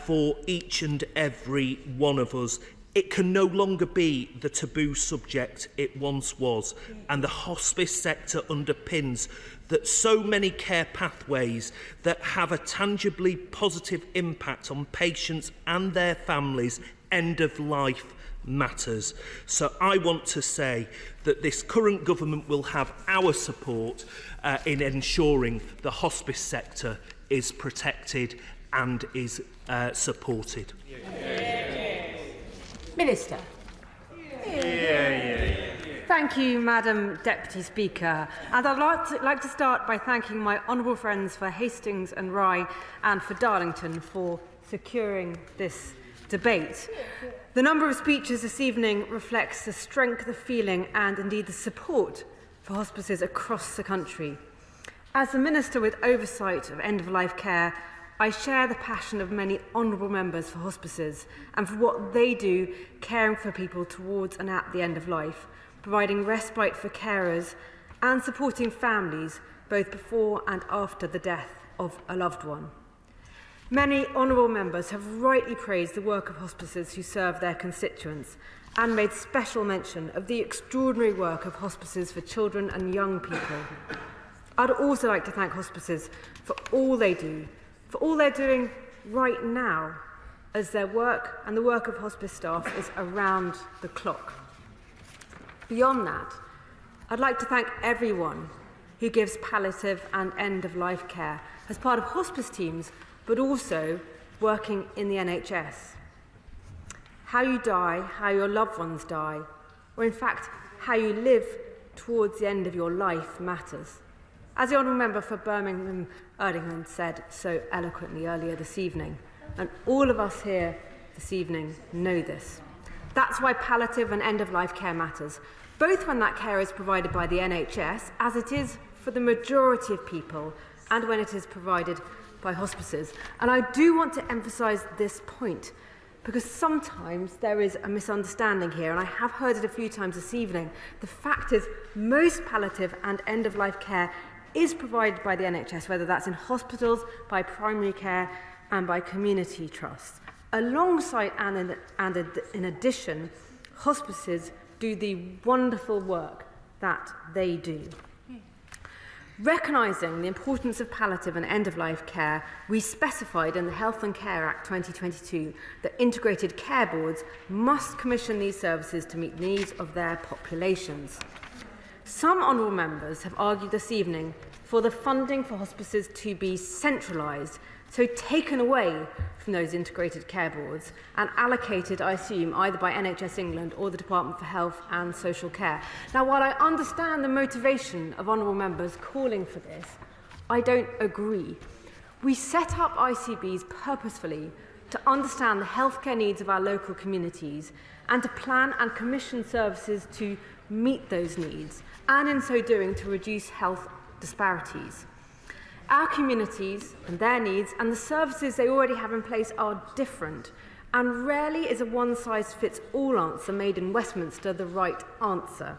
for each and every one of us. It can no longer be the taboo subject it once was, and the hospice sector underpins that so many care pathways that have a tangibly positive impact on patients and their families' end of life matters. So I want to say that this current government will have our support in ensuring the hospice sector is protected and is supported. Minister. Thank you, Madam Deputy Speaker. And I'd like to start by thanking my honourable friends for Hastings and Rye and for Darlington for securing this debate. The number of speeches this evening reflects the strength of feeling and indeed the support for hospices across the country. As the Minister with oversight of end-of-life care, I share the passion of many honourable members for hospices and for what they do caring for people towards and at the end of life, providing respite for carers and supporting families both before and after the death of a loved one. Many honourable members have rightly praised the work of hospices who serve their constituents and made special mention of the extraordinary work of hospices for children and young people. I'd also like to thank hospices for all they do, for all they're doing right now, as their work and the work of hospice staff is around the clock. Beyond that, I'd like to thank everyone who gives palliative and end-of-life care as part of hospice teams, but also working in the NHS. How you die, how your loved ones die, or in fact, how you live towards the end of your life matters. As the Honourable Member for Birmingham Erdingham said so eloquently earlier this evening, and all of us here this evening know this. That's why palliative and end-of-life care matters, both when that care is provided by the NHS, as it is for the majority of people, and when it is provided by hospices. And I do want to emphasise this point, because sometimes there is a misunderstanding here, and I have heard it a few times this evening. The fact is, most palliative and end-of-life care is provided by the NHS, whether that's in hospitals, by primary care, and by community trusts. Alongside and in addition, hospices do the wonderful work that they do. Recognising the importance of palliative and end-of-life care, we specified in the Health and Care Act 2022 that integrated care boards must commission these services to meet the needs of their populations. Some honourable members have argued this evening for the funding for hospices to be centralised, so taken away from those integrated care boards and allocated, I assume, either by NHS England or the Department for Health and Social Care. Now, while I understand the motivation of honourable members calling for this, I don't agree. We set up ICBs purposefully to understand the healthcare needs of our local communities and to plan and commission services to meet those needs, and in so doing to reduce health disparities. Our communities and their needs and the services they already have in place are different, and rarely is a one-size-fits-all answer made in Westminster the right answer.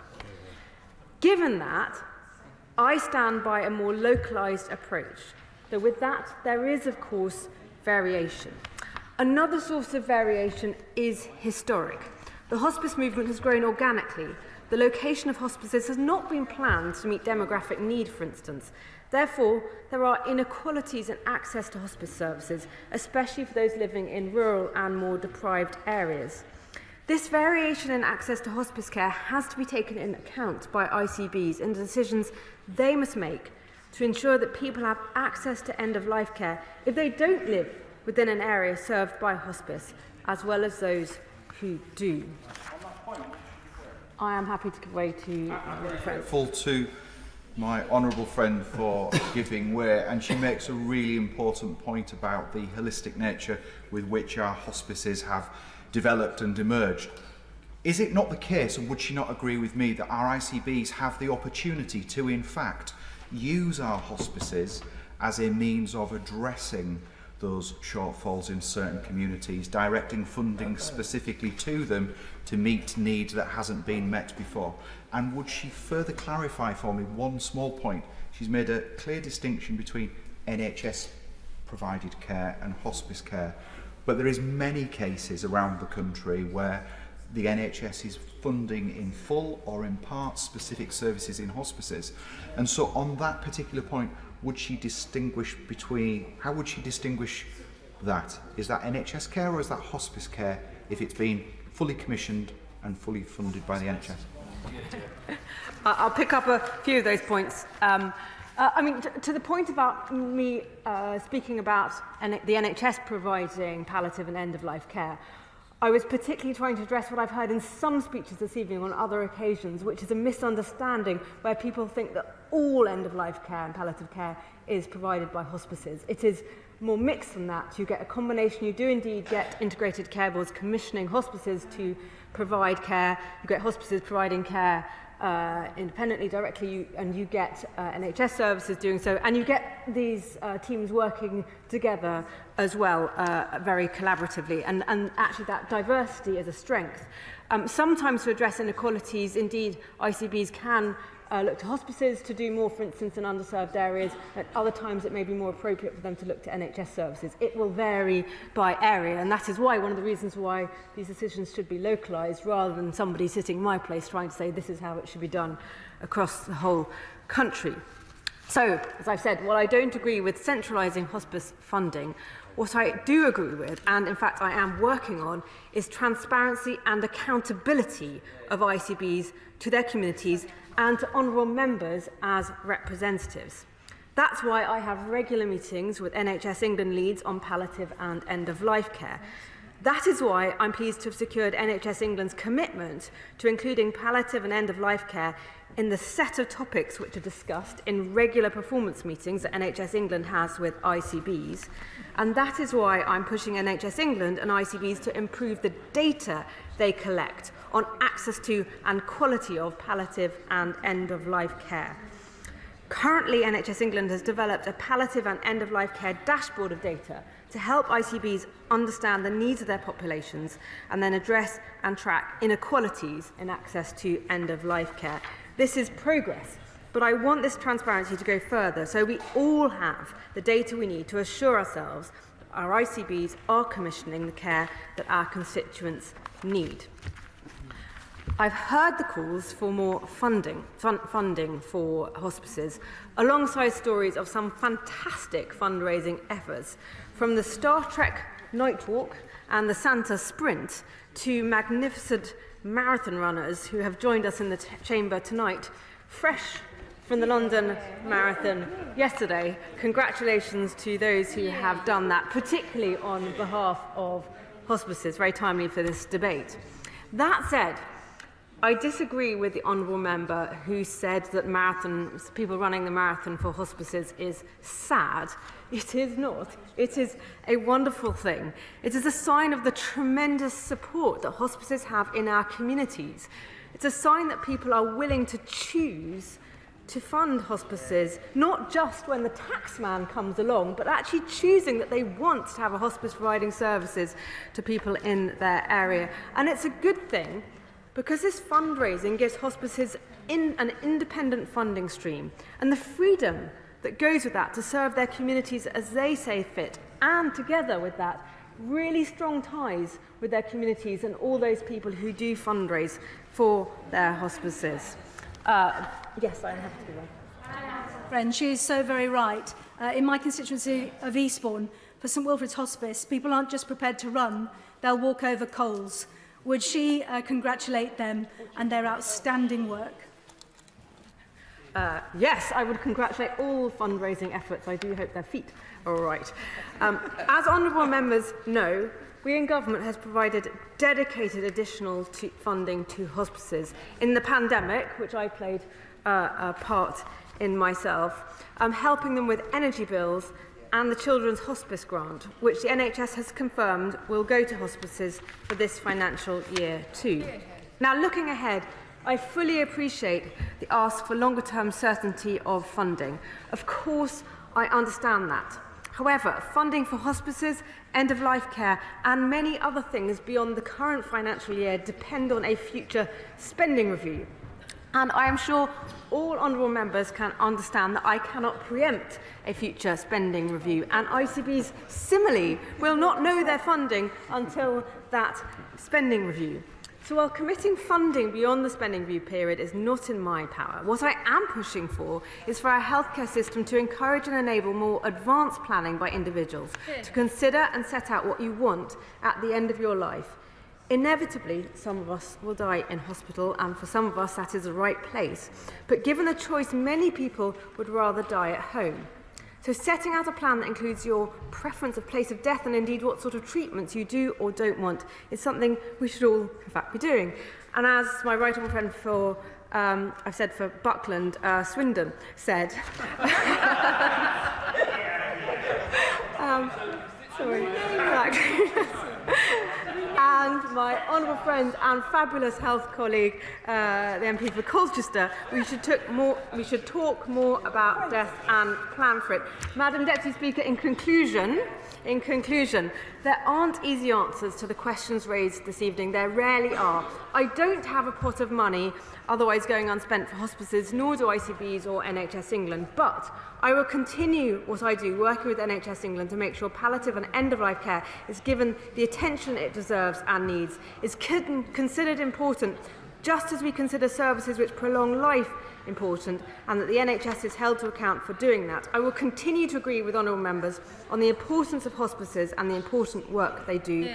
Given that, I stand by a more localised approach, though with that there is, of course, variation. Another source of variation is historic. The hospice movement has grown organically. The location of hospices has not been planned to meet demographic need, for instance. Therefore, there are inequalities in access to hospice services, especially for those living in rural and more deprived areas. This variation in access to hospice care has to be taken into account by ICBs in the decisions they must make to ensure that people have access to end-of-life care if they don't live within an area served by hospice, as well as those who do. I am happy to give way to Grateful to my honourable friend for giving way, and she makes a really important point about the holistic nature with which our hospices have developed and emerged. Is it not the case, and would she not agree with me, that our ICBs have the opportunity to, in fact, use our hospices as a means of addressing those shortfalls in certain communities, directing funding specifically to them to meet needs that hasn't been met before? And would she further clarify for me one small point? She's made a clear distinction between NHS provided care and hospice care, but there is many cases around the country where the NHS is funding in full or in part specific services in hospices. And so on that particular point, would she distinguish between, how would she distinguish that? Is that NHS care or is that hospice care if it's been fully commissioned and fully funded by the NHS? I'll pick up a few of those points. To the point about me speaking about the NHS providing palliative and end-of-life care, I was particularly trying to address what I've heard in some speeches this evening on other occasions, which is a misunderstanding where people think that all end-of-life care and palliative care is provided by hospices. It is more mixed than that. You get a combination. You do indeed get integrated care boards commissioning hospices to provide care. You get hospices providing care independently, directly, and you get NHS services doing so, and you get these teams working together as well, very collaboratively, and actually that diversity is a strength. Sometimes to address inequalities, indeed, ICBs can look to hospices to do more, for instance, in underserved areas. At other times, it may be more appropriate for them to look to NHS services. It will vary by area, and that is why one of the reasons why these decisions should be localised rather than somebody sitting in my place trying to say this is how it should be done across the whole country. So, as I've said, while I don't agree with centralising hospice funding, what I do agree with, and in fact I am working on, is transparency and accountability of ICBs to their communities and to honourable members as representatives. That's why I have regular meetings with NHS England leads on palliative and end-of-life care. That is why I'm pleased to have secured NHS England's commitment to including palliative and end-of-life care in the set of topics which are discussed in regular performance meetings that NHS England has with ICBs. And that is why I'm pushing NHS England and ICBs to improve the data they collect on access to and quality of palliative and end-of-life care. Currently, NHS England has developed a palliative and end-of-life care dashboard of data to help ICBs understand the needs of their populations and then address and track inequalities in access to end-of-life care. This is progress, but I want this transparency to go further so we all have the data we need to assure ourselves that our ICBs are commissioning the care that our constituents need. I've heard the calls for more funding for hospices, alongside stories of some fantastic fundraising efforts, from the Star Trek Night Walk and the Santa Sprint to magnificent marathon runners who have joined us in the chamber tonight, fresh from the London Marathon yesterday. Congratulations to those who have done that, particularly on behalf of hospices. Very timely for this debate. That said, I disagree with the honourable member who said that people running the marathon for hospices is sad. It is not. It is a wonderful thing. It is a sign of the tremendous support that hospices have in our communities. It's a sign that people are willing to choose to fund hospices, not just when the taxman comes along, but actually choosing that they want to have a hospice providing services to people in their area. And it's a good thing, because this fundraising gives hospices an independent funding stream and the freedom that goes with that to serve their communities as they say fit, and together with that, really strong ties with their communities and all those people who do fundraise for their hospices. Yes, I have to do that. Friend, she is so very right. In my constituency of Eastbourne, for St Wilfrid's Hospice, people aren't just prepared to run, they'll walk over coals. Would she congratulate them and their outstanding work? Yes, I would congratulate all fundraising efforts. I do hope their feet are all right. As honourable members know, we in government has provided dedicated additional funding to hospices. In the pandemic, which I played a part in myself, helping them with energy bills and the Children's Hospice Grant, which the NHS has confirmed will go to hospices for this financial year too. Now, looking ahead, I fully appreciate the ask for longer-term certainty of funding. Of course, I understand that. However, funding for hospices, end-of-life care and many other things beyond the current financial year depend on a future spending review. And I am sure all honourable members can understand that I cannot preempt a future spending review, and ICBs similarly will not know their funding until that spending review. So while committing funding beyond the spending review period is not in my power, what I am pushing for is for our healthcare system to encourage and enable more advanced planning by individuals, to consider and set out what you want at the end of your life. Inevitably, some of us will die in hospital, and for some of us that is the right place. But given the choice, many people would rather die at home. So setting out a plan that includes your preference of place of death and indeed what sort of treatments you do or don't want is something we should all, in fact, be doing. And as my right honourable friend for, I've said for Buckland, Swindon, said, sorry, and my honourable friend and fabulous health colleague, the MP for Colchester, we should talk more about death and plan for it. Madam Deputy Speaker, in conclusion, there aren't easy answers to the questions raised this evening. There rarely are. I don't have a pot of money otherwise going unspent for hospices, nor do ICBs or NHS England, but I will continue what I do, working with NHS England to make sure palliative and end-of-life care is given the attention it deserves and needs, is considered important, just as we consider services which prolong life important, and that the NHS is held to account for doing that. I will continue to agree with honourable members on the importance of hospices and the important work they do.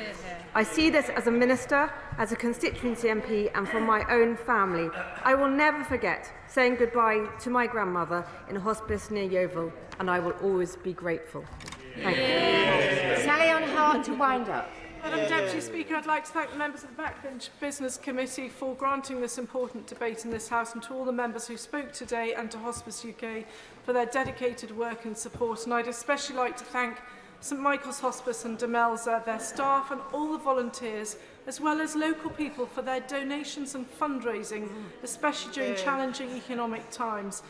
I see this as a minister, as a constituency MP, and from my own family. I will never forget saying goodbye to my grandmother in a hospice near Yeovil, and I will always be grateful. Thank you. Sally on Hart to wind up. Madam Deputy Speaker, I'd like to thank the members of the Backbench Business Committee for granting this important debate in this House, and to all the members who spoke today, and to Hospice UK for their dedicated work and support. And I'd especially like to thank St Michael's Hospice and Demelza, their staff and all the volunteers, as well as local people for their donations and fundraising, especially during challenging economic times.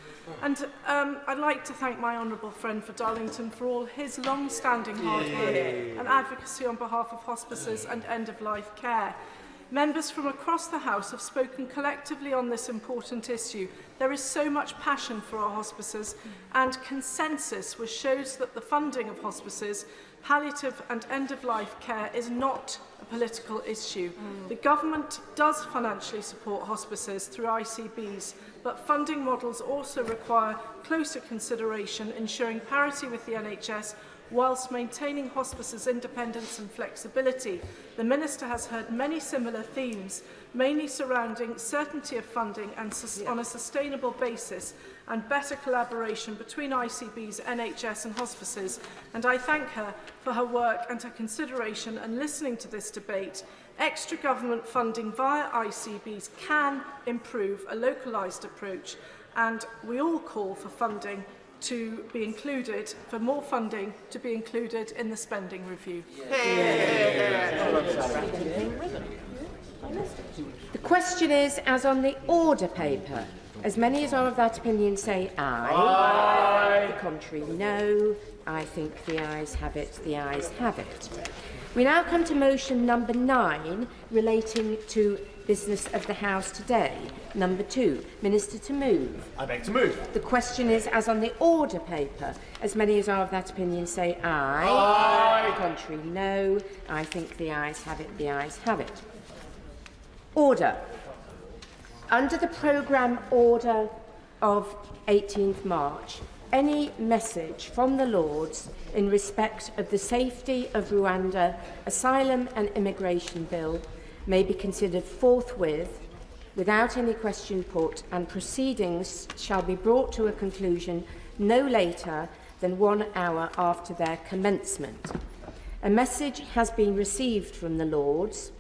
And I'd like to thank my honourable friend for Darlington for all his long-standing hard work and advocacy on behalf of hospices and end-of-life care. Members from across the House have spoken collectively on this important issue. There is so much passion for our hospices and consensus which shows that the funding of hospices, palliative and end-of-life care is not a political issue. The government does financially support hospices through ICBs, but funding models also require closer consideration, ensuring parity with the NHS whilst maintaining hospices' independence and flexibility. The Minister has heard many similar themes, mainly surrounding certainty of funding and on a sustainable basis, and better collaboration between ICBs, NHS and hospices, and I thank her for her work and her consideration and listening to this debate. Extra government funding via ICBs can improve a localised approach, and we all call for funding to be included, for more funding to be included in the spending review. The question is, as on the order paper, as many as are of that opinion say aye. Aye. The contrary, no. I think the ayes have it. The ayes have it. We now come to motion number 9, relating to business of the House today. Number 2, Minister to move. I beg to move. The question is, as on the order paper, as many as are of that opinion say aye. Aye. The contrary, no. I think the ayes have it. The ayes have it. Order. Under the programme order of 18th March, any message from the Lords in respect of the safety of Rwanda Asylum and Immigration Bill may be considered forthwith, without any question put, and proceedings shall be brought to a conclusion no later than 1 hour after their commencement. A message has been received from the Lords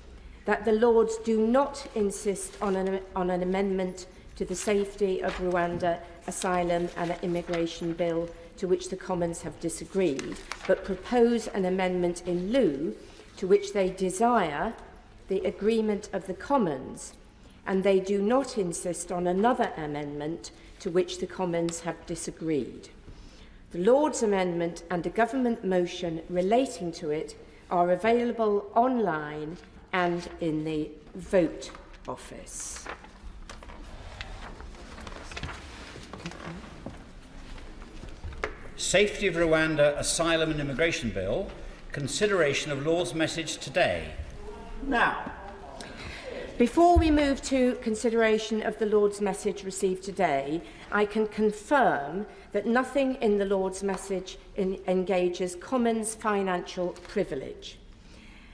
that the Lords do not insist on an amendment to the Safety of Rwanda Asylum and Immigration Bill, to which the Commons have disagreed, but propose an amendment in lieu, to which they desire the agreement of the Commons, and they do not insist on another amendment to which the Commons have disagreed. The Lords' amendment and a government motion relating to it are available online and in the Vote Office. Safety of Rwanda Asylum and Immigration Bill, consideration of Lord's message today. Now, before we move to consideration of the Lord's message received today, I can confirm that nothing in the Lord's message engages Commons financial privilege.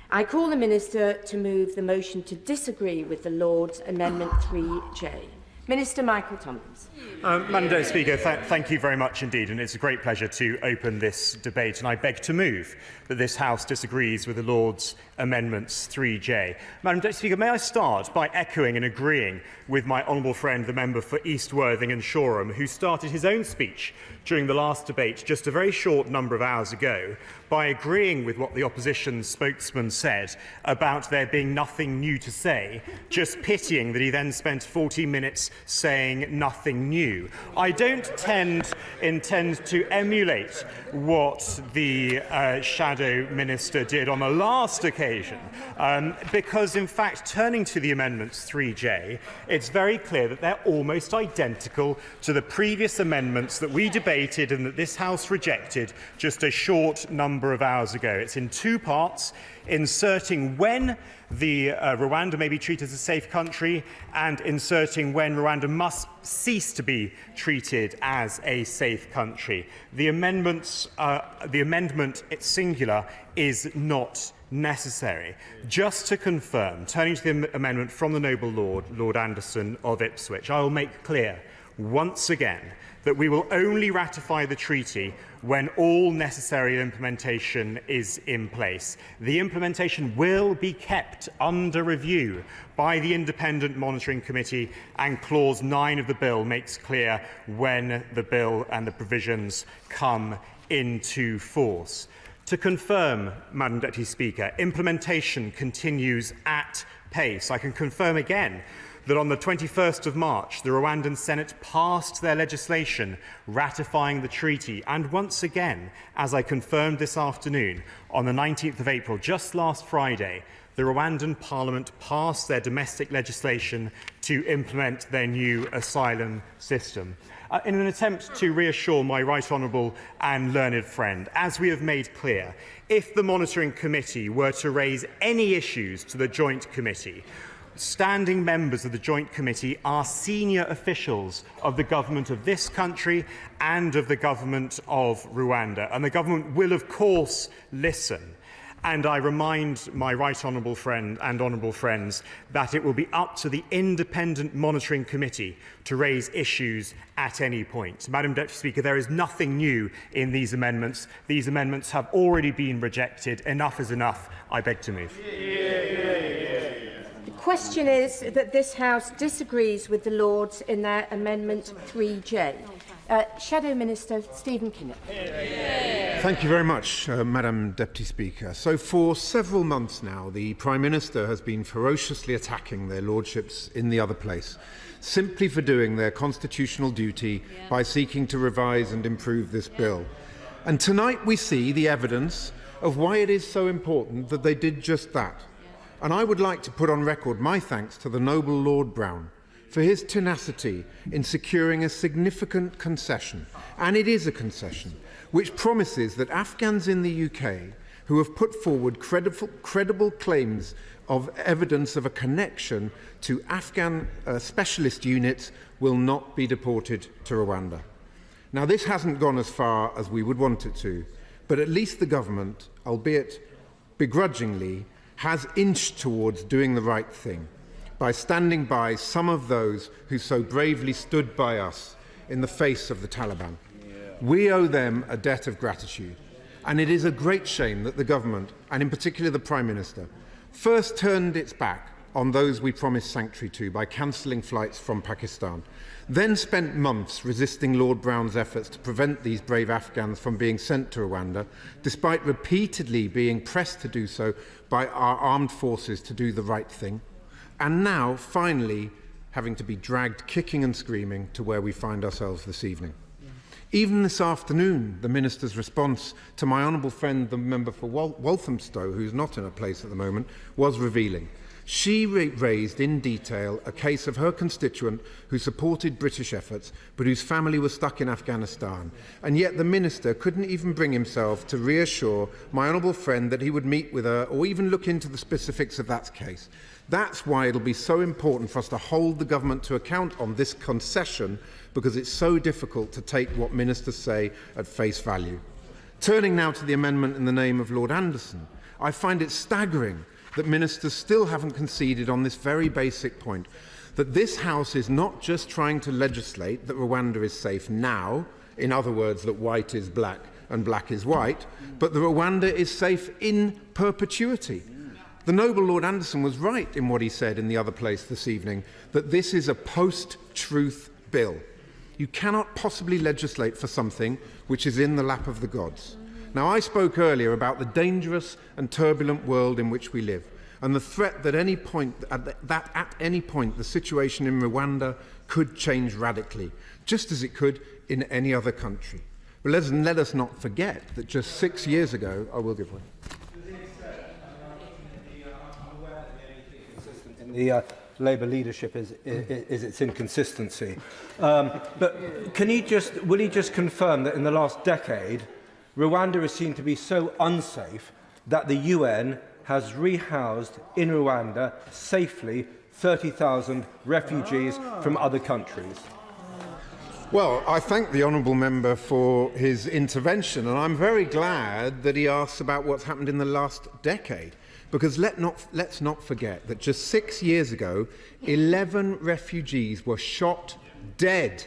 I call the Minister to move the motion to disagree with the Lord's Amendment 3J. Minister Michael Tompkins. Madam Speaker, thank you very much indeed, and it's a great pleasure to open this debate, and I beg to move that this House disagrees with the Lord's Amendments 3J. Madam Deputy Speaker, may I start by echoing and agreeing with my honourable friend, the member for East Worthing and Shoreham, who started his own speech during the last debate just a very short number of hours ago by agreeing with what the opposition spokesman said about there being nothing new to say, just pitying that he then spent 40 minutes saying nothing new. I don't intend to emulate what the Shadow Minister did on the last occasion, because in fact, turning to the Amendments 3J, it's very clear that they're almost identical to the previous amendments that we debated and that this House rejected just a short number of hours ago. It's in two parts, inserting when the Rwanda may be treated as a safe country and inserting when Rwanda must cease to be treated as a safe country. The amendment singular is not necessary. Just to confirm, turning to the amendment from the noble Lord, Lord Anderson of Ipswich, I will make clear once again that we will only ratify the treaty when all necessary implementation is in place. The implementation will be kept under review by the Independent Monitoring Committee, and Clause 9 of the bill makes clear when the bill and the provisions come into force. To confirm, Madam Deputy Speaker, implementation continues at pace. I can confirm again that on the 21st of March, the Rwandan Senate passed their legislation ratifying the treaty. And once again, as I confirmed this afternoon, on the 19th of April, just last Friday, the Rwandan Parliament passed their domestic legislation to implement their new asylum system. In an attempt to reassure my right honourable and learned friend, as we have made clear, if the Monitoring Committee were to raise any issues to the Joint Committee, standing members of the Joint Committee are senior officials of the government of this country and of the government of Rwanda, and the government will, of course, listen. And I remind my right honourable friend and honourable friends that it will be up to the Independent Monitoring Committee to raise issues at any point. Madam Deputy Speaker, there is nothing new in these amendments. These amendments have already been rejected. Enough is enough. I beg to move. The question is that this House disagrees with the Lords in their Amendment 3J. Shadow Minister Stephen Kinnock. Thank you very much, Madam Deputy Speaker. So for several months now, the Prime Minister has been ferociously attacking their lordships in the other place, simply for doing their constitutional duty by seeking to revise and improve this bill. And tonight we see the evidence of why it is so important that they did just that. And I would like to put on record my thanks to the noble Lord Brown for his tenacity in securing a significant concession, and it is a concession, which promises that Afghans in the UK who have put forward credible claims of evidence of a connection to Afghan specialist units will not be deported to Rwanda. Now, this hasn't gone as far as we would want it to, but at least the government, albeit begrudgingly, has inched towards doing the right thing by standing by some of those who so bravely stood by us in the face of the Taliban. We owe them a debt of gratitude, and it is a great shame that the government, and in particular the Prime Minister, first turned its back on those we promised sanctuary to by cancelling flights from Pakistan, then spent months resisting Lord Brown's efforts to prevent these brave Afghans from being sent to Rwanda, despite repeatedly being pressed to do so by our armed forces to do the right thing, and now, finally, having to be dragged kicking and screaming to where we find ourselves this evening. Even this afternoon, the Minister's response to my honourable friend, the member for Walthamstow, who's not in a place at the moment, was revealing. She raised in detail a case of her constituent who supported British efforts, but whose family was stuck in Afghanistan. And yet the Minister couldn't even bring himself to reassure my honourable friend that he would meet with her or even look into the specifics of that case. That's why it'll be so important for us to hold the government to account on this concession, because it's so difficult to take what ministers say at face value. Turning now to the amendment in the name of Lord Anderson, I find it staggering that ministers still haven't conceded on this very basic point, that this House is not just trying to legislate that Rwanda is safe now, in other words, that white is black and black is white, but that Rwanda is safe in perpetuity. The noble Lord Anderson was right in what he said in the other place this evening, that this is a post-truth bill. You cannot possibly legislate for something which is in the lap of the gods. Now, I spoke earlier about the dangerous and turbulent world in which we live, and the threat that at any point the situation in Rwanda could change radically, just as it could in any other country. But let us not forget that just 6 years ago, I will give way. The Labour leadership is its inconsistency. But will he just confirm that in the last decade, Rwanda is seen to be so unsafe that the UN has rehoused in Rwanda safely 30,000 refugees from other countries? Well, I thank the honourable member for his intervention, and I'm very glad that he asks about what's happened in the last decade. Because let's not forget that just 6 years ago, 11 refugees were shot dead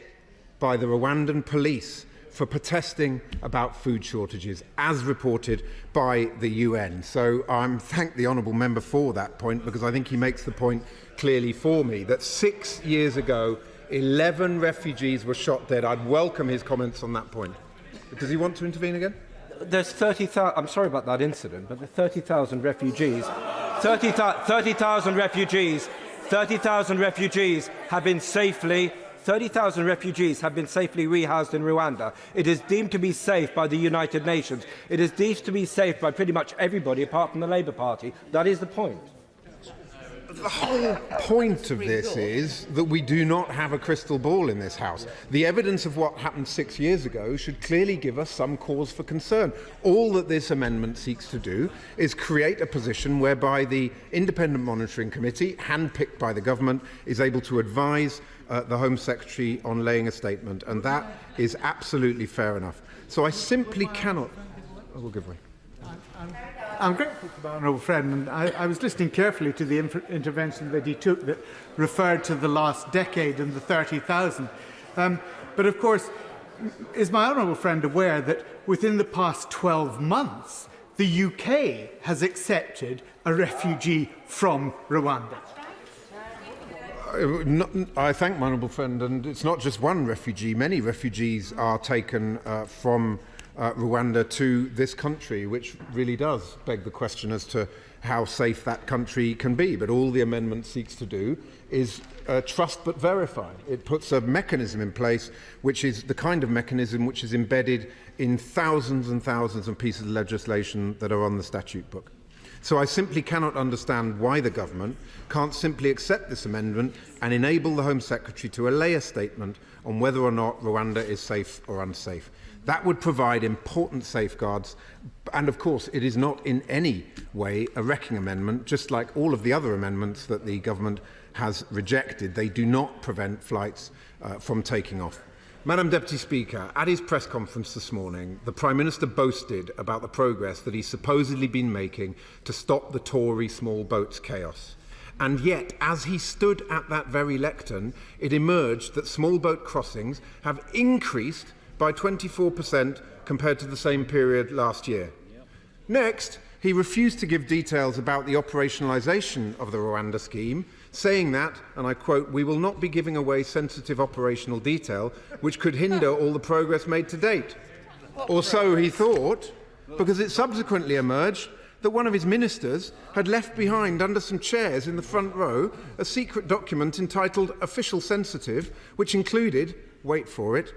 by the Rwandan police for protesting about food shortages, as reported by the UN. So I thank the honourable member for that point, because I think he makes the point clearly for me, that 6 years ago, 11 refugees were shot dead. I'd welcome his comments on that point. Does he want to intervene again? There's 30,000, I'm sorry about that incident, but the 30,000 refugees, 30,000 refugees have been safely, 30,000 refugees have been safely rehoused in Rwanda. It is deemed to be safe by the United Nations. It is deemed to be safe by pretty much everybody apart from the Labour Party. That is the point. The whole point of this is that we do not have a crystal ball in this House. The evidence of what happened 6 years ago should clearly give us some cause for concern. All that this amendment seeks to do is create a position whereby the Independent Monitoring Committee, handpicked by the government, is able to advise the Home Secretary on laying a statement, and that is absolutely fair enough. So I simply cannot... I will give way. I'm grateful to my honourable friend, and I was listening carefully to the intervention that he took that referred to the last decade and the 30,000. But of course, is my honourable friend aware that within the past 12 months, the UK has accepted a refugee from Rwanda? I thank my honourable friend, and it's not just one refugee. Many refugees are taken from Rwanda to this country, which really does beg the question as to how safe that country can be. But all the amendment seeks to do is trust but verify. It puts a mechanism in place which is the kind of mechanism which is embedded in thousands and thousands of pieces of legislation that are on the statute book. So I simply cannot understand why the government can't simply accept this amendment and enable the Home Secretary to allay a statement on whether or not Rwanda is safe or unsafe. That would provide important safeguards, and of course it is not in any way a wrecking amendment, just like all of the other amendments that the government has rejected. They do not prevent flights from taking off. Madam Deputy Speaker, at his press conference this morning, the Prime Minister boasted about the progress that he's supposedly been making to stop the Tory small boats chaos. And yet, as he stood at that very lectern, it emerged that small boat crossings have increased by 24% compared to the same period last year. Next, he refused to give details about the operationalisation of the Rwanda scheme, saying that, and I quote, "We will not be giving away sensitive operational detail which could hinder all the progress made to date." Or so he thought, because it subsequently emerged that one of his ministers had left behind under some chairs in the front row a secret document entitled Official Sensitive, which included, wait for it,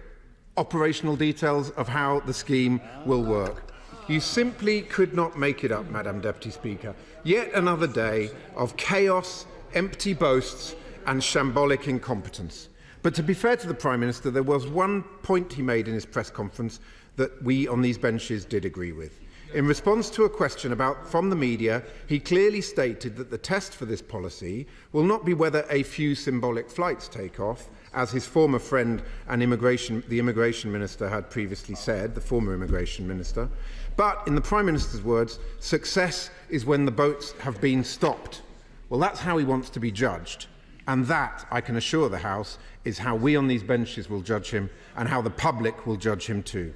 operational details of how the scheme will work. You simply could not make it up, Madam Deputy Speaker. Yet another day of chaos, empty boasts and shambolic incompetence. But to be fair to the Prime Minister, there was one point he made in his press conference that we on these benches did agree with. In response to a question from the media, he clearly stated that the test for this policy will not be whether a few symbolic flights take off, as his former friend and the Immigration Minister had previously said, the former Immigration Minister, but, in the Prime Minister's words, success is when the boats have been stopped. Well, that's how he wants to be judged. And that, I can assure the House, is how we on these benches will judge him and how the public will judge him too.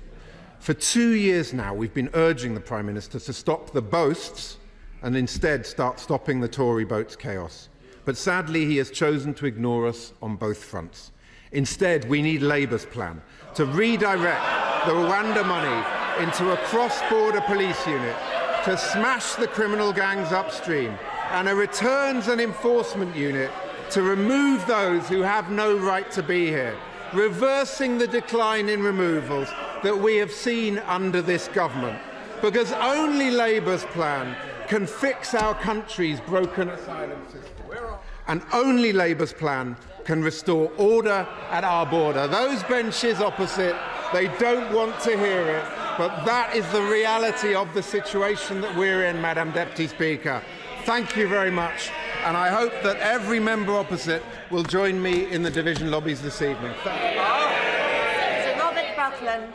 For 2 years now, we've been urging the Prime Minister to stop the boasts and instead start stopping the Tory boat's chaos. But sadly, he has chosen to ignore us on both fronts. Instead, we need Labour's plan to redirect the Rwanda money into a cross-border police unit, to smash the criminal gangs upstream, and a returns and enforcement unit to remove those who have no right to be here, reversing the decline in removals that we have seen under this government. Because only Labour's plan can fix our country's broken asylum system. And only Labour's plan can restore order at our border. Those benches opposite, they don't want to hear it, but that is the reality of the situation that we're in, Madam Deputy Speaker. Thank you very much, and I hope that every member opposite will join me in the division lobbies this evening. Sir Robert Buckland.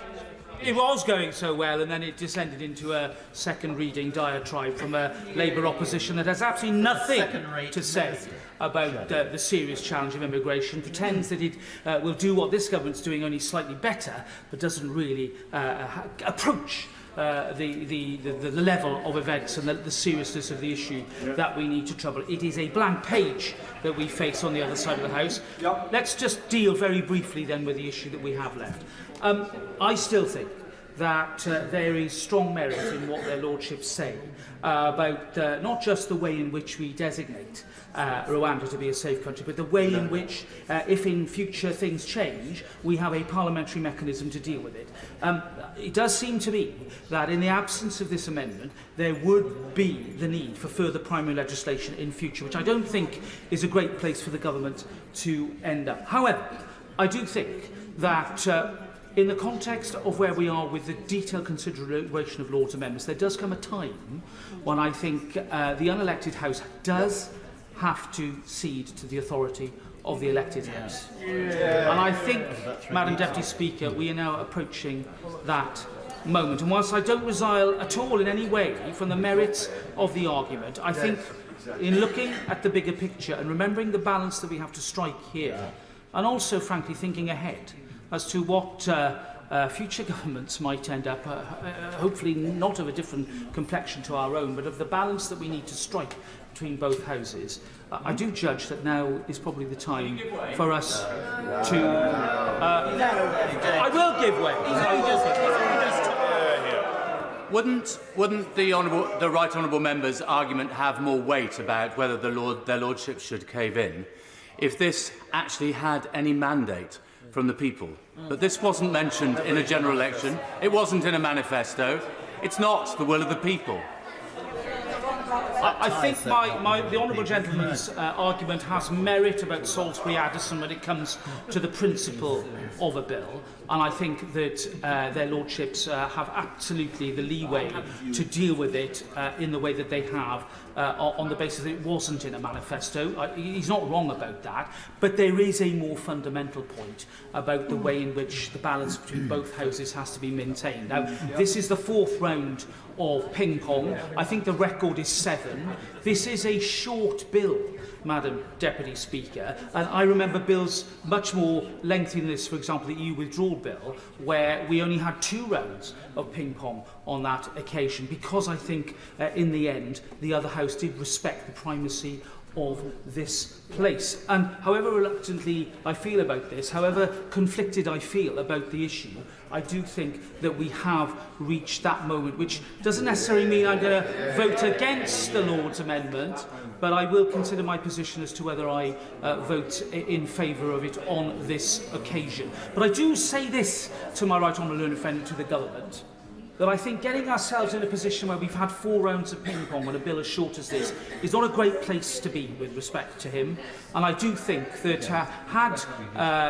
It was going so well, and then it descended into a second reading diatribe from a Labour opposition that has absolutely nothing to say about the serious challenge of immigration, pretends that it will do what this government's doing, only slightly better, but doesn't really approach the level of events and the seriousness of the issue that we need to trouble. It is a blank page that we face on the other side of the House. Let's just deal very briefly then with the issue that we have left. I still think that there is strong merit in what their lordships say about not just the way in which we designate Rwanda to be a safe country, but the way in which, if in future things change, we have a parliamentary mechanism to deal with it. It does seem to me that in the absence of this amendment, there would be the need for further primary legislation in future, which I don't think is a great place for the government to end up. However, I do think that in the context of where we are with the detailed consideration of Lord's amendments, there does come a time when I think the unelected House does have to cede to the authority of the elected House. And I think, Madam Deputy Speaker, we are now approaching that moment. And whilst I don't resile at all in any way from the merits of the argument, I think in looking at the bigger picture and remembering the balance that we have to strike here, and also, frankly, thinking ahead as to what future governments might end up, hopefully not of a different complexion to our own, but of the balance that we need to strike between both houses, I do judge that now is probably the time for us to... I will give way. Wouldn't the right honourable member's argument have more weight about whether their lordships should cave in if this actually had any mandate from the people? But this wasn't mentioned in a general election. It wasn't in a manifesto. It's not the will of the people. I think the honourable gentleman's argument has merit about Salisbury-Addison when it comes to the principle of a bill, and I think that their lordships have absolutely the leeway to deal with it in the way that they have on the basis that it wasn't in a manifesto. He's not wrong about that, but there is a more fundamental point about the way in which the balance between both houses has to be maintained. Now, this is the fourth round of ping-pong. I think the record is 7. This is a short bill, Madam Deputy Speaker, and I remember bills much more lengthy than this, for example, the EU withdrawal bill, where we only had 2 rounds of ping-pong on that occasion, because I think in the end the other House did respect the primacy of this place. And however reluctantly I feel about this, however conflicted I feel about the issue, I do think that we have reached that moment, which doesn't necessarily mean I'm going to vote against the Lord's amendment, but I will consider my position as to whether I vote in favour of it on this occasion. But I do say this to my right honourable learned friend, to the government, that I think getting ourselves in a position where we've had 4 rounds of ping-pong on a bill as short as this is not a great place to be with respect to him. And I do think that had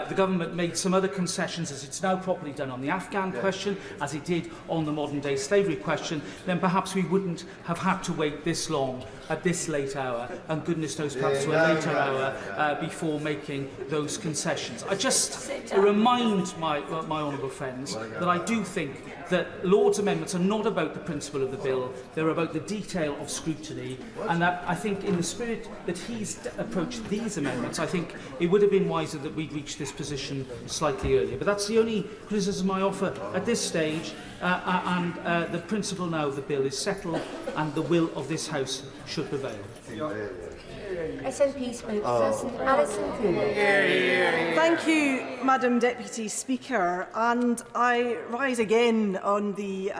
the government made some other concessions, as it's now properly done on the Afghan question, as it did on the modern-day slavery question, then perhaps we wouldn't have had to wait this long at this late hour, and goodness knows perhaps to a later hour before making those concessions. I just remind my honourable friends that I do think that Lord's Lord's amendments are not about the principle of the bill, they're about the detail of scrutiny, and that I think in the spirit that he's approached these amendments, I think it would have been wiser that we'd reached this position slightly earlier. But that's the only criticism I offer at this stage, and the principle now of the bill is settled, and the will of this House should prevail. SNP spokesperson Alison Cooley. Thank you, Madam Deputy Speaker. And I rise again on the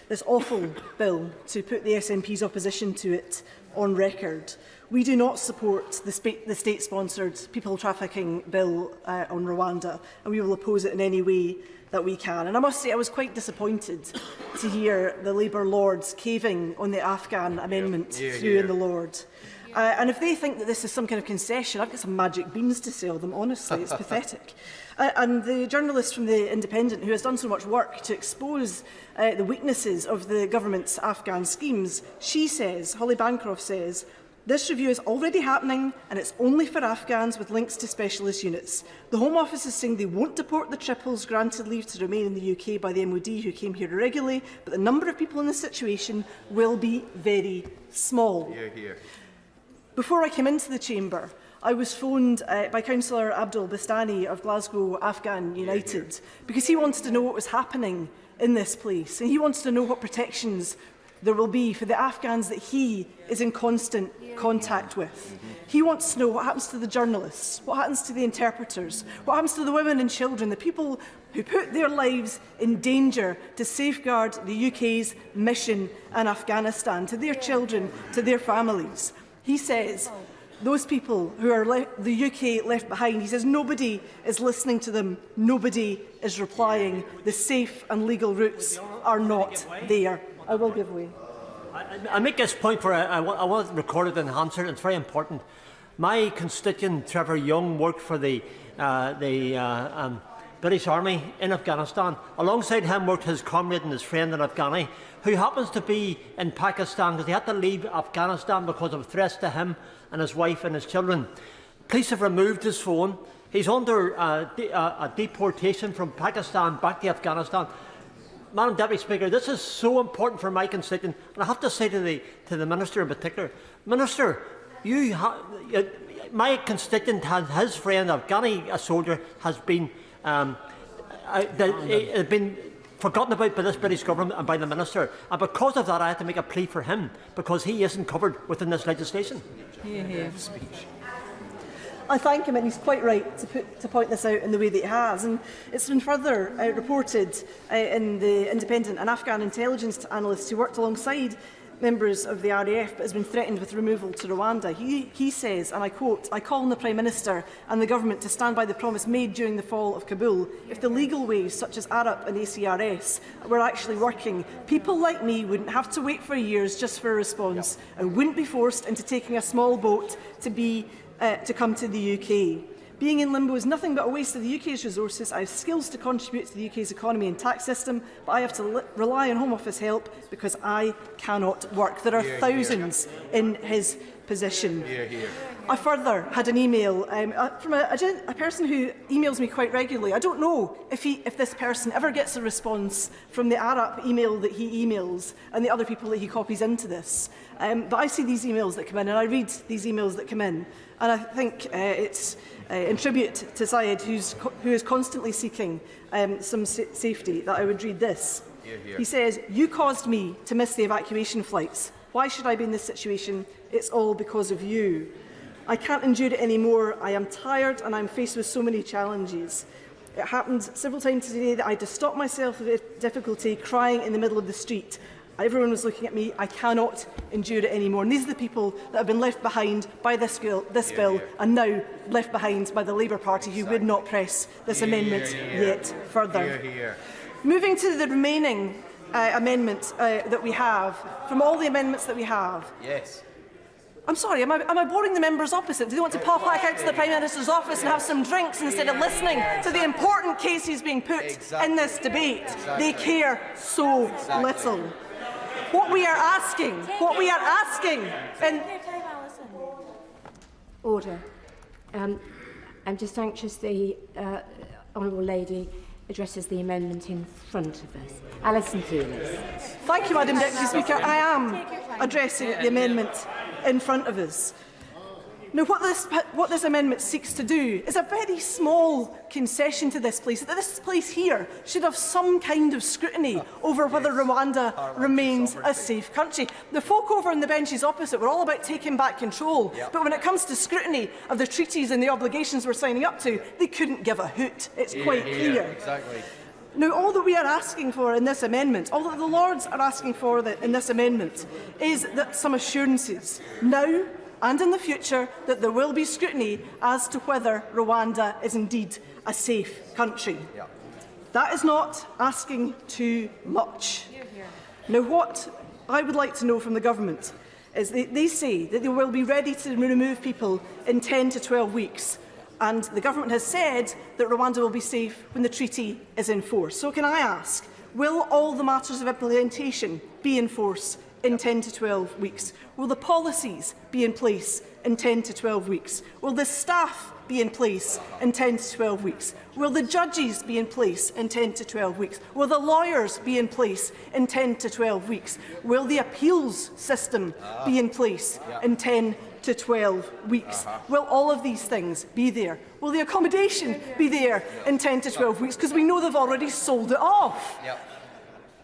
this awful bill to put the SNP's opposition to it on record. We do not support the state-sponsored people trafficking bill on Rwanda, and we will oppose it in any way that we can. And I must say I was quite disappointed to hear the Labour Lords caving on the Afghan amendment through in the Lord. And if they think that this is some kind of concession, I've got some magic beans to sell them, honestly. It's pathetic. And the journalist from The Independent, who has done so much work to expose the weaknesses of the government's Afghan schemes, she says, Holly Bancroft says, this review is already happening and it's only for Afghans with links to specialist units. The Home Office is saying they won't deport the triples granted leave to remain in the UK by the MOD who came here irregularly, but the number of people in this situation will be very small. Hear, hear. Before I came into the chamber, I was phoned by Councillor Abdul Bastani of Glasgow Afghan United because he wanted to know what was happening in this place, and he wants to know what protections there will be for the Afghans that he is in constant contact with. He wants to know what happens to the journalists, what happens to the interpreters, what happens to the women and children, the people who put their lives in danger to safeguard the UK's mission in Afghanistan, to their children, to their families. He says those people who are the UK left behind, he says nobody is listening to them, nobody is replying. The safe and legal routes are not there. I will give way. I make this point for I want it recorded and answered. It's very important. My constituent Trevor Young worked for the British Army in Afghanistan. Alongside him worked his comrade and his friend in Afghani, who happens to be in Pakistan because he had to leave Afghanistan because of threats to him and his wife and his children. Police have removed his phone. He's under a deportation from Pakistan back to Afghanistan. Madam Deputy Speaker, this is so important for my constituent, and I have to say to the Minister in particular, Minister, my constituent has his friend, a soldier, has been forgotten about by this British government and by the Minister, and because of that I had to make a plea for him, because he isn't covered within this legislation. I thank him, and he's quite right to point this out in the way that he has. And it's been further reported in The Independent, an Afghan intelligence analyst who worked alongside members of the RAF but has been threatened with removal to Rwanda. He says, and I quote, "I call on the Prime Minister and the Government to stand by the promise made during the fall of Kabul. If the legal ways such as ARAP and ACRS were actually working, people like me wouldn't have to wait for years just for a response and wouldn't be forced into taking a small boat to come to the UK. Being in limbo is nothing but a waste of the UK's resources. I have skills to contribute to the UK's economy and tax system, but I have to rely on Home Office help because I cannot work." There are thousands in his position. I further had an email from a person who emails me quite regularly. I don't know if this person ever gets a response from the ARAP email that he emails and the other people that he copies into this. But I see these emails that come in, and I read these emails that come in, and I think it's in tribute to Syed, who is constantly seeking some safety, that I would read this. He says, "You caused me to miss the evacuation flights. Why should I be in this situation? It's all because of you. I can't endure it anymore. I am tired and I'm faced with so many challenges. It happened several times today that I had to stop myself with difficulty, crying in the middle of the street. Everyone was looking at me. I cannot endure it anymore." And these are the people that have been left behind by this bill and now left behind by the Labour Party, who would not press this amendment yet further. Moving to the remaining amendments that we have, from all the amendments that we have. Yes. I'm sorry, am I boring the members opposite? Do they want to pop back out to the Prime Minister's office and have some drinks instead of listening to the important cases being put in this debate? They care so little. What we are asking, and Order. I'm just anxious the Honourable Lady addresses the amendment in front of us. Alison Thewlis. Thank you, Madam Deputy Speaker. I am addressing the amendment in front of us. Now, what this amendment seeks to do is a very small concession to this place, that this place here should have some kind of scrutiny over whether Rwanda remains a safe country. The folk over on the benches opposite were all about taking back control, but when it comes to scrutiny of the treaties and the obligations we're signing up to, they couldn't give a hoot. It's quite clear. Exactly. Now, all that we are asking for in this amendment, all that the Lords are asking for in this amendment, is that some assurances now and in the future that there will be scrutiny as to whether Rwanda is indeed a safe country. Yeah. That is not asking too much. Now, what I would like to know from the government is they say that they will be ready to remove people in 10 to 12 weeks. And the government has said that Rwanda will be safe when the treaty is in force. So can I ask, will all the matters of implementation be in force in 10 to 12 weeks? Will the policies be in place in 10 to 12 weeks? Will the staff be in place in 10 to 12 weeks? Will the judges be in place in 10 to 12 weeks? Will the lawyers be in place in 10 to 12 weeks? Will the appeals system be in place in 10 to 12 weeks? Will all of these things be there? Will the accommodation be there in 10 to 12 weeks? Because we know they've already sold it off.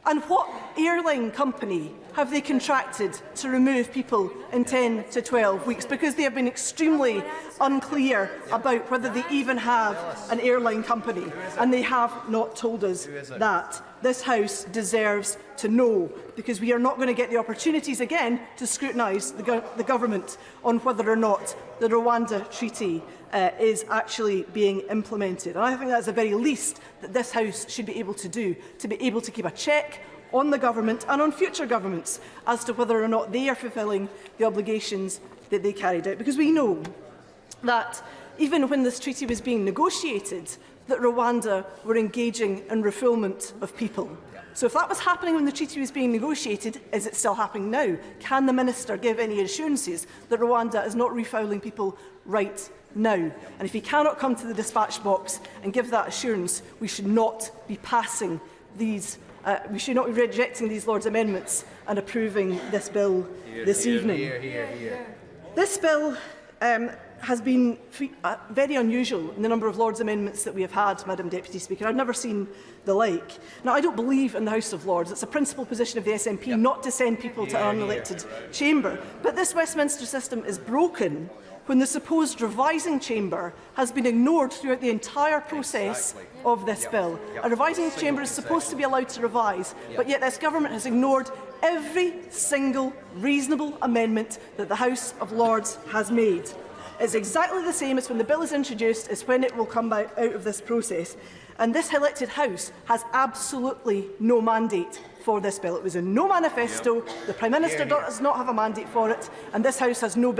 And what airline company have they contracted to remove people in 10 to 12 weeks? Because they have been extremely unclear about whether they even have an airline company, and they have not told us that. This House deserves to know, because we are not going to get the opportunities again to scrutinise the government on whether or not the Rwanda Treaty is actually being implemented. And I think that's the very least that this House should be able to do, to be able to keep a check on the government and on future governments as to whether or not they are fulfilling the obligations that they carried out. Because we know that even when this treaty was being negotiated, that Rwanda were engaging in refoulement of people. So if that was happening when the treaty was being negotiated, is it still happening now? Can the Minister give any assurances that Rwanda is not refouling people right now? And if he cannot come to the dispatch box and give that assurance, we should not be passing these we should not be rejecting these Lords' amendments and approving this bill this evening. This bill has been very unusual in the number of Lords' amendments that we have had, Madam Deputy Speaker. I've never seen the like. Now, I don't believe in the House of Lords. It's a principal position of the SNP not to send people to an unelected chamber. But this Westminster system is broken when the supposed revising chamber has been ignored throughout the entire process of this bill. A revising chamber is supposed to be allowed to revise, but yet this government has ignored every single reasonable amendment that the House of Lords has made. It's exactly the same as when the bill is introduced as when it will come out of this process. And this elected House has absolutely no mandate for this bill. It was in no manifesto. The Prime Minister does not have a mandate for it, and this House has no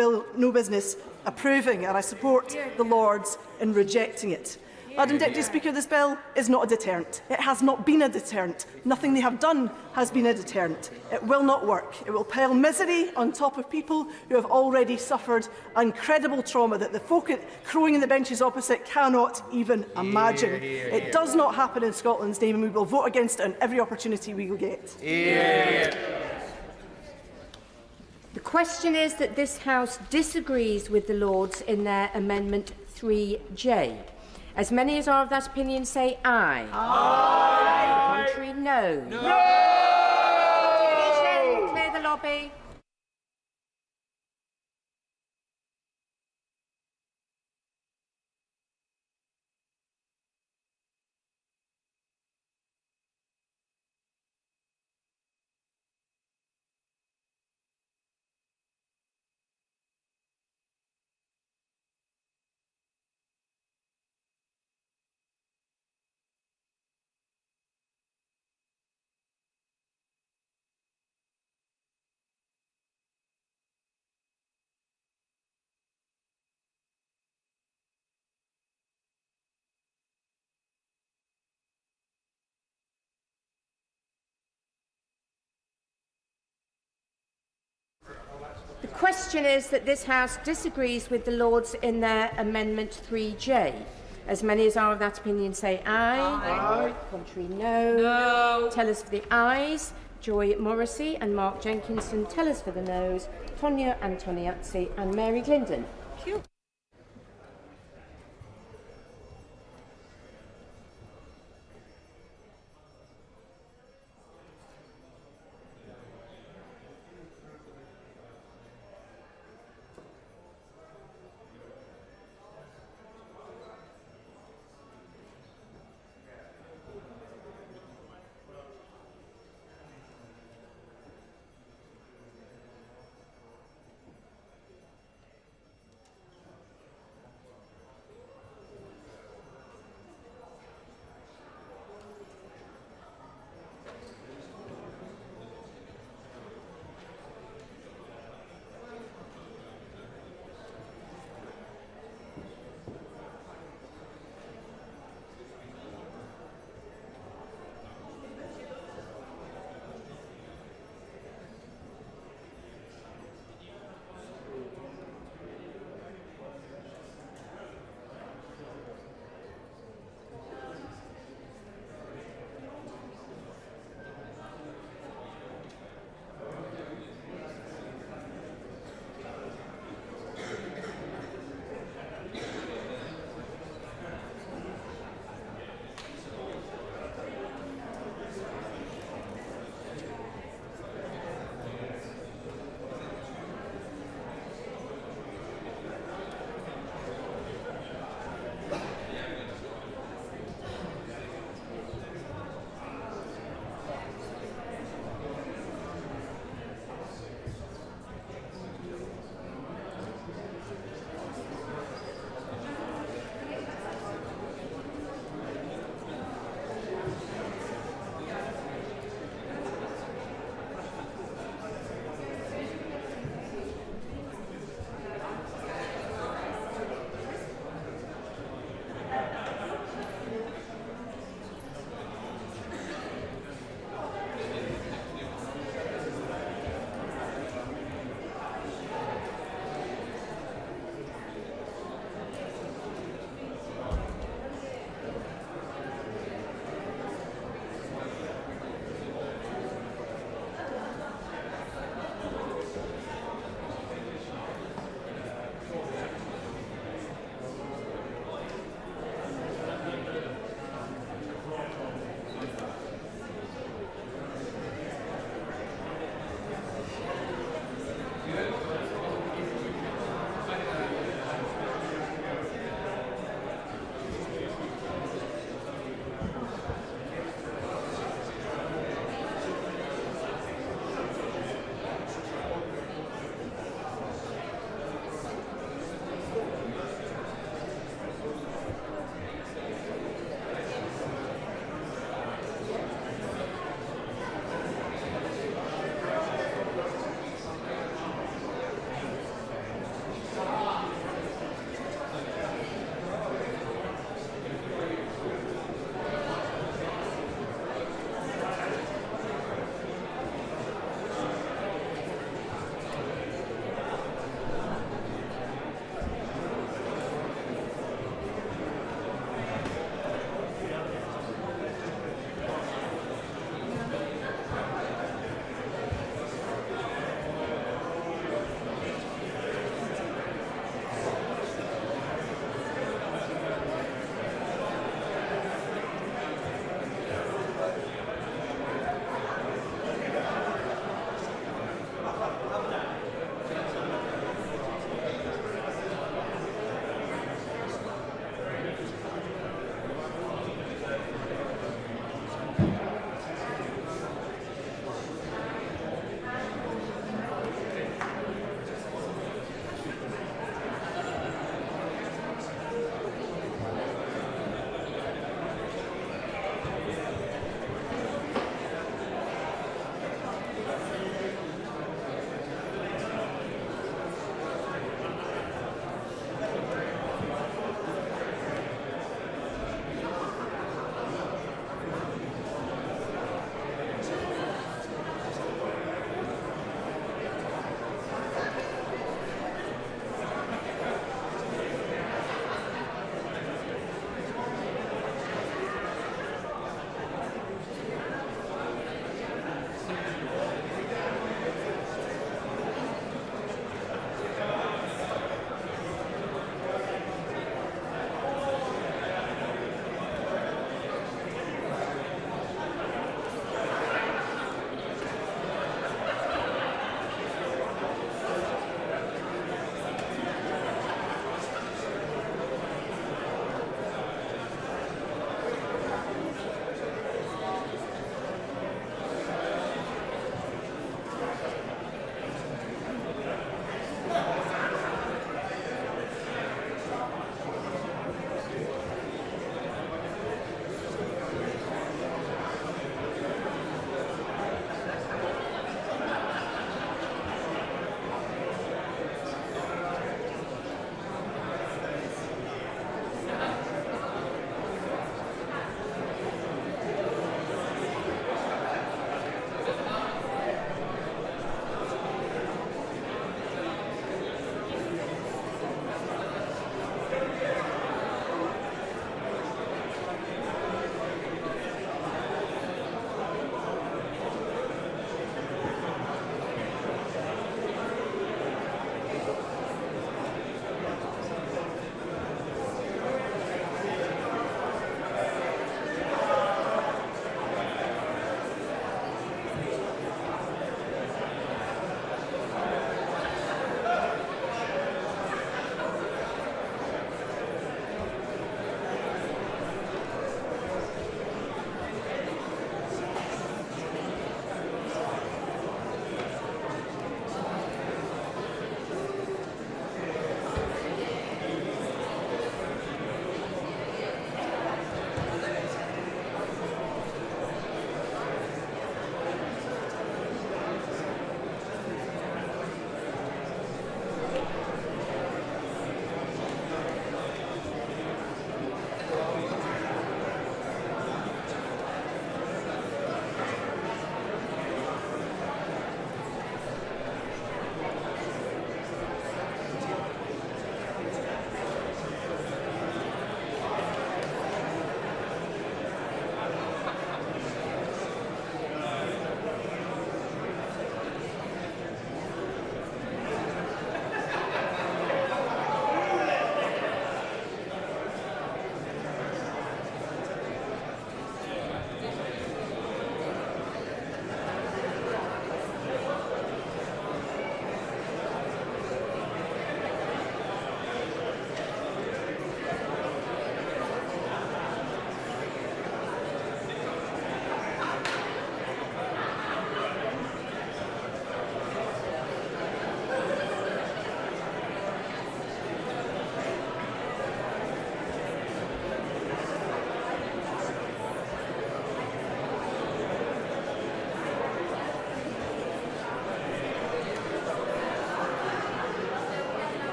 business approving, and I support the Lords in rejecting it. Madam Deputy Speaker, this bill is not a deterrent. It has not been a deterrent. Nothing they have done has been a deterrent. It will not work. It will pile misery on top of people who have already suffered incredible trauma that the folk crowing in the benches opposite cannot even imagine. It does not happen in Scotland's name, and we will vote against it on every opportunity we will get. The question is that this House disagrees with the Lords in their Amendment 3J. As many as are of that opinion say aye. Aye. The contrary, no. No! Division, clear the lobby. The question is that this House disagrees with the Lords in their Amendment 3J. As many as are of that opinion say aye. Aye. Contrary, no. No. Tellers for the ayes, Joy Morrissey and Mark Jenkinson. Tellers for the noes, Tonya Antoniazzi and Mary Glindon. Thank you.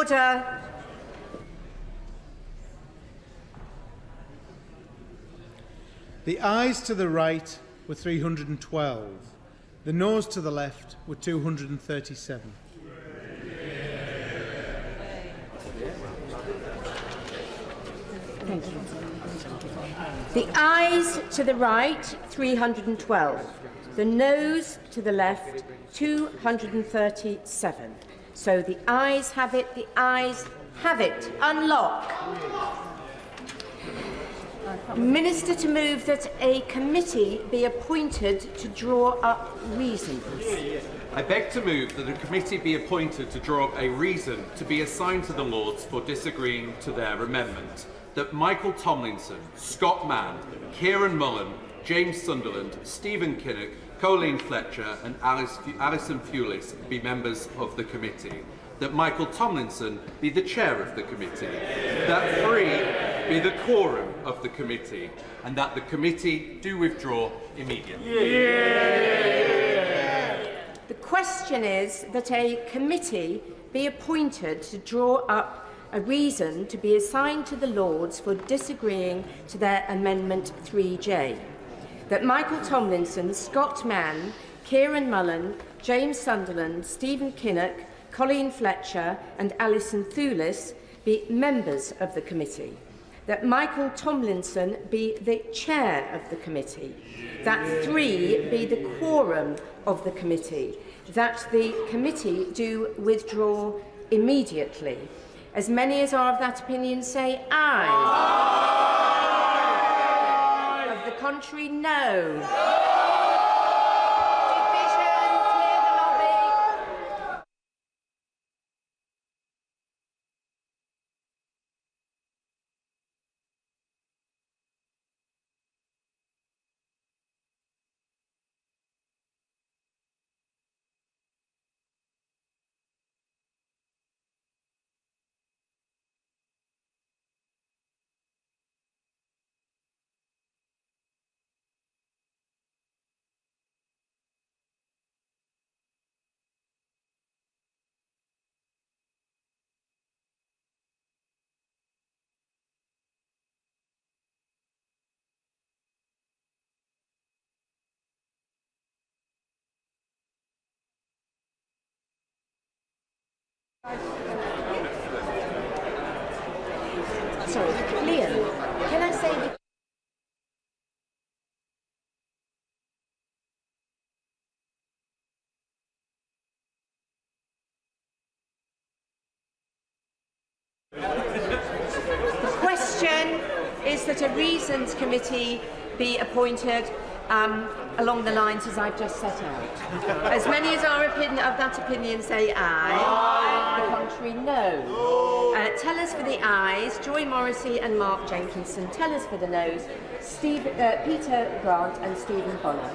Order. The ayes to the right were 312. The noes to the left were 237. Thank you. The ayes to the right, 312. The noes to the left, 237. So the ayes have it, the ayes have it. Unlock. Minister to move that a committee be appointed to draw up reasons. I beg to move that a committee be appointed to draw up a reason to be assigned to the Lords for disagreeing to their amendment. That Michael Tomlinson, Scott Mann, Kieran Mullen, James Sunderland, Stephen Kinnock, Colleen Fletcher and Alison Fulis be members of the committee. That Michael Tomlinson be the chair of the committee. That 3 be the quorum of the committee. And that the committee do withdraw immediately. The question is that a committee be appointed to draw up a reason to be assigned to the Lords for disagreeing to their Amendment 3J. That Michael Tomlinson, Scott Mann, Kieran Mullen, James Sunderland, Stephen Kinnock, Colleen Fletcher and Alison Thulis be members of the committee. That Michael Tomlinson be the chair of the committee. That 3 be the quorum of the committee. That the committee do withdraw immediately. As many as are of that opinion say aye. Aye. Of the contrary, no. Sorry, Liam, can I say that? The question is that a reasons committee be appointed along the lines as I've just set out. As many as are of that opinion say aye. Aye. The contrary, no. Tell us for the ayes, Joy Morrissey and Mark Jenkinson. Tell us for the noes, Peter Grant and Stephen Bonner.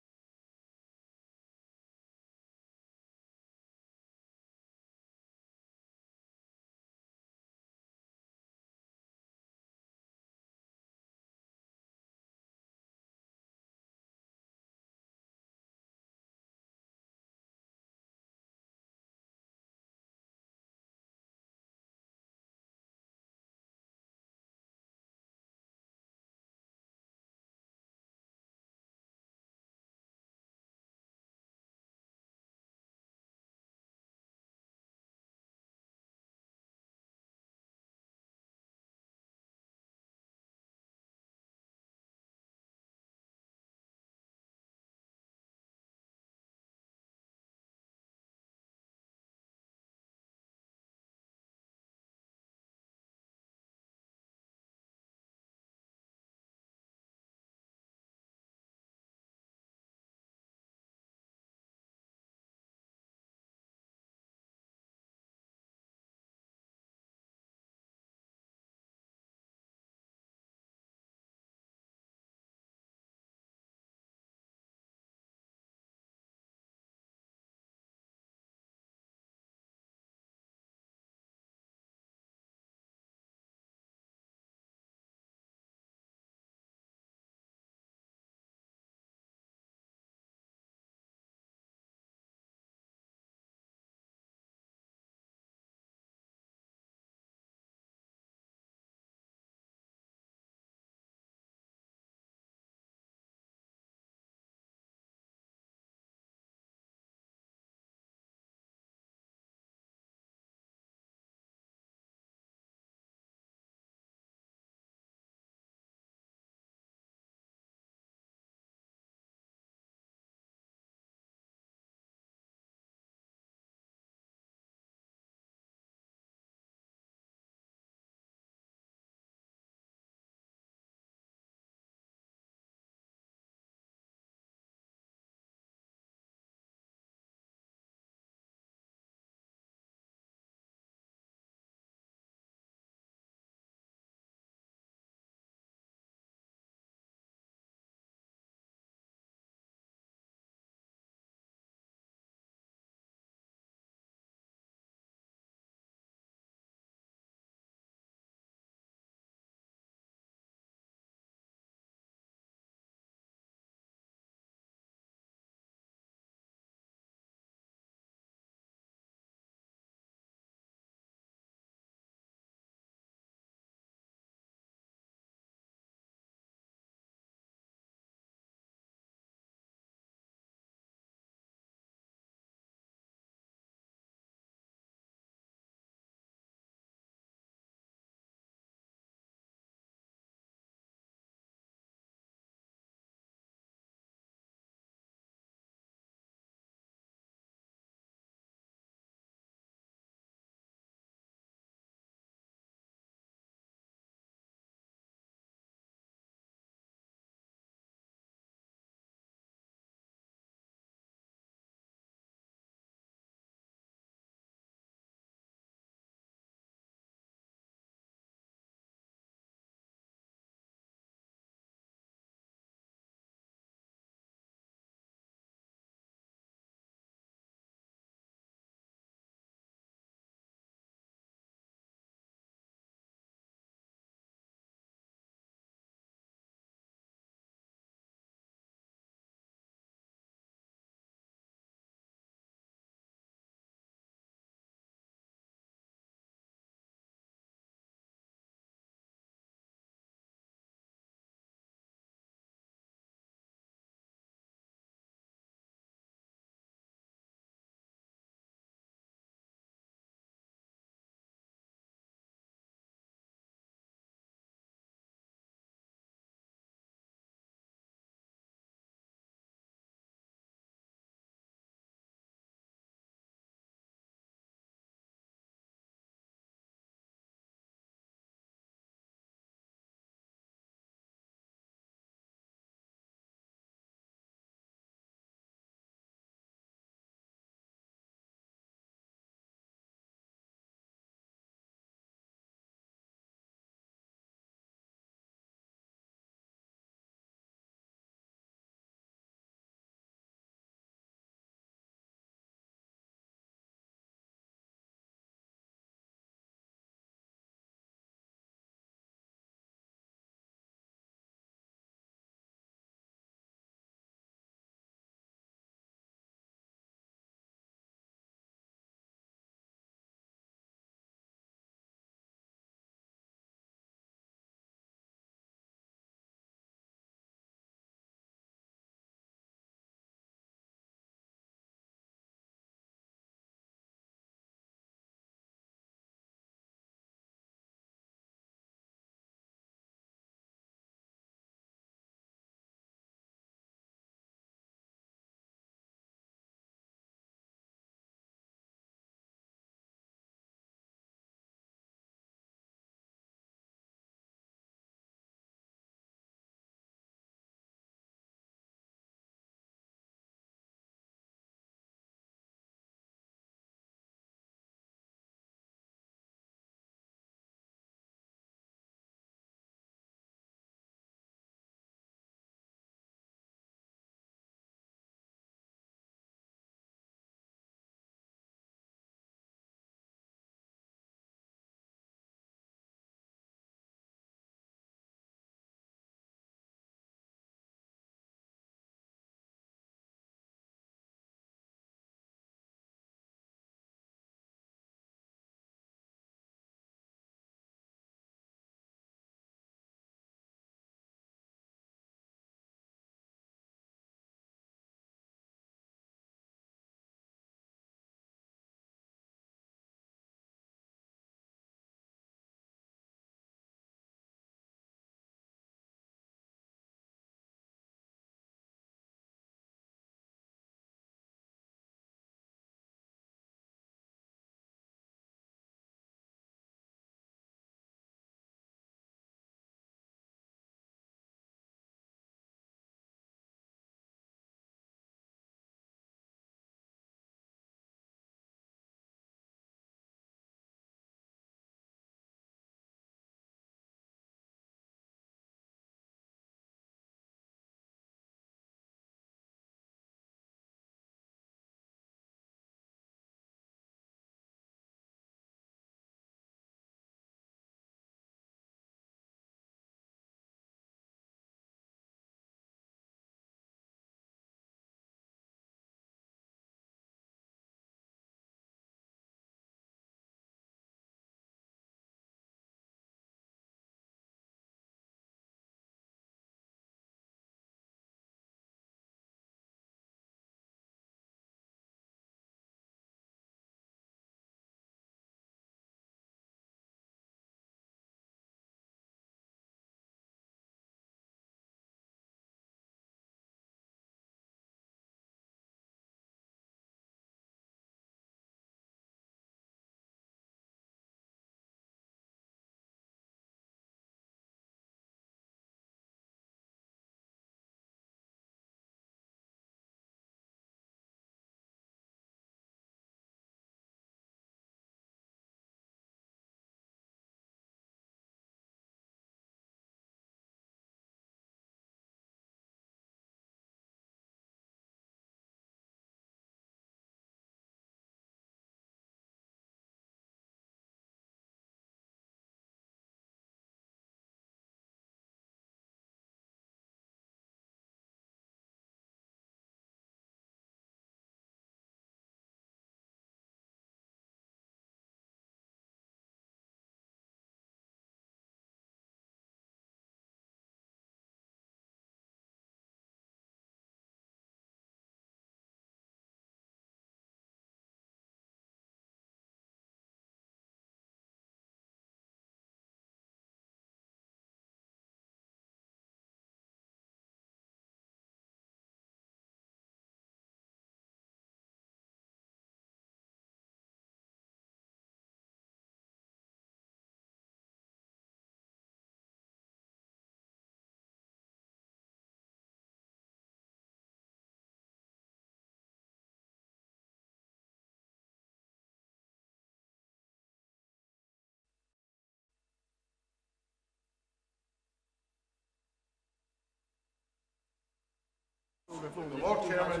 Lord Chairman.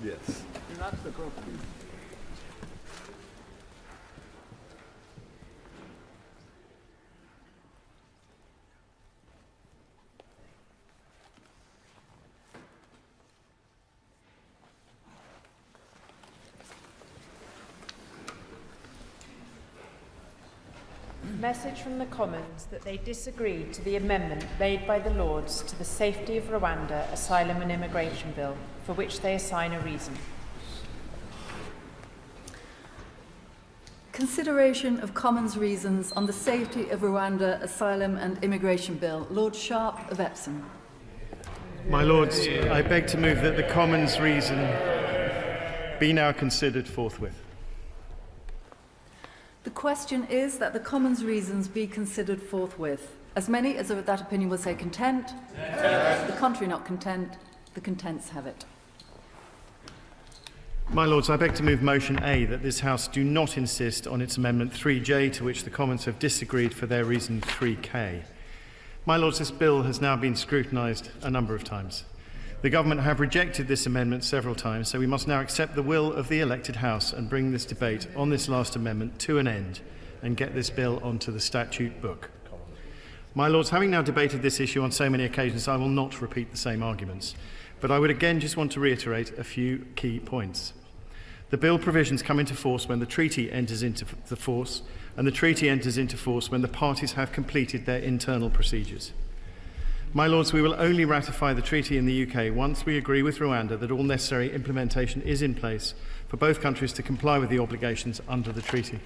Yes. Message from the Commons that they disagree to the amendment made by the Lords to the Safety of Rwanda Asylum and Immigration Bill, for which they assign a reason. Consideration of Commons reasons on the Safety of Rwanda Asylum and Immigration Bill. Lord Sharp of Epsom. My Lords, I beg to move that the Commons reason be now considered forthwith. The question is that the Commons reasons be considered forthwith. As many as are of that opinion will say content. The contrary not content. The contents have it. My Lords, I beg to move motion A that this House do not insist on its Amendment 3J, to which the Commons have disagreed for their reason 3K. My Lords, this bill has now been scrutinised a number of times. The Government have rejected this amendment several times, so we must now accept the will of the elected House and bring this debate on this last amendment to an end and get this bill onto the statute book. My Lords, having now debated this issue on so many occasions, I will not repeat the same arguments, but I would again just want to reiterate a few key points. The bill provisions come into force when the treaty enters into force, and the treaty enters into force when the parties have completed their internal procedures. My Lords, we will only ratify the treaty in the UK once we agree with Rwanda that all necessary implementation is in place for both countries to comply with the obligations under the treaty.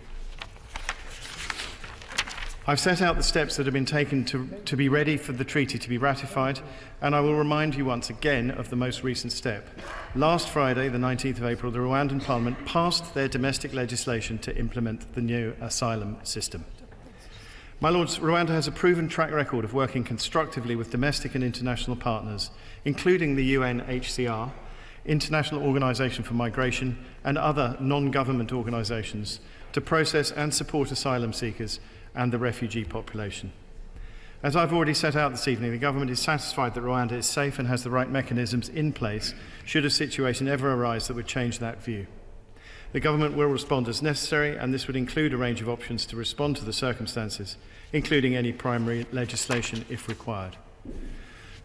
I've set out the steps that have been taken to be ready for the treaty to be ratified, and I will remind you once again of the most recent step. Last Friday, the 19th of April, the Rwandan Parliament passed their domestic legislation to implement the new asylum system. My Lords, Rwanda has a proven track record of working constructively with domestic and international partners, including the UNHCR, International Organization for Migration, and other non-government organizations, to process and support asylum seekers and the refugee population. As I've already set out this evening, the Government is satisfied that Rwanda is safe and has the right mechanisms in place should a situation ever arise that would change that view. The Government will respond as necessary, and this would include a range of options to respond to the circumstances, including any primary legislation if required.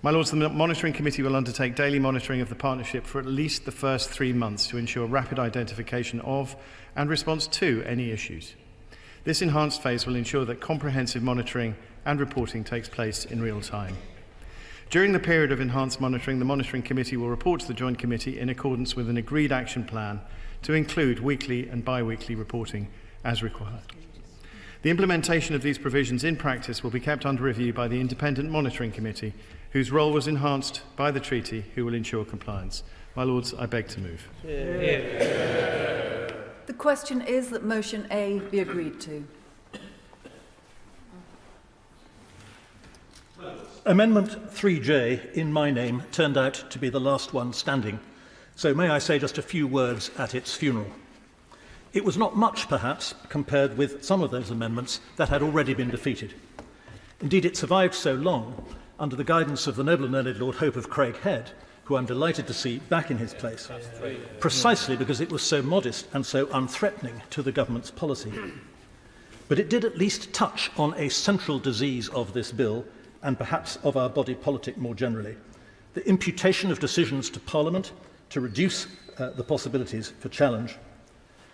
My Lords, the Monitoring Committee will undertake daily monitoring of the partnership for at least the first 3 months to ensure rapid identification of and response to any issues. This enhanced phase will ensure that comprehensive monitoring and reporting takes place in real time. During the period of enhanced monitoring, the Monitoring Committee will report to the Joint Committee in accordance with an agreed action plan to include weekly and bi-weekly reporting as required. The implementation of these provisions in practice will be kept under review by the Independent Monitoring Committee, whose role was enhanced by the treaty, who will ensure compliance. My Lords, I beg to move. The question is that motion A be agreed to. Amendment 3J, in my name, turned out to be the last one standing. So may I say just a few words at its funeral. It was not much, perhaps, compared with some of those amendments that had already been defeated. Indeed, it survived so long, under the guidance of the noble and learned Lord Hope of Craighead, who I'm delighted to see back in his place, precisely because it was so modest and so unthreatening to the government's policy. But it did at least touch on a central disease of this bill, and perhaps of our body politic more generally, the imputation of decisions to Parliament to reduce the possibilities for challenge,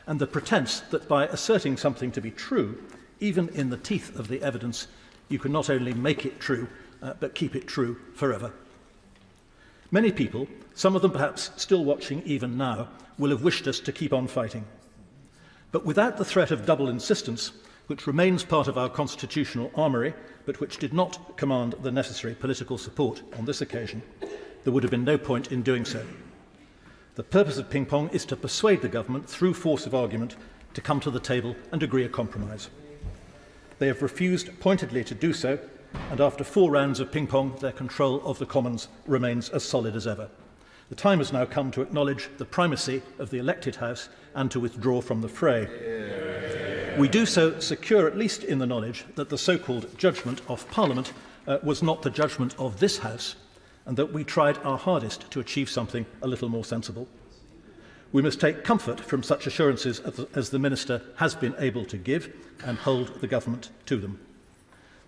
and the pretence that by asserting something to be true, even in the teeth of the evidence, you can not only make it true, but keep it true forever. Many people, some of them perhaps still watching even now, will have wished us to keep on fighting. But without the threat of double insistence, which remains part of our constitutional armoury, but which did not command the necessary political support on this occasion, there would have been no point in doing so. The purpose of ping-pong is to persuade the government, through force of argument, to come to the table and agree a compromise. They have refused pointedly to do so, and after 4 rounds of ping-pong, their control of the Commons remains as solid as ever. The time has now come to acknowledge the primacy of the elected House and to withdraw from the fray. We do so secure, at least in the knowledge, that the so-called judgment of Parliament was not the judgment of this House, and that we tried our hardest to achieve something a little more sensible. We must take comfort from such assurances as the Minister has been able to give and hold the Government to them.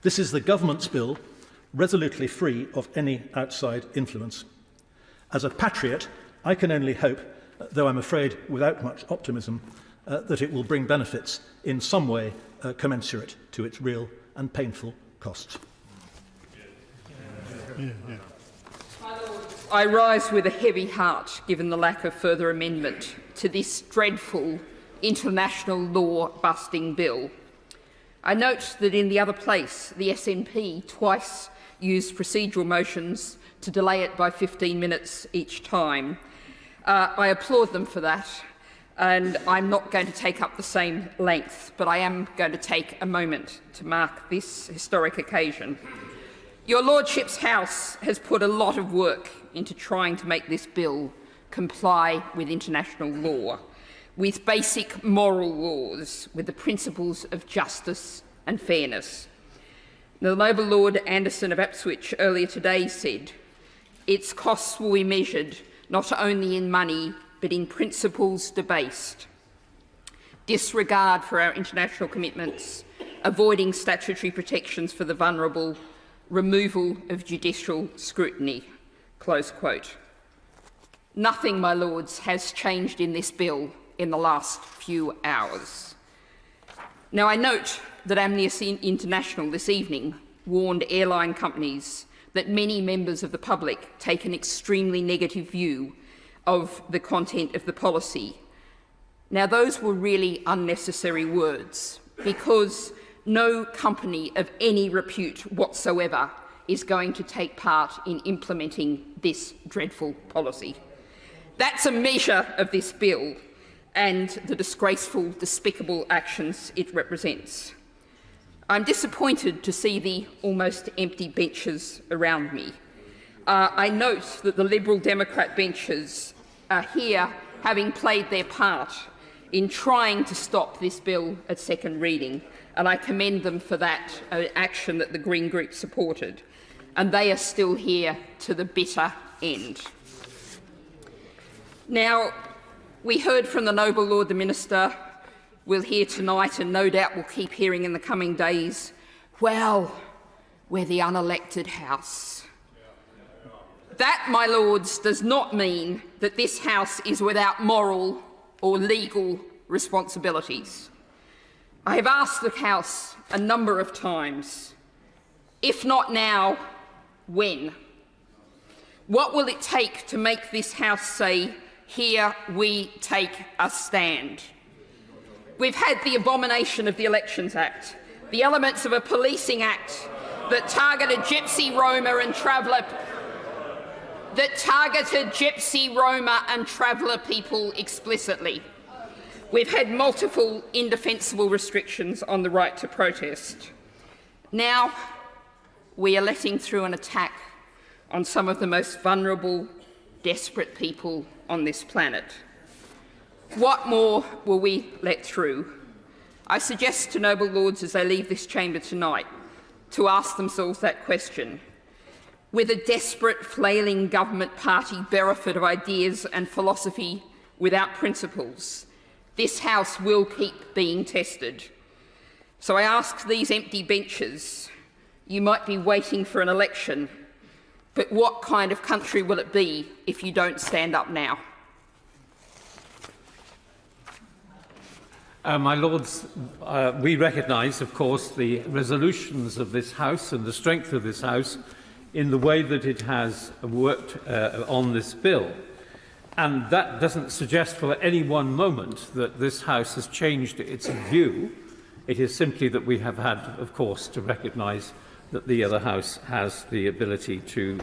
This is the Government's bill, resolutely free of any outside influence. As a patriot, I can only hope, though I'm afraid without much optimism, that it will bring benefits in some way commensurate to its real and painful costs. I rise with a heavy heart, given the lack of further amendment to this dreadful international law-busting bill. I note that in the other place, the SNP twice used procedural motions to delay it by 15 minutes each time. I applaud them for that, and I'm not going to take up the same length, but I am going to take a moment to mark this historic occasion. Your Lordship's House has put a lot of work into trying to make this bill comply with international law, with basic moral laws, with the principles of justice and fairness. The Noble Lord Anderson of Ipswich earlier today said, its costs will be measured not only in money, but in principles debased. Disregard for our international commitments, avoiding statutory protections for the vulnerable, removal of judicial scrutiny. Close quote. Nothing, my lords, has changed in this bill in the last few hours. Now, I note that Amnesty International this evening warned airline companies that many members of the public take an extremely negative view of the content of the policy. Now, those were really unnecessary words, because no company of any repute whatsoever is going to take part in implementing this dreadful policy. That's a measure of this bill and the disgraceful, despicable actions it represents. I'm disappointed to see the almost empty benches around me. I note that the Liberal Democrat benches are here having played their part in trying to stop this bill at second reading, and I commend them for that action that the Green Group supported. And they are still here to the bitter end. Now, we heard from the Noble Lord the Minister, we'll hear tonight, and no doubt we'll keep hearing in the coming days, well, we're the unelected House. That, my lords, does not mean that this House is without moral or legal responsibilities. I have asked the House a number of times, if not now, when? What will it take to make this House say, here we take a stand? We've had the abomination of the Elections Act, the elements of a policing act that targeted Gypsy, Roma and Traveller people explicitly. We've had multiple indefensible restrictions on the right to protest. Now, we are letting through an attack on some of the most vulnerable, desperate people on this planet. What more will we let through? I suggest to noble lords as they leave this chamber tonight to ask themselves that question. With a desperate, flailing government party bereft of ideas and philosophy without principles, this House will keep being tested. So I ask these empty benches, you might be waiting for an election, but what kind of country will it be if you don't stand up now? My Lords, we recognise, of course, the resolutions of this House and the strength of this House in the way that it has worked on this bill. And that doesn't suggest for any one moment that this House has changed its view. It is simply that we have had, of course, to recognise that the other House has the ability to,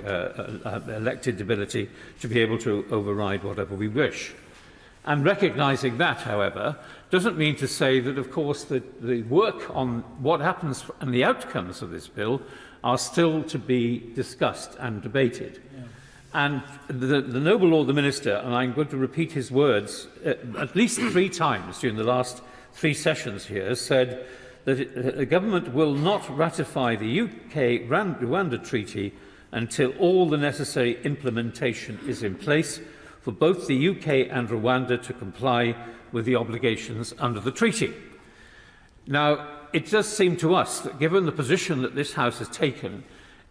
elected ability to be able to override whatever we wish. And recognising that, however, doesn't mean to say that, of course, the work on what happens and the outcomes of this bill are still to be discussed and debated. Yeah. And the Noble Lord the Minister, and I'm going to repeat his words at least 3 times during the last 3 sessions here, said that the government will not ratify the UK-Rwanda Treaty until all the necessary implementation is in place for both the UK and Rwanda to comply with the obligations under the treaty. Now, it does seem to us that given the position that this House has taken,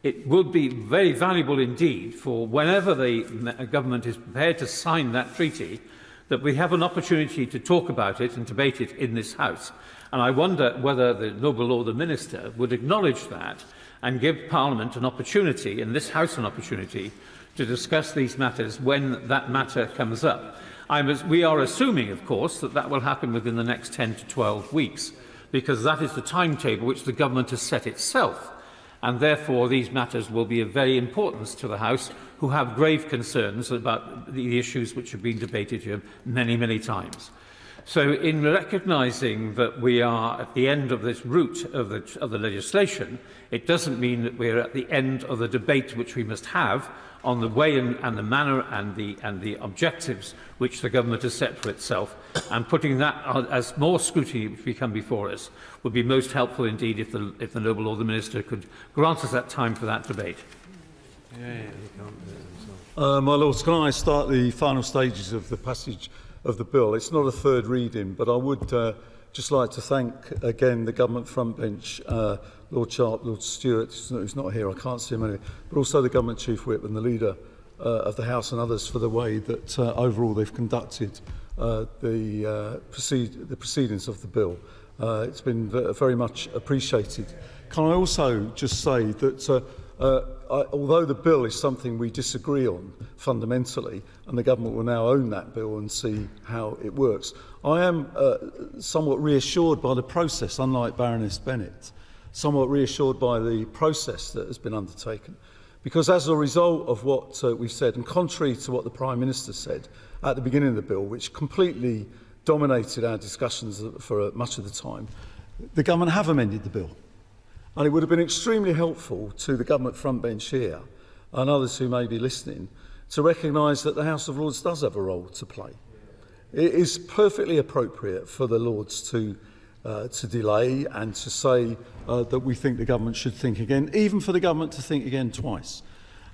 it would be very valuable indeed for whenever the government is prepared to sign that treaty, that we have an opportunity to talk about it and debate it in this House. And I wonder whether the Noble Lord the Minister would acknowledge that and give Parliament an opportunity, and this House an opportunity, to discuss these matters when that matter comes up. We are assuming, of course, that that will happen within the next 10 to 12 weeks, because that is the timetable which the government has set itself. And therefore, these matters will be of very importance to the House, who have grave concerns about the issues which have been debated here many, many times. So, in recognising that we are at the end of this route of the legislation, it doesn't mean that we're at the end of the debate which we must have on the way and the manner and the objectives which the government has set for itself, and putting that as more scrutiny which we come before us would be most helpful indeed if the Noble Lord the Minister could grant us that time for that debate. My Lords, can I start the final stages of the passage of the bill? It's not a third reading, but I would just like to thank again the government frontbench, Lord Sharp, Lord Stewart, who's not here, I can't see him anyway, but also the government chief whip and the leader of the House and others for the way that overall they've conducted the proceedings of the bill. It's been very much appreciated. Can I also just say that although the bill is something we disagree on fundamentally, and the government will now own that bill and see how it works, I am somewhat reassured by the process, unlike Baroness Bennett, somewhat reassured by the process that has been undertaken. Because as a result of what we've said, and contrary to what the Prime Minister said at the beginning of the bill, which completely dominated our discussions for much of the time, the government have amended the bill. And it would have been extremely helpful to the government frontbench here and others who may be listening to recognise that the House of Lords does have a role to play. It is perfectly appropriate for the Lords to delay and to say that we think the government should think again, even for the government to think again twice.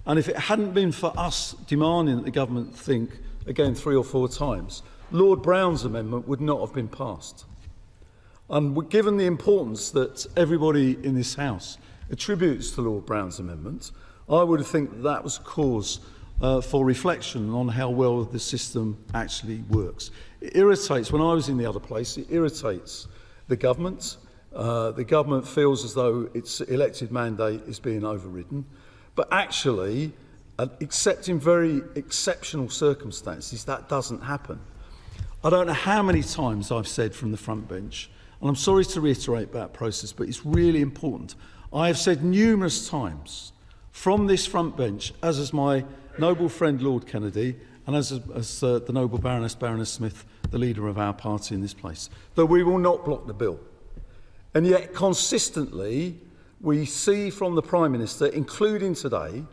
And if it hadn't been for us demanding that the government think again 3 or 4 times, Lord Brown's amendment would not have been passed. And given the importance that everybody in this House attributes to Lord Brown's amendment, I would think that was cause for reflection on how well the system actually works. It irritates, when I was in the other place, it irritates the government. The government feels as though its elected mandate is being overridden. But actually, except in very exceptional circumstances, that doesn't happen. I don't know how many times I've said from the front bench, and I'm sorry to reiterate that process, but it's really important. I have said numerous times from this front bench, as has my noble friend Lord Kennedy, and as the noble Baroness Smith, the leader of our party in this place, that we will not block the bill. And yet consistently we see from the Prime Minister, including today,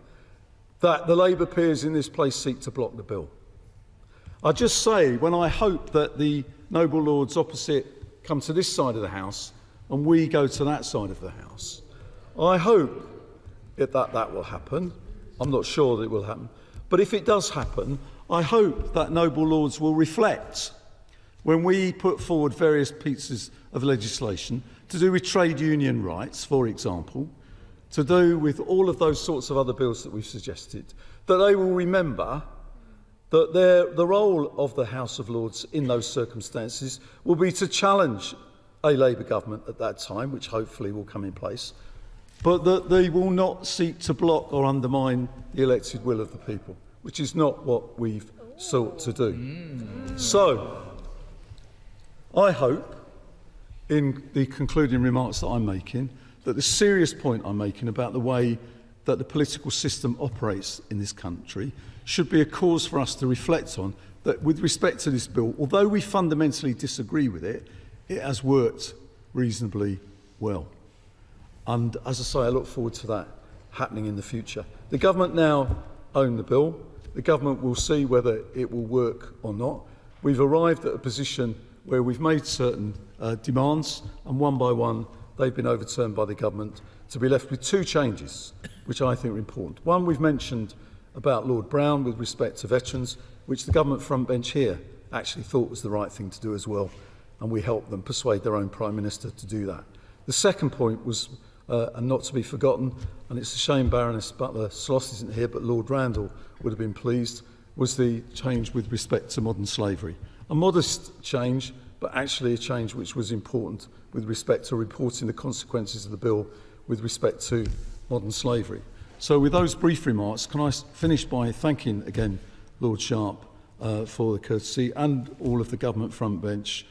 that the Labour peers in this place seek to block the bill. I just say, when I hope that the noble Lords opposite come to this side of the House and we go to that side of the House, I hope that will happen. I'm not sure that it will happen. But if it does happen, I hope that noble Lords will reflect when we put forward various pieces of legislation to do with trade union rights, for example, to do with all of those sorts of other bills that we've suggested, that they will remember that the role of the House of Lords in those circumstances will be to challenge a Labour government at that time, which hopefully will come in place, but that they will not seek to block or undermine the elected will of the people, which is not what we've sought to do. So, I hope, in the concluding remarks that I'm making, that the serious point I'm making about the way that the political system operates in this country should be a cause for us to reflect on, that with respect to this bill, although we fundamentally disagree with it, it has worked reasonably well. And as I say, I look forward to that happening in the future. The government now own the bill. The government will see whether it will work or not. We've arrived at a position where we've made certain demands, and one by one they've been overturned by the government, to be left with two changes, which I think are important. One we've mentioned about Lord Brown with respect to veterans, which the government front bench here actually thought was the right thing to do as well, and we helped them persuade their own Prime Minister to do that. The second point was, and not to be forgotten, and it's a shame Baroness Butler-Sloss isn't here, but Lord Randall would have been pleased, was the change with respect to modern slavery. A modest change, but actually a change which was important with respect to reporting the consequences of the bill with respect to modern slavery. So with those brief remarks, can I finish by thanking again Lord Sharp for the courtesy and all of the government front bench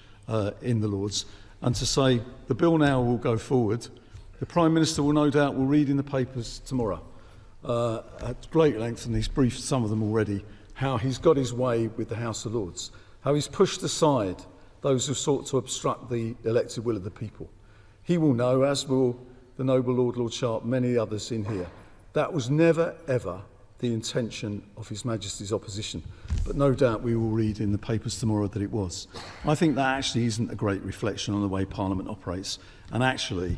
in the Lords, and to say the bill now will go forward. The Prime Minister will no doubt will read in the papers tomorrow at great length, and he's briefed some of them already, how he's got his way with the House of Lords, how he's pushed aside those who sought to obstruct the elected will of the people. He will know, as will the noble Lord Sharp, many others in here, that was never, ever the intention of His Majesty's opposition. But no doubt we will read in the papers tomorrow that it was. I think that actually isn't a great reflection on the way Parliament operates, and actually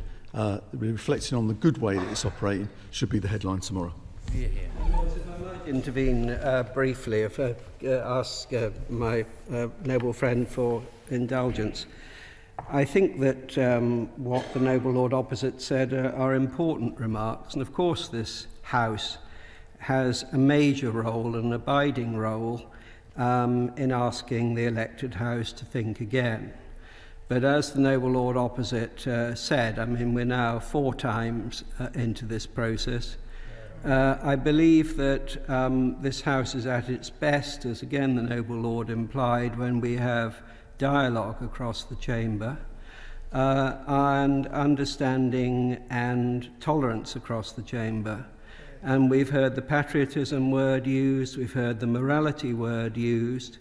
reflecting on the good way that it's operating should be the headline tomorrow. If I might intervene briefly, if I ask my noble friend for indulgence. I think that what the noble Lord opposite said are important remarks, and of course this House has a major role, an abiding role, in asking the elected House to think again. But as the noble Lord opposite said, I mean, we're now 4 times into this process. I believe that this House is at its best, as again the noble Lord implied, when we have dialogue across the chamber and understanding and tolerance across the chamber. And we've heard the patriotism word used, we've heard the morality word used.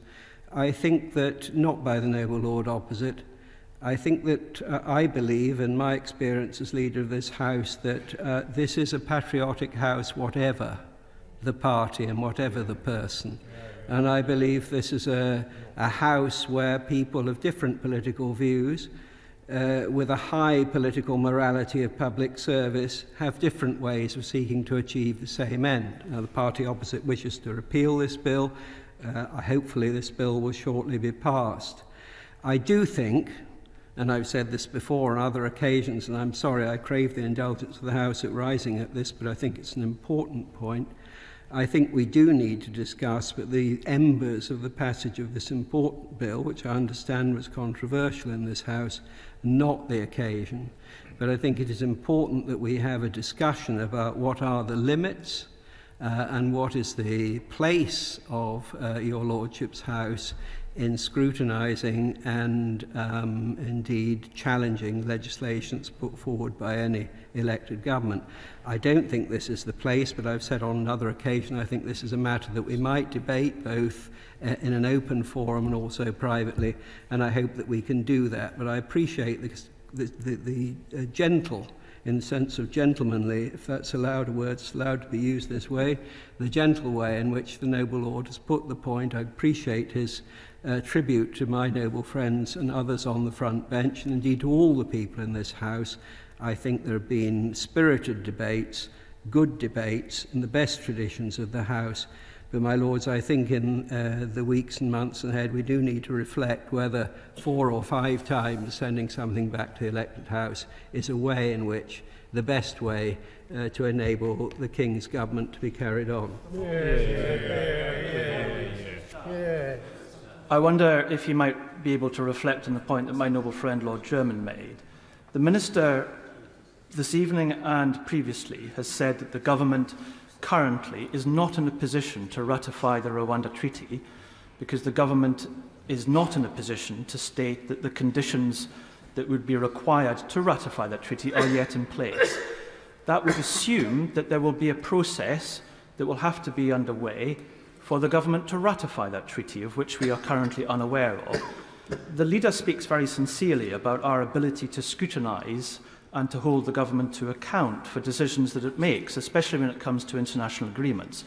I think that, not by the noble Lord opposite, I think that I believe, in my experience as leader of this House, that this is a patriotic House, whatever the party and whatever the person. And I believe this is a House where people of different political views, with a high political morality of public service, have different ways of seeking to achieve the same end. Now, the party opposite wishes to repeal this bill. Hopefully this bill will shortly be passed. I do think, and I've said this before on other occasions, and I'm sorry I crave the indulgence of the House at rising at this, but I think it's an important point. I think we do need to discuss the embers of the passage of this important bill, which I understand was controversial in this House, not the occasion. But I think it is important that we have a discussion about what are the limits and what is the place of your Lordship's House in scrutinising and indeed challenging legislations put forward by any elected government. I don't think this is the place, but I've said on another occasion I think this is a matter that we might debate both in an open forum and also privately, and I hope that we can do that. But I appreciate the gentle, in the sense of gentlemanly, if that's allowed, a word's allowed to be used this way, the gentle way in which the noble Lord has put the point. I appreciate his tribute to my noble friends and others on the front bench, and indeed to all the people in this House. I think there have been spirited debates, good debates, in the best traditions of the House. But, my Lords, I think in the weeks and months ahead we do need to reflect whether 4 or 5 times sending something back to the elected House is a way in which, the best way to enable the King's government to be carried on. I wonder if you might be able to reflect on the point that my noble friend Lord Adjournment made. The Minister this evening and previously has said that the government currently is not in a position to ratify the Rwanda Treaty because the government is not in a position to state that the conditions that would be required to ratify that treaty are yet in place. That would assume that there will be a process that will have to be underway for the government to ratify that treaty, of which we are currently unaware of. The leader speaks very sincerely about our ability to scrutinise and to hold the government to account for decisions that it makes, especially when it comes to international agreements.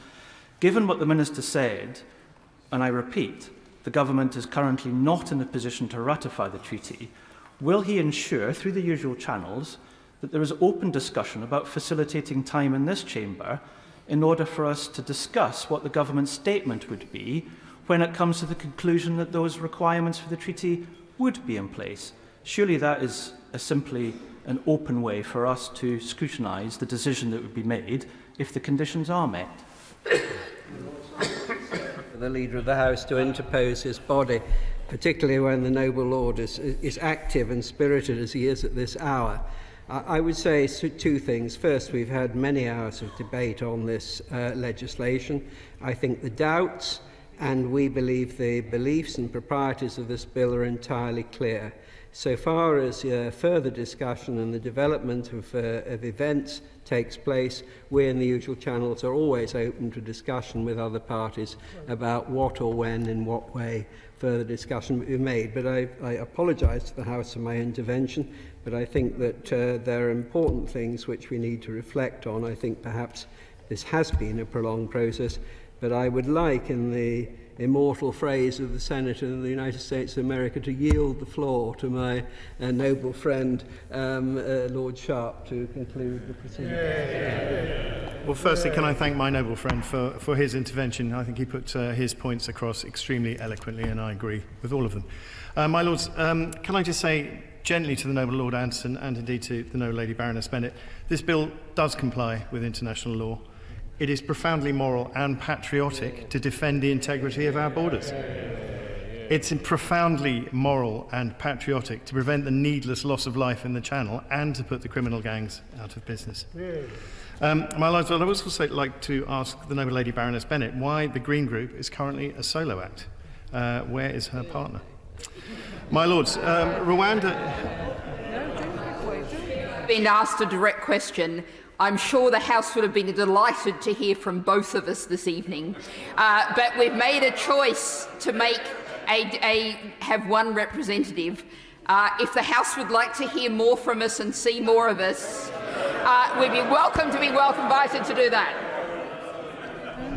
Given what the Minister said, and I repeat, the government is currently not in a position to ratify the treaty, will he ensure, through the usual channels, that there is open discussion about facilitating time in this chamber in order for us to discuss what the government's statement would be when it comes to the conclusion that those requirements for the treaty would be in place. Surely that is simply an open way for us to scrutinise the decision that would be made if the conditions are met. The Leader of the House to interpose his body, particularly when the noble Lord is active and spirited as he is at this hour. I would say two things. First, we've had many hours of debate on this legislation. I think the doubts and we believe the beliefs and proprieties of this bill are entirely clear. So far as further discussion and the development of events takes place, we in the usual channels are always open to discussion with other parties about what or when, in what way further discussion will be made. But I apologise to the House for my intervention, but I think that there are important things which we need to reflect on. I think perhaps this has been a prolonged process, but I would like, in the immortal phrase of the Senator of the United States of America, to yield the floor to my noble friend, Lord Sharp, to conclude the proceedings. Well, firstly, can I thank my noble friend for his intervention. I think he put his points across extremely eloquently, and I agree with all of them. My Lords, can I just say gently to the noble Lord Anderson, and indeed to the noble Lady Baroness Bennett, this bill does comply with international law. It is profoundly moral and patriotic to defend the integrity of our borders. It's profoundly moral and patriotic to prevent the needless loss of life in the Channel and to put the criminal gangs out of business. My Lords, I'd also like to ask the noble Lady Baroness Bennett why the Green Group is currently a solo act. Where is her partner? My Lords, Rwanda... Been asked a direct question. I'm sure the House would have been delighted to hear from both of us this evening, but we've made a choice to have one representative. If the House would like to hear more from us and see more of us, we'd be invited to do that.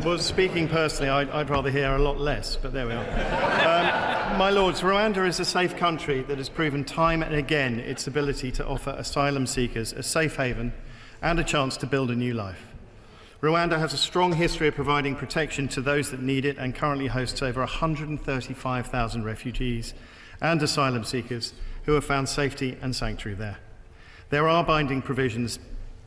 Well, speaking personally, I'd rather hear a lot less, but there we are. My Lords, Rwanda is a safe country that has proven time and again its ability to offer asylum seekers a safe haven and a chance to build a new life. Rwanda has a strong history of providing protection to those that need it and currently hosts over 135,000 refugees and asylum seekers who have found safety and sanctuary there. There are binding provisions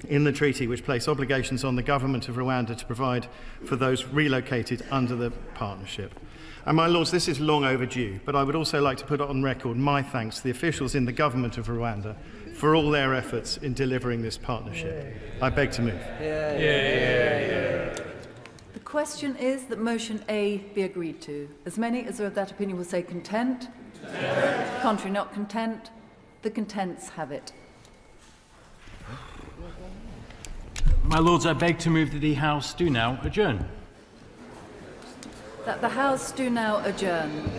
in the treaty which place obligations on the government of Rwanda to provide for those relocated under the partnership. And my Lords, this is long overdue, but I would also like to put on record my thanks to the officials in the government of Rwanda for all their efforts in delivering this partnership. I beg to move. The question is that motion A be agreed to. As many as are of that opinion will say content. Contrary not content. The contents have it. My Lords, I beg to move that the House do now adjourn. That the House do now adjourn.